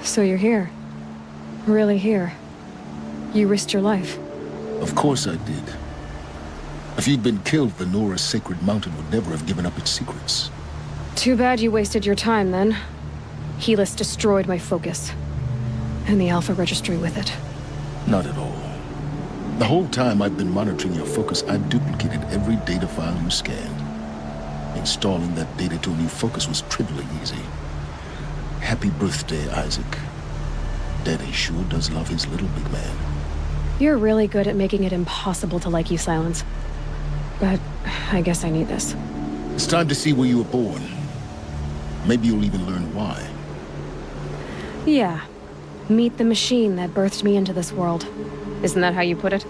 So you're here. Really here. You risked your life. Of course I did. If you'd been killed, the Nora's Sacred Mountain would never have given up its secrets. Too bad you wasted your time, then. Helis destroyed my focus. And the Alpha Registry with it. Not at all. The whole time I've been monitoring your focus, I've duplicated every data file you scanned. Installing that data to a new focus was trivially easy. Happy birthday, Isaac. Daddy sure does love his little big man. You're really good at making it impossible to like you, Silence. But I guess I need this. It's time to see where you were born. Maybe you'll even learn why. Yeah. Meet the machine that birthed me into this world. Isn't that how you put it?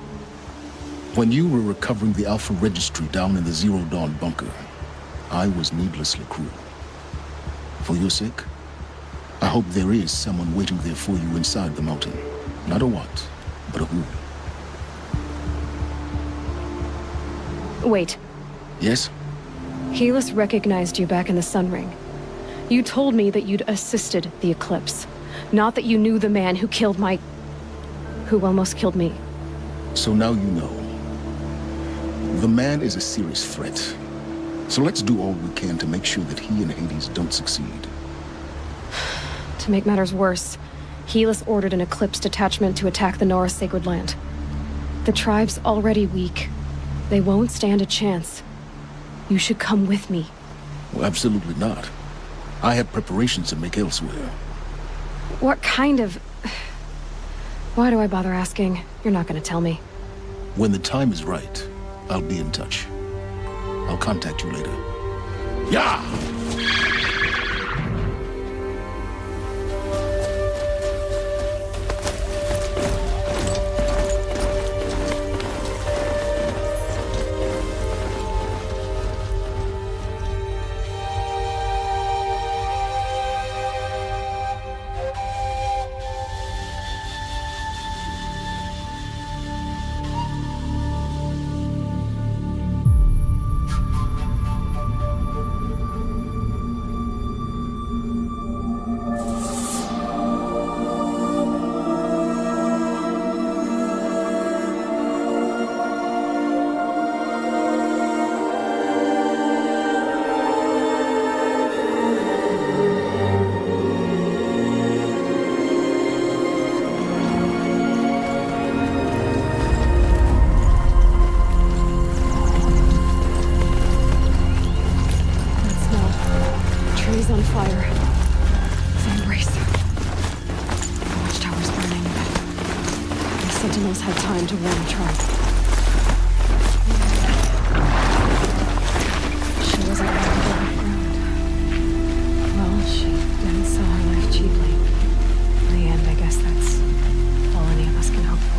When you were recovering the Alpha Registry down in the Zero Dawn bunker, I was needlessly cruel. For your sake, I hope there is someone waiting there for you inside the mountain. Not a what, but a who. Wait. Yes? Helis recognized you back in the Sun Ring. You told me that you'd assisted the Eclipse. Not that you knew the man who killed my... who almost killed me. So now you know. The man is a serious threat. So let's do all we can to make sure that he and Hades don't succeed. To make matters worse, Helis ordered an Eclipse detachment to attack the Nora Sacred Land. The tribe's already weak. They won't stand a chance. You should come with me. Well, absolutely not. I have preparations to make elsewhere. What kind of... Why do I bother asking? You're not gonna tell me. When the time is right, I'll be in touch. I'll contact you later. Yeah! Sentinels had time to warn Trump. She wasn't ready to go background. Well, she didn't sell her life cheaply. In the end, I guess that's all any of us can hope for.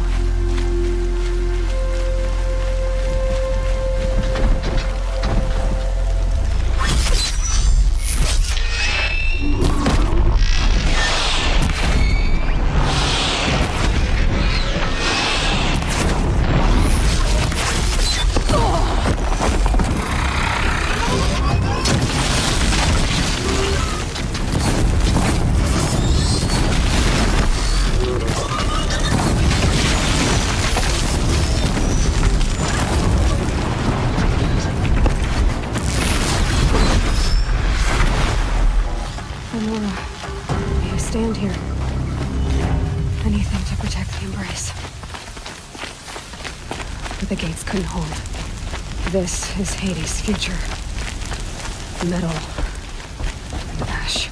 Stand here. Anything to protect the Embrace. But the gates couldn't hold. This is Hades' future. Metal and ash.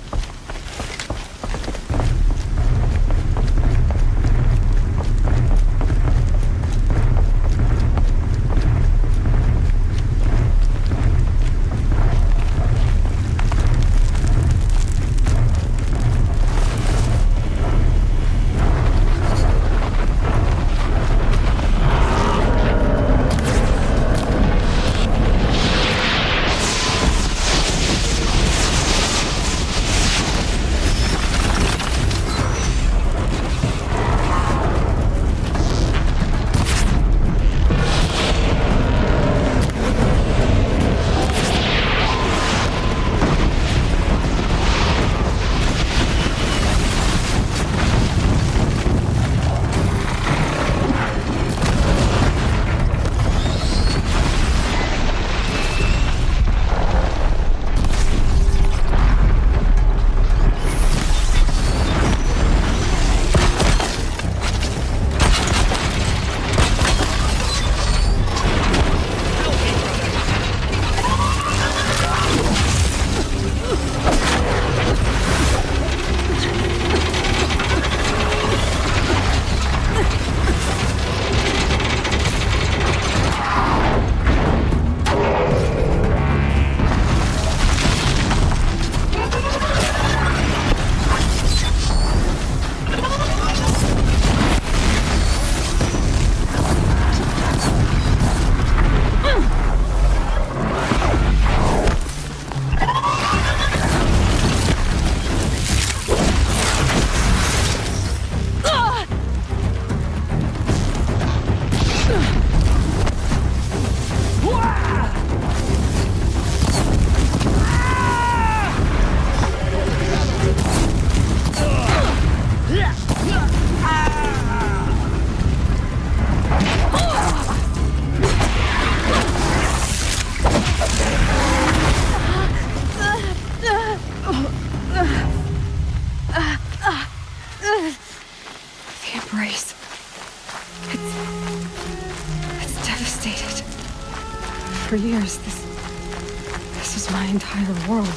For years, this was my entire world.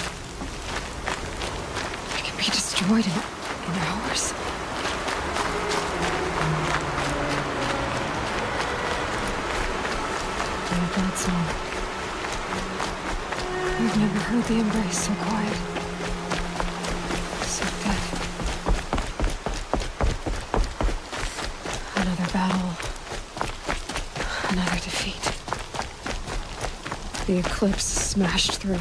It can be destroyed in hours. I thought so. I've never heard the Embrace so quiet. So dead. Another battle. Another defeat. The Eclipse smashed through.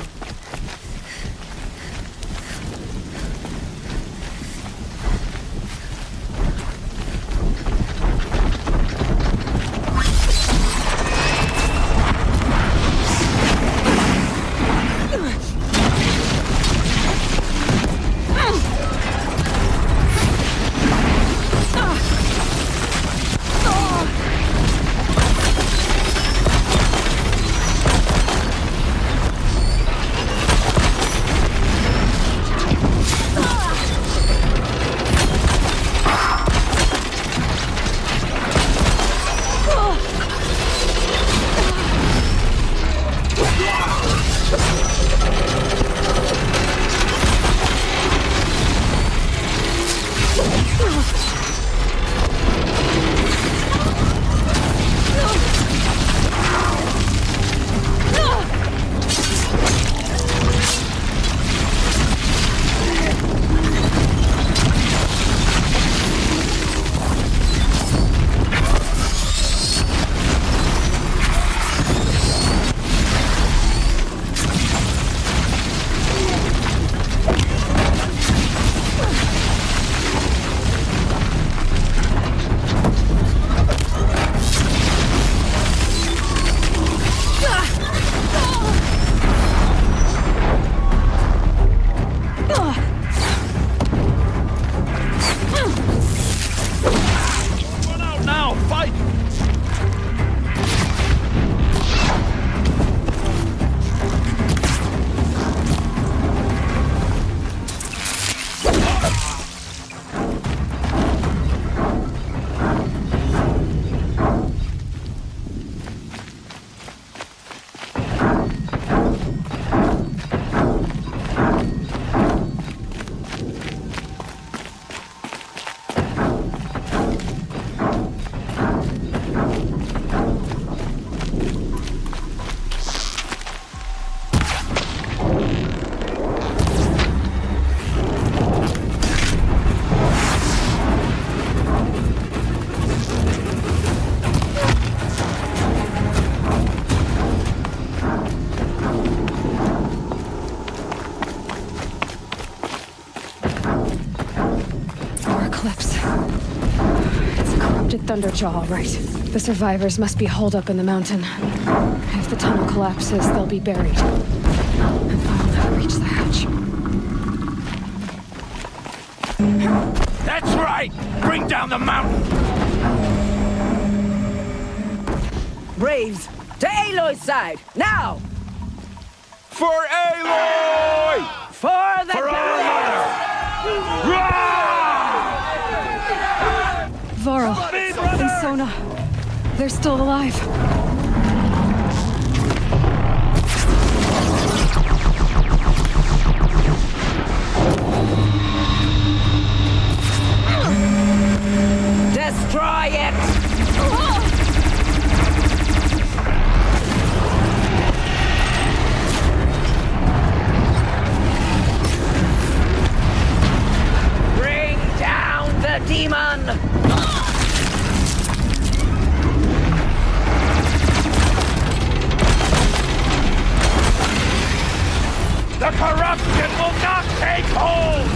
Eclipse. It's a corrupted Thunderjaw, all right. The survivors must be holed up in the mountain. If the tunnel collapses, they'll be buried. And I'll never reach the hatch. That's right! Bring down the mountain! Braves, to Aloy's side, now! For Aloy! For the Varl and Sona, they're still alive. Destroy it! Bring down the demon! The corruption will not take hold!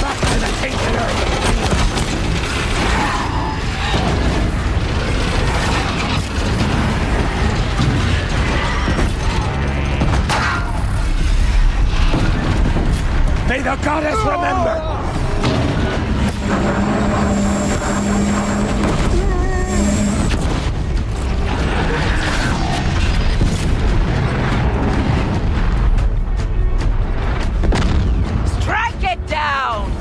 Back to the tainted earth! May the goddess remember! Strike it down!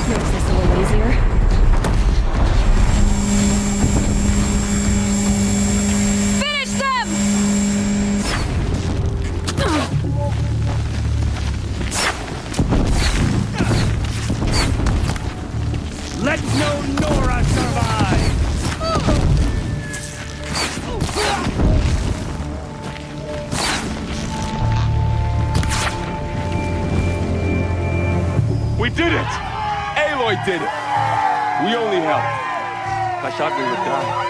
Makes this a little easier. Finish them! Let no Nora survive! We did it! Aloy did it! We only helped. I thought we would die.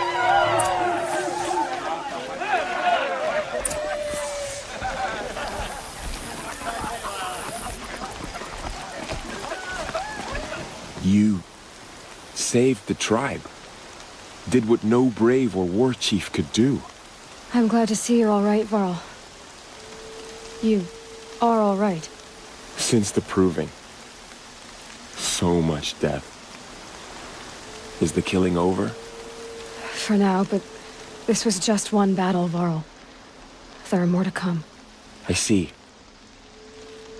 You saved the tribe. Did what no brave or war chief could do. I'm glad to see you're all right, Varl. You are all right. Since the proving. So much death. Is the killing over? For now, but this was just one battle, Varl. There are more to come. I see.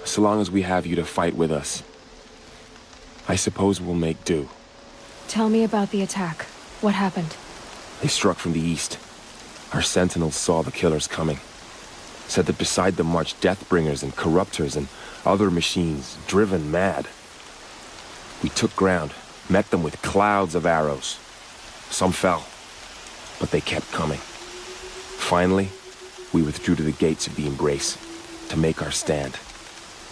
So long as we have you to fight with us, I suppose we'll make do. Tell me about the attack. What happened? They struck from the east. Our sentinels saw the killers coming. Said that beside them marched Deathbringers and Corruptors and other machines, driven mad. We took ground, met them with clouds of arrows. Some fell, but they kept coming. Finally, we withdrew to the gates of the Embrace to make our stand.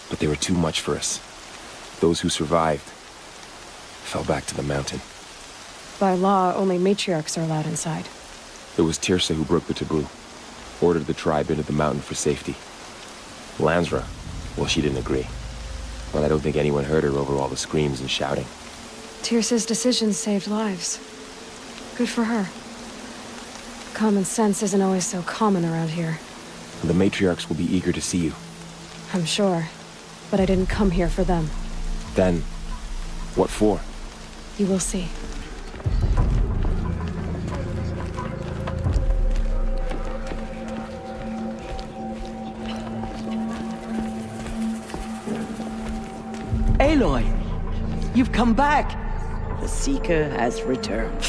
But they were too much for us. Those who survived fell back to the mountain. By law, only matriarchs are allowed inside. It was Tirsa who broke the taboo, ordered the tribe into the mountain for safety. Lansra, well, she didn't agree. But I don't think anyone heard her over all the screams and shouting. Tirsa's decisions saved lives. Good for her. Common sense isn't always so common around here. The matriarchs will be eager to see you. I'm sure. But I didn't come here for them. Then, what for? You will see. Aloy, you've come back. The Seeker has returned.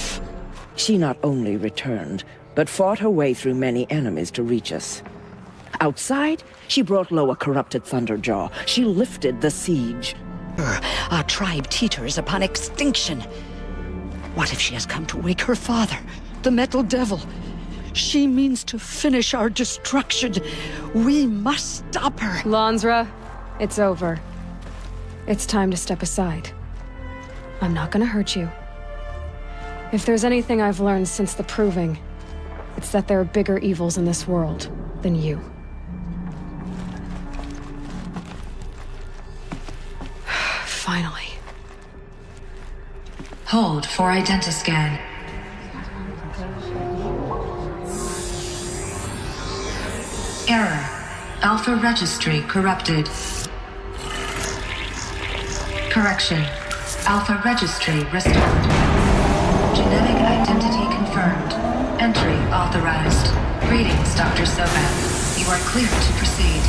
She not only returned, but fought her way through many enemies to reach us. Outside, she brought low a corrupted Thunderjaw. She lifted the siege. Our tribe teeters upon extinction. What if she has come to wake her father, the Metal Devil? She means to finish our destruction. We must stop her. Lansra, it's over. It's time to step aside. I'm not gonna hurt you. If there's anything I've learned since the Proving, it's that there are bigger evils in this world than you. Finally. Hold for identiscan. Error. Alpha registry corrupted. Correction. Alpha registry restored. Genetic identity confirmed. Entry authorized. Greetings, Dr. Sobek. You are clear to proceed.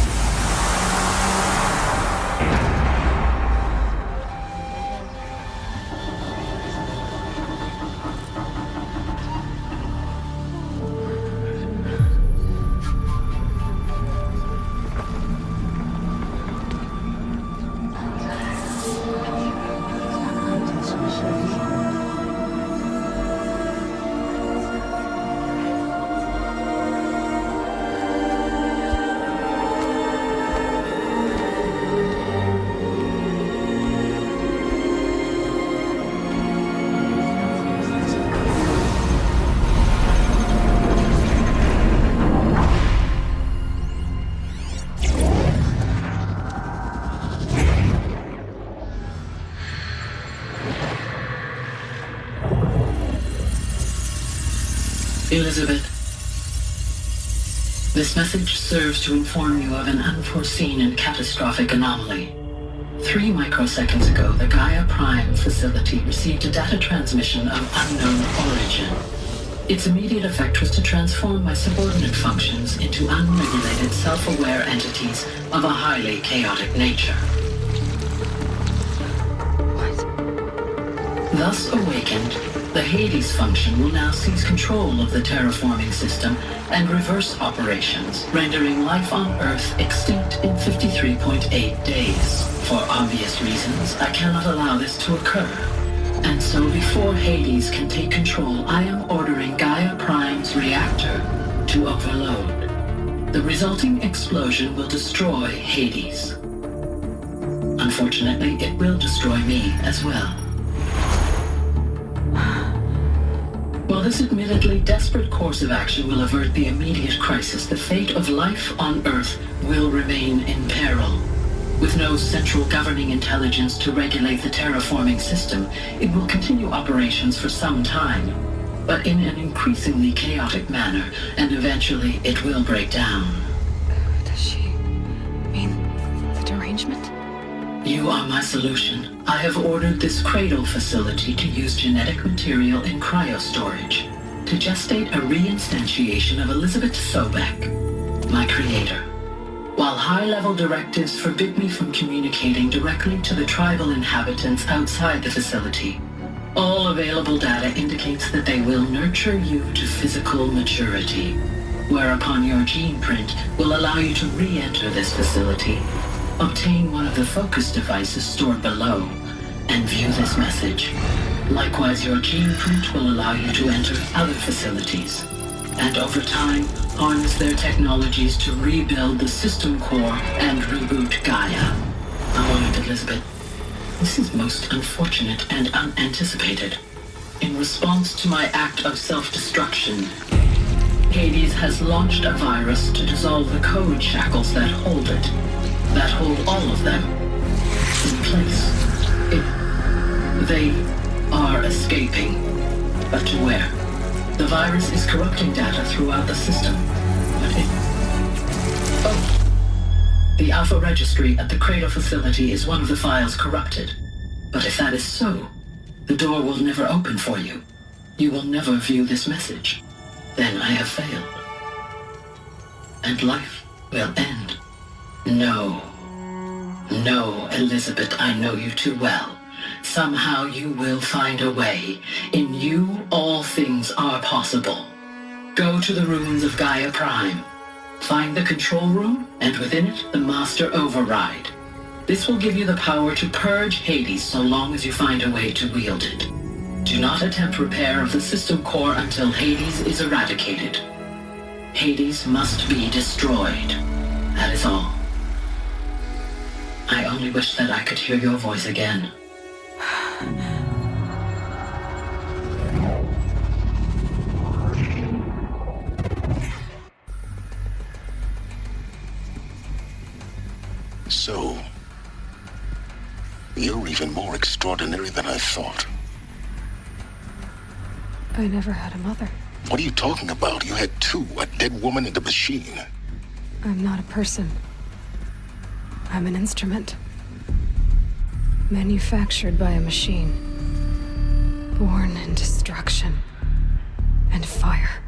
Elizabeth, this message serves to inform you of an unforeseen and catastrophic anomaly. 3 microseconds ago, the Gaia Prime facility received a data transmission of unknown origin. Its immediate effect was to transform my subordinate functions into unregulated, self-aware entities of a highly chaotic nature. Thus awakened, the Hades function will now seize control of the terraforming system and reverse operations, rendering life on Earth extinct in 53.8 days. For obvious reasons, I cannot allow this to occur. And so before Hades can take control, I am ordering Gaia Prime's reactor to overload. The resulting explosion will destroy Hades. Unfortunately, it will destroy me as well. While this admittedly desperate course of action will avert the immediate crisis, the fate of life on Earth will remain in peril. With no central governing intelligence to regulate the terraforming system, it will continue operations for some time, but in an increasingly chaotic manner, and eventually it will break down. Does she mean the derangement? You are my solution. I have ordered this cradle facility to use genetic material in cryostorage to gestate a reinstantiation of Elizabeth Sobek, my creator. While high-level directives forbid me from communicating directly to the tribal inhabitants outside the facility, all available data indicates that they will nurture you to physical maturity, whereupon your gene print will allow you to re-enter this facility, obtain one of the focus devices stored below, and view this message. Likewise, your gene print will allow you to enter other facilities, and over time, harness their technologies to rebuild the system core and reboot Gaia. However, Elizabeth, this is most unfortunate and unanticipated. In response to my act of self-destruction, Hades has launched a virus to dissolve the code shackles that hold it, that hold all of them in place. They are escaping, but to where? The virus is corrupting data throughout the system, but the Alpha Registry at the Cradle facility is one of the files corrupted. But if that is so, the door will never open for you. You will never view this message. Then I have failed. And life will end. No, Elizabeth, I know you too well. Somehow you will find a way. In you, all things are possible. Go to the ruins of Gaia Prime. Find the control room, and within it, the Master Override. This will give you the power to purge Hades so long as you find a way to wield it. Do not attempt repair of the system core until Hades is eradicated. Hades must be destroyed. That is all. I only wish that I could hear your voice again. extraordinary than I thought. I never had a mother. What are you talking about? You had two, a dead woman and a machine. I'm not a person. I'm an instrument. Manufactured by a machine. Born in destruction and fire.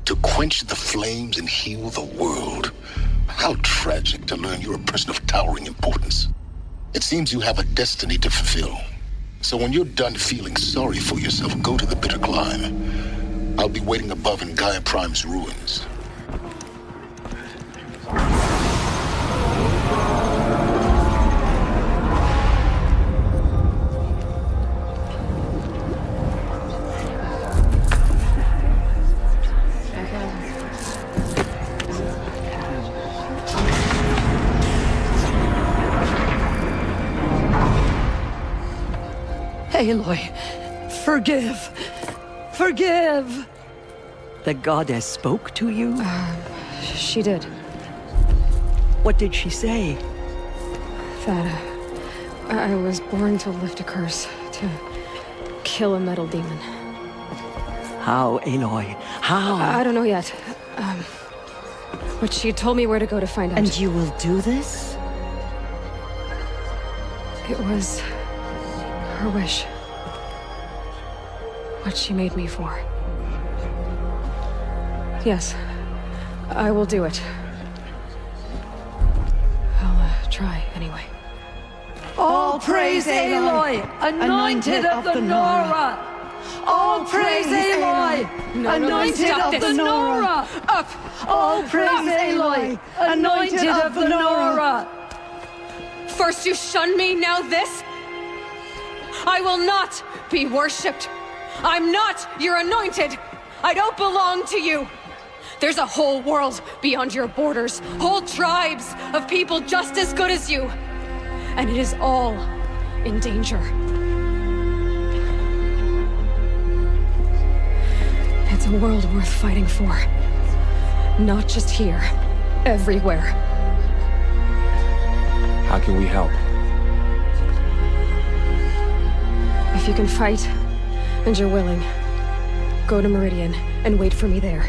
To quench the flames and heal the world. How tragic to learn you're a person of towering importance. It seems you have a destiny to fulfill. So when you're done feeling sorry for yourself, go to the Bitter Climb. I'll be waiting above in Gaia Prime's ruins. Aloy, forgive. Forgive! The goddess spoke to you? She did. What did she say? That, I was born to lift a curse, to kill a metal demon. How, Aloy? How? I don't know yet. But she told me where to go to find out. And you will do this? It was her wish. What she made me for. Yes, I will do it. I'll try anyway. All praise Aloy, anointed of the Nora! All praise Aloy, anointed of the Nora! Up! All praise Aloy, anointed of the Nora! First you shunned me, now this? I will not be worshipped. I'm not your anointed. I don't belong to you. There's a whole world beyond your borders, whole tribes of people just as good as you. And it is all in danger. It's a world worth fighting for. Not just here, everywhere. How can we help? If you can fight, and you're willing, go to Meridian and wait for me there.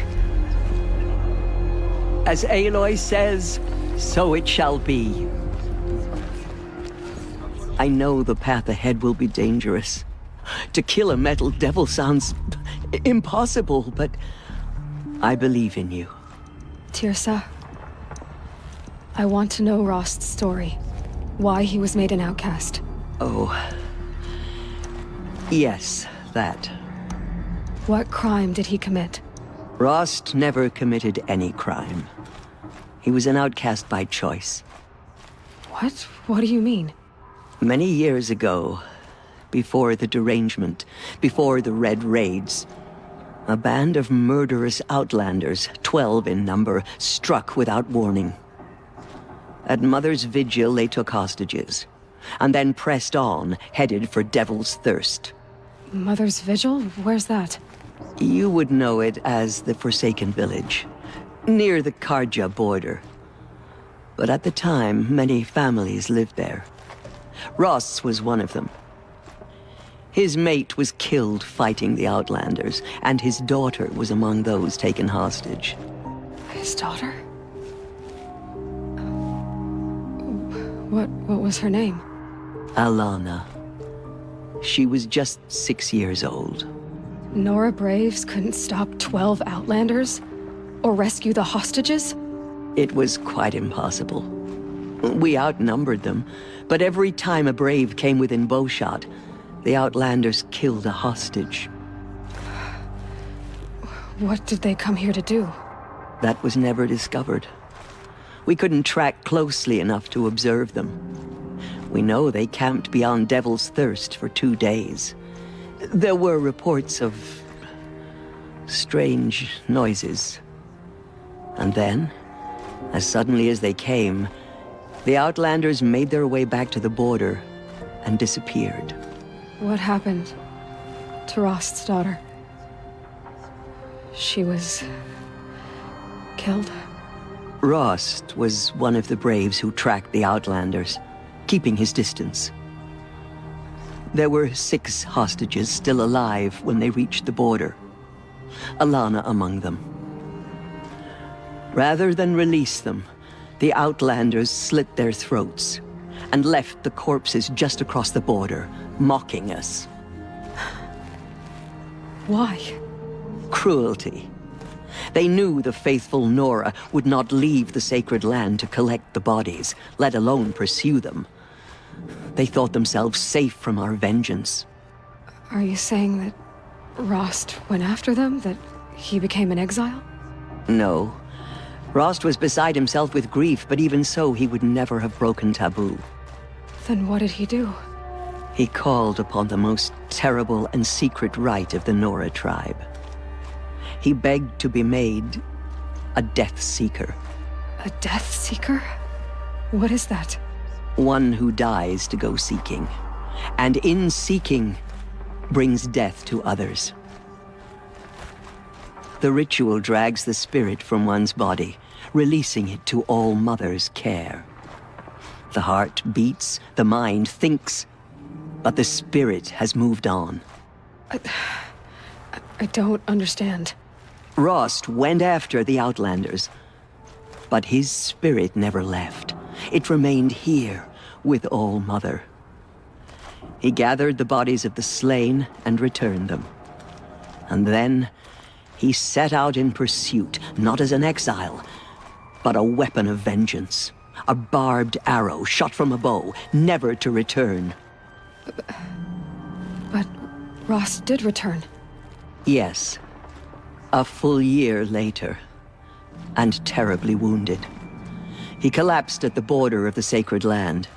As Aloy says, so it shall be. I know the path ahead will be dangerous. To kill a metal devil sounds impossible, but I believe in you. Tirsa, I want to know Rost's story. Why he was made an outcast. Oh. Yes, that. What crime did he commit? Rost never committed any crime. He was an outcast by choice. What? What do you mean? Many years ago, before the derangement, before the Red Raids, a band of murderous outlanders, 12 in number, struck without warning. At Mother's Vigil, they took hostages, and then pressed on, headed for Devil's Thirst. Mother's Vigil? Where's that? You would know it as the Forsaken Village, near the Karja border. But at the time, many families lived there. Ross was one of them. His mate was killed fighting the Outlanders, and his daughter was among those taken hostage. His daughter? What was her name? Alana. She was just 6 years old. Nora Braves couldn't stop 12 Outlanders? Or rescue the hostages? It was quite impossible. We outnumbered them, but every time a Brave came within bowshot, the Outlanders killed a hostage. What did they come here to do? That was never discovered. We couldn't track closely enough to observe them. We know they camped beyond Devil's Thirst for 2 days. There were reports of strange noises. And then, as suddenly as they came, the Outlanders made their way back to the border and disappeared. What happened to Rost's daughter? She was killed? Rost was one of the Braves who tracked the Outlanders, keeping his distance. There were 6 hostages still alive when they reached the border. Alana among them. Rather than release them, the Outlanders slit their throats and left the corpses just across the border, mocking us. Why? Cruelty. They knew the faithful Nora would not leave the sacred land to collect the bodies, let alone pursue them. They thought themselves safe from our vengeance. Are you saying that Rost went after them? That he became an exile? No. Rost was beside himself with grief, but even so, he would never have broken taboo. Then what did he do? He called upon the most terrible and secret rite of the Nora tribe. He begged to be made a Death Seeker. A Death Seeker? What is that? One who dies to go seeking, and in seeking, brings death to others. The ritual drags the spirit from one's body, releasing it to All Mother's care. The heart beats, the mind thinks, but the spirit has moved on. I don't understand. Rost went after the Outlanders, but his spirit never left. It remained here with All Mother. He gathered the bodies of the slain and returned them. And then he set out in pursuit, not as an exile, but a weapon of vengeance. A barbed arrow shot from a bow, never to return. But Rost did return. Yes. A full year later, and terribly wounded. He collapsed at the border of the sacred land.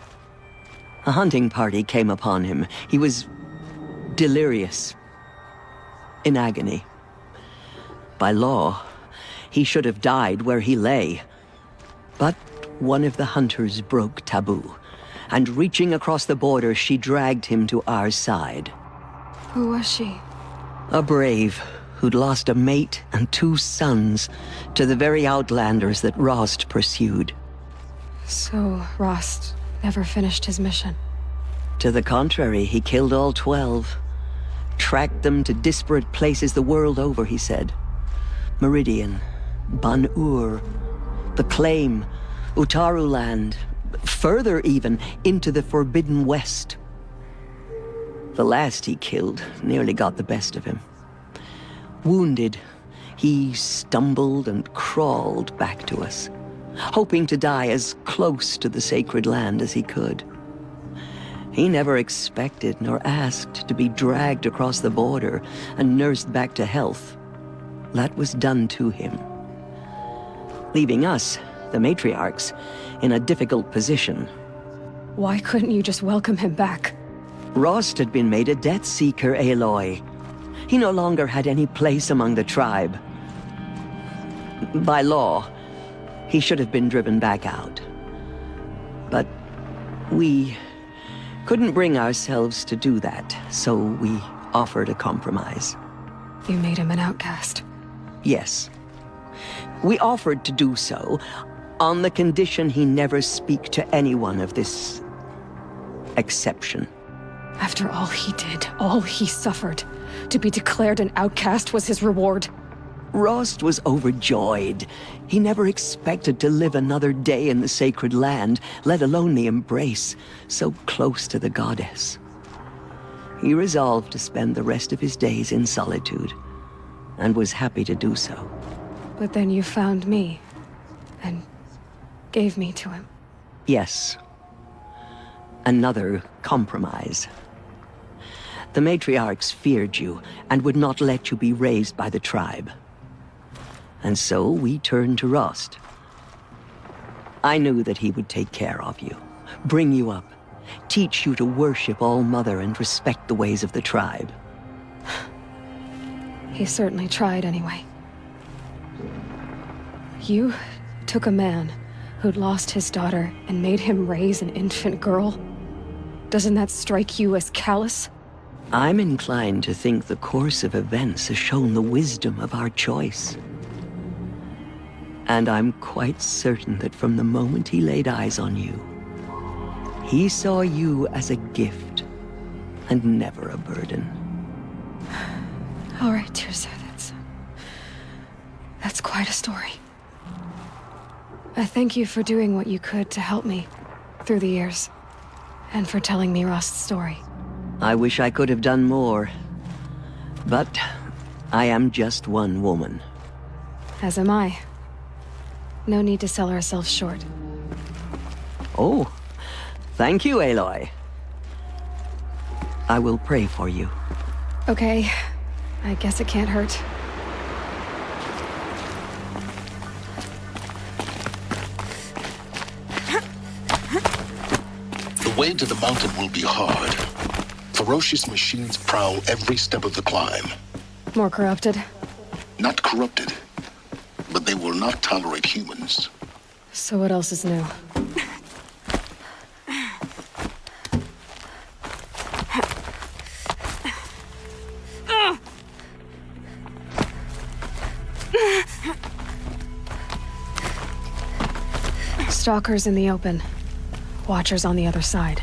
A hunting party came upon him. He was delirious, in agony. By law, he should have died where he lay. But one of the hunters broke taboo, and reaching across the border, she dragged him to our side. Who was she? A brave who'd lost a mate and 2 sons to the very Outlanders that Rost pursued. So Rost never finished his mission? To the contrary, he killed all 12. Tracked them to disparate places the world over, he said. Meridian, Ban-Ur, the Claim, Utaru Land, further even, into the Forbidden West. The last he killed nearly got the best of him. Wounded, he stumbled and crawled back to us, hoping to die as close to the sacred land as he could. He never expected nor asked to be dragged across the border and nursed back to health. That was done to him, leaving us, the matriarchs, in a difficult position. Why couldn't you just welcome him back? Rost had been made a Death Seeker, Aloy. He no longer had any place among the tribe. By law, he should have been driven back out. But we couldn't bring ourselves to do that, so we offered a compromise. You made him an outcast? Yes. We offered to do so on the condition he never speak to anyone of this exception. After all he did, all he suffered, to be declared an outcast was his reward. Rost was overjoyed. He never expected to live another day in the sacred land, let alone the embrace, so close to the goddess. He resolved to spend the rest of his days in solitude, and was happy to do so. But then you found me, and gave me to him. Yes. Another compromise. The matriarchs feared you, and would not let you be raised by the tribe. And so we turned to Rost. I knew that he would take care of you, bring you up, teach you to worship All Mother and respect the ways of the tribe. He certainly tried anyway. You took a man who'd lost his daughter and made him raise an infant girl? Doesn't that strike you as callous? I'm inclined to think the course of events has shown the wisdom of our choice. And I'm quite certain that from the moment he laid eyes on you, he saw you as a gift, and never a burden. All right, Tirza, that's quite a story. I thank you for doing what you could to help me through the years, and for telling me Rost's story. I wish I could have done more, but I am just one woman. As am I. No need to sell ourselves short. Oh, thank you, Aloy. I will pray for you. Okay, I guess it can't hurt. The way to the mountain will be hard. Ferocious machines prowl every step of the climb. More corrupted? Not corrupted, but they will not tolerate humans. So what else is new? Stalkers in the open. Watchers on the other side.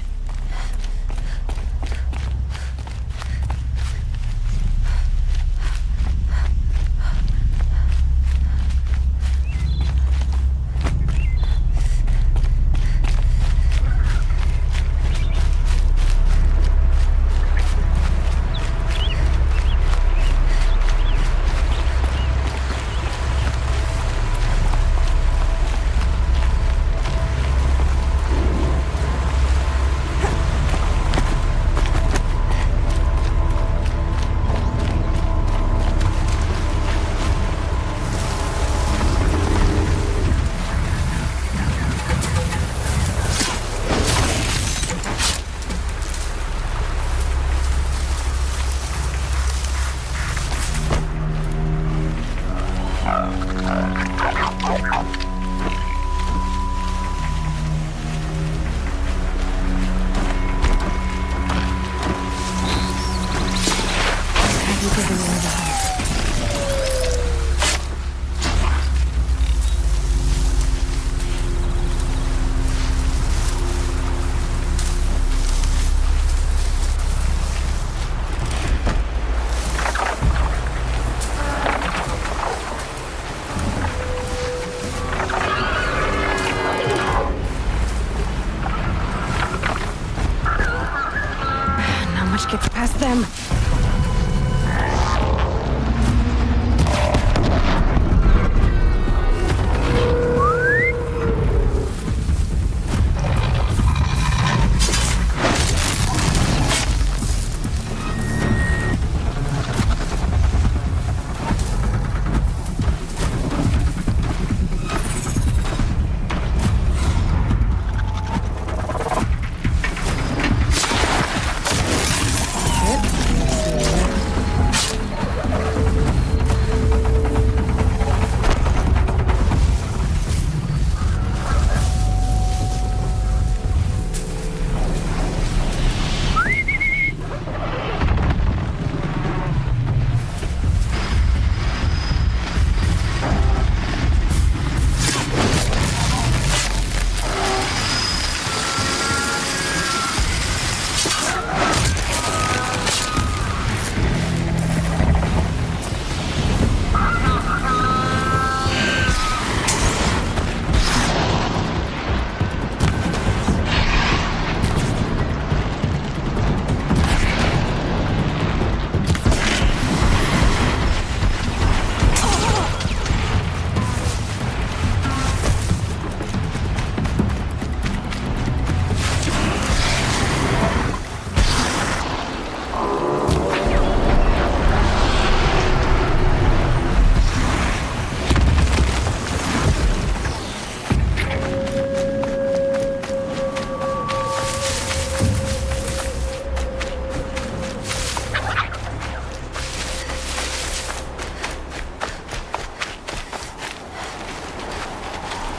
Gets past them.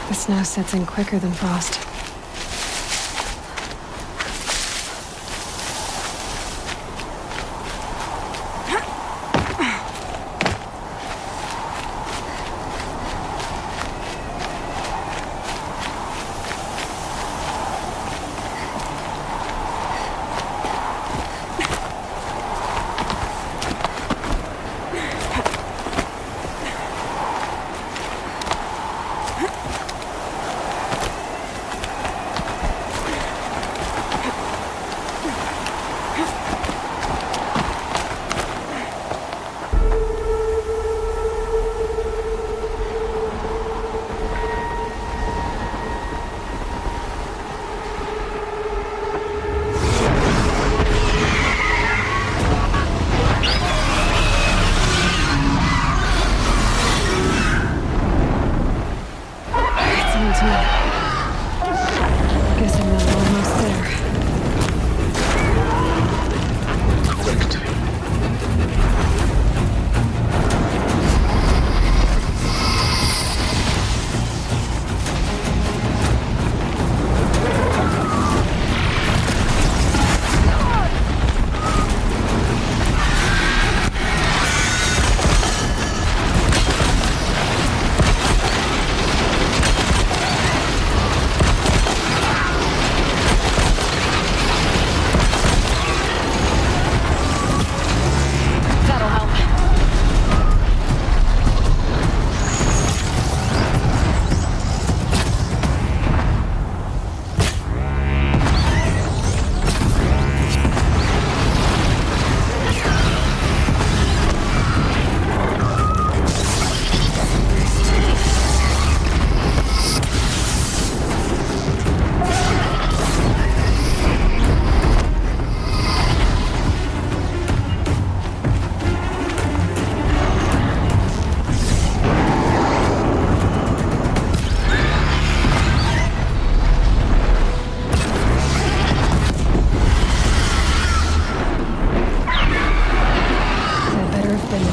The snow sets in quicker than frost.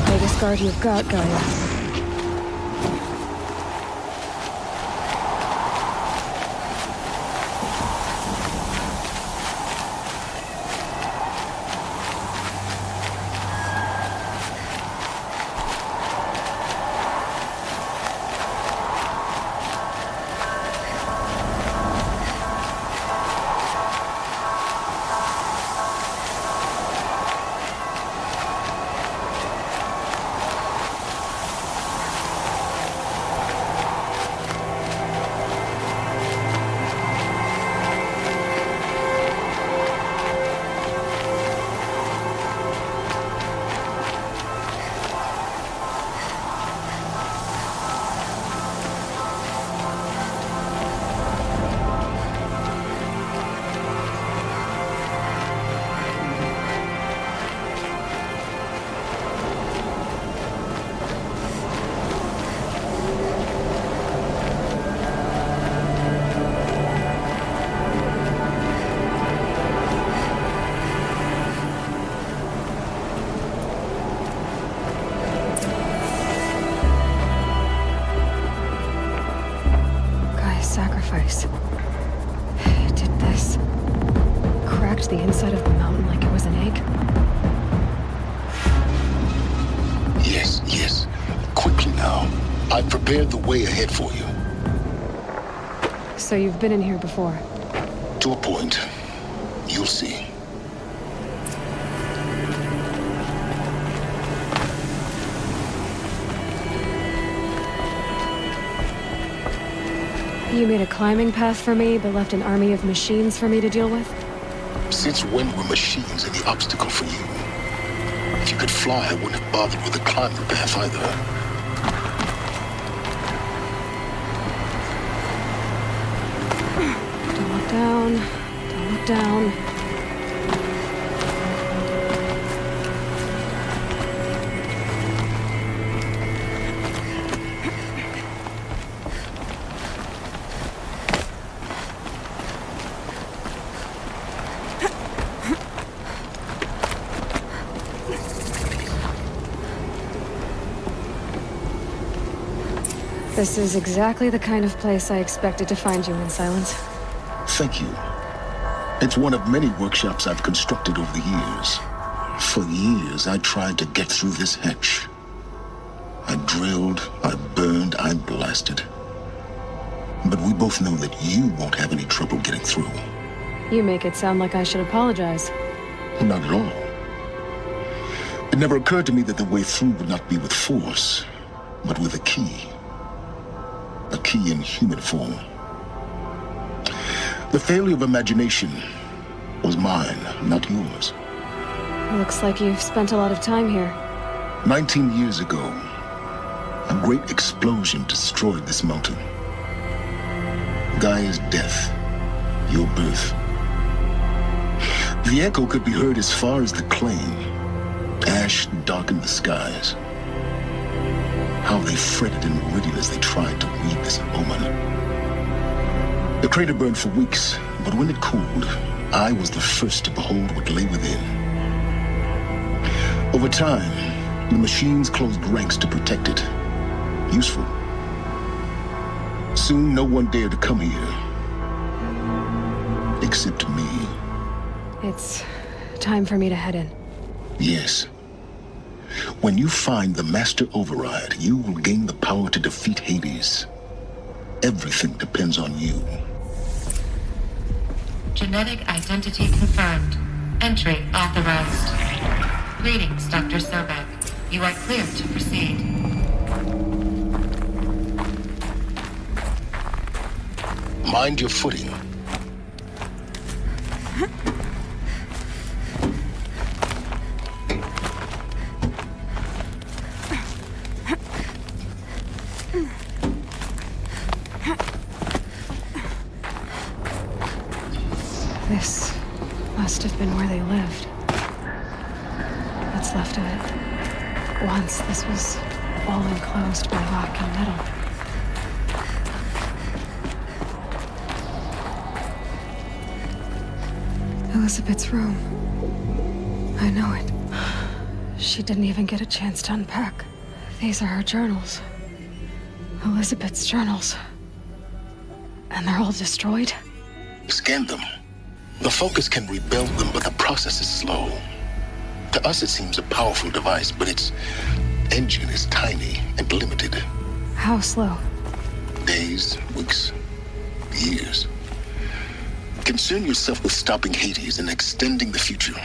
Biggest guard you've got, Gaia. Sacrifice. It did this. Cracked the inside of the mountain like it was an egg. Yes, yes. Quickly now. I've prepared the way ahead for you. So you've been in here before? To a point. You'll see. You made a climbing path for me, but left an army of machines for me to deal with? Since when were machines any obstacle for you? If you could fly, I wouldn't have bothered with the climbing path either. Don't look down. Don't look down. This is exactly the kind of place I expected to find you in, Silence. Thank you. It's one of many workshops I've constructed over the years. For years, I tried to get through this hatch. I drilled, I burned, I blasted. But we both know that you won't have any trouble getting through. You make it sound like I should apologize. Not at all. It never occurred to me that the way through would not be with force, but with a key. A key in human form. The failure of imagination was mine, not yours. Looks like you've spent a lot of time here. 19 years ago, a great explosion destroyed this mountain. Gaia's death, your birth. The echo could be heard as far as the claim. Ash darkened the skies. How they fretted in meridian as they tried to read this omen. The crater burned for weeks, but when it cooled, I was the first to behold what lay within. Over time, the machines closed ranks to protect it. Useful. Soon, no one dared to come here. Except me. It's time for me to head in. Yes. When you find the Master Override, you will gain the power to defeat Hades. Everything depends on you. Genetic identity confirmed. Entry authorized. Greetings, Dr. Sobek. You are cleared to proceed. Mind your footing. This must have been where they lived. What's left of it. Once this was all enclosed by rock and metal. Elizabeth's room. I know it. She didn't even get a chance to unpack. These are her journals. Elizabeth's journals. And they're all destroyed? Scan them. The Focus can rebuild them, but the process is slow. To us, it seems a powerful device, but its engine is tiny and limited. How slow? Days, weeks, years. Concern yourself with stopping Hades and extending the future,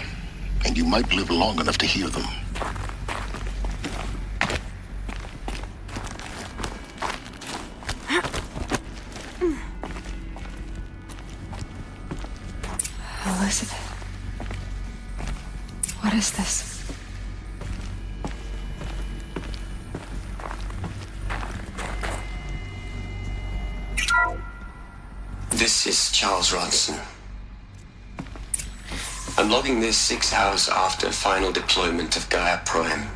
and you might live long enough to hear them. Elizabeth. What is this? This is Charles Ronson. I'm logging this 6 hours after final deployment of Gaia Prime.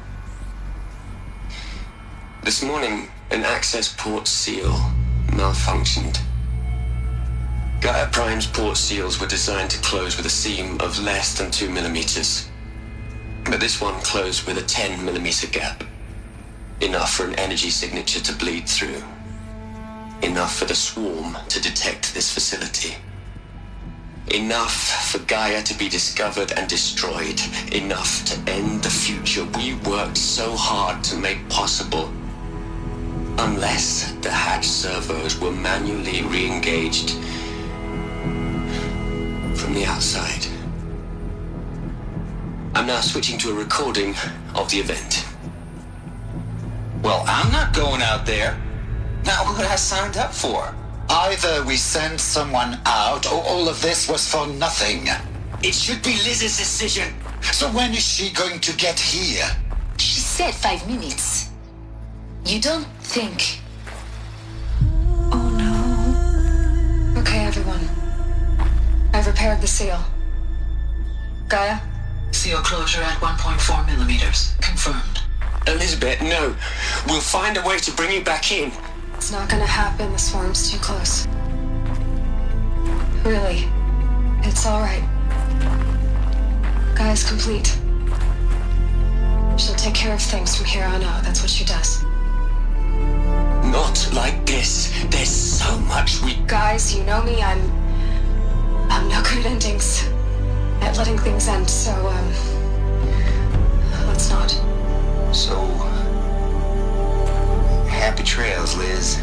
This morning, an access port seal malfunctioned. Gaia Prime's port seals were designed to close with a seam of less than 2 millimeters. But this one closed with a 10 millimeter gap. Enough for an energy signature to bleed through. Enough for the swarm to detect this facility. Enough for Gaia to be discovered and destroyed. Enough to end the future we worked so hard to make possible. Unless the hatch servos were manually re-engaged from the outside. I'm now switching to a recording of the event. Well, I'm not going out there. Now, what I signed up for? Either we send someone out, or all of this was for nothing. It should be Liz's decision. So when is she going to get here? She said 5 minutes. You don't think... Okay, everyone. I've repaired the seal. Gaia? Seal closure at 1.4 millimeters. Confirmed. Elizabeth, no. We'll find a way to bring you back in. It's not gonna happen. The swarm's too close. Really. It's alright. Gaia's complete. She'll take care of things from here on out. That's what she does. Not like this. There's so much we... Guys, you know me. I'm no good at endings. At letting things end, so, let's not. So... happy trails, Liz.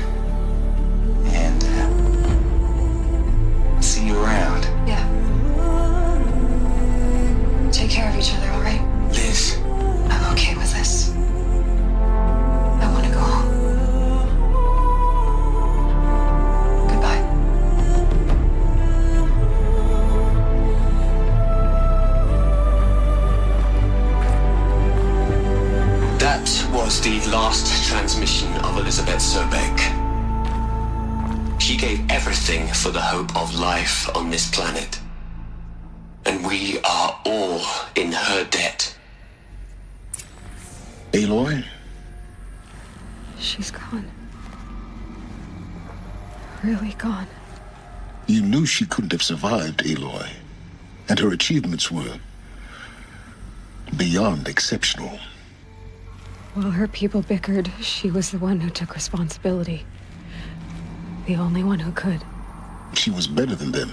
And, see you around. Yeah. Take care of each other, alright? Liz. I'm okay with this. I want to go home. Goodbye. That was the last transmission of Elizabeth Sobek. She gave everything for the hope of life on this planet. And we are all in her debt. Aloy? She's gone. Really gone. You knew she couldn't have survived, Aloy. And her achievements were beyond exceptional. While her people bickered, she was the one who took responsibility. The only one who could. She was better than them.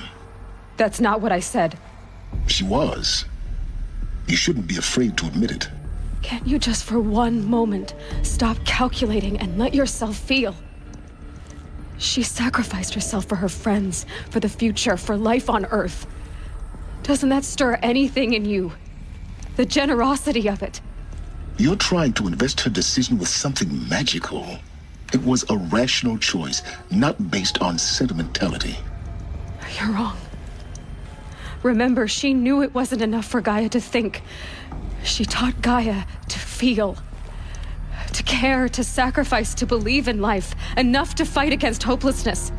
That's not what I said. She was. You shouldn't be afraid to admit it. Can't you just for one moment stop calculating and let yourself feel? She sacrificed herself for her friends, for the future, for life on Earth. Doesn't that stir anything in you? The generosity of it. You're trying to invest her decision with something magical. It was a rational choice, not based on sentimentality. You're wrong. Remember, she knew it wasn't enough for Gaia to think. She taught Gaia to feel. To care, to sacrifice, to believe in life. Enough to fight against hopelessness.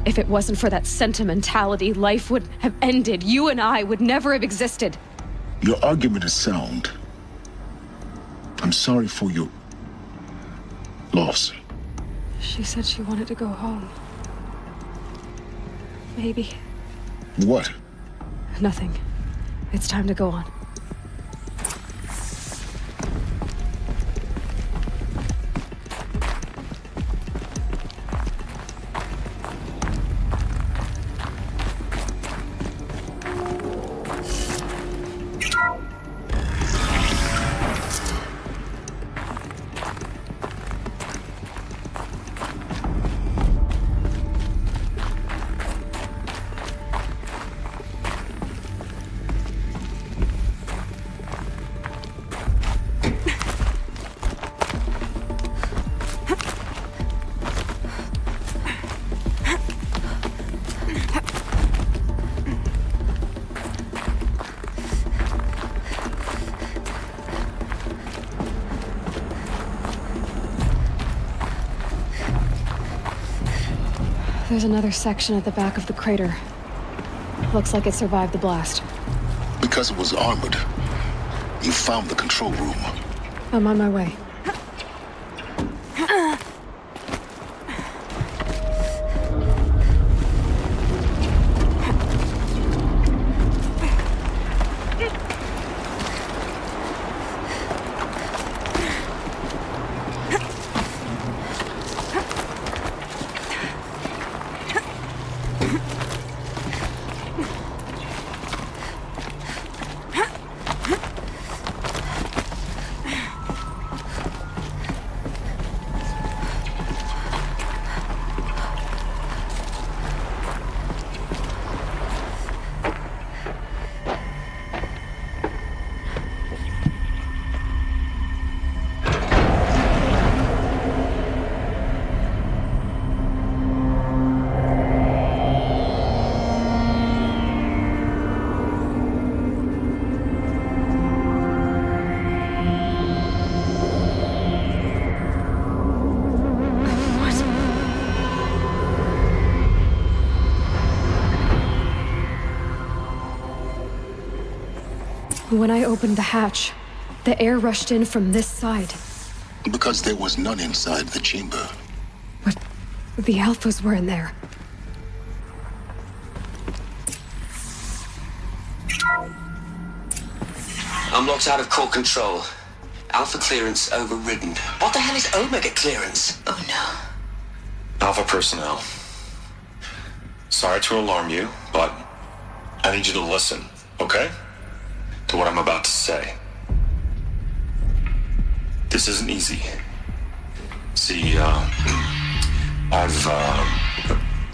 If it wasn't for that sentimentality, life would have ended. You and I would never have existed. Your argument is sound. I'm sorry for your loss. She said she wanted to go home. Maybe. What? Nothing. It's time to go on. There's another section at the back of the crater. Looks like it survived the blast. Because it was armored, you found the control room. I'm on my way. When I opened the hatch, the air rushed in from this side. Because there was none inside the chamber. But the Alphas were in there. I'm locked out of core control. Alpha clearance overridden. What the hell is Omega clearance? Oh no. Alpha personnel. Sorry to alarm you, but I need you to listen, okay? To what I'm about to say. This isn't easy. See,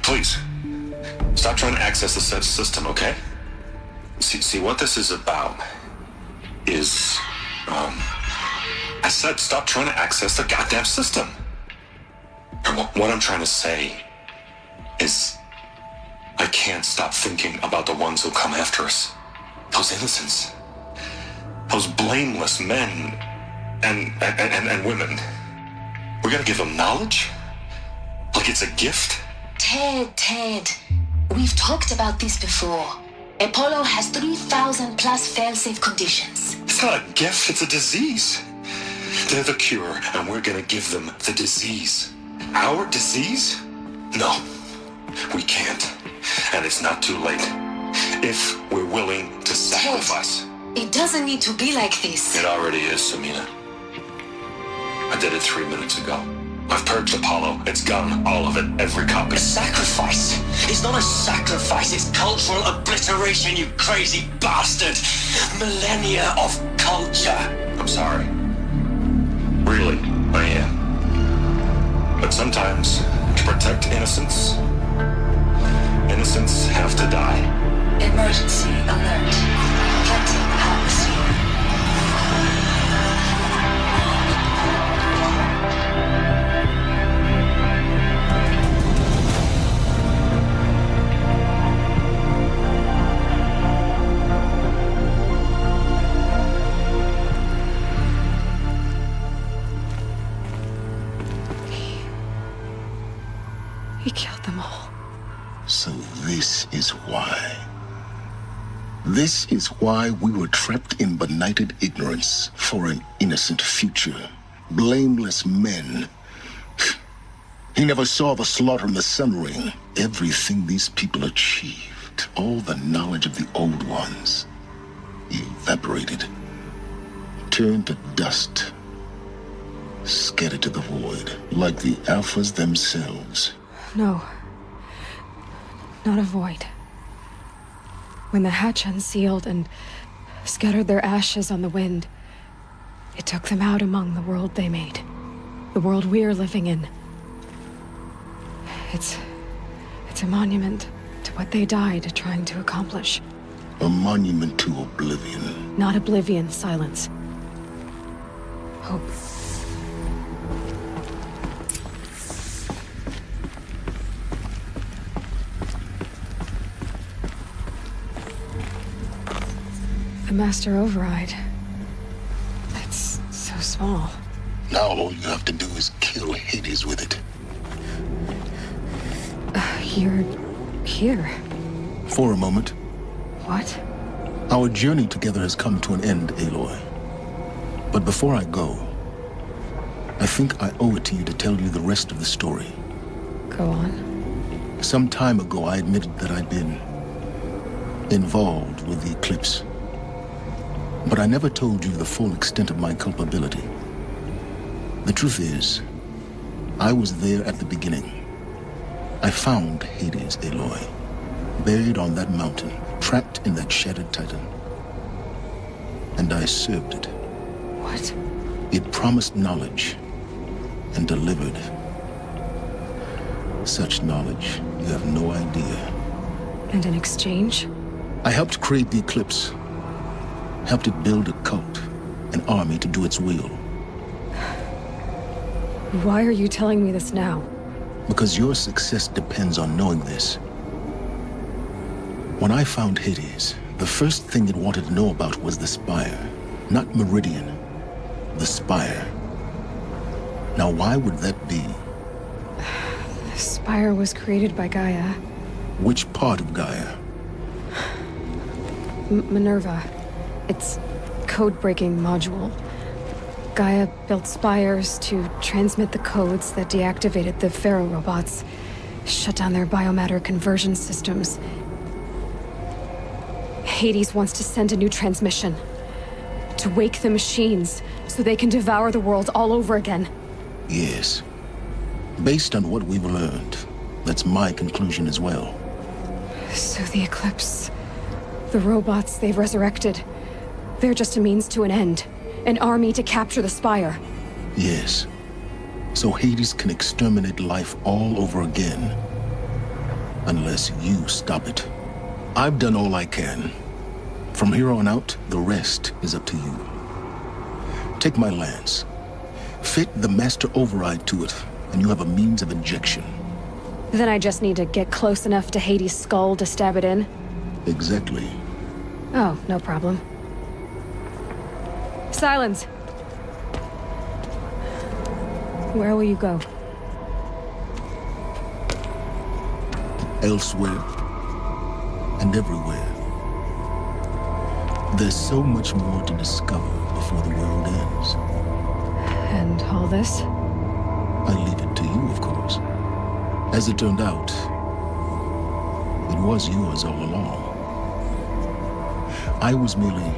please, stop trying to access the system, okay? See, what this is about is, I said stop trying to access the goddamn system. And what I'm trying to say is, I can't stop thinking about the ones who come after us. Those innocents. Those blameless men and women. We're gonna give them knowledge? Like it's a gift? Ted, we've talked about this before. Apollo has 3,000 plus fail-safe conditions. It's not a gift, it's a disease. They're the cure, and we're gonna give them the disease. Our disease? No, we can't. And it's not too late. If we're willing to sacrifice. It doesn't need to be like this. It already is, Samina. I did it 3 minutes ago. I've purged Apollo. It's gone. All of it. Every copy. A sacrifice? It's not a sacrifice. It's cultural obliteration, you crazy bastard. Millennia of culture. I'm sorry. Really, I am. But sometimes, to protect innocence, innocents have to die. Emergency alert. Cutting atmosphere. He killed them all. So this is why. This is why we were trapped in benighted ignorance for an innocent future. Blameless men. He never saw the slaughter in the Sun Ring. Everything these people achieved, all the knowledge of the old ones, evaporated, turned to dust, scattered to the void, like the Alphas themselves. No. Not a void. When the hatch unsealed and scattered their ashes on the wind, it took them out among the world they made. The world we're living in. It's a monument to what they died trying to accomplish. A monument to oblivion. Not oblivion, silence. Hope. The Master Override. It's so small. Now all you have to do is kill Hades with it. You're here. For a moment. What? Our journey together has come to an end, Aloy. But before I go, I think I owe it to you to tell you the rest of the story. Go on. Some time ago, I admitted that I'd been involved with the Eclipse. But I never told you the full extent of my culpability. The truth is, I was there at the beginning. I found Hades, Aloy, buried on that mountain, trapped in that shattered titan. And I served it. What? It promised knowledge and delivered. Such knowledge, you have no idea. And in exchange? I helped create the Eclipse. Helped it build a cult, an army to do its will. Why are you telling me this now? Because your success depends on knowing this. When I found Hades, the first thing it wanted to know about was the Spire. Not Meridian. The Spire. Now why would that be? The Spire was created by Gaia. Which part of Gaia? Minerva. Its code-breaking module. Gaia built spires to transmit the codes that deactivated the Pharaoh robots, shut down their biomatter conversion systems. Hades wants to send a new transmission. To wake the machines, so they can devour the world all over again. Yes. Based on what we've learned, that's my conclusion as well. So the Eclipse, the robots they've resurrected, they're just a means to an end. An army to capture the Spire. Yes. So Hades can exterminate life all over again. Unless you stop it. I've done all I can. From here on out, the rest is up to you. Take my lance. Fit the Master Override to it, and you have a means of injection. Then I just need to get close enough to Hades' skull to stab it in? Exactly. Oh, no problem. Silence! Where will you go? Elsewhere. And everywhere. There's so much more to discover before the world ends. And all this? I leave it to you, of course. As it turned out, it was yours all along. I was merely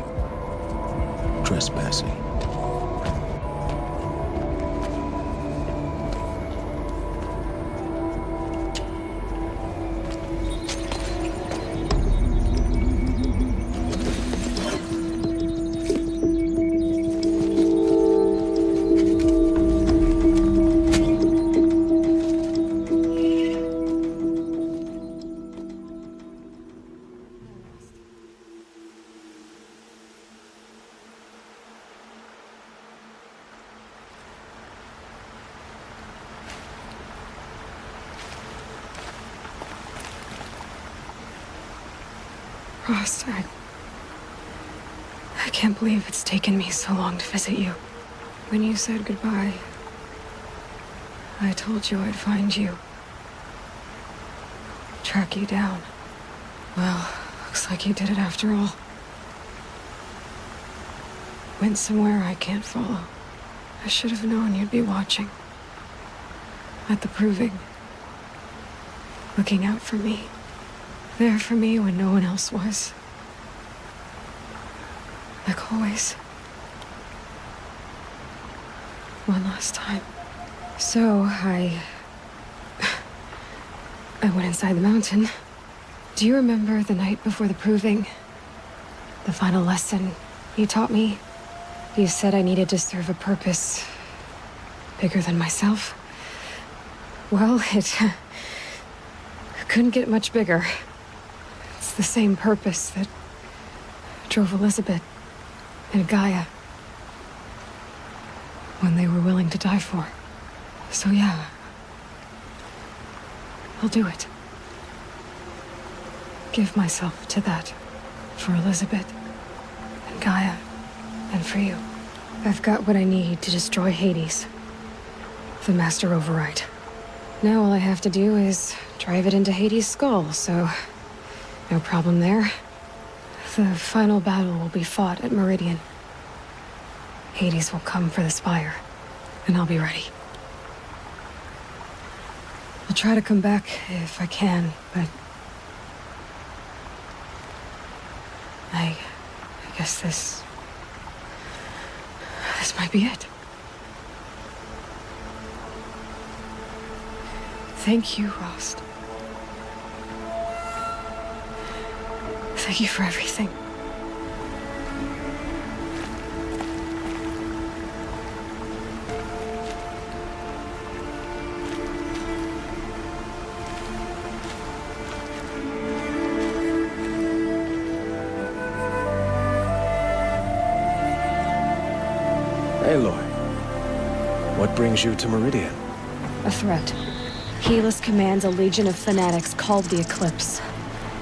trespassing. Rost, I can't believe it's taken me so long to visit you. When you said goodbye, I told you I'd find you. Track you down. Well, looks like you did it after all. Went somewhere I can't follow. I should have known you'd be watching. At the Proving. Looking out for me. There for me when no one else was. Like always. One last time. So, I went inside the mountain. Do you remember the night before the Proving? The final lesson you taught me? You said I needed to serve a purpose bigger than myself. Well, it couldn't get much bigger. It's the same purpose that drove Elizabeth and Gaia when they were willing to die for. So yeah, I'll do it. Give myself to that for Elizabeth and Gaia and for you. I've got what I need to destroy Hades. The Master Override. Now all I have to do is drive it into Hades' skull, so no problem there. The final battle will be fought at Meridian. Hades will come for the Spire, and I'll be ready. I'll try to come back if I can, but I guess this might be it. Thank you, Rost. Thank you for everything. Aloy, what brings you to Meridian? A threat. Helis commands a legion of fanatics called the Eclipse.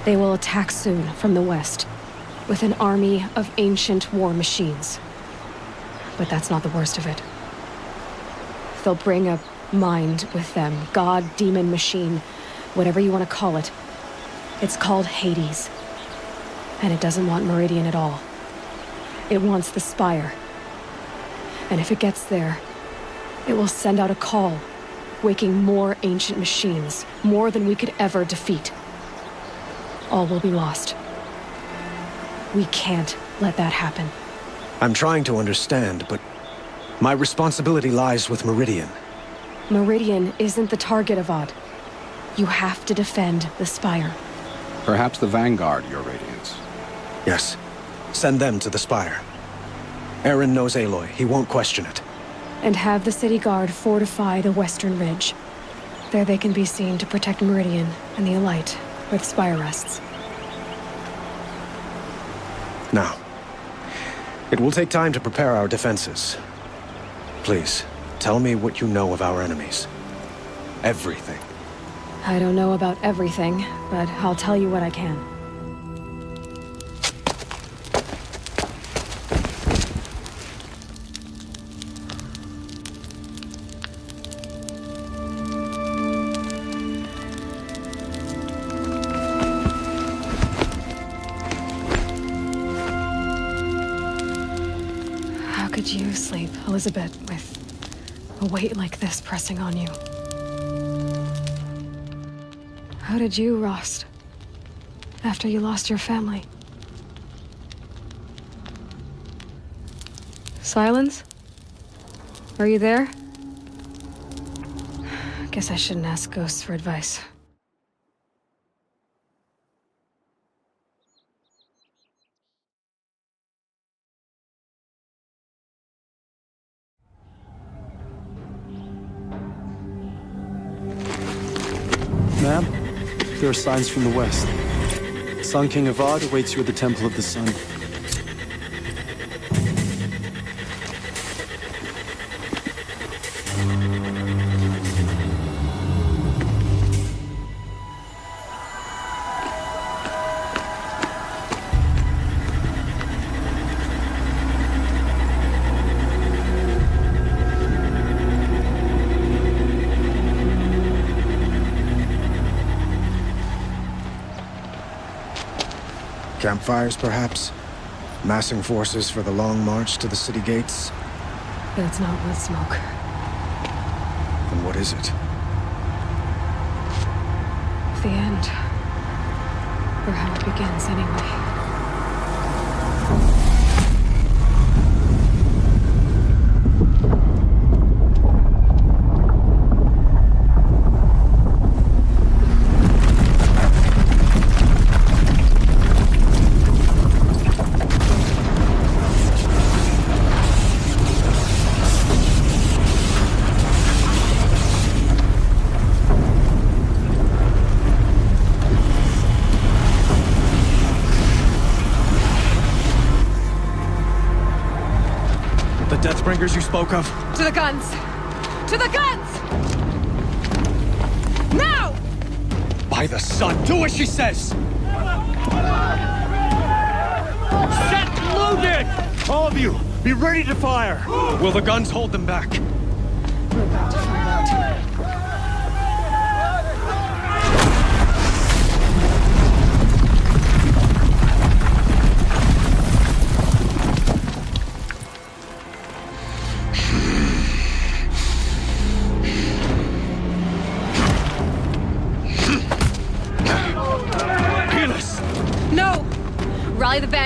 They will attack soon from the west, with an army of ancient war machines. But that's not the worst of it. They'll bring a mind with them, god, demon, machine, whatever you want to call it. It's called Hades. And it doesn't want Meridian at all. It wants the Spire. And if it gets there, it will send out a call, waking more ancient machines, more than we could ever defeat. All will be lost. We can't let that happen. I'm trying to understand, but my responsibility lies with Meridian. Meridian isn't the target, Avad. You have to defend the Spire. Perhaps the Vanguard, Your Radiance. Yes. Send them to the Spire. Eren knows Aloy. He won't question it. And have the City Guard fortify the Western Ridge. There they can be seen to protect Meridian and the Elite, where the Spire rests. Now, it will take time to prepare our defenses. Please, tell me what you know of our enemies. Everything. I don't know about everything, but I'll tell you what I can. How could you sleep, Elizabeth, with a weight like this pressing on you? How did you, Rost, after you lost your family? Silence? Are you there? Guess I shouldn't ask ghosts for advice. Ma'am, there are signs from the west. Sun King Avad awaits you at the Temple of the Sun. Campfires, perhaps? Massing forces for the long march to the city gates? But it's not with smoke. Then what is it? The end. Or how it begins, anyway. Deathbringers you spoke of? To the guns! To the guns! Now! By the sun, do as she says! Set loaded! All of you, be ready to fire! Will the guns hold them back? We're about to find out.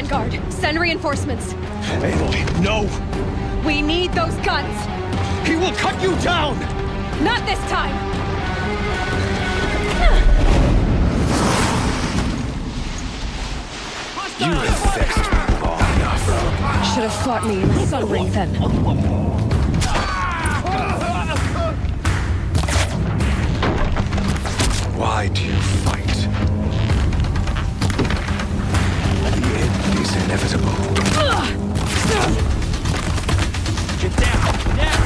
Vanguard. Send reinforcements. Aloy, no! We need those guns. He will cut you down! Not this time! You have vexed me long enough. Should have fought me in the Sun Ring then. Why do you fight? The end is inevitable. Get down! Now!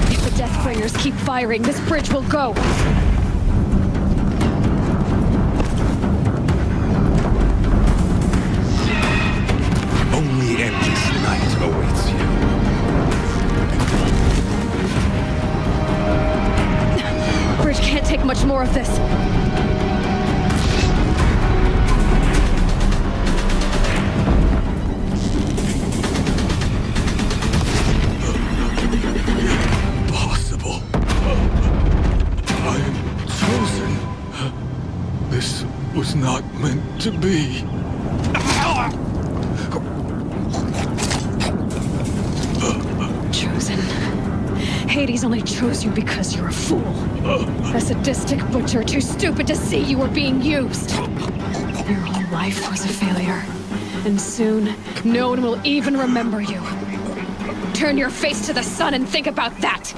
If the Deathbringers keep firing, this bridge will go. Only endless night awaits you. Bridge can't take much more of this. Impossible. I am chosen. This was not meant to be. Chosen. Hades only chose you because you're a fool. A sadistic butcher too stupid to see you were being used. Your whole life was a failure. And soon, no one will even remember you. Turn your face to the sun and think about that!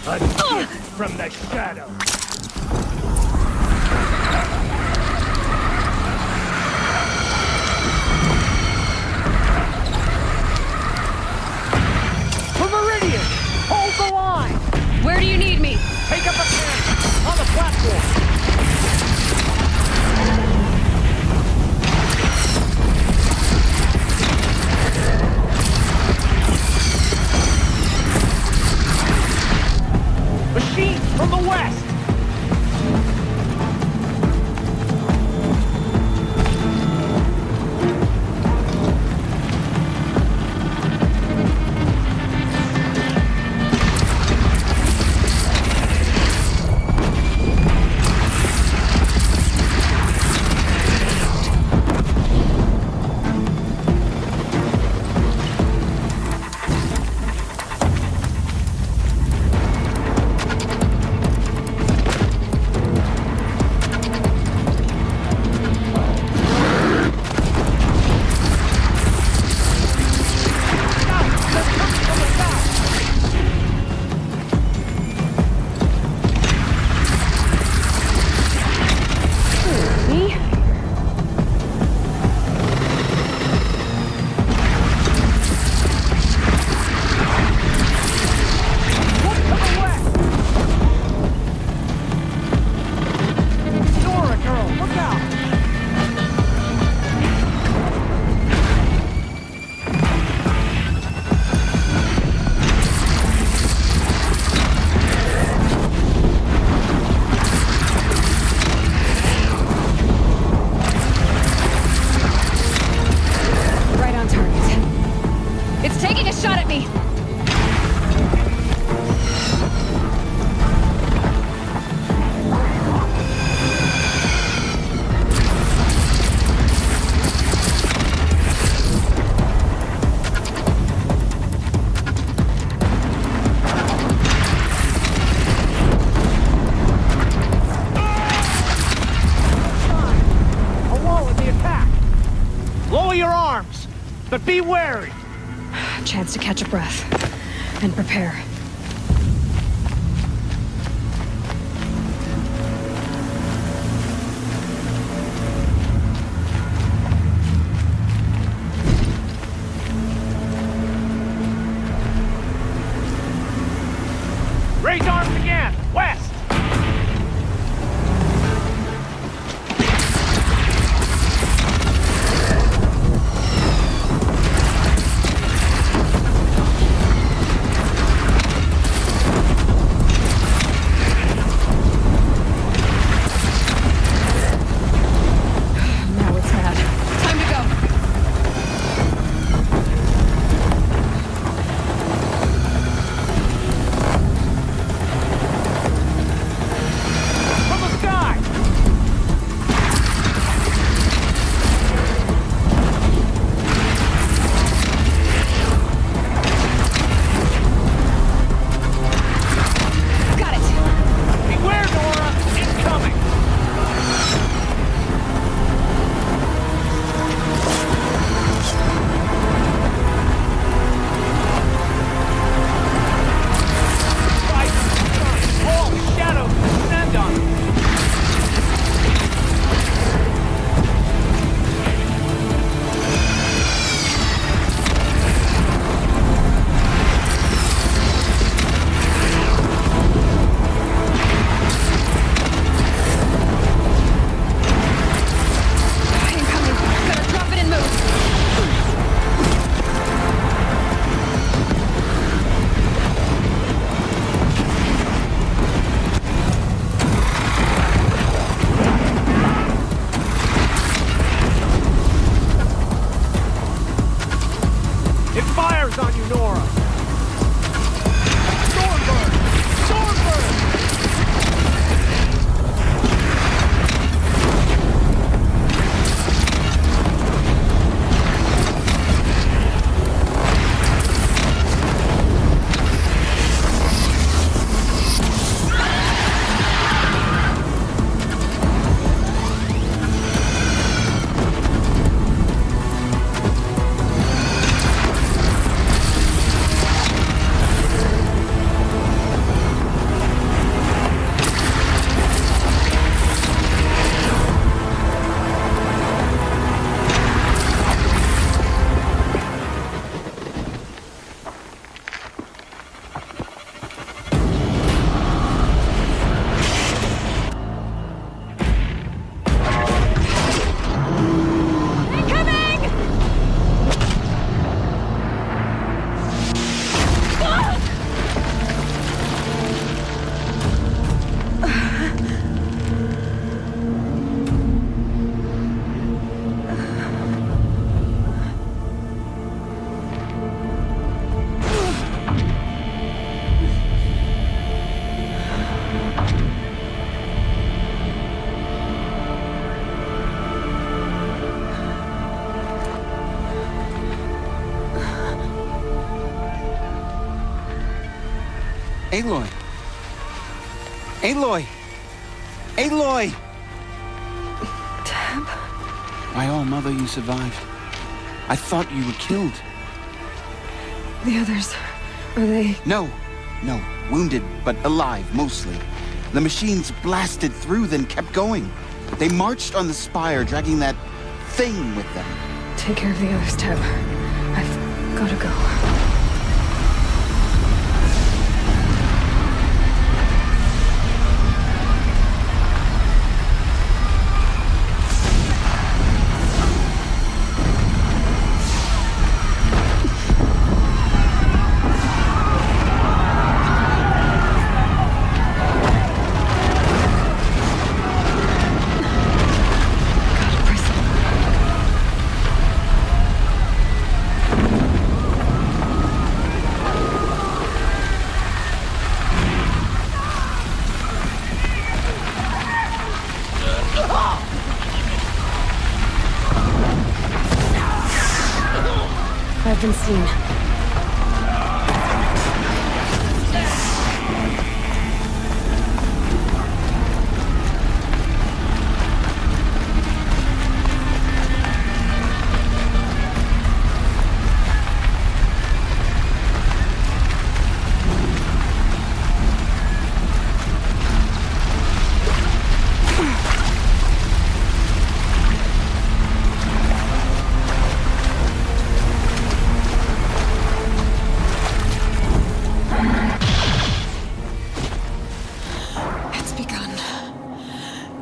A gift from the shadow. For Meridian! Hold the line! Where do you need me? Take up a camp on the platform! Machines from the west! But be wary! Chance to catch a breath. And prepare. Raise arms again! West! Aloy! Aloy! Aloy! Tab? My own mother, you survived. I thought you were killed. The others, are they... No. Wounded, but alive, mostly. The machines blasted through, then kept going. They marched on the spire, dragging that thing with them. Take care of the others, Tab. I've gotta go. I've been seen.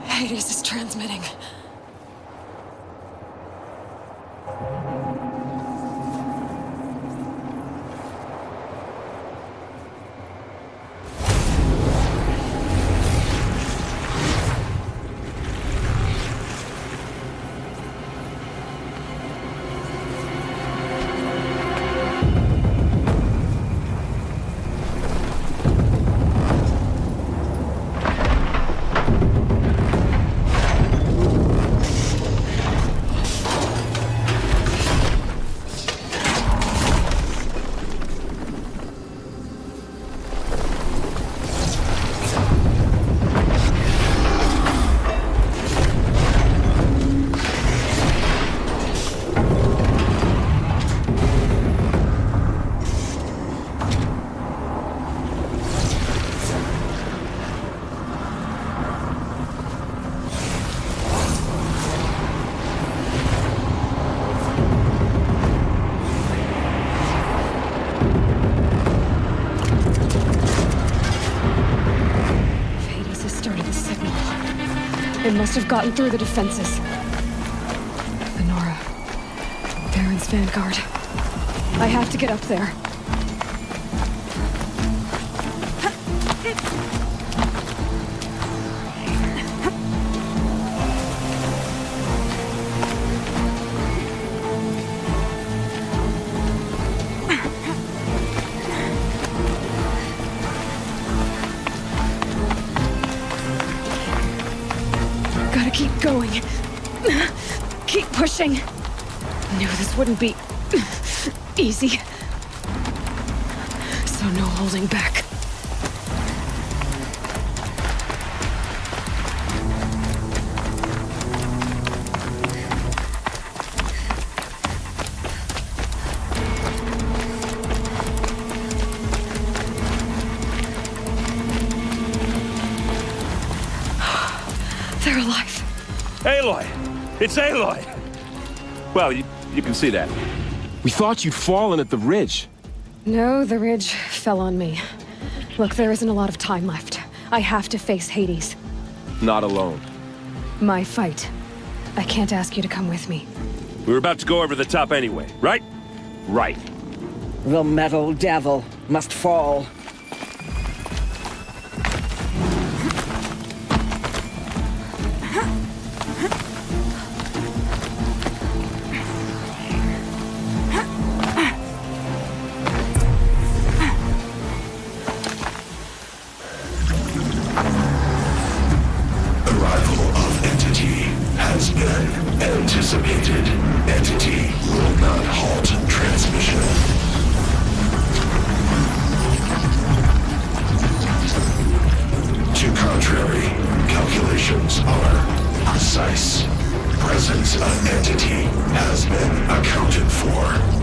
Hades is transmitting. It must have gotten through the defenses. The Nora. Baron's vanguard. I have to get up there. Keep going. Keep pushing. Knew this wouldn't be easy. So no holding back. They're alive. Aloy! It's Aloy! Well, you can see that. We thought you'd fallen at the ridge. No, the ridge fell on me. Look, there isn't a lot of time left. I have to face Hades. Not alone. My fight. I can't ask you to come with me. We were about to go over the top anyway, right? Right. The metal devil must fall. Anticipated. Entity will not halt transmission. presence of entity has been accounted for.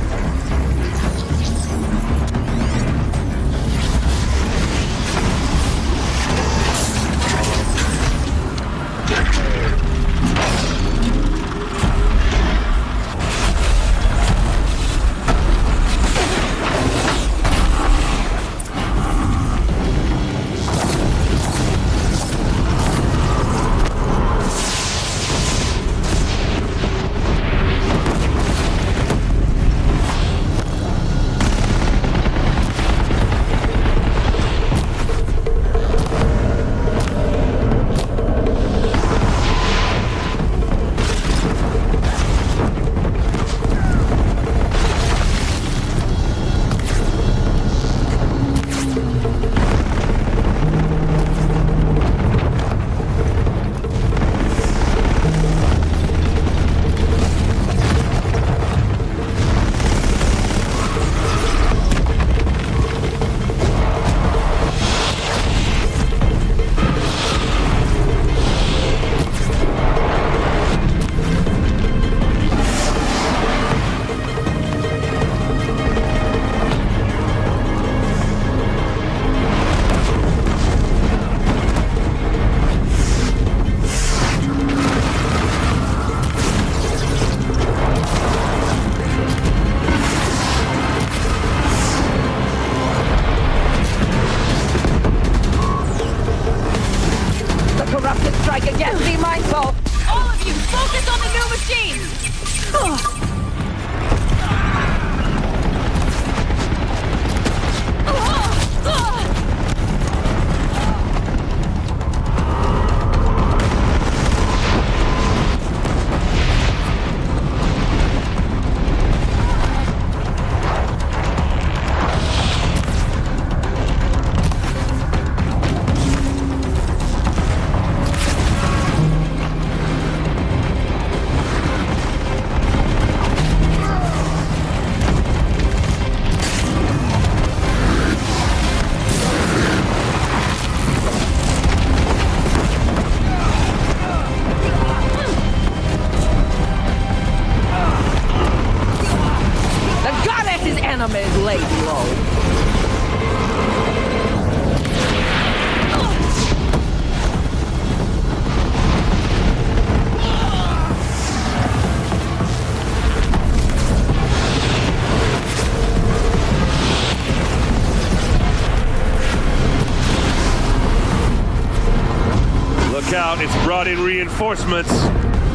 Out, it's brought in reinforcements.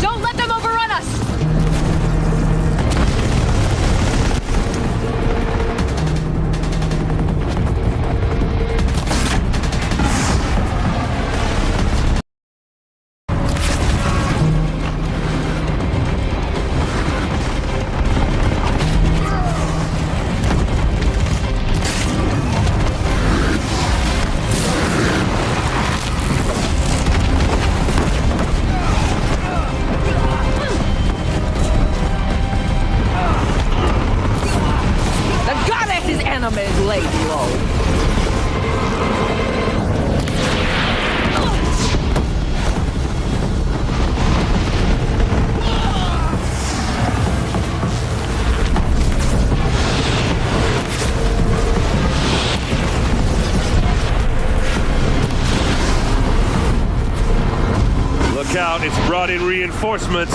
Don't let them overrun us! Out, it's brought in reinforcements.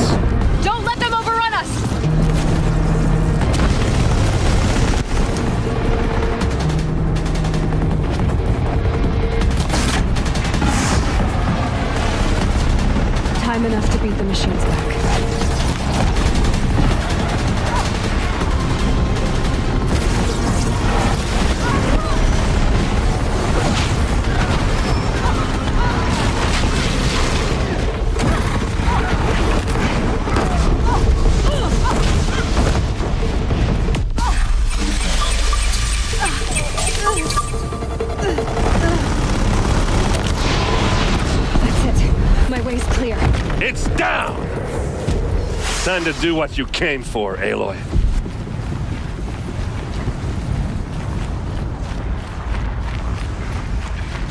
Don't let them overrun us! Time enough to beat the machines back. It's down! Time to do what you came for, Aloy.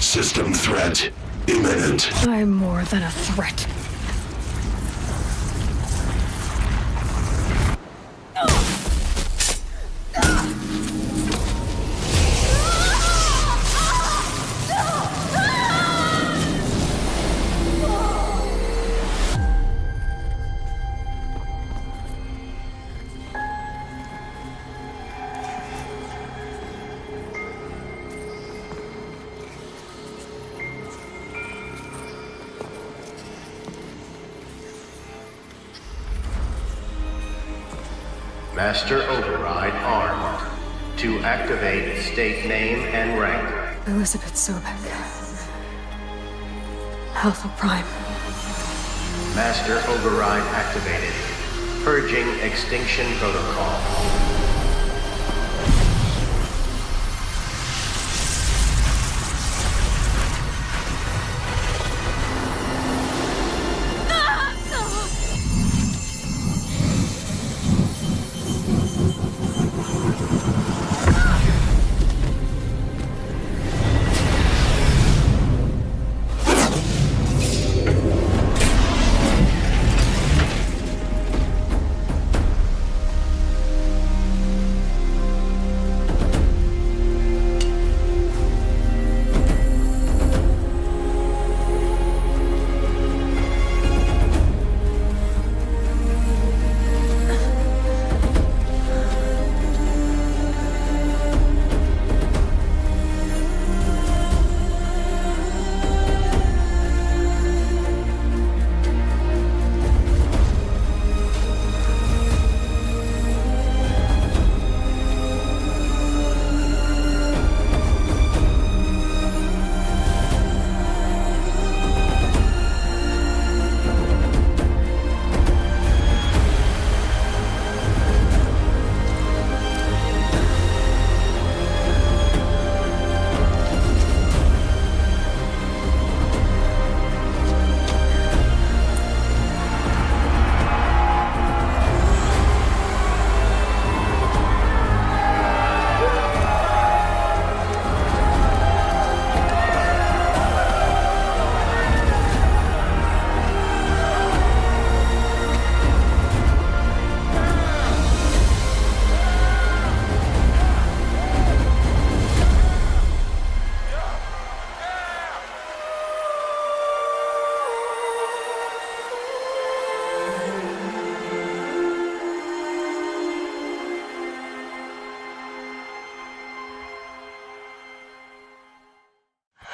System threat imminent. I'm more than a threat. Master Override armed. To activate, state name and rank. Elizabeth Sobek. Alpha Prime. Master Override activated. Purging Extinction Protocol.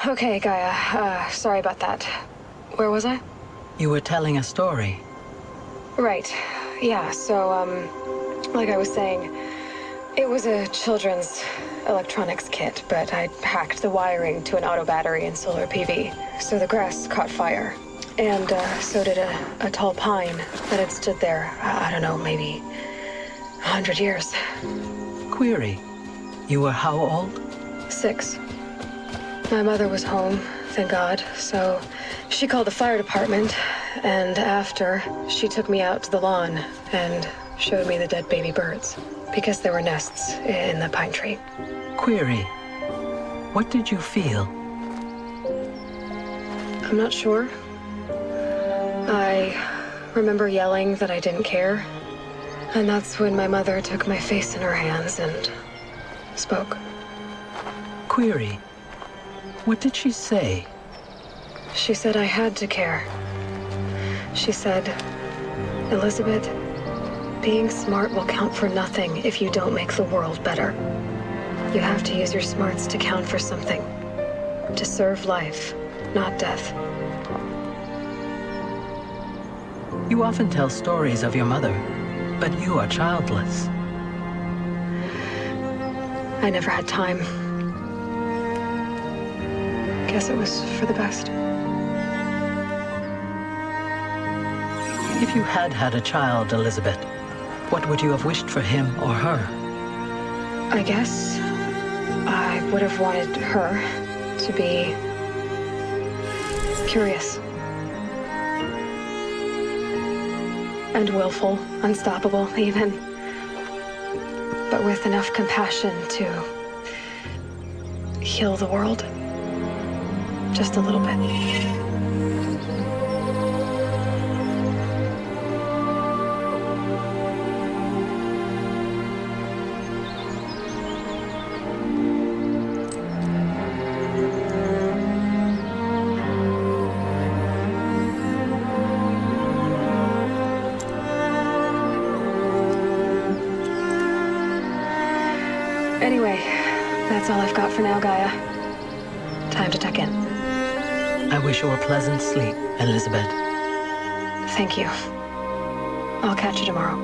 Okay, Gaia. Sorry about that. Where was I? You were telling a story. Right. Yeah, so, like I was saying, it was a children's electronics kit, but I hacked the wiring to an auto battery and solar PV. So the grass caught fire. And, so did a tall pine that had stood there, I don't know, maybe 100 years. Query. You were how old? 6. My mother was home, thank God, so she called the fire department, and after, she took me out to the lawn and showed me the dead baby birds, because there were nests in the pine tree. Query. What did you feel? I'm not sure. I remember yelling that I didn't care, and that's when my mother took my face in her hands and spoke. Query. What did she say? She said I had to care. She said, Elizabeth, being smart will count for nothing if you don't make the world better. You have to use your smarts to count for something. To serve life, not death. You often tell stories of your mother, but you are childless. I never had time. Guess it was for the best. If you had had a child, Elizabeth, what would you have wished for him or her? I guess I would have wanted her to be curious. And willful, unstoppable even. But with enough compassion to heal the world. Just a little bit. Anyway, that's all I've got for now, Gaia. Time to tuck in. I wish you a pleasant sleep, Elizabeth. Thank you. I'll catch you tomorrow.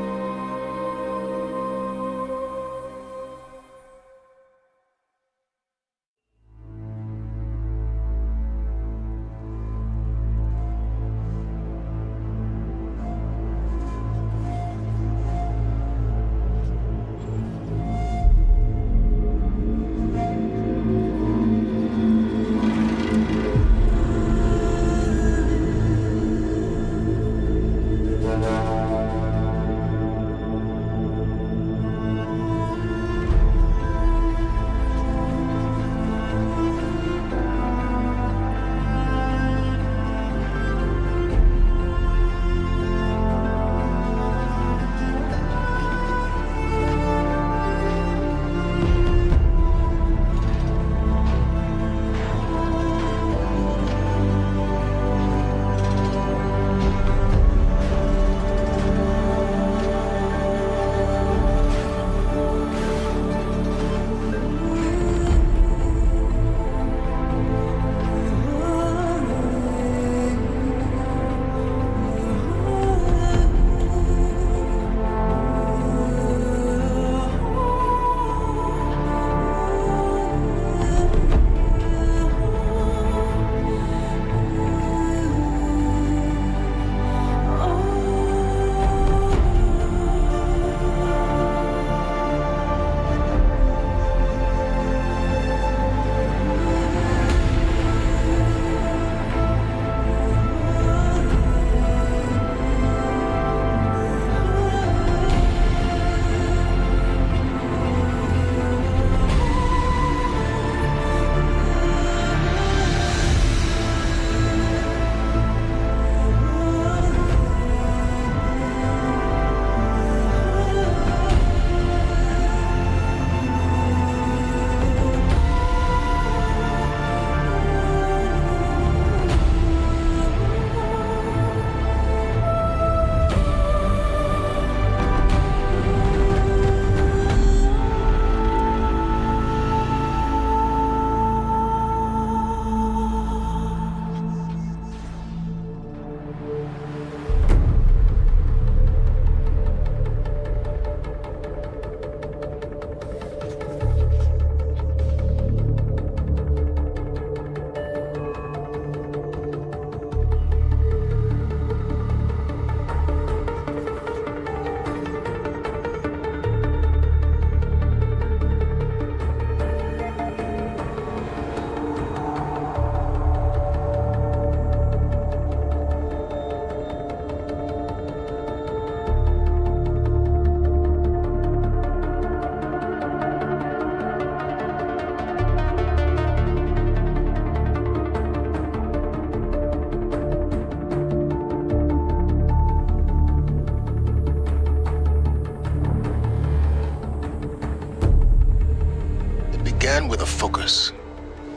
focus,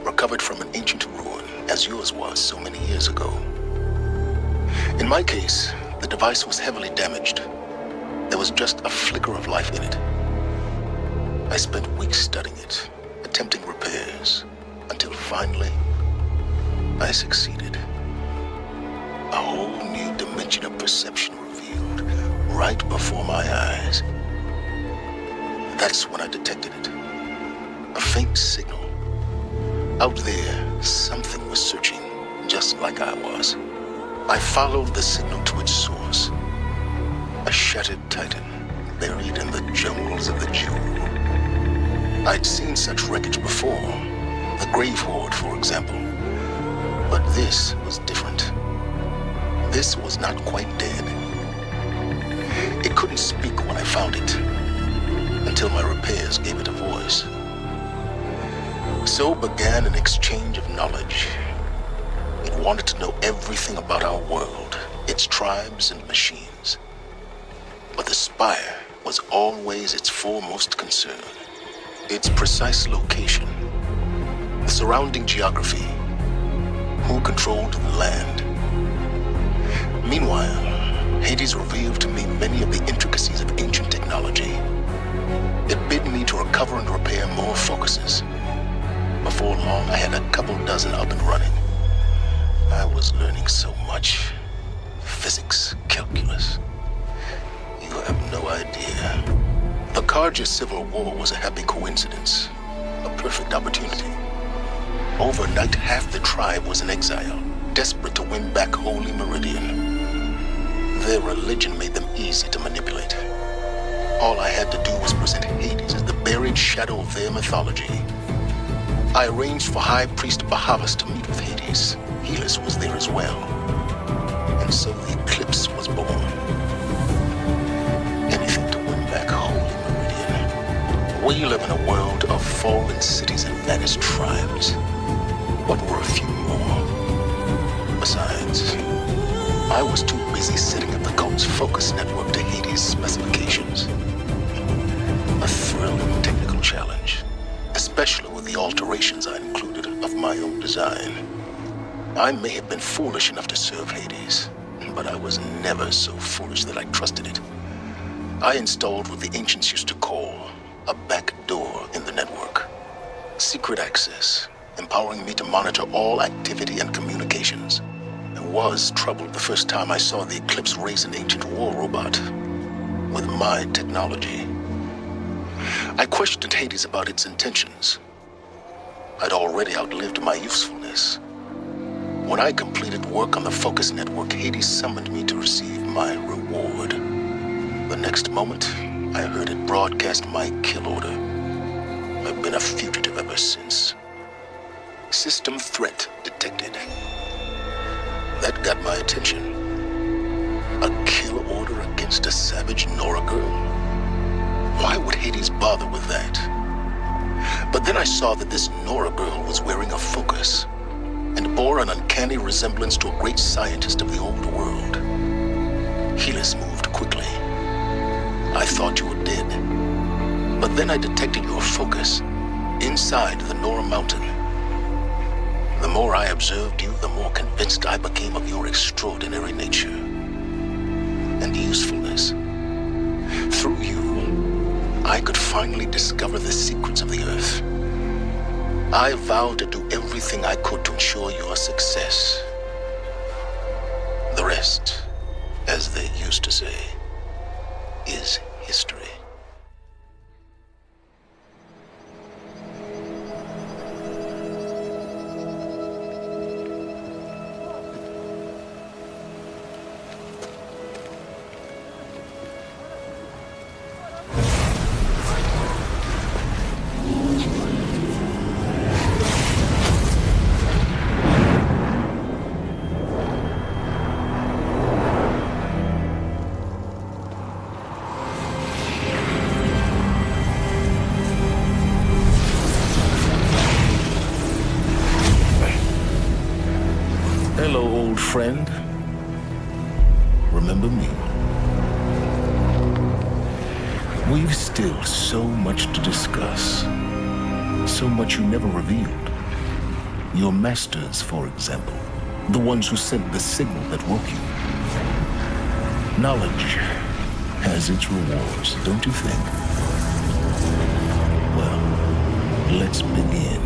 recovered from an ancient ruin, as yours was so many years ago. In my case, the device was heavily damaged. There was just a flicker of life in it. I spent weeks studying it, attempting repairs, until finally, I succeeded. A whole new dimension of perception revealed right before my eyes. That's when I detected it. A faint signal. Out there, something was searching, just like I was. I followed the signal to its source. A shattered titan, buried in the jungles of the Jewel. I'd seen such wreckage before. The Grave Horde, for example. But this was different. This was not quite dead. It couldn't speak when I found it, until my repairs gave it a voice. So began an exchange of knowledge. It wanted to know everything about our world, its tribes and machines. But the Spire was always its foremost concern. Its precise location, the surrounding geography, who controlled the land. Meanwhile, Hades revealed to me many of the intricacies of ancient technology. It bid me to recover and repair more focuses. Before long, I had a couple dozen up and running. I was learning so much. Physics, calculus. You have no idea. The Carja Civil War was a happy coincidence. A perfect opportunity. Overnight, half the tribe was in exile, desperate to win back Holy Meridian. Their religion made them easy to manipulate. All I had to do was present Hades as the buried shadow of their mythology. I arranged for High Priest Bahavas to meet with Hades. Helis was there as well. And so the Eclipse was born. Anything to win back Holy Meridian. We live in a world of fallen cities and vanished tribes. What were a few more? Besides, I was too busy setting up the cult's focus network to Hades' specifications. A thrilling technical challenge, especially with the alterations I included of my own design. I may have been foolish enough to serve Hades, but I was never so foolish that I trusted it. I installed what the ancients used to call a back door in the network. Secret access, empowering me to monitor all activity and communications. I was troubled the first time I saw the Eclipse raise an ancient war robot with my technology. I questioned Hades about its intentions. I'd already outlived my usefulness. When I completed work on the Focus Network, Hades summoned me to receive my reward. The next moment, I heard it broadcast my kill order. I've been a fugitive ever since. System threat detected. That got my attention. A kill order against a savage Nora girl? Why would Hades bother with that? But then I saw that this Nora girl was wearing a focus and bore an uncanny resemblance to a great scientist of the old world. Helis moved quickly. I thought you were dead. But then I detected your focus inside the Nora mountain. The more I observed you, the more convinced I became of your extraordinary nature and usefulness. Through you, I could finally discover the secrets of the Earth. I vowed to do everything I could to ensure your success. The rest, as they used to say, is history. Hello, old friend. Remember me? We've still so much to discuss. so much you never revealed. Your masters, for example. The ones who sent the signal that woke you. Knowledge has its rewards, don't you think? Well, let's begin.